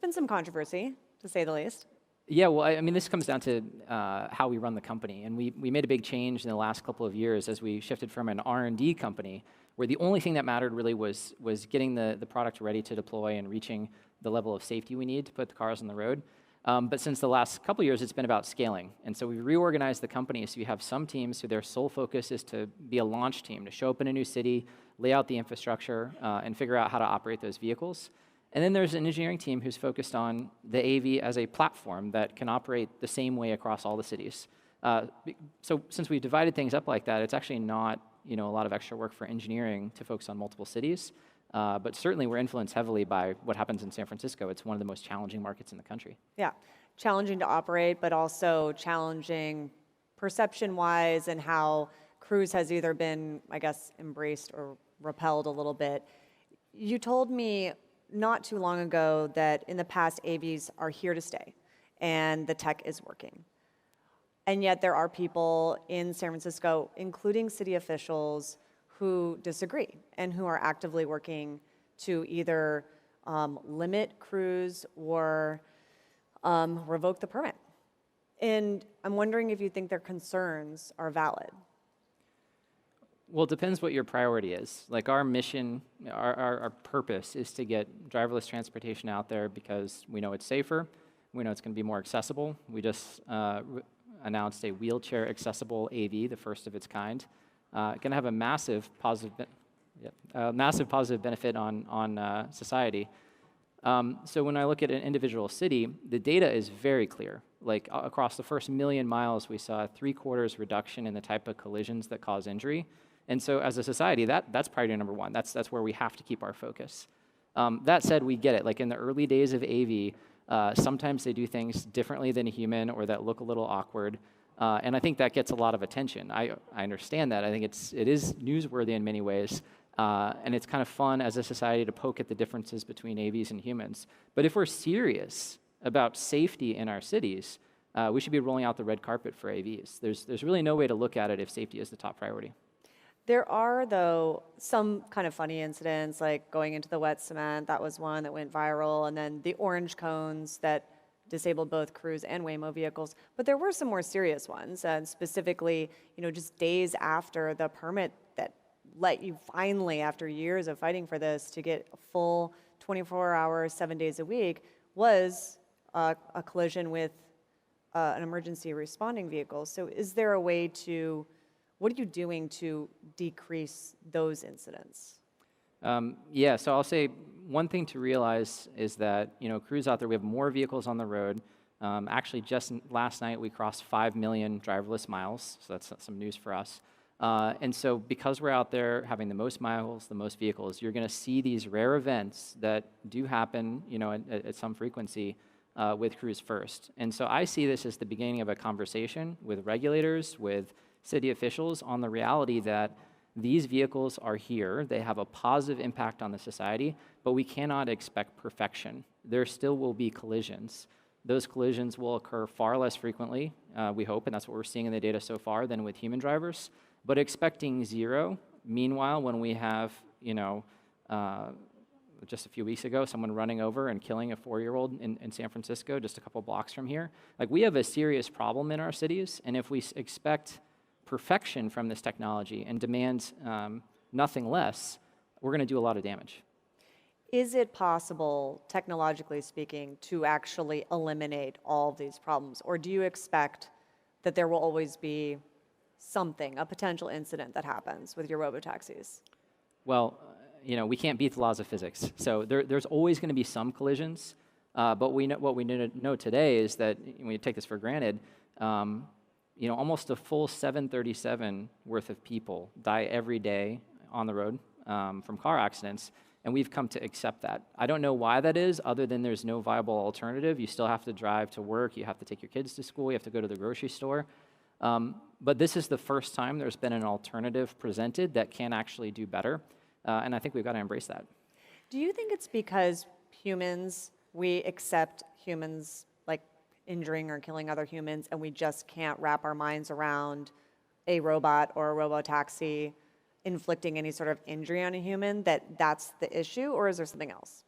been some controversy, to say the least? Yeah, well, I mean, this comes down to how we run the company. And we made a big change in the last couple of years as we shifted from an R&D company where the only thing that mattered really was getting the product ready to deploy and reaching the level of safety we need to put the cars on the road. But since the last couple of years, it's been about scaling. And so we reorganized the company so you have some teams who their sole focus is to be a launch team, to show up in a new city, lay out the infrastructure, and figure out how to operate those vehicles. And then there's an engineering team who's focused on the AV as a platform that can operate the same way across all the cities. So since we've divided things up like that, it's actually not a lot of extra work for engineering to focus on multiple cities. But certainly we're influenced heavily by what happens in San Francisco. It's one of the most challenging markets in the country. Yeah, challenging to operate, but also challenging perception-wise and how Cruise has either been, I guess, embraced or repelled a little bit. You told me not too long ago that in the past, AVs are here to stay, and the tech is working. And yet there are people in San Francisco, including city officials, who disagree and who are actively working to either limit Cruise or revoke the permit. And I'm wondering if you think their concerns are valid. Well, it depends what your priority is. Like our mission, our purpose is to get driverless transportation out there because we know it's safer, we know it's going to be more accessible. We just announced a wheelchair-accessible AV, the first of its kind. Going to have a massive positive benefit on society. So when I look at an individual city, the data is very clear. Like across the first 1,000,000 miles, we saw a 3/4 reduction in the type of collisions that cause injury. And so as a society, that's priority number one. That's where we have to keep our focus. That said, we get it. Like in the early days of AV, sometimes they do things differently than a human or that look a little awkward. And I think that gets a lot of attention. I understand that. I think it is newsworthy in many ways. And it's kind of fun as a society to poke at the differences between AVs and humans. But if we're serious about safety in our cities, we should be rolling out the red carpet for AVs. There's really no way to look at it if safety is the top priority. There are, though, some kind of funny incidents, like going into the wet cement. That was one that went viral. And then the orange cones that disabled both Cruise and Waymo vehicles. But there were some more serious ones, and specifically, just days after the permit that let you finally, after years of fighting for this, to get a full 24 hours, 7 days a week, was a collision with an emergency responding vehicle. So is there a way what are you doing to decrease those incidents? Yeah, so I'll say one thing to realize is that, Cruise out there, we have more vehicles on the road. Actually, just last night, we crossed 5 million driverless miles, so that's some news for us. And so because we're out there having the most miles, the most vehicles, you're going to see these rare events that do happen, at some frequency with Cruise first. And so I see this as the beginning of a conversation with regulators, with city officials on the reality that these vehicles are here. They have a positive impact on the society, but we cannot expect perfection. There still will be collisions. Those collisions will occur far less frequently, we hope, and that's what we're seeing in the data so far, than with human drivers. But expecting zero, meanwhile, when we have, just a few weeks ago, someone running over and killing a 4-year-old in San Francisco, just a couple blocks from here. Like, we have a serious problem in our cities, and if we expect perfection from this technology and demand nothing less, we're going to do a lot of damage. Is it possible, technologically speaking, to actually eliminate all of these problems? Or do you expect that there will always be a potential incident that happens with your robotaxis? Well, we can't beat the laws of physics. So there's always going to be some collisions. But what we know today is that, when you take this for granted, almost a full 737 worth of people die every day on the road from car accidents, and we've come to accept that. I don't know why that is, other than there's no viable alternative. You still have to drive to work, you have to take your kids to school, you have to go to the grocery store. But this is the first time there's been an alternative presented that can actually do better, and I think we've got to embrace that. Do you think it's because we accept humans injuring or killing other humans, and we just can't wrap our minds around a robot or a robotaxi inflicting any sort of injury on a human, that's the issue, or is there something else?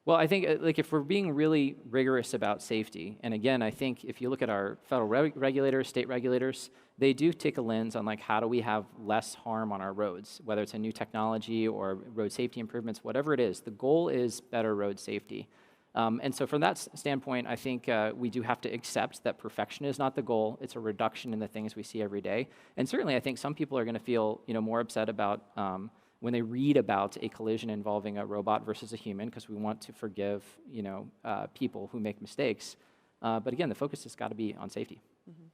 Well, I think if we're being really rigorous about safety, and again, I think if you look at our federal regulators, state regulators, they do take a lens on how do we have less harm on our roads, whether it's a new technology or road safety improvements, whatever it is. The goal is better road safety. And so from that standpoint, I think we do have to accept that perfection is not the goal. It's a reduction in the things we see every day. And certainly, I think some people are going to feel more upset about when they read about a collision involving a robot versus a human, because we want to forgive people who make mistakes. But again, the focus has got to be on safety. Mm-hmm.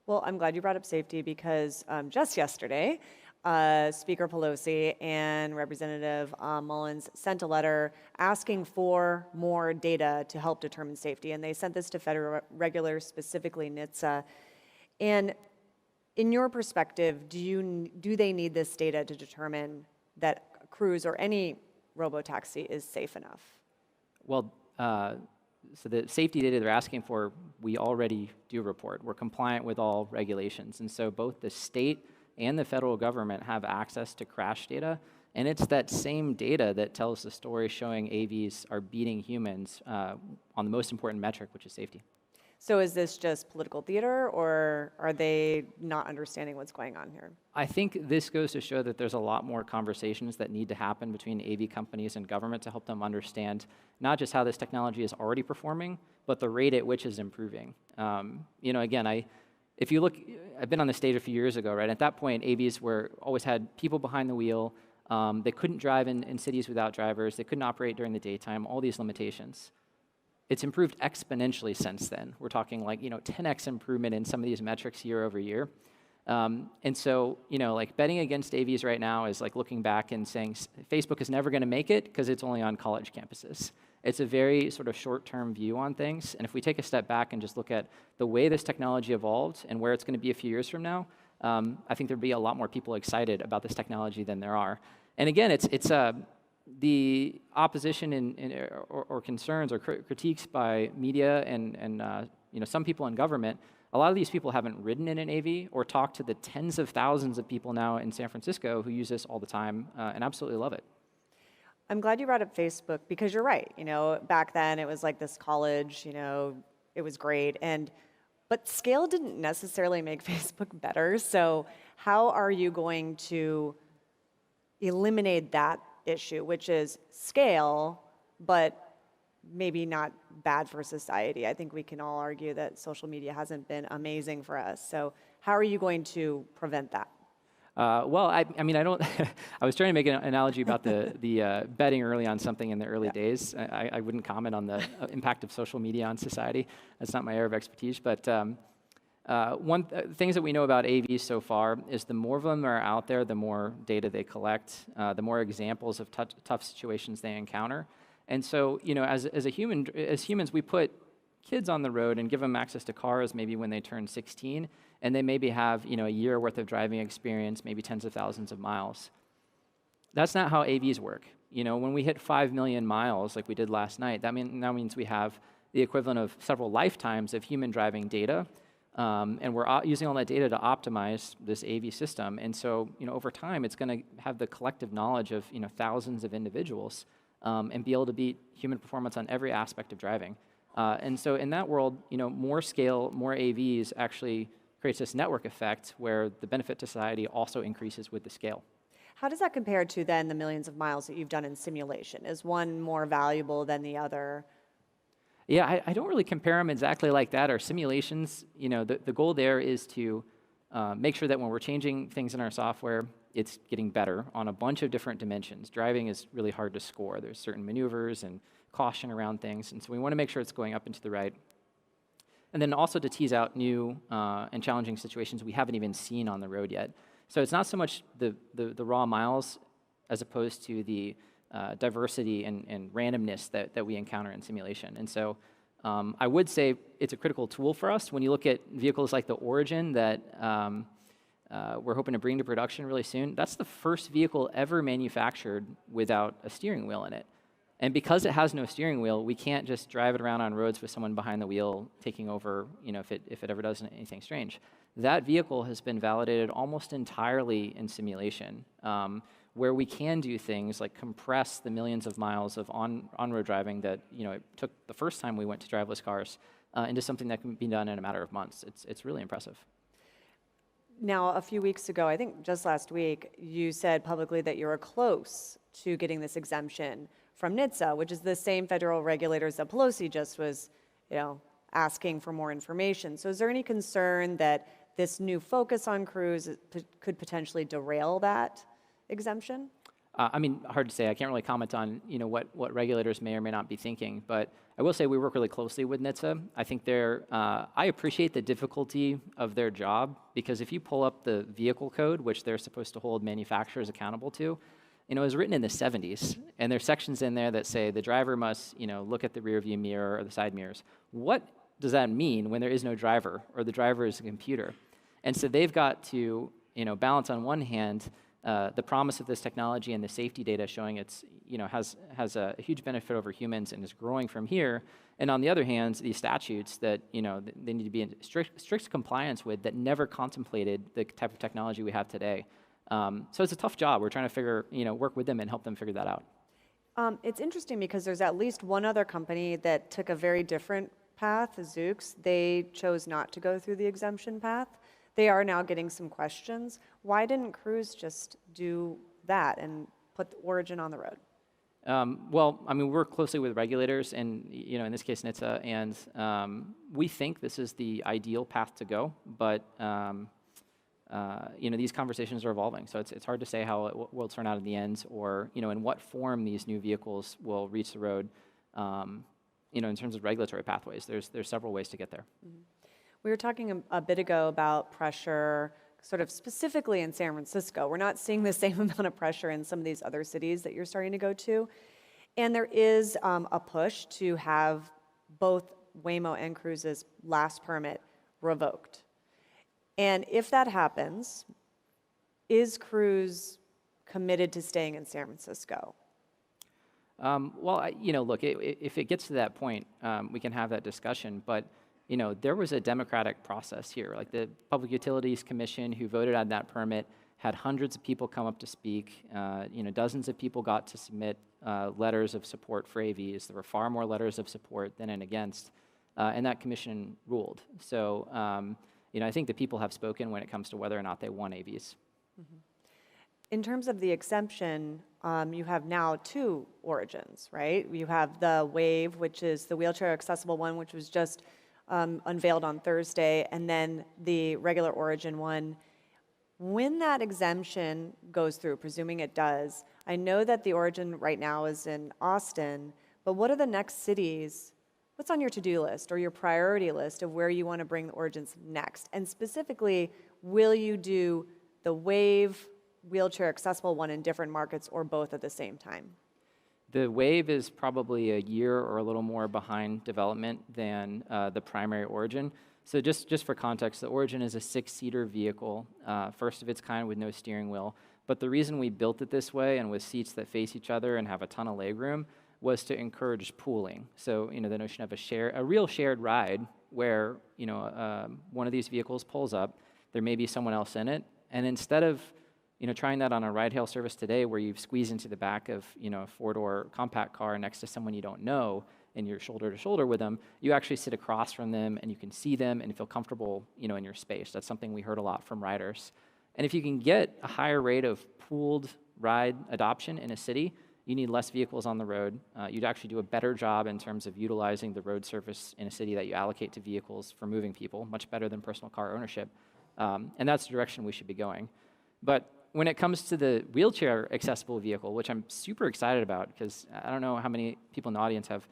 Well, I'm glad you brought up safety because just yesterday, Speaker Pelosi and Representative Mullins sent a letter asking for more data to help determine safety, and they sent this to federal regulators, specifically NHTSA. And in your perspective, do they need this data to determine that Cruise or any robotaxi is safe enough? Well, so the safety data they're asking for, we already do report. We're compliant with all regulations, and so both the state and the federal government have access to crash data, and it's that same data that tells the story showing AVs are beating humans on the most important metric, which is safety. So is this just political theater, or are they not understanding what's going on here? I think this goes to show that there's a lot more conversations that need to happen between AV companies and government to help them understand not just how this technology is already performing, but the rate at which it's improving. Again, if you look, I've been on the stage a few years ago, right? At that point, AVs always had people behind the wheel. They couldn't drive in cities without drivers. They couldn't operate during the daytime, all these limitations. It's improved exponentially since then. We're talking like, 10x improvement in some of these metrics year over year. And so, like betting against AVs right now is like looking back and saying Facebook is never going to make it because it's only on college campuses. It's a very sort of short-term view on things. And if we take a step back and just look at the way this technology evolved and where it's going to be a few years from now, I think there'd be a lot more people excited about this technology than there are. And again, it's the opposition or concerns or critiques by media and some people in government. A lot of these people haven't ridden in an AV or talked to the tens of thousands of people now in San Francisco who use this all the time and absolutely love it. I'm glad you brought up Facebook because you're right. Back then it was like this college, it was great. But scale didn't necessarily make Facebook better. So how are you going to eliminate that issue, which is scale, but maybe not bad for society? I think we can all argue that social media hasn't been amazing for us. So how are you going to prevent that? Well, I mean, I don't. I was trying to make an analogy about the betting early on something in the early days. I wouldn't comment on the impact of social media on society. That's not my area of expertise. But things that we know about AVs so far is the more of them are out there, the more data they collect, the more examples of tough situations they encounter. And so, as humans, we put kids on the road and give them access to cars maybe when they turn 16, and they maybe have a year worth of driving experience, maybe tens of thousands of miles. That's not how AVs work. When we hit 5 million miles like we did last night, that means we have the equivalent of several lifetimes of human driving data, and we're using all that data to optimize this AV system. And so, over time, it's going to have the collective knowledge of thousands of individuals and be able to beat human performance on every aspect of driving. And so in that world, more scale, more AVs actually creates this network effect where the benefit to society also increases with the scale. How does that compare to then the millions of miles that you've done in simulation? Is one more valuable than the other? Yeah, I don't really compare them exactly like that. Our simulations, the goal there is to make sure that when we're changing things in our software, it's getting better on a bunch of different dimensions. Driving is really hard to score. There's certain maneuvers and caution around things, and so we want to make sure it's going up and to the right. And then also to tease out new and challenging situations we haven't even seen on the road yet. So it's not so much the raw miles as opposed to the diversity and randomness that we encounter in simulation. And so I would say it's a critical tool for us. When you look at vehicles like the Origin that we're hoping to bring to production really soon, that's the first vehicle ever manufactured without a steering wheel in it. And because it has no steering wheel, we can't just drive it around on roads with someone behind the wheel taking over, if it ever does anything strange. That vehicle has been validated almost entirely in simulation, where we can do things like compress the millions of miles of on-road driving that it took the first time we went to driverless cars into something that can be done in a matter of months. It's really impressive. Now, a few weeks ago, I think just last week, you said publicly that you were close to getting this exemption from NHTSA, which is the same federal regulators that Pelosi just was, asking for more information. So is there any concern that this new focus on Cruise could potentially derail that exemption? I mean, hard to say. I can't really comment on what regulators may or may not be thinking, but I will say we work really closely with NHTSA. I think I appreciate the difficulty of their job, because if you pull up the vehicle code, which they're supposed to hold manufacturers accountable to, it was written in the 70s, and there's sections in there that say the driver must look at the rear view mirror or the side mirrors. What does that mean when there is no driver or the driver is a computer? And so they've got to balance on one hand the promise of this technology and the safety data showing it's has a huge benefit over humans and is growing from here, and on the other hand, these statutes that they need to be in strict compliance with that never contemplated the type of technology we have today. So it's a tough job. We're trying to work with them and help them figure that out. It's interesting because there's at least one other company that took a very different path, Zoox. They chose not to go through the exemption path. They are now getting some questions. Why didn't Cruise just do that and put the Origin on the road? Well, I mean, we work closely with regulators, and in this case, NHTSA, and we think this is the ideal path to go. But these conversations are evolving, so it's hard to say how it will turn out in the end, or in what form these new vehicles will reach the road. In terms of regulatory pathways, there's several ways to get there. Mm-hmm. We were talking a bit ago about pressure, sort of specifically in San Francisco. We're not seeing the same amount of pressure in some of these other cities that you're starting to go to. And there is a push to have both Waymo and Cruise's last permit revoked. And if that happens, is Cruise committed to staying in San Francisco? Well, look, if it gets to that point, we can have that discussion. But there was a democratic process here. Like the Public Utilities Commission, who voted on that permit, had hundreds of people come up to speak. Dozens of people got to submit letters of support for AVs. There were far more letters of support than and against, and that commission ruled. So, I think the people have spoken when it comes to whether or not they want AVs. Mm-hmm. In terms of the exemption, you have now two origins, right? You have the Wave, which is the wheelchair accessible one, which was just unveiled on Thursday, and then the regular origin one. When that exemption goes through, presuming it does, I know that the origin right now is in Austin, but what are the next cities? What's on your to-do list or your priority list of where you want to bring the origins next? And specifically, will you do the Wave wheelchair accessible one in different markets or both at the same time? The Wave is probably a year or a little more behind development than the primary Origin. So just for context, the Origin is a 6-seater vehicle, first of its kind with no steering wheel. But the reason we built it this way and with seats that face each other and have a ton of legroom was to encourage pooling. So the notion of a real shared ride where one of these vehicles pulls up, there may be someone else in it, and instead of trying that on a ride-hail service today where you squeeze into the back of, a 4-door compact car next to someone you don't know and you're shoulder to shoulder with them, you actually sit across from them and you can see them and feel comfortable, in your space. That's something we heard a lot from riders. And if you can get a higher rate of pooled ride adoption in a city, you need less vehicles on the road. You'd actually do a better job in terms of utilizing the road surface in a city that you allocate to vehicles for moving people, much better than personal car ownership. And that's the direction we should be going. But when it comes to the wheelchair accessible vehicle, which I'm super excited about, because I don't know how many people in the audience have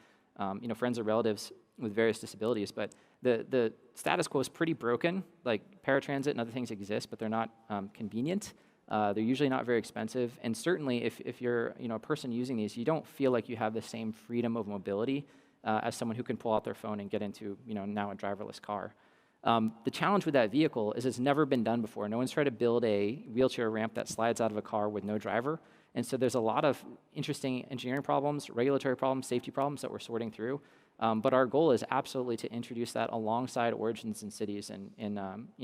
friends or relatives with various disabilities, but the status quo is pretty broken. Like paratransit and other things exist, but they're not convenient. They're usually not very expensive, and certainly if you're a person using these, you don't feel like you have the same freedom of mobility as someone who can pull out their phone and get into now a driverless car. The challenge with that vehicle is it's never been done before. No one's tried to build a wheelchair ramp that slides out of a car with no driver. And so there's a lot of interesting engineering problems, regulatory problems, safety problems that we're sorting through. But our goal is absolutely to introduce that alongside Origins in cities and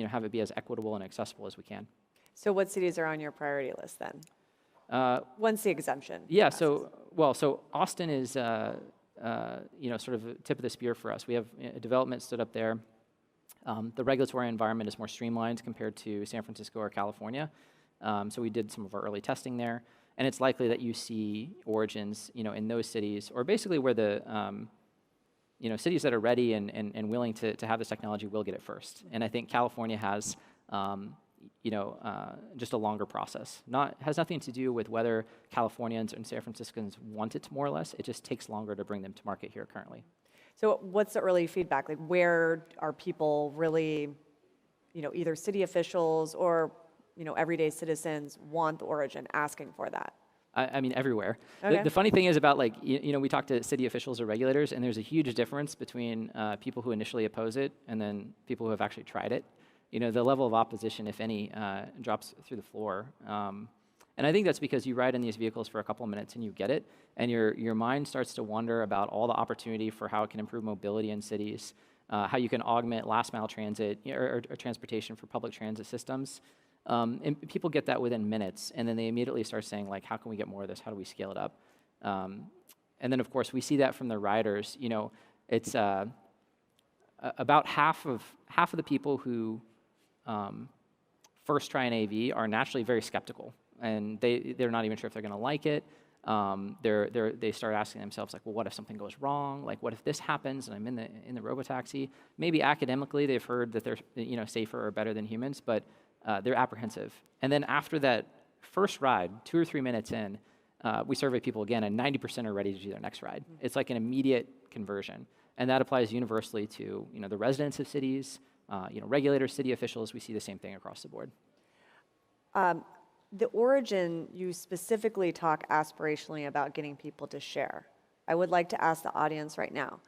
have it be as equitable and accessible as we can. So what cities are on your priority list then? Once the exemption Yeah, passes. so Austin is sort of a tip of the spear for us. We have a development stood up there. The regulatory environment is more streamlined compared to San Francisco or California. So we did some of our early testing there. And it's likely that you see Origins in those cities, or basically where the cities that are ready and willing to have this technology will get it first. And I think California has just a longer process. Has nothing to do with whether Californians and San Franciscans want it more or less. It just takes longer to bring them to market here currently. So what's the early feedback? Like where are people really, either city officials or, everyday citizens want the Origin, asking for that? I mean, everywhere. Okay. The funny thing is about we talk to city officials or regulators, and there's a huge difference between people who initially oppose it and then people who have actually tried it. The level of opposition, if any, drops through the floor. And I think that's because you ride in these vehicles for a couple of minutes and you get it, and your mind starts to wonder about all the opportunity for how it can improve mobility in cities, how you can augment last mile transit or transportation for public transit systems. And people get that within minutes, and then they immediately start saying, like, how can we get more of this? How do we scale it up? And then, of course, we see that from the riders. It's about half of the people who first try an AV are naturally very skeptical, and they're not even sure if they're going to like it. they start asking themselves, like, well, what if something goes wrong? Like, what if this happens and I'm in the robotaxi? Maybe academically they've heard that they're safer or better than humans, but they're apprehensive. And then after that first ride, 2 or 3 minutes in, we survey people again, and 90% are ready to do their next ride. It's like an immediate conversion, and that applies universally to the residents of cities, regulators, city officials. We see the same thing across the board. The origin, you specifically talk aspirationally about getting people to share. I would like to ask the audience right now,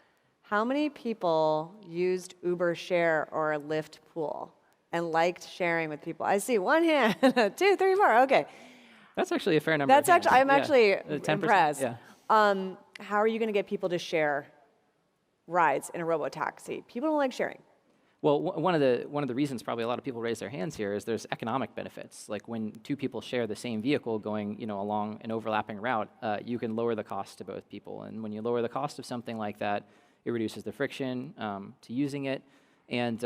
how many people used Uber Share or Lyft Pool and liked sharing with people? I see one hand, 2, 3, 4, okay. That's actually a fair number. That's actually, I'm actually 10%, impressed. Yeah. How are you going to get people to share rides in a robotaxi? People don't like sharing. Well, one of the reasons probably a lot of people raise their hands here is there's economic benefits. Like when 2 people share the same vehicle going along an overlapping route, you can lower the cost to both people. And when you lower the cost of something like that, it reduces the friction to using it. And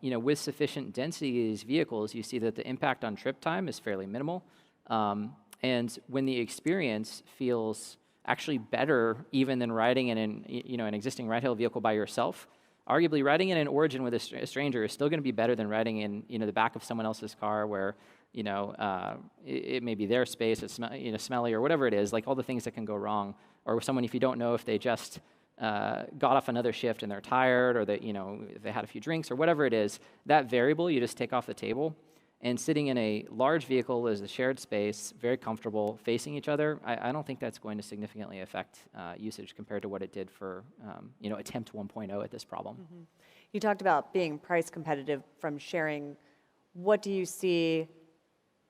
with sufficient density of these vehicles, you see that the impact on trip time is fairly minimal. And when the experience feels actually better even than riding in an existing ride-hail vehicle by yourself, arguably riding in an Origin with a stranger is still going to be better than riding in the back of someone else's car where it may be their space, it's smelly or whatever it is, like all the things that can go wrong. Or with someone, if you don't know if they just got off another shift and they're tired, or that if they had a few drinks or whatever it is, that variable you just take off the table. And sitting in a large vehicle is a shared space, very comfortable, facing each other. I don't think that's going to significantly affect usage compared to what it did for attempt 1.0 at this problem. Mm-hmm. You talked about being price competitive from sharing. What do you see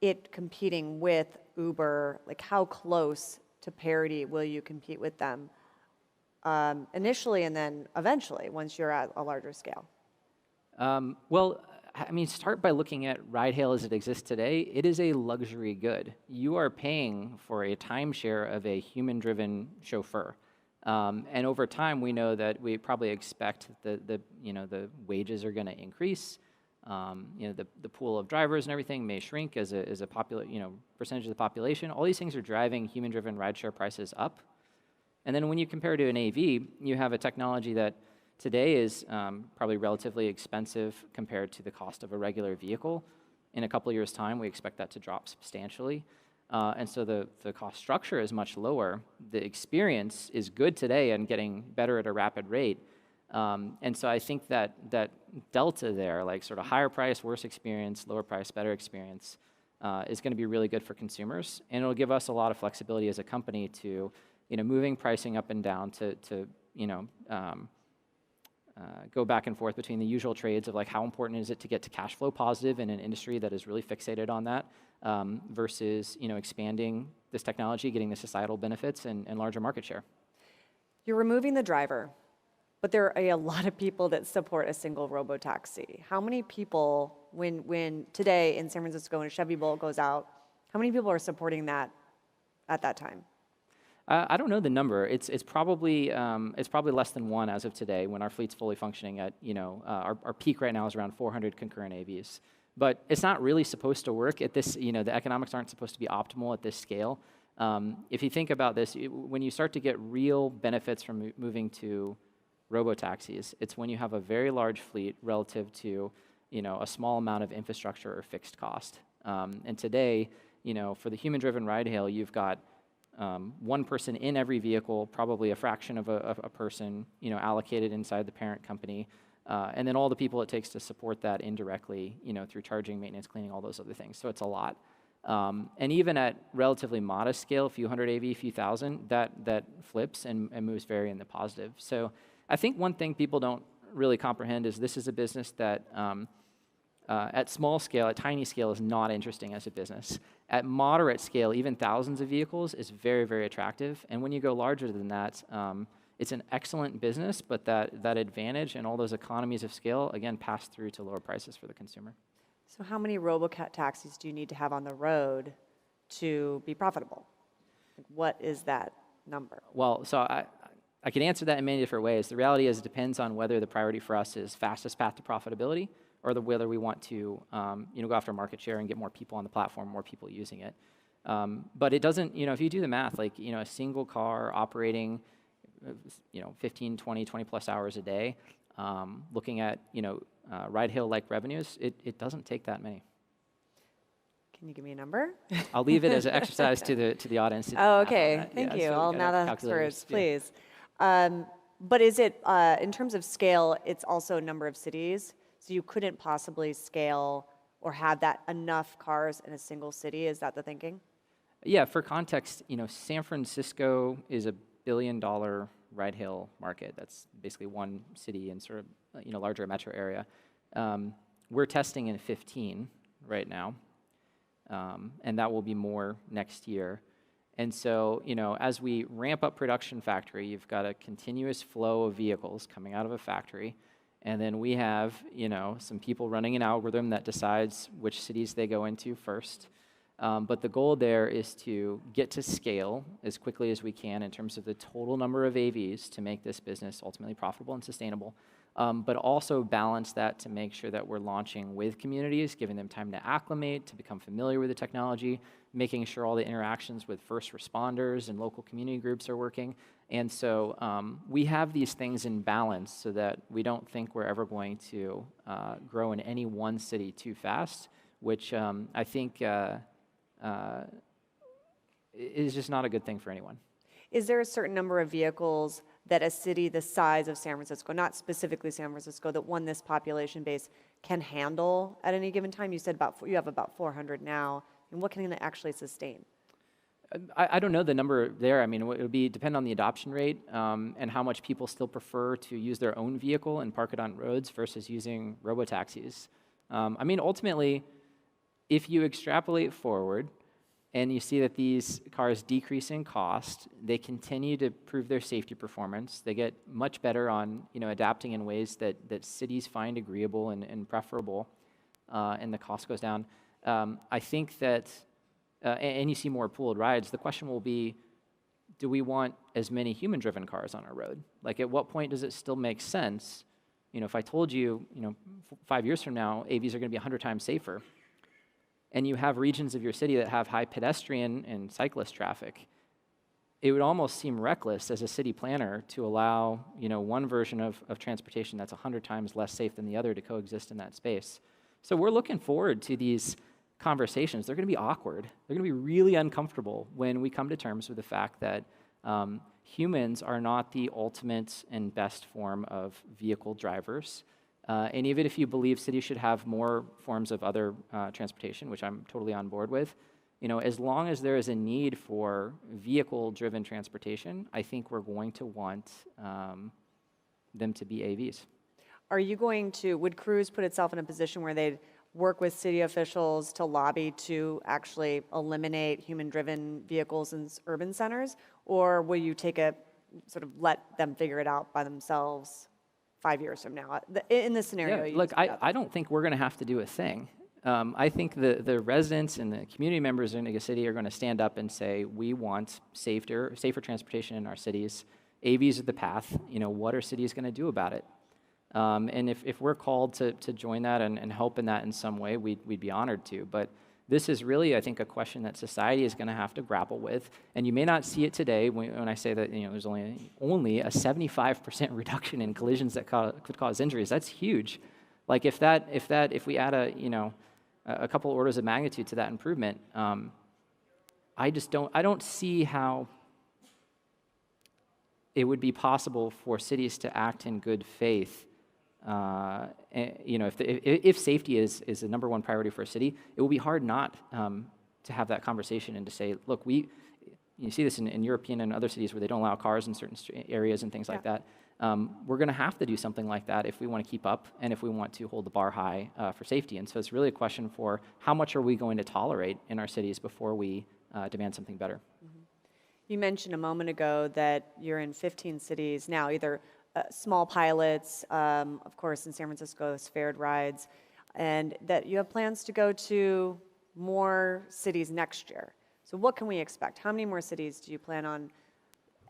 it competing with Uber? Like how close to parity will you compete with them initially and then eventually once you're at a larger scale? Start by looking at ride-hail as it exists today. It is a luxury good. You are paying for a timeshare of a human-driven chauffeur. And over time, we know that we probably expect the wages are going to increase. The pool of drivers and everything may shrink as a percentage of the population. All these things are driving human-driven rideshare prices up. And then when you compare to an AV, you have a technology that today is probably relatively expensive compared to the cost of a regular vehicle. In a couple of years' time, we expect that to drop substantially. And so the cost structure is much lower. The experience is good today and getting better at a rapid rate. And so I think that delta there, like sort of higher price, worse experience, lower price, better experience, is going to be really good for consumers. And it'll give us a lot of flexibility as a company to, moving pricing up and down to go back and forth between the usual trades of like how important is it to get to cash flow positive in an industry that is really fixated on that versus expanding this technology, getting the societal benefits and larger market share. You're removing the driver, but there are a lot of people that support a single robotaxi. How many people, when today in San Francisco when a Chevy Bolt goes out, how many people are supporting that at that time? I don't know the number. It's probably less than 1 as of today when our fleet's fully functioning at our peak right now is around 400 concurrent AVs. But it's not really supposed to work at this. The economics aren't supposed to be optimal at this scale. If you think about this, when you start to get real benefits from moving to robotaxis, it's when you have a very large fleet relative to a small amount of infrastructure or fixed cost. And today, for the human-driven ride-hail, you've got 1 person in every vehicle, probably a fraction of a person, allocated inside the parent company, and then all the people it takes to support that indirectly, through charging, maintenance, cleaning, all those other things. So it's a lot. And even at relatively modest scale, a few hundred AV, a few thousand, that flips and moves very in the positive. So I think one thing people don't really comprehend is this is a business that at small scale, at tiny scale, is not interesting as a business. At moderate scale, even thousands of vehicles is very, very attractive. And when you go larger than that, it's an excellent business, but that advantage and all those economies of scale, again, pass through to lower prices for the consumer. So how many robotaxis do you need to have on the road to be profitable? What is that number? Well, so I can answer that in many different ways. The reality is it depends on whether the priority for us is fastest path to profitability or whether we want to go after market share and get more people on the platform, more people using it. But it doesn't, if you do the math, like, a single car operating, 15, 20, 20 plus hours a day, looking at, ride-hail-like revenues, it doesn't take that many. Can you give me a number? I'll leave it as an exercise to the audience. Oh, okay. Thank you. All math experts, please. But is it, in terms of scale, it's also a number of cities? So you couldn't possibly scale or have that enough cars in a single city? Is that the thinking? Yeah, for context, San Francisco is a $1 billion ride-hail market. That's basically one city in sort of, larger metro area. We're testing in 15 right now. And that will be more next year. And so, as we ramp up production factory, you've got a continuous flow of vehicles coming out of a factory. And then we have, some people running an algorithm that decides which cities they go into first. But the goal there is to get to scale as quickly as we can in terms of the total number of AVs to make this business ultimately profitable and sustainable. But also balance that to make sure that we're launching with communities, giving them time to acclimate, to become familiar with the technology, making sure all the interactions with first responders and local community groups are working. And so we have these things in balance so that we don't think we're ever going to grow in any one city too fast, which I think is just not a good thing for anyone. Is there a certain number of vehicles that a city the size of San Francisco, not specifically San Francisco, that won this population base can handle at any given time? You said you have about 400 now. And what can it actually sustain? I don't know the number there. I mean, it would depend on the adoption rate and how much people still prefer to use their own vehicle and park it on roads versus using robotaxis. I mean, ultimately, if you extrapolate forward and you see that these cars decrease in cost, they continue to prove their safety performance. They get much better on adapting in ways that cities find agreeable and preferable, and the cost goes down. I think that, and you see more pooled rides, the question will be, do we want as many human-driven cars on our road? Like, at what point does it still make sense? If I told you, 5 years from now, AVs are going to be 100 times safer, and you have regions of your city that have high pedestrian and cyclist traffic, it would almost seem reckless as a city planner to allow, one version of transportation that's 100 times less safe than the other to coexist in that space. So we're looking forward to these conversations. They're going to be awkward. They're going to be really uncomfortable when we come to terms with the fact that humans are not the ultimate and best form of vehicle drivers. And even if you believe cities should have more forms of other transportation, which I'm totally on board with, as long as there is a need for vehicle-driven transportation, I think we're going to want them to be AVs. Are you going to, would Cruise put itself in a position where they'd work with city officials to lobby to actually eliminate human-driven vehicles in urban centers? Or will you sort of let them figure it out by themselves 5 years from now, in this scenario? Yeah, look, I don't think we're going to have to do a thing. I think the residents and the community members in a city are going to stand up and say, we want safer transportation in our cities. AVs are the path. What are cities going to do about it? And if we're called to join that and help in that in some way, we'd be honored to. But this is really, I think, a question that society is going to have to grapple with. And you may not see it today when I say that there's only a 75% reduction in collisions that could cause injuries. That's huge. Like if we add a couple orders of magnitude to that improvement, I don't see how it would be possible for cities to act in good faith. If safety is the number one priority for a city, it will be hard not to have that conversation and to say, look, you see this in European and other cities where they don't allow cars in certain areas and things like that. We're going to have to do something like that if we want to keep up and if we want to hold the bar high for safety. And so it's really a question for how much are we going to tolerate in our cities before we demand something better. Mm-hmm. You mentioned a moment ago that you're in 15 cities now, either small pilots, of course, in San Francisco, fared rides, and that you have plans to go to more cities next year. So what can we expect? How many more cities do you plan on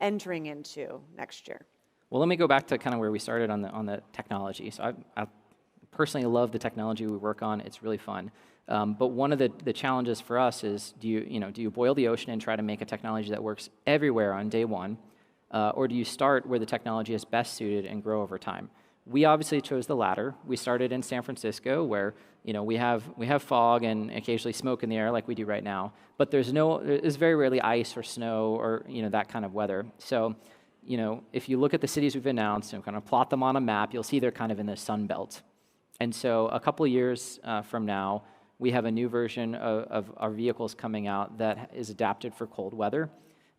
entering into next year? Well, let me go back to kind of where we started on the technology. So I'll personally love the technology we work on. It's really fun. But one of the challenges for us is, do you boil the ocean and try to make a technology that works everywhere on day one, or do you start where the technology is best suited and grow over time? We obviously chose the latter. We started in San Francisco, where we have fog and occasionally smoke in the air like we do right now, but there's very rarely ice or snow or that kind of weather. So if you look at the cities we've announced and kind of plot them on a map, you'll see they're kind of in the Sun Belt. And so a couple of years from now, we have a new version of our vehicles coming out that is adapted for cold weather.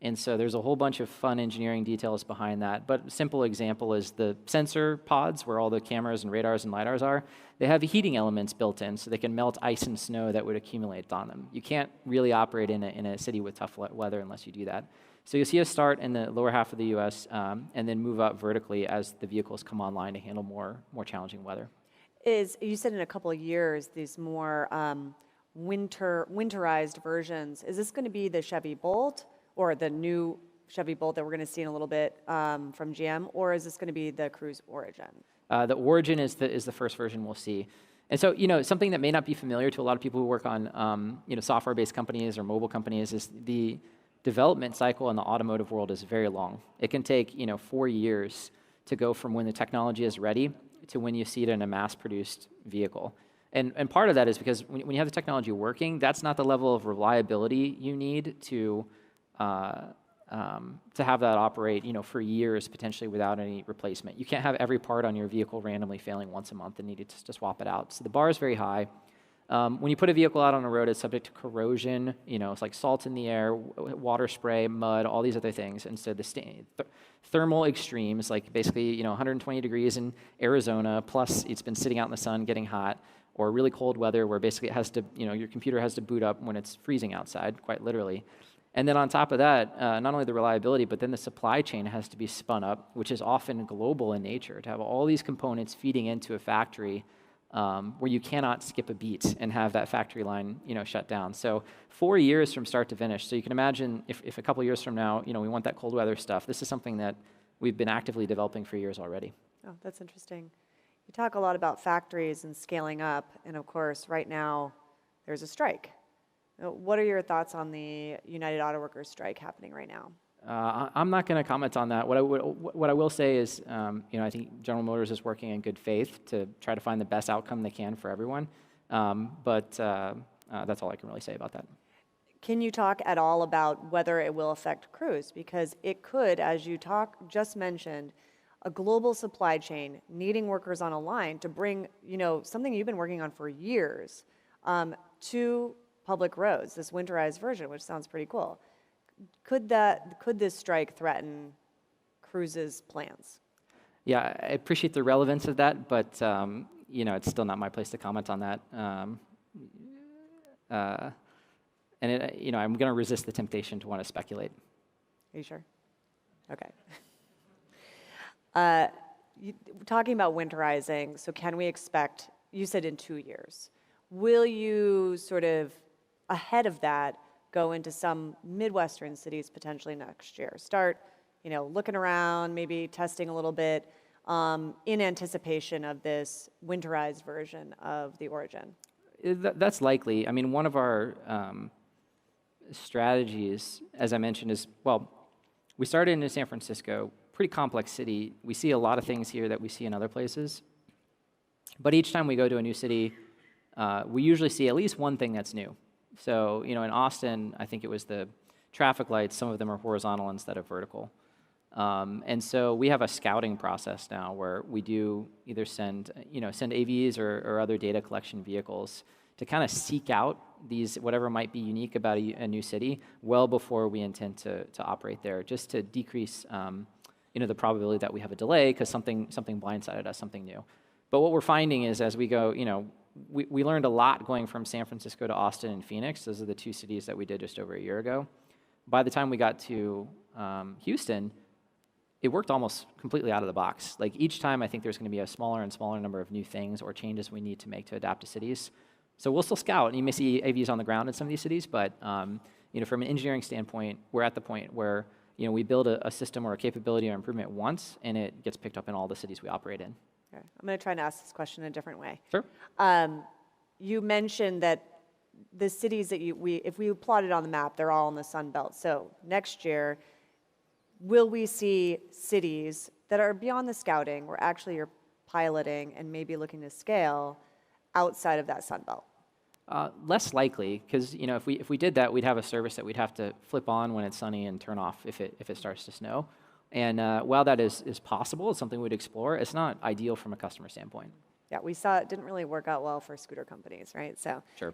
And so there's a whole bunch of fun engineering details behind that. But a simple example is the sensor pods, where all the cameras and radars and LiDARs are. They have heating elements built in, so they can melt ice and snow that would accumulate on them. You can't really operate in a city with tough weather unless you do that. So you'll see us start in the lower half of the US and then move up vertically as the vehicles come online to handle more challenging weather. You said in a couple of years, these more winterized versions, is this going to be the Chevy Bolt or the new Chevy Bolt that we're going to see in a little bit from GM, or is this going to be the Cruise Origin? The Origin is the first version we'll see. And so, something that may not be familiar to a lot of people who work on, software-based companies or mobile companies is the development cycle in the automotive world is very long. It can take, 4 years to go from when the technology is ready to when you see it in a mass-produced vehicle. And part of that is because when you have the technology working, that's not the level of reliability you need to have that operate, for years potentially without any replacement. You can't have every part on your vehicle randomly failing once a month and need to swap it out. So the bar is very high. When you put a vehicle out on the road, it's subject to corrosion. It's like salt in the air, water spray, mud, all these other things. And so the thermal extremes, like basically 120 degrees in Arizona, plus it's been sitting out in the sun getting hot, or really cold weather where basically it has to, your computer has to boot up when it's freezing outside, quite literally. And then on top of that, not only the reliability, but then the supply chain has to be spun up, which is often global in nature, to have all these components feeding into a factory where you cannot skip a beat and have that factory line, shut down. So 4 years from start to finish. So you can imagine if a couple years from now, we want that cold weather stuff. This is something that we've been actively developing for years already. Oh, that's interesting. You talk a lot about factories and scaling up, and of course, right now, there's a strike. What are your thoughts on the United Auto Workers strike happening right now? I'm not going to comment on that. What I will say is, I think General Motors is working in good faith to try to find the best outcome they can for everyone. But that's all I can really say about that. Can you talk at all about whether it will affect Cruise? Because it could, as you just mentioned, a global supply chain needing workers on a line to bring, something you've been working on for years to public roads, this winterized version, which sounds pretty cool. Could this strike threaten Cruise's plans? Yeah, I appreciate the relevance of that, but it's still not my place to comment on that. And I'm going to resist the temptation to want to speculate. Are you sure? Okay. Talking about winterizing, so can we expect? You said in 2 years. Will you sort of ahead of that go into some Midwestern cities potentially next year? Start, looking around, maybe testing a little bit in anticipation of this winterized version of the Origin? That's likely. I mean, one of our strategies, as I mentioned, is, we started in San Francisco, pretty complex city. We see a lot of things here that we see in other places. But each time we go to a new city, we usually see at least one thing that's new. So, in Austin, I think it was the traffic lights. Some of them are horizontal instead of vertical. And so we have a scouting process now where we do either send AVs or other data collection vehicles to kind of seek out these, whatever might be unique about a new city, well before we intend to operate there, just to decrease, the probability that we have a delay because something blindsided us, something new. But what we're finding is as we go, we learned a lot going from San Francisco to Austin and Phoenix. Those are the two cities that we did just over a year ago. By the time we got to Houston, it worked almost completely out of the box. Like each time, I think there's going to be a smaller and smaller number of new things or changes we need to make to adapt to cities. So we'll still scout, and you may see AVs on the ground in some of these cities, but from an engineering standpoint, we're at the point where we build a system or a capability or improvement once, and it gets picked up in all the cities we operate in. Okay. I'm going to try and ask this question in a different way. Sure. You mentioned that the cities that if we plot it on the map, they're all in the Sun Belt. So next year, will we see cities that are beyond the scouting, where actually you're piloting and maybe looking to scale outside of that Sun Belt? Less likely, because if we did that, we'd have a service that we'd have to flip on when it's sunny and turn off if it starts to snow. And while that is possible, it's something we'd explore. It's not ideal from a customer standpoint. Yeah, we saw it didn't really work out well for scooter companies, right? So sure.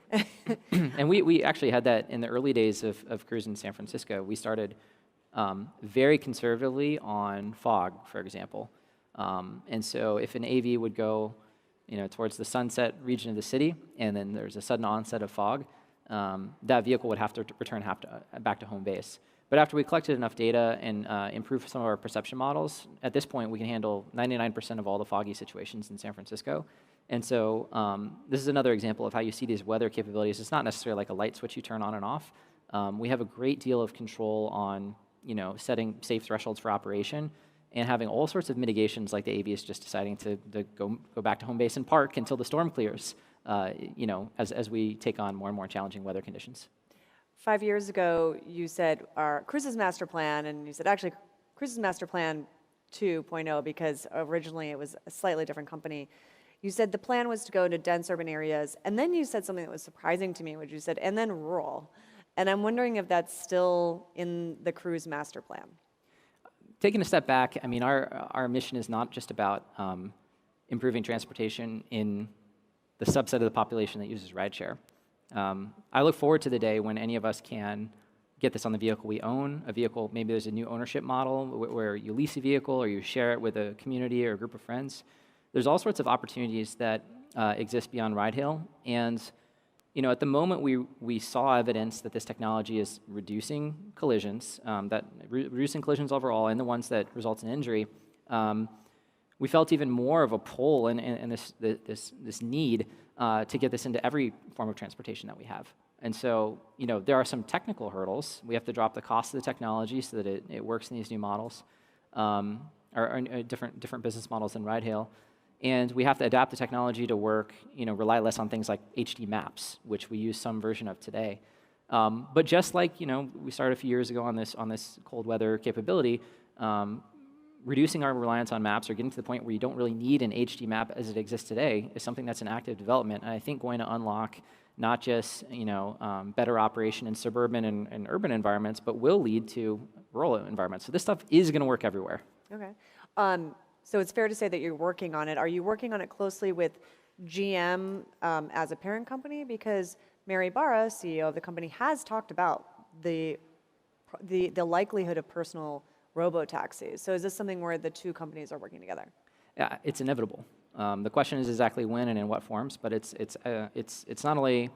And we actually had that in the early days of Cruise in San Francisco. We started very conservatively on fog, for example. And so if an AV would go towards the sunset region of the city, and then there's a sudden onset of fog, that vehicle would have to return back to home base. But after we collected enough data and improved some of our perception models, at this point we can handle 99% of all the foggy situations in San Francisco. And so this is another example of how you see these weather capabilities. It's not necessarily like a light switch you turn on and off. We have a great deal of control on setting safe thresholds for operation and having all sorts of mitigations, like the AV is just deciding to go back to home base and park until the storm clears, as we take on more and more challenging weather conditions. 5 years ago, you said our Cruise's master plan, and you said actually Cruise's master plan 2.0, because originally it was a slightly different company. You said the plan was to go into dense urban areas, and then you said something that was surprising to me, which you said, and then rural. And I'm wondering if that's still in the Cruise master plan. Taking a step back, I mean, our mission is not just about improving transportation in the subset of the population that uses rideshare. I look forward to the day when any of us can get this on the vehicle we own, a vehicle, maybe there's a new ownership model where you lease a vehicle or you share it with a community or a group of friends. There's all sorts of opportunities that exist beyond ride-hail. And at the moment we saw evidence that this technology is reducing collisions, reducing collisions overall and the ones that result in injury. We felt even more of a pull and this need to get this into every form of transportation that we have. And so, there are some technical hurdles. We have to drop the cost of the technology so that it works in these new models, or different business models than ride-hail. And we have to adapt the technology to work, rely less on things like HD maps, which we use some version of today. But just like, we started a few years ago on this cold weather capability, reducing our reliance on maps or getting to the point where you don't really need an HD map as it exists today is something that's in active development, and I think going to unlock not just better operation in suburban and urban environments, but will lead to rural environments. So this stuff is going to work everywhere. Okay. So it's fair to say that you're working on it. Are you working on it closely with GM as a parent company? Because Mary Barra, CEO of the company, has talked about the likelihood of personal robo-taxis. So is this something where the two companies are working together? Yeah, it's inevitable. The question is exactly when and in what forms, but it's not only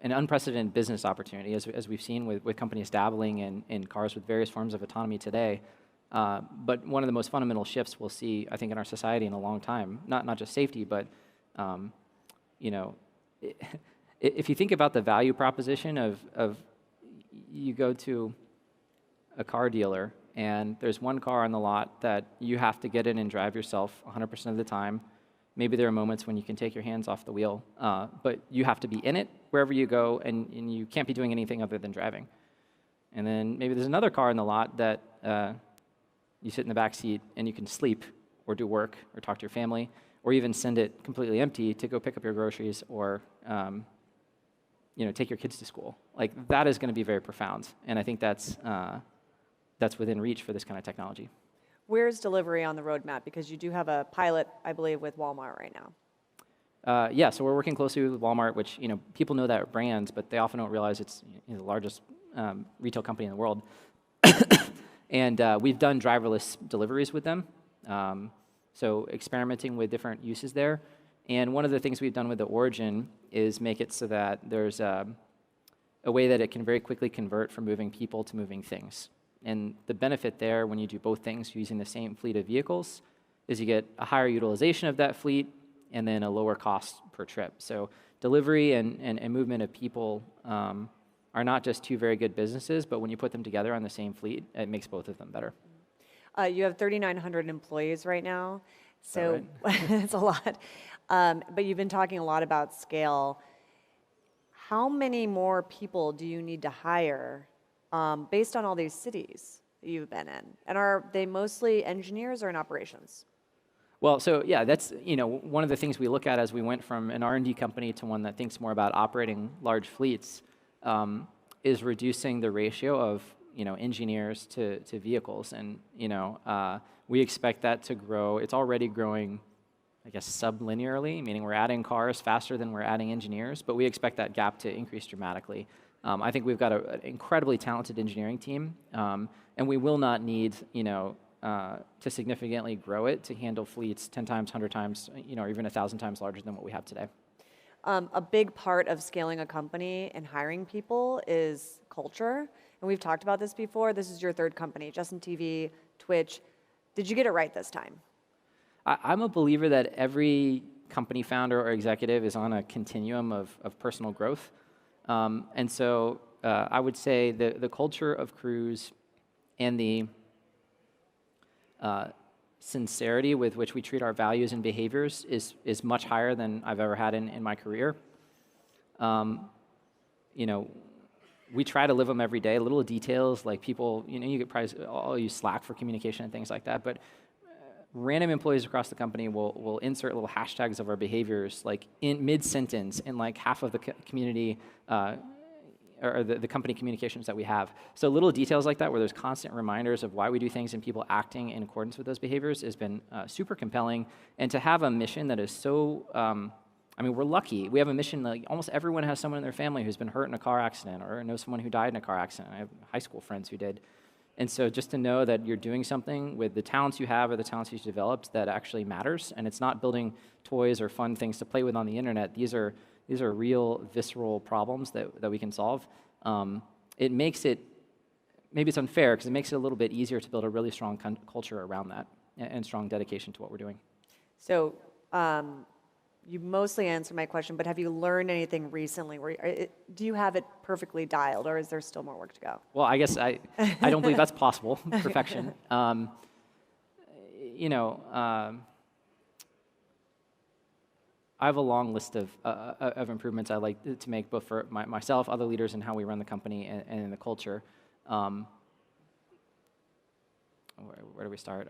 an unprecedented business opportunity, as we've seen with companies dabbling in cars with various forms of autonomy today, but one of the most fundamental shifts we'll see, I think, in our society in a long time. Not just safety, but if you think about the value proposition of you go to a car dealer and there's one car on the lot that you have to get in and drive yourself 100% of the time. Maybe there are moments when you can take your hands off the wheel, but you have to be in it wherever you go, and you can't be doing anything other than driving. And then maybe there's another car in the lot that you sit in the back seat and you can sleep or do work or talk to your family, or even send it completely empty to go pick up your groceries or take your kids to school. Like, that is going to be very profound, and I think that's within reach for this kind of technology. Where's delivery on the roadmap? Because you do have a pilot, I believe, with Walmart right now. Yeah, so we're working closely with Walmart, which people know that brand, but they often don't realize it's the largest retail company in the world. And we've done driverless deliveries with them, so experimenting with different uses there. And one of the things we've done with the Origin is make it so that there's a way that it can very quickly convert from moving people to moving things. And the benefit there, when you do both things using the same fleet of vehicles, is you get a higher utilization of that fleet and then a lower cost per trip. So delivery and movement of people are not just two very good businesses, but when you put them together on the same fleet, it makes both of them better. You have 3,900 employees right now, so right? it's a lot. But you've been talking a lot about scale. How many more people do you need to hire based on all these cities that you've been in? And are they mostly engineers or in operations? Well, so yeah, that's one of the things we look at as we went from an R&D company to one that thinks more about operating large fleets is reducing the ratio of engineers to vehicles, and we expect that to grow. It's already growing, I guess, sublinearly, meaning we're adding cars faster than we're adding engineers, but we expect that gap to increase dramatically. I think we've got an incredibly talented engineering team, and we will not need to significantly grow it to handle fleets 10 times, 100 times, or even 1,000 times larger than what we have today. A big part of scaling a company and hiring people is culture. And we've talked about this before. This is your third company, Justin TV, Twitch. Did you get it right this time? I'm a believer that every company founder or executive is on a continuum of personal growth. And so I would say the culture of Cruise and the sincerity with which we treat our values and behaviors is much higher than I've ever had in my career. We try to live them every day. Little details like people, you could probably all use Slack for communication and things like that, but random employees across the company will insert little hashtags of our behaviors like in mid-sentence in like half of the community or the company communications that we have. So little details like that where there's constant reminders of why we do things and people acting in accordance with those behaviors has been super compelling. And to have a mission that is so, we're lucky. We have a mission that almost everyone has someone in their family who's been hurt in a car accident or knows someone who died in a car accident. I have high school friends who did. And so just to know that you're doing something with the talents you have or the talents you've developed that actually matters, and it's not building toys or fun things to play with on the internet. These are real, visceral problems that we can solve. It makes it, maybe it's unfair, because it makes it a little bit easier to build a really strong culture around that and strong dedication to what we're doing. So you mostly answered my question, but have you learned anything recently? Do you have it perfectly dialed, or is there still more work to go? Well, I guess I don't believe that's possible, perfection. I have a long list of improvements I like to make, both for myself, other leaders, and how we run the company and in the culture. Where do we start?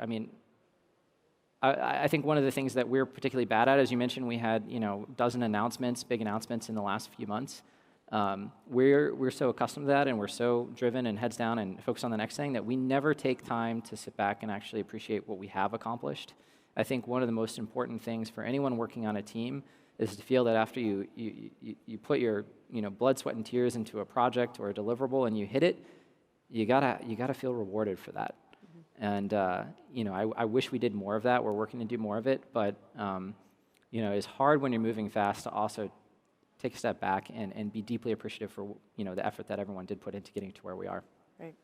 I think one of the things that we're particularly bad at, as you mentioned, we had dozen announcements, big announcements in the last few months. We're so accustomed to that, and we're so driven and heads down and focused on the next thing that we never take time to sit back and actually appreciate what we have accomplished. I think one of the most important things for anyone working on a team is to feel that after you put your blood, sweat, and tears into a project or a deliverable and you hit it, you gotta feel rewarded for that. And I wish we did more of that. We're working to do more of it, but it's hard when you're moving fast to also take a step back and be deeply appreciative for the effort that everyone did put into getting to where we are. Right.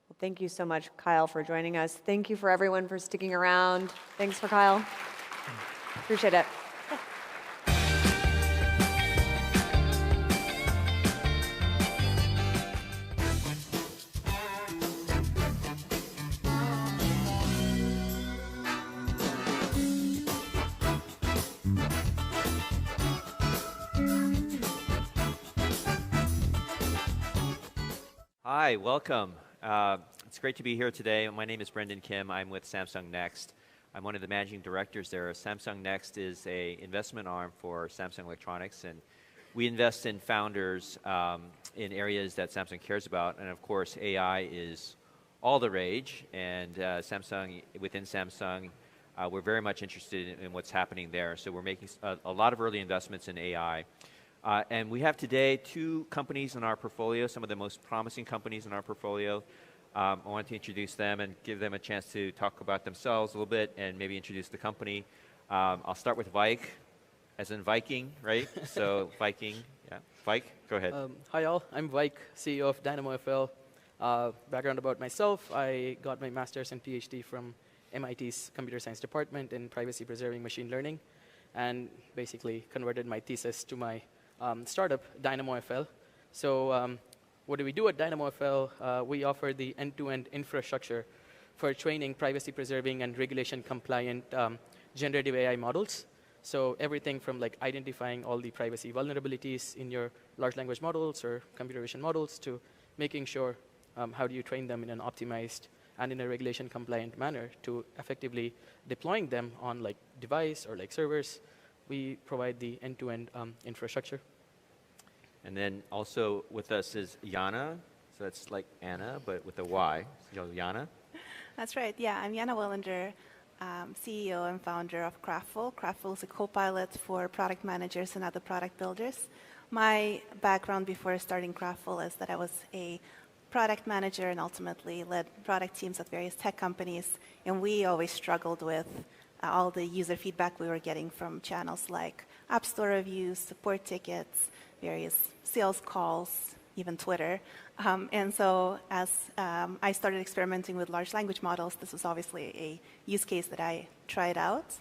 Well, thank you so much, Kyle, for joining us. Thank you for everyone for sticking around. Thanks for Kyle. Appreciate it. Hi, welcome. It's great to be here today. My name is Brendan Kim. I'm with Samsung Next. I'm one of the managing directors there. Samsung Next is an investment arm for Samsung Electronics, and we invest in founders in areas that Samsung cares about. And of course, AI is all the rage, and within Samsung, we're very much interested in what's happening there. So we're making a lot of early investments in AI. And we have today 2 companies in our portfolio, some of the most promising companies in our portfolio. I want to introduce them and give them a chance to talk about themselves a little bit and maybe introduce the company. I'll start with Vike, as in Viking, right? So Viking, yeah. Vike, go ahead. Hi all, I'm Vike, CEO of DynamoFL. Background about myself, I got my master's and PhD from MIT's Computer Science Department in Privacy-Preserving Machine Learning, and basically converted my thesis to my startup, DynamoFL. So what do we do at DynamoFL? We offer the end-to-end infrastructure for training privacy-preserving and regulation-compliant generative AI models. So everything from like identifying all the privacy vulnerabilities in your large language models or computer vision models to making sure how do you train them in an optimized and in a regulation-compliant manner to effectively deploying them on like device or like servers. We provide the end-to-end infrastructure. And then also with us is Jana. So that's like Anna, but with a Y. So Jana. That's right. Yeah, I'm Jana Wellinger, CEO and founder of Craftful. Craftful is a co-pilot for product managers and other product builders. My background before starting Craftful is that I was a product manager and ultimately led product teams at various tech companies. And we always struggled with all the user feedback we were getting from channels like App Store reviews, support tickets, various sales calls, even Twitter. And so as I started experimenting with large language models, this was obviously a use case that I tried out.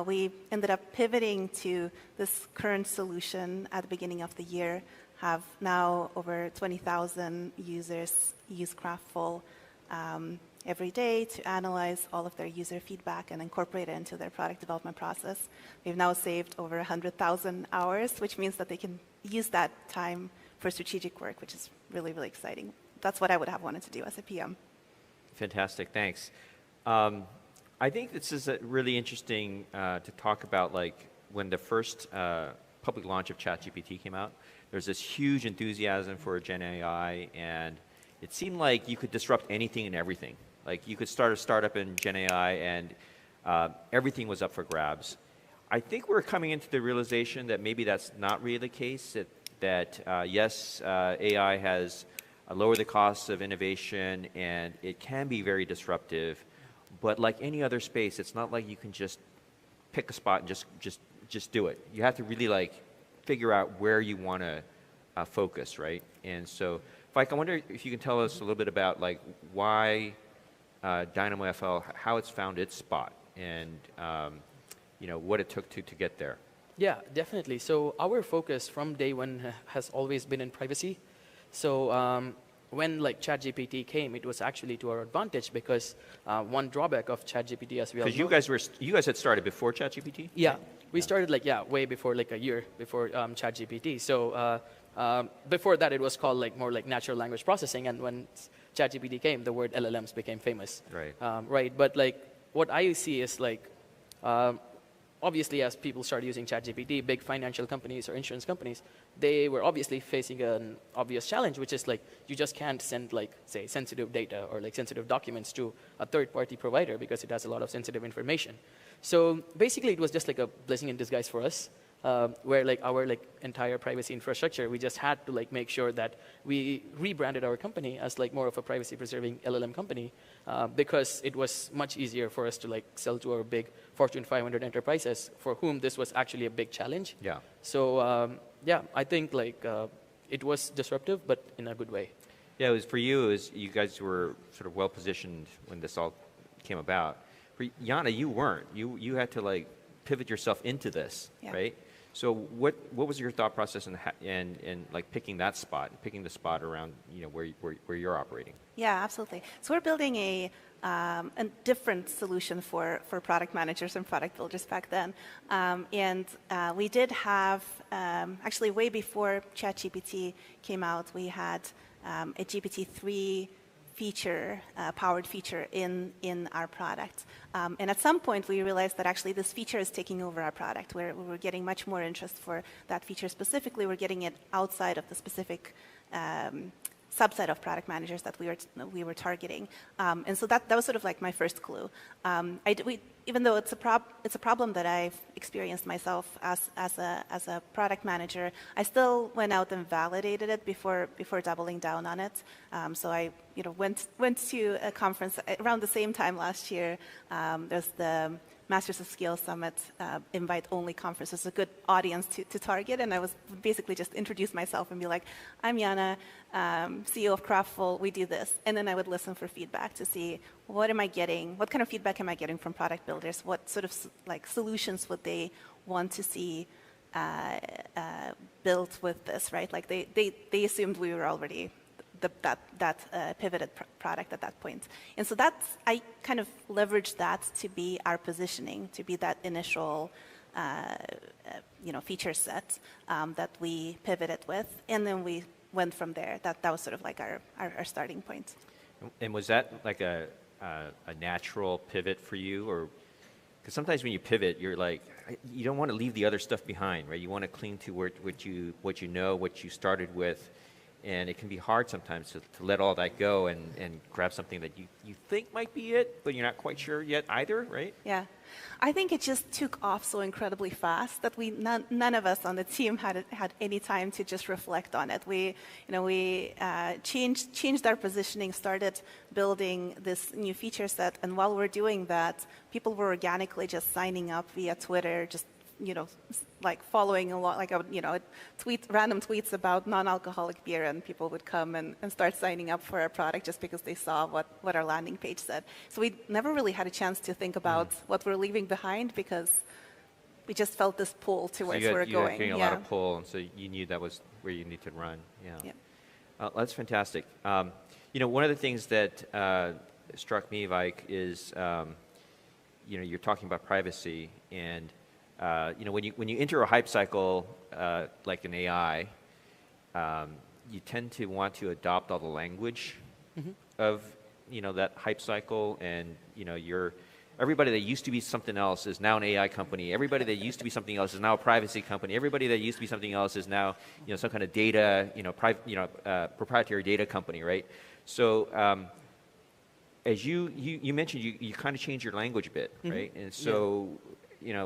We ended up pivoting to this current solution at the beginning of the year, have now over 20,000 users use Craftful every day to analyze all of their user feedback and incorporate it into their product development process. We've now saved over 100,000 hours, which means that they can use that time for strategic work, which is really, really exciting. That's what I would have wanted to do as a PM. Fantastic, thanks. I think this is really interesting to talk about, like when the first public launch of ChatGPT came out, there's this huge enthusiasm for Gen AI, and it seemed like you could disrupt anything and everything. Like you could start a startup in Gen AI and everything was up for grabs. I think we're coming into the realization that maybe that's not really the case, that yes, AI has lowered the costs of innovation and it can be very disruptive, but like any other space, it's not like you can just pick a spot and just do it. You have to really like figure out where you want to focus, right? And so, Vike, I wonder if you can tell us a little bit about like why DynamoFL, how it's found its spot, and you know what it took to get there. Yeah, definitely. So our focus from day one has always been in privacy. So when like ChatGPT came, it was actually to our advantage because one drawback of ChatGPT, as we all know. Because you guys had started before ChatGPT? Yeah, we started like way before, like a year before ChatGPT. So before that, it was called like more like natural language processing, and when ChatGPT came, the word LLMs became famous. Right. Right. But like what I see is like. Obviously, as people started using ChatGPT, big financial companies or insurance companies, they were obviously facing an obvious challenge, which is like you just can't send like, say, sensitive data or like sensitive documents to a third-party provider because it has a lot of sensitive information. So basically, it was just like a blessing in disguise for us, where like our like entire privacy infrastructure, we just had to like make sure that we rebranded our company as like more of a privacy-preserving LLM company because it was much easier for us to like sell to our big Fortune 500 enterprises for whom this was actually a big challenge. Yeah. So yeah, I think like it was disruptive, but in a good way. Yeah, it was for you. You guys were sort of well positioned when this all came about. For Jana, you weren't. You had to like pivot yourself into this, right? So what was your thought process in like picking that spot, picking the spot around where you're operating? Yeah, absolutely. So we're building a different solution for product managers and product builders back then. And we did have, actually way before ChatGPT came out, we had a GPT-3 feature, powered feature in our product. And at some point, we realized that actually this feature is taking over our product. We're getting much more interest for that feature specifically. We're getting it outside of the specific subset of product managers that we were targeting. And so that was sort of like my first clue. Even though it's a problem that I've experienced myself as a product manager, I still went out and validated it before doubling down on it. So I went to a conference around the same time last year. There's the Masters of Scale Summit invite-only conference. It's a good audience to target, and I was basically just introduce myself and be like, I'm Jana, CEO of Craftful, we do this. And then I would listen for feedback to see what am I getting, what kind of feedback am I getting from product builders, what sort of like solutions would they want to see built with this, right? Like they assumed we were already that pivoted product at that point. And so I kind of leveraged that to be our positioning, to be that initial feature set that we pivoted with, and then we went from there. That was sort of like our starting point. And was that like a natural pivot for you, or because sometimes when you pivot, you're like, you don't want to leave the other stuff behind, right? You want to cling to what you know, what you started with, and it can be hard sometimes to let all that go and grab something that you think might be it, but you're not quite sure yet either, right? Yeah. I think it just took off so incredibly fast that none of us on the team had any time to just reflect on it. We changed our positioning, started building this new feature set, and while we're doing that, people were organically just signing up via Twitter, just like following along, like I would, tweet random tweets about non-alcoholic beer, and people would come and start signing up for our product just because they saw what our landing page said. So we never really had a chance to think about what we're leaving behind, because we just felt this pull towards where we're going. You were getting a lot of pull, and so you knew that was where you need to run. Yeah. That's fantastic. One of the things that struck me, Vike, is you're talking about privacy, and when you enter a hype cycle like an AI, you tend to want to adopt all the language of that hype cycle, and everybody that used to be something else is now an AI company. Everybody that used to be something else is now a privacy company. Everybody that used to be something else is now some kind of data proprietary data company, right? So as you mentioned, you kind of changed your language a bit, right? And so.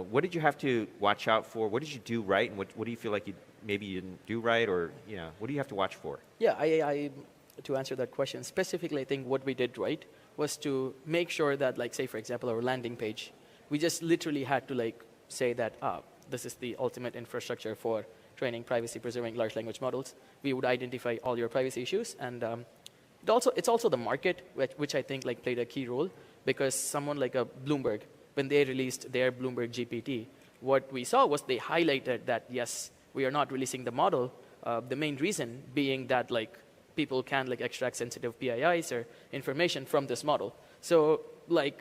What did you have to watch out for? What did you do right, and what do you feel like maybe you didn't do right, or what do you have to watch for? Yeah, I to answer that question specifically, I think what we did right was to make sure that, like, say for example, our landing page, we just literally had to say that this is the ultimate infrastructure for training privacy-preserving large language models. We would identify all your privacy issues, and it's also the market which I think played a key role, because someone like a Bloomberg, when they released their Bloomberg GPT, what we saw was they highlighted that, yes, we are not releasing the model. The main reason being that people can extract sensitive PIIs or information from this model. So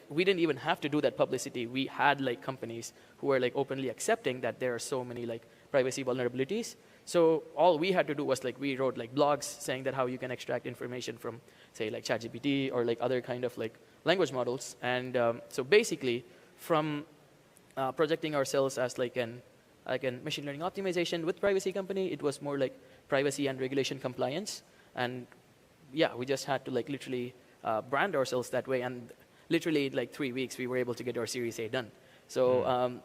we didn't even have to do that publicity. We had companies who were openly accepting that there are so many privacy vulnerabilities. So all we had to do was we wrote blogs saying that how you can extract information from, say, ChatGPT or other kind of language models. And so basically, from projecting ourselves as an machine learning optimization with privacy company, it was more privacy and regulation compliance. And yeah, we just had to literally brand ourselves that way. And literally in 3 weeks, we were able to get our Series A done. So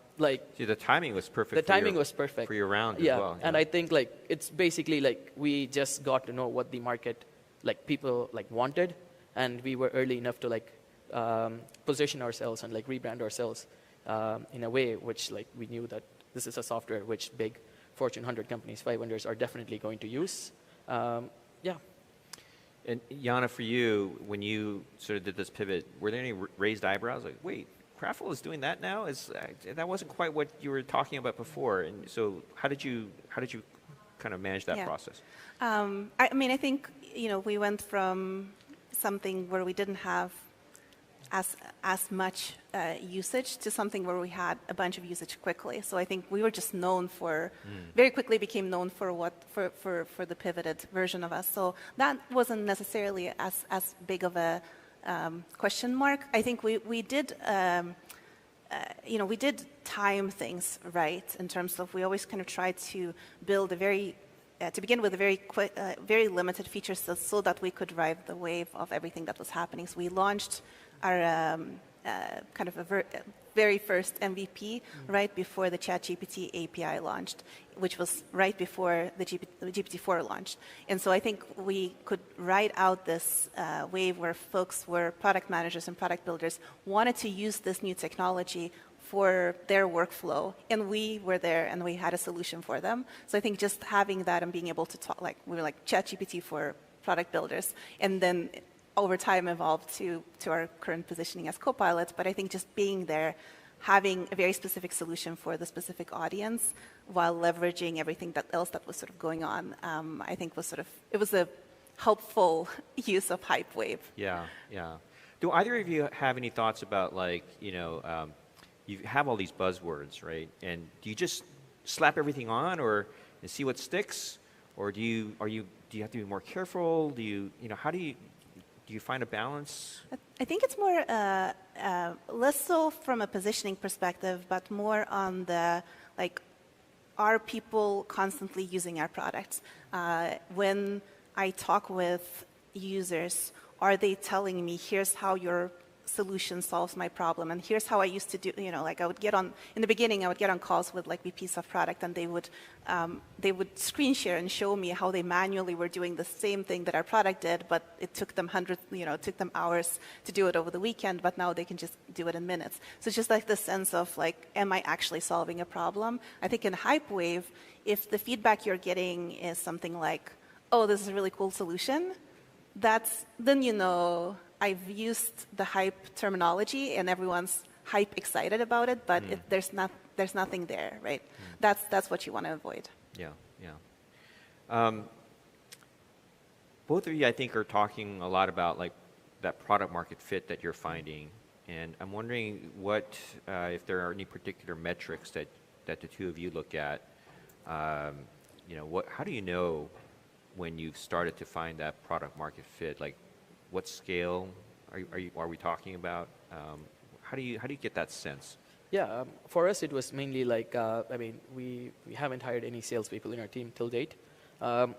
see, the timing was perfect. The timing was perfect for your round as well. Yeah, and I think it's basically we just got to know what the market people wanted, and we were early enough to position ourselves and rebrand ourselves in a way which we knew that this is a software which big Fortune 100 companies, 500s are definitely going to use. Yeah. And Jana, for you, when you sort of did this pivot, were there any raised eyebrows? Wait, Kraftful is doing that now? That wasn't quite what you were talking about before. And so how did you kind of manage that process? I think we went from something where we didn't have as much usage to something where we had a bunch of usage quickly. So I think we were just known for, very quickly became known for for the pivoted version of us. So that wasn't necessarily as big of a question mark. I think we did, we did time things right in terms of we always kind of tried to build to begin with a very limited feature set so that we could ride the wave of everything that was happening. So we launched our kind of very first MVP right before the ChatGPT API launched, which was right before the GPT-4 launched. And so I think we could ride out this wave where product managers and product builders wanted to use this new technology for their workflow, and we were there and we had a solution for them. So I think just having that and being able to talk, we were ChatGPT for product builders, and then over time evolved to our current positioning as Copilot. But I think just being there, having a very specific solution for the specific audience while leveraging everything else that was sort of going on, I think it was a helpful use of hype wave. Yeah, yeah. Do either of you have any thoughts about like, you have all these buzzwords, right? And do you just slap everything on and see what sticks? Or do you have to be more careful? How do you find a balance? I think it's more less so from a positioning perspective, but more on the like, are people constantly using our products? When I talk with users, are they telling me, here's how your solution solves my problem, and here's how I used to do, like I would get on, in the beginning I would get on calls with like VPs of product, and they would screen share and show me how they manually were doing the same thing that our product did, but it took them it took them hours to do it over the weekend, but now they can just do it in minutes. So it's just like the sense of like, am I actually solving a problem? I think in Hype Wave, if the feedback you're getting is something like, oh, this is a really cool solution, then I've used the hype terminology and everyone's hype excited about it, but there's nothing there, right? That's what you want to avoid. Yeah, yeah. Both of you, I think, are talking a lot about like that product market fit that you're finding, and I'm wondering if there are any particular metrics that the two of you look at. How do you know when you've started to find that product market fit? Like, what scale are we talking about? How do you get that sense? Yeah, for us it was mainly like we haven't hired any salespeople in our team till date.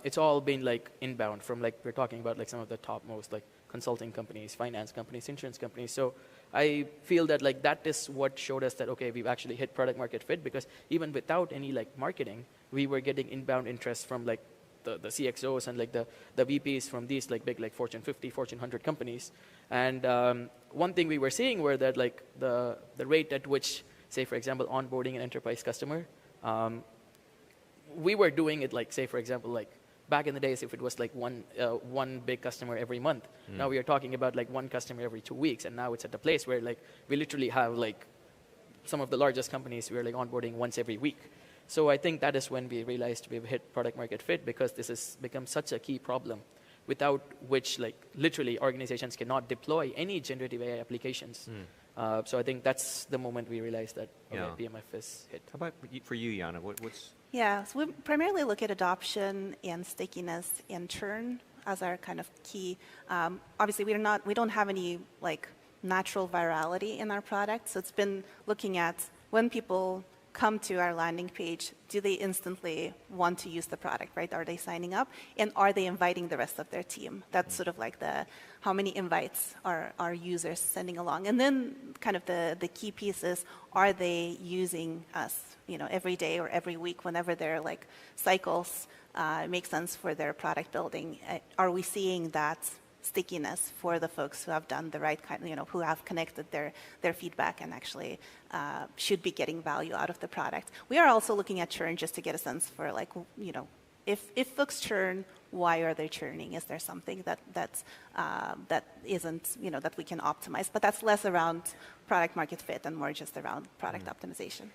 It's all been like inbound from like we're talking about like some of the topmost like consulting companies, finance companies, insurance companies. So I feel that like that is what showed us that okay, we've actually hit product market fit, because even without any like marketing, we were getting inbound interest from like the CXOs and like the VPs from these like big like Fortune 50, Fortune 100 companies. And one thing we were seeing were that like the rate at which, say for example, onboarding an enterprise customer, we were doing it like, say for example, like back in the days if it was like one big customer every month. Now we are talking about like one customer every 2 weeks, and now it's at a place where like we literally have like some of the largest companies we're like onboarding once every week. So I think that is when we realized we've hit product market fit, because this has become such a key problem, without which like literally organizations cannot deploy any generative AI applications. So I think that's the moment we realized that PMF is hit. How about for you, Jana? What's Yeah, so we primarily look at adoption and stickiness and churn as our kind of key. Obviously, we don't have any like natural virality in our product, so it's been looking at when people come to our landing page, do they instantly want to use the product, right? Are they signing up? And are they inviting the rest of their team? That's sort of like how many invites are our users sending along? And then kind of the key piece is, are they using us, every day or every week whenever their like cycles make sense for their product building? Are we seeing that stickiness for the folks who have done the right kind, who have connected their feedback and actually should be getting value out of the product? We are also looking at churn just to get a sense for like, if folks churn, why are they churning? Is there something that isn't, that we can optimize? But that's less around product market fit and more just around product optimization.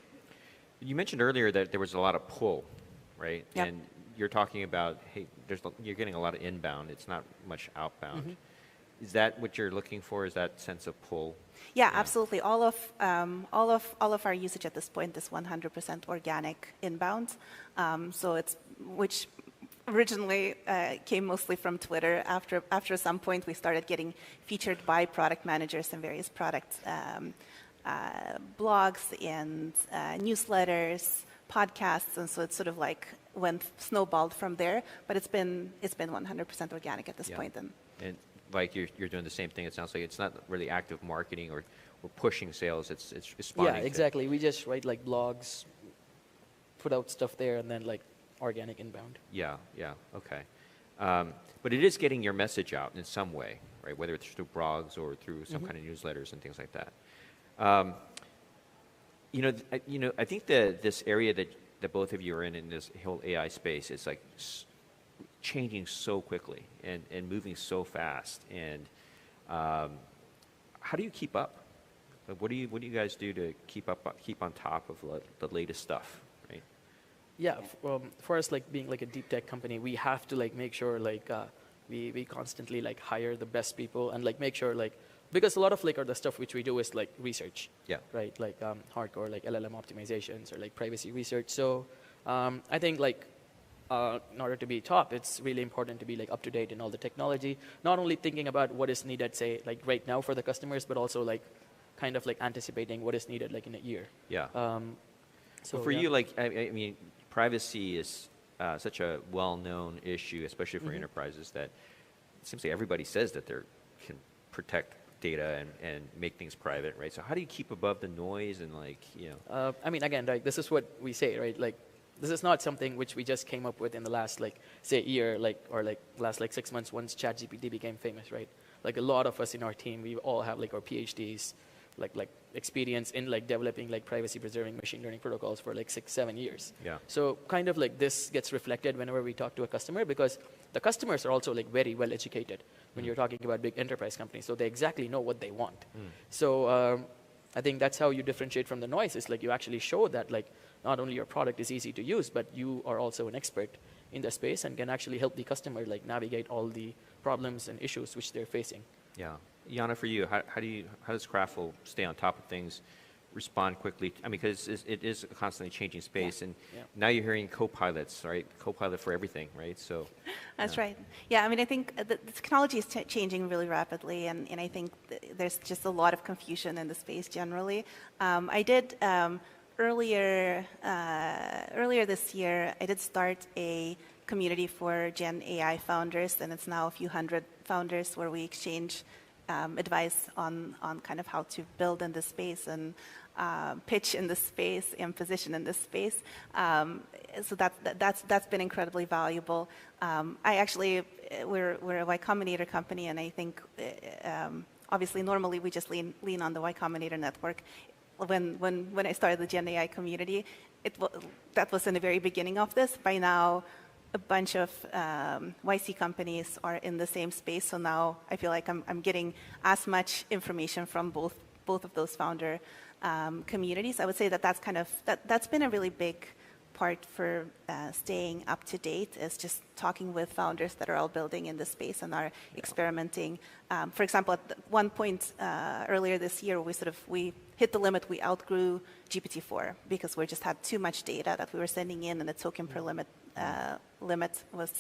You mentioned earlier that there was a lot of pull, right? Yep. And you're talking about, hey, you're getting a lot of inbound. It's not much outbound. Is that what you're looking for? Is that sense of pull? Yeah, absolutely. All of our usage at this point is 100% organic inbound. Which originally came mostly from Twitter. After some point, we started getting featured by product managers in various product blogs and newsletters, podcasts, and so it's sort of like went snowballed from there. But it's been 100% organic at this point. And like you're doing the same thing. It sounds like it's not really active marketing or pushing sales. It's responding. Yeah, exactly. We just write like blogs, put out stuff there, and then like organic inbound. Yeah. Okay. But it is getting your message out in some way, right? Whether it's through blogs or through some kind of newsletters and things like that. I think that this area that both of you are in this whole AI space is like changing so quickly and moving so fast. And how do you keep up? Like, what do you guys do to keep on top of the latest stuff, right? Yeah, for us, like being like a deep tech company, we have to like make sure like we constantly like hire the best people and like make sure like, because a lot of like the stuff which we do is like research, right? Like hardcore like LLM optimizations or like privacy research. So I think like in order to be top, it's really important to be like up to date in all the technology, not only thinking about what is needed, say like right now for the customers, but also like kind of like anticipating what is needed like in a year. Yeah. So for you, like I mean, privacy is such a well-known issue, especially for enterprises, that it seems like everybody says that they can protect data and make things private, right? So how do you keep above the noise and like, you know? I mean, again, like this is what we say, right? Like this is not something which we just came up with in the last like, say year, like, or like last like 6 months once ChatGPT became famous, right? Like a lot of us in our team, we all have like our PhDs, like experience in like developing like privacy preserving machine learning protocols for like 6-7 years. Yeah. So kind of like this gets reflected whenever we talk to a customer, because the customers are also like very well educated when you're talking about big enterprise companies, so they exactly know what they want. So I think that's how you differentiate from the noise, is like you actually show that like not only your product is easy to use, but you are also an expert in the space and can actually help the customer like navigate all the problems and issues which they're facing. Yeah. Jana, for you, how does Craftful stay on top of things, respond quickly? I mean, because it is a constantly changing space, and now you're hearing co-pilots, right? Co-pilot for everything, right? So that's right. Yeah, I mean, I think the technology is changing really rapidly, and I think there's just a lot of confusion in the space generally. I did earlier this year, I did start a community for Gen AI founders, and it's now a few hundred founders where we exchange advice on kind of how to build in this space and pitch in this space and position in this space. So that's been incredibly valuable. We're a Y Combinator company, and I think obviously normally we just lean on the Y Combinator network. When I started the Gen AI community, that was in the very beginning of this. By now, a bunch of YC companies are in the same space, so now I feel like I'm getting as much information from both of those founder communities. I would say that's been a really big part for staying up to date, is just talking with founders that are all building in this space and are experimenting. For example, at one point earlier this year, we hit the limit. We outgrew GPT-4 because we just had too much data that we were sending in, and the token per limit was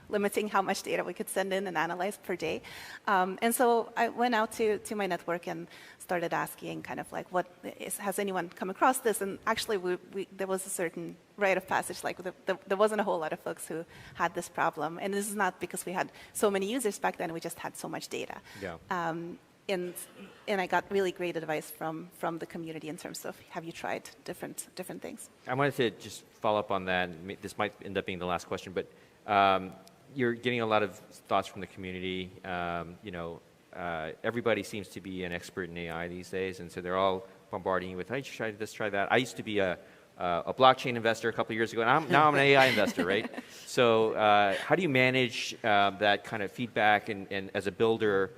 limiting how much data we could send in and analyze per day. And so I went out to my network and started asking kind of like, has anyone come across this? And actually there was a certain rite of passage, like there wasn't a whole lot of folks who had this problem. And this is not because we had so many users back then, we just had so much data. Yeah. And I got really great advice from the community in terms of, have you tried different things? I wanted to just follow up on that. This might end up being the last question, but you're getting a lot of thoughts from the community. Everybody seems to be an expert in AI these days, and so they're all bombarding you with, hey, try this, try that. I used to be a blockchain investor a couple of years ago, and now I'm an AI investor, right? So how do you manage that kind of feedback, and as a builder,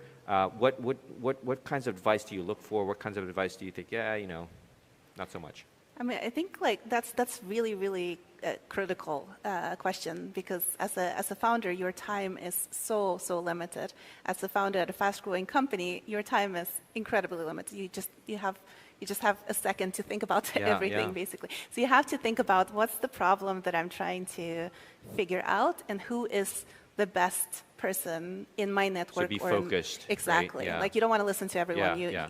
what kinds of advice do you look for? What kinds of advice do you think, not so much? I mean, I think like that's really, really critical question, because as a founder, your time is so limited. As a founder at a fast-growing company, your time is incredibly limited. You just have a second to think about everything, basically. So you have to think about, what's the problem that I'm trying to figure out, and who is the best person in my network. So be focused. Exactly. Right? Yeah. Like, you don't want to listen to everyone. Yeah.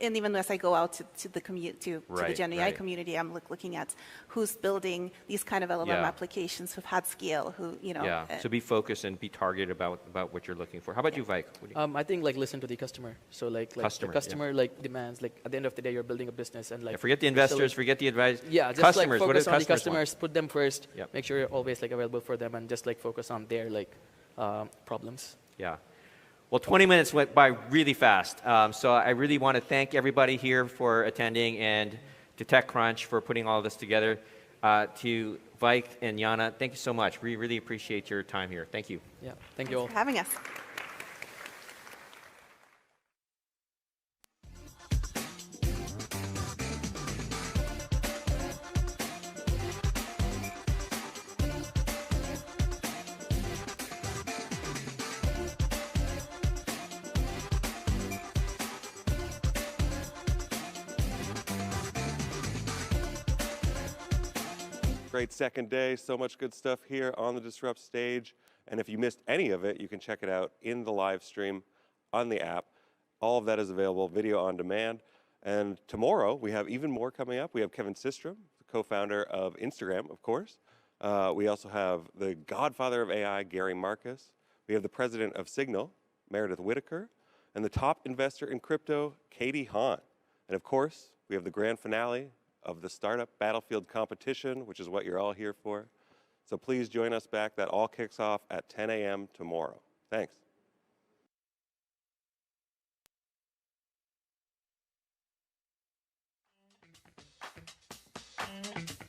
And even as I go out to the the Gen AI community, I'm looking at who's building these kind of LLM applications, who've had scale, So be focused and be targeted about what you're looking for. How about you, Vike? I think like listen to the customer. So the customer like demands, like at the end of the day, you're building a business, and like forget the investors, forget the advice. Yeah, just customers. Like focus on the customers customers, put them first. Make sure you're always like available for them, and just like focus on their problems. Yeah. Well, 20 minutes went by really fast. So I really want to thank everybody here for attending, and to TechCrunch for putting all this together. To Vike and Jana, thank you so much. We really appreciate your time here. Thank you. Yeah. Thank you all for having us. great second day. So much good stuff here on the Disrupt stage. And if you missed any of it, you can check it out in the live stream on the app. All of that is available, video on demand. And tomorrow, we have even more coming up. We have Kevin Systrom, the co-founder of Instagram, of course. We also have the godfather of AI, Gary Marcus. We have the president of Signal, Meredith Whitaker, and the top investor in crypto, Katie Hahn. And of course, we have the grand finale of the Startup Battlefield competition, which is what you're all here for. So please join us back. That all kicks off at 10 a.m. tomorrow. Thanks. Thank you.